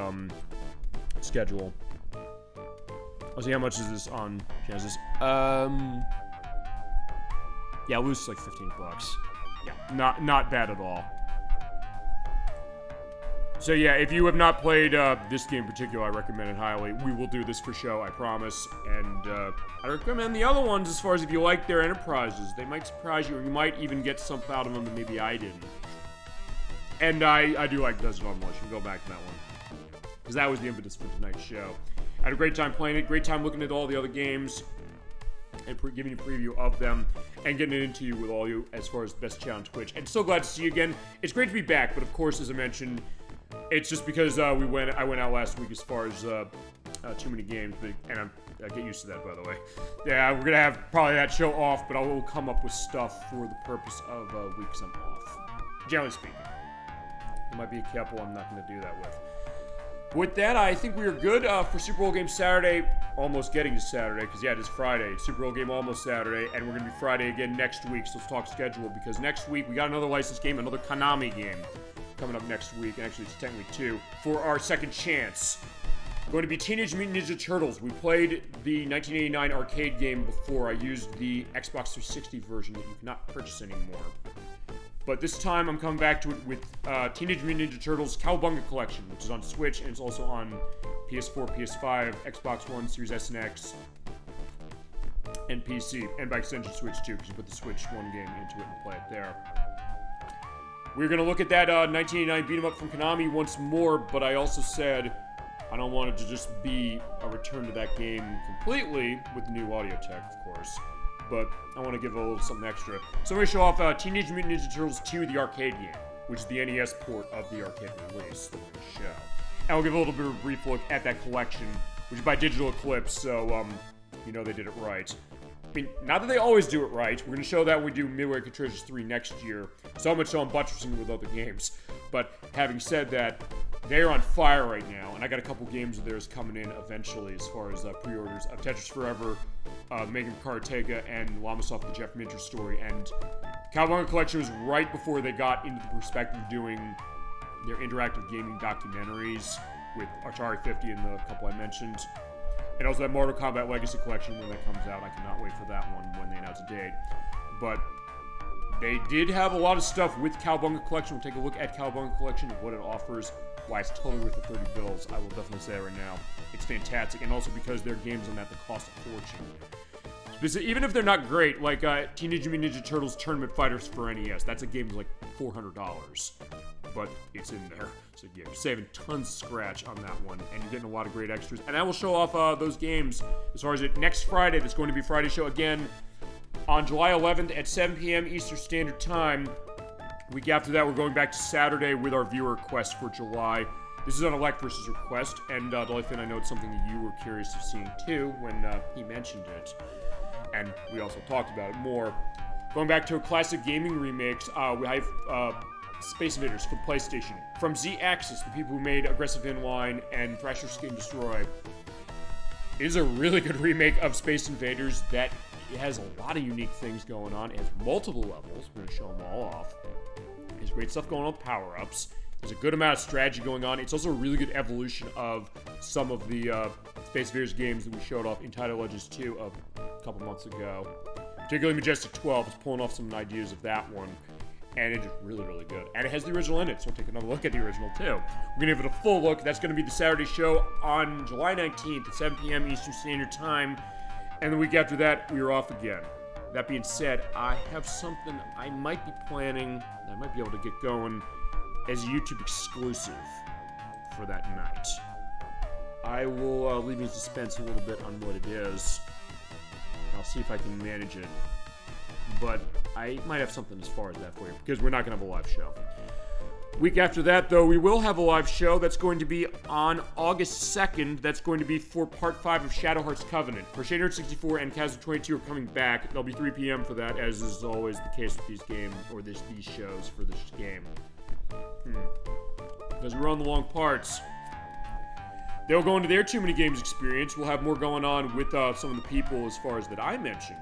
schedule. Let's see, how much is this on Genesis? Yeah, loose like $15. Yeah, not bad at all. So yeah, if you have not played this game in particular, I recommend it highly. We will do this for show, I promise. And I recommend the other ones as far as if you like their enterprises. They might surprise you, or you might even get something out of them that maybe I didn't. And I do like Desert Demolition. Go back to that one, because that was the impetus for tonight's show. I had a great time playing it, great time looking at all the other games, and giving you a preview of them, and getting it into you with all you as far as the best channel on Twitch. And so glad to see you again. It's great to be back, but of course, as I mentioned, it's just because I went out last week as far as Too Many Games, and I get used to that, by the way. Yeah, we're gonna have probably that show off, but I will come up with stuff for the purpose of weeks I'm off. Generally speaking, there might be a couple I'm not gonna do that with. With that, I think we are good for Super Bowl Game Saturday. Almost getting to Saturday, because yeah, it is Friday. Super Bowl Game almost Saturday, and we're gonna be Friday again next week. So let's talk schedule, because next week we got another licensed game, another Konami game coming up next week, and actually it's technically 2, for our second chance. Going to be Teenage Mutant Ninja Turtles. We played the 1989 arcade game before. I used the Xbox 360 version that you cannot purchase anymore. But this time I'm coming back to it with Teenage Mutant Ninja Turtles Cowabunga Collection, which is on Switch, and it's also on PS4, PS5, Xbox One, Series S and X, and PC, and by extension Switch too, because you put the Switch 1 game into it and play it there. We're going to look at that 1989 beat-em-up from Konami once more, but I also said I don't want it to just be a return to that game completely, with new audio tech, of course. but I want to give it a little something extra. So I'm going to show off Teenage Mutant Ninja Turtles 2, the arcade game, which is the NES port of the arcade release that we're going to show. And we'll give a little bit of a brief look at that collection, which is by Digital Eclipse, so, you know they did it right. I mean, not that they always do it right. We're going to show that when we do Midway Treasures 3 next year. So much so I'm buttressing with other games. But having said that, they're on fire right now, and I got a couple games of theirs coming in eventually as far as pre-orders of Tetris Forever, Megan Karateka, and Lamasoft the Jeff Minter story. And Cowabunga Collection was right before they got into the perspective of doing their interactive gaming documentaries with Atari 50 and the couple I mentioned. And also that Mortal Kombat Legacy Collection when that comes out. I cannot wait for that one when they announce a date. But they did have a lot of stuff with Cowabunga Collection. We'll take a look at Cowabunga Collection and what it offers. Why it's totally worth the 30 bills. I will definitely say that right now. It's fantastic. And also because there are games on that cost a fortune. Because even if they're not great, like Teenage Mutant Ninja Turtles Tournament Fighters for NES, that's a game that's like $400. But it's in there. So yeah, you're saving tons of scratch on that one, and you're getting a lot of great extras. And I will show off those games as far as it next Friday. That's going to be Friday show again on July 11th at 7 p.m. Eastern Standard Time. Week after that, we're going back to Saturday with our viewer request for July. This is on elect versus request, and the only thing I know it's something that you were curious of seeing too when he mentioned it. And we also talked about it more. Going back to a classic gaming remakes, we have Space Invaders for the PlayStation. From Z-Axis, the people who made Aggressive Inline and Thrasher Skin Destroy. It is a really good remake of Space Invaders that has a lot of unique things going on. It has multiple levels. We're going to show them all off. There's great stuff going on with power-ups. There's a good amount of strategy going on. It's also a really good evolution of some of the Space Invaders games that we showed off in Title Legends 2 a couple months ago. Particularly Majestic 12 is pulling off some ideas of that one. And it's really, really good. And it has the original in it, so we'll take another look at the original too. We're going to give it a full look. That's going to be the Saturday show on July 19th at 7 p.m. Eastern Standard Time. And the week after that, we are off again. That being said, I have something I might be planning, I might be able to get going as a YouTube exclusive for that night. I will leave you in suspense a little bit on what it is. I'll see if I can manage it. But I might have something as far as that for you, because we're not going to have a live show. Week after that, though, we will have a live show. That's going to be on August 2nd. That's going to be for Part 5 of Shadow Heart's Covenant. Crochet Nerd 64 and Kazoo 22 are coming back. There'll be 3 p.m. for that, as is always the case with these games, or these shows for this game. Because we're on the long parts. They'll go into their Too Many Games experience. We'll have more going on with some of the people as far as that I mentioned.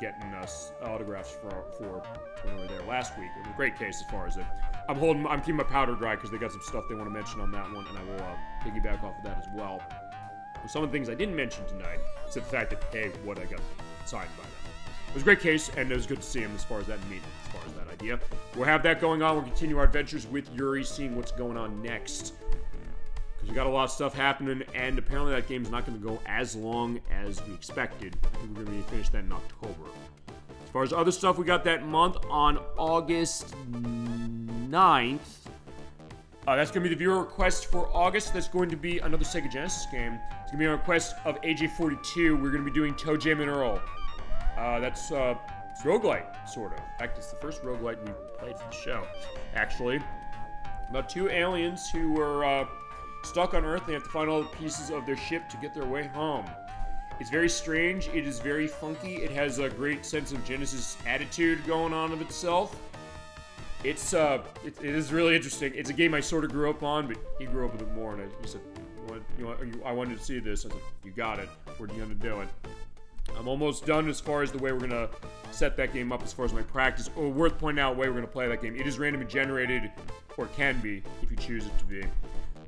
Getting us autographs for when we were there last week. It was a great case as far as it. I'm keeping my powder dry because they got some stuff they want to mention on that one, and I will piggyback off of that as well. But some of the things I didn't mention tonight is the fact that, hey, what I got signed by them. It was a great case, and it was good to see him as far as that meeting, as far as that idea. We'll have that going on. We'll continue our adventures with Yuri, seeing what's going on next. Because we got a lot of stuff happening, and apparently that game's not going to go as long as we expected. I think we're going to finish that in October. As far as other stuff we got that month, on August 9th, that's going to be the viewer request for August. That's going to be another Sega Genesis game. It's going to be a request of AJ42. We're going to be doing Toe Jam and Earl. That's roguelite, sort of. In fact, it's the first roguelite we played for the show, actually. About 2 aliens who were stuck on Earth. They have to find all the pieces of their ship to get their way home. It's very strange. It is very funky. It has a great sense of Genesis attitude going on of itself. It is really interesting. It's a game I sort of grew up on, but he grew up with it more. And he said, I wanted to see this. I said, you got it. We're going to do it. I'm almost done as far as the way we're going to set that game up as far as my practice. Oh, worth pointing out the way we're going to play that game. It is randomly generated, or can be, if you choose it to be.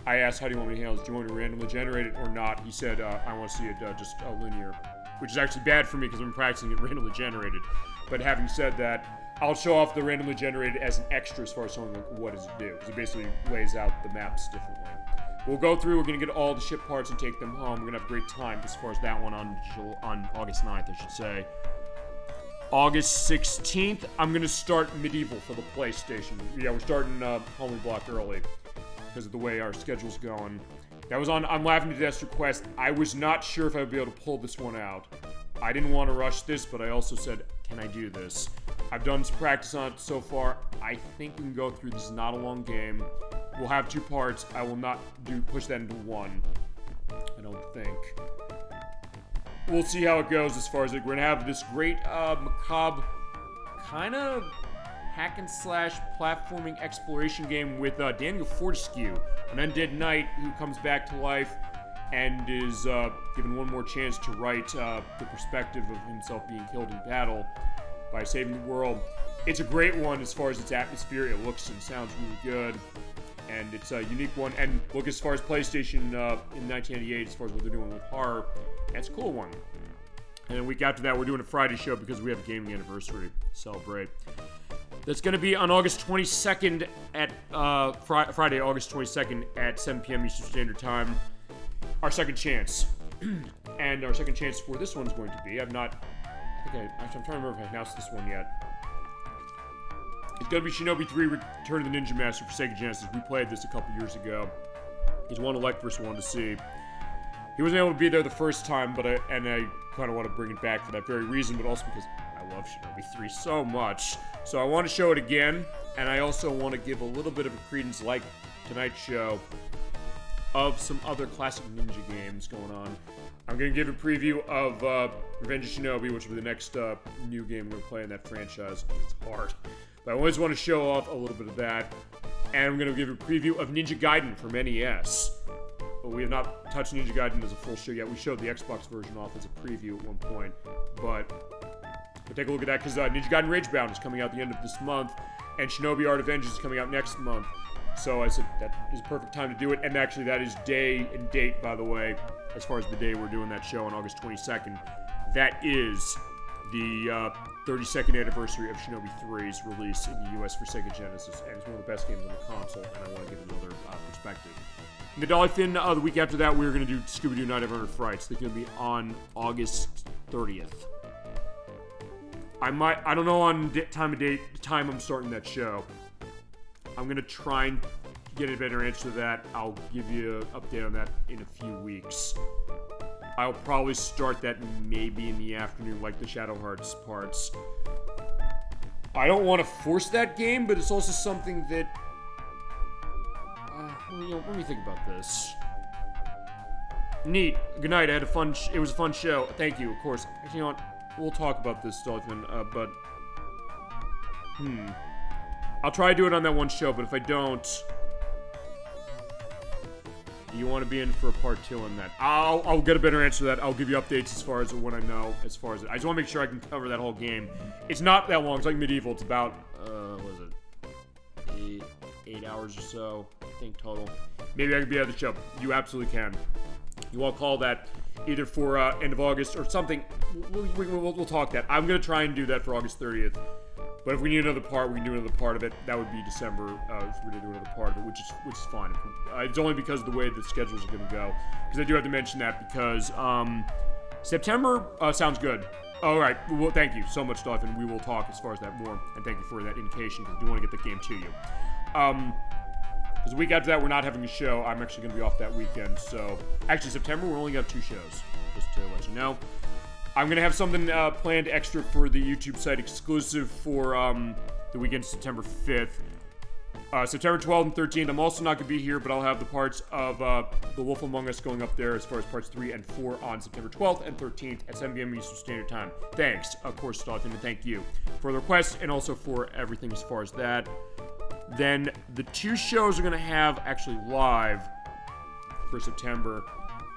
I asked, how do you want me to handle this? Do you want me to randomly generate it or not? He said, I want to see it just linear, which is actually bad for me because I'm practicing it randomly generated. But having said that, I'll show off the randomly generated as an extra as far as showing like, what does it do, because it basically lays out the maps differently. We'll go through, we're going to get all the ship parts and take them home. We're going to have a great time as far as that one on August 9th, I should say. August 16th, I'm going to start Medieval for the PlayStation. Yeah, we're starting Homely Block early because of the way our schedule's going. That was on I'm Laughing to Death's request. I was not sure if I would be able to pull this one out. I didn't want to rush this, but I also said, can I do this? I've done some practice on it so far. I think we can go through. This is not a long game. We'll have 2 parts. I will not push that into 1. I don't think. We'll see how it goes as far as it. We're gonna have this great macabre kind of hack and slash platforming exploration game with Daniel Fortescue, an undead knight who comes back to life and is given one more chance to write the perspective of himself being killed in battle by saving the world. It's a great one as far as its atmosphere. It looks and sounds really good, and it's a unique one. And look, as far as PlayStation in 1998, as far as what they're doing with horror, that's a cool one. And then a week after that, we're doing a Friday show because we have a gaming anniversary to celebrate. That's going to be on August 22nd at Friday, August 22nd at 7 p.m. Eastern Standard Time. Our second chance. And our second chance for this one's going to be, I'm trying to remember if I announced this one yet. It's going to be Shinobi 3 Return of the Ninja Master for Sega Genesis. We played this a couple years ago. He's one to like versus one to see. He wasn't able to be there the first time, but I kind of want to bring it back for that very reason, but also because I love Shinobi 3 so much. So I want to show it again, and I also want to give a little bit of a credence, like tonight's show, of some other classic ninja games going on. I'm going to give a preview of Revenge of Shinobi, which will be the next new game we're going to play in that franchise. It's hard. But I always want to show off a little bit of that. And I'm going to give a preview of Ninja Gaiden from NES. But we have not touched Ninja Gaiden as a full show yet. We showed the Xbox version off as a preview at one point. But we'll take a look at that because Ninja Gaiden Ragebound is coming out the end of this month. And Shinobi Art of Vengeance is coming out next month. So I said that is a perfect time to do it. And actually, that is day and date, by the way, as far as the day we're doing that show on August 22nd. That is the 32nd anniversary of Shinobi 3's release in the US for Sega Genesis. And it's one of the best games on the console, and I want to give another perspective. In the Dolly Fin, the week after that, we're going to do Scooby-Doo Night of Honor Frights. They're going to be on August 30th. I don't know on the time I'm starting that show. I'm going to try and get a better answer to that. I'll give you an update on that in a few weeks. I'll probably start that maybe in the afternoon, like the Shadow Hearts parts. I don't want to force that game, but it's also something that... let me think about this. Neat. Good night. I had a fun... it was a fun show. Thank you, of course. You know what? We'll talk about this, Dolphin, but... I'll try to do it on that one show, but if I don't... You want to be in for a part 2 on that. I'll get a better answer to that. I'll give you updates as far as when I know, as far as... I just want to make sure I can cover that whole game. It's not that long. It's like Medieval. It's about, what is it? 8 hours or so, I think, total. Maybe I could be at the show. You absolutely can. You want to call that either for end of August or something. We'll talk that. I'm going to try and do that for August 30th. But if we need another part, we can do another part of it. That would be December if we did do another part of it, which is fine. It's only because of the way the schedules are going to go. Because I do have to mention that because September sounds good. All right. Well, thank you so much, Dolphin. We will talk as far as that more. And thank you for that indication because I do want to get the game to you. Because the week after that, we're not having a show. I'm actually going to be off that weekend. So, actually, September, we're only going to have 2 shows. Just to let you know. I'm going to have something planned extra for the YouTube site exclusive for the weekend September 5th. September 12th and 13th, I'm also not going to be here, but I'll have the parts of The Wolf Among Us going up there as far as parts 3 and 4 on September 12th and 13th at 7 p.m. Eastern Standard Time. Thanks, of course, Dolphin, and thank you for the request and also for everything as far as that. Then the 2 shows are going to have actually live for September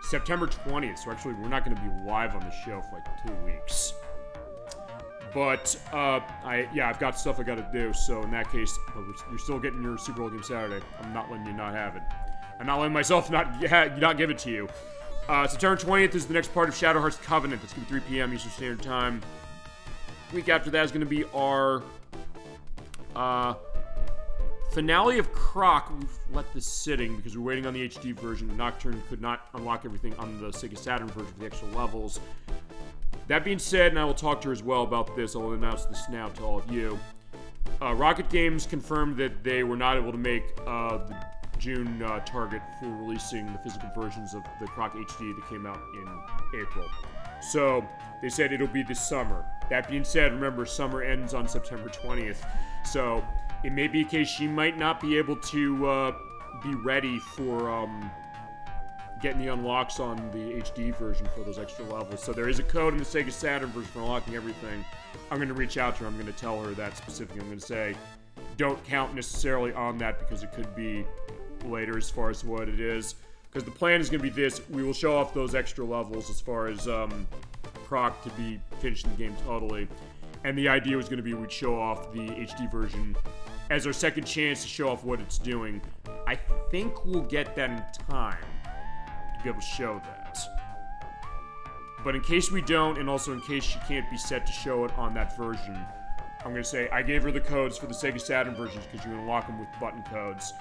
20th, so actually we're not going to be live on the show for like 2 weeks. But, I've got stuff I got to do, so in that case, you're still getting your Super Bowl game Saturday. I'm not letting you not have it. I'm not letting myself not give it to you. September 20th is the next part of Shadow Hearts Covenant. That's going to be 3 p.m. Eastern Standard Time. Week after that is going to be our, finale of Croc. We've let this sitting because we're waiting on the HD version. Nocturne could not unlock everything on the Sega Saturn version for the extra levels. That being said, and I will talk to her as well about this, I'll announce this now to all of you. Rocket Games confirmed that they were not able to make the June target for releasing the physical versions of the Croc HD that came out in April. So they said it'll be this summer. That being said, remember, summer ends on September 20th. So it may be a case she might not be able to be ready for getting the unlocks on the HD version for those extra levels. So there is a code in the Sega Saturn version for unlocking everything. I'm going to reach out to her. I'm going to tell her that specifically. I'm going to say, don't count necessarily on that because it could be later as far as what it is. Because the plan is going to be this. We will show off those extra levels as far as Croc to be finishing the game totally. And the idea was going to be we'd show off the HD version as our second chance to show off what it's doing. I think we'll get that in time to be able to show that. But in case we don't, and also in case she can't be set to show it on that version, I'm going to say I gave her the codes for the Sega Saturn versions because you can unlock them with button codes.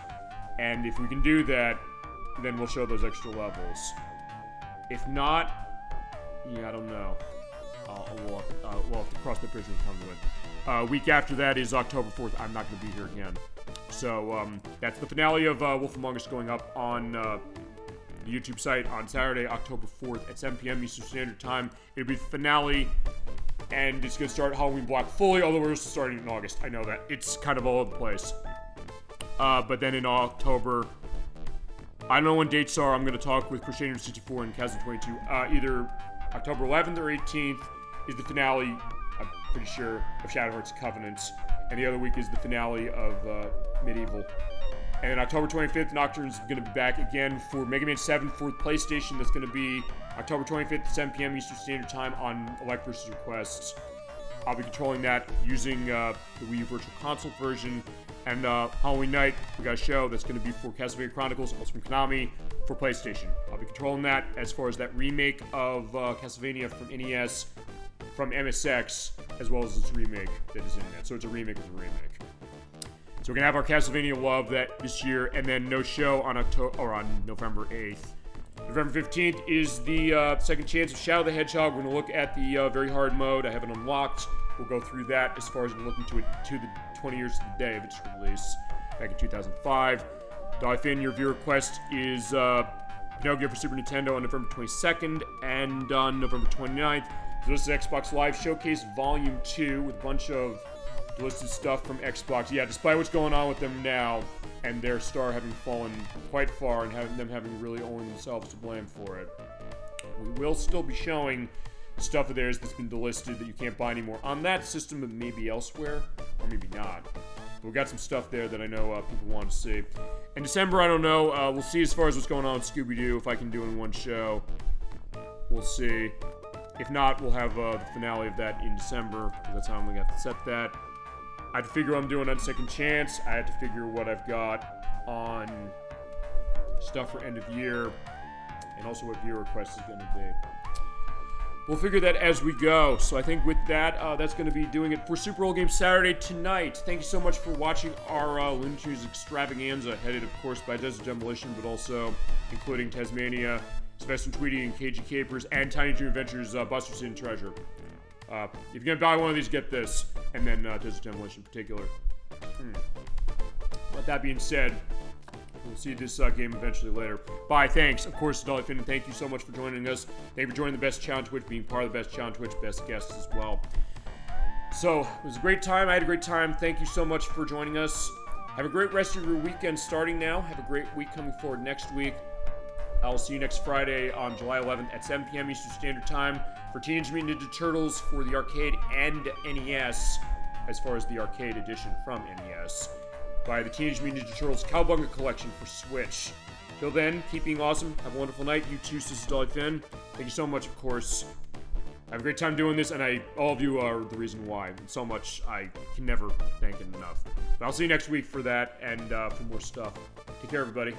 And if we can do that, then we'll show those extra levels. If not, yeah, I don't know. We'll have to cross the bridge when we come to it. Week after that is October 4th. I'm not going to be here again. So that's the finale of Wolf Among Us going up on the YouTube site on Saturday, October 4th at 7 p.m. Eastern Standard Time. It'll be the finale, and it's going to start Halloween Block fully, although we're still starting in August. I know that. It's kind of all over the place. But then in October, I don't know when dates are. I'm going to talk with Crusader64 and Kazan22. Either October 11th or 18th is the finale, I'm pretty sure, of Shadow Hearts Covenants. And the other week is the finale of Medieval. And then October 25th, Nocturne's going to be back again for Mega Man 7 for PlayStation. That's going to be October 25th at 7 p.m. Eastern Standard Time on Elect vs. Requests. I'll be controlling that using the Wii U Virtual Console version. And Halloween night, we got a show that's going to be for Castlevania Chronicles, also from Konami, for PlayStation. I'll be controlling that as far as that remake of Castlevania from NES, from MSX, as well as its remake that is in that. So it's a remake of the remake. So we're going to have our Castlevania love that this year, and then no show on November 8th. November 15th is the second chance of Shadow the Hedgehog. We're going to look at the very hard mode. I have it unlocked. We'll go through that as far as looking to it to the 20 years to the day of its release back in 2005. Dolphin, your viewer request is Pinocchio for Super Nintendo on November 22nd, and on November 29th, this is Xbox Live Showcase Volume 2 with a bunch of listed stuff from Xbox. Yeah, despite what's going on with them now, and their star having fallen quite far, and them having really only themselves to blame for it, we will still be showing stuff of theirs that's been delisted that you can't buy anymore on that system, but maybe elsewhere, or maybe not. But we got some stuff there that I know people want to see. In December, I don't know. We'll see as far as what's going on with Scooby-Doo, if I can do it in one show. We'll see. If not, we'll have the finale of that in December, because that's how I'm going to have to set that. I had to figure what I'm doing on Second Chance. I had to figure what I've got on stuff for end of year, and also what viewer request is going to be. We'll figure that as we go. So I think with that, that's going to be doing it for Super Old Game Saturday tonight. Thank you so much for watching our Looney Tunes extravaganza, headed, of course, by Desert Demolition, but also including Taz-Mania, Sylvester and Tweety, and Cagey Capers, and Tiny Dream Adventures, Buster City Treasure. If you're going to buy one of these, get this, and then Desert Demolition in particular. But that being said, we'll see this game eventually later. Bye, thanks. Of course, Dolly Finn, thank you so much for joining us. Thank you for joining the Best Challenge Twitch, being part of the Best Challenge Twitch, best guests as well. So, it was a great time. I had a great time. Thank you so much for joining us. Have a great rest of your weekend starting now. Have a great week coming forward next week. I'll see you next Friday on July 11th at 7 p.m. Eastern Standard Time for Teenage Mutant Ninja Turtles for the arcade and NES, as far as the arcade edition from NES, by the Teenage Mutant Ninja Turtles Cowabunga Collection for Switch. Till then, keep being awesome. Have a wonderful night. You too, Sister Dolly Finn. Thank you so much, of course. I have a great time doing this, and all of you are the reason why. So much, I can never thank it enough. But I'll see you next week for that and for more stuff. Take care, everybody.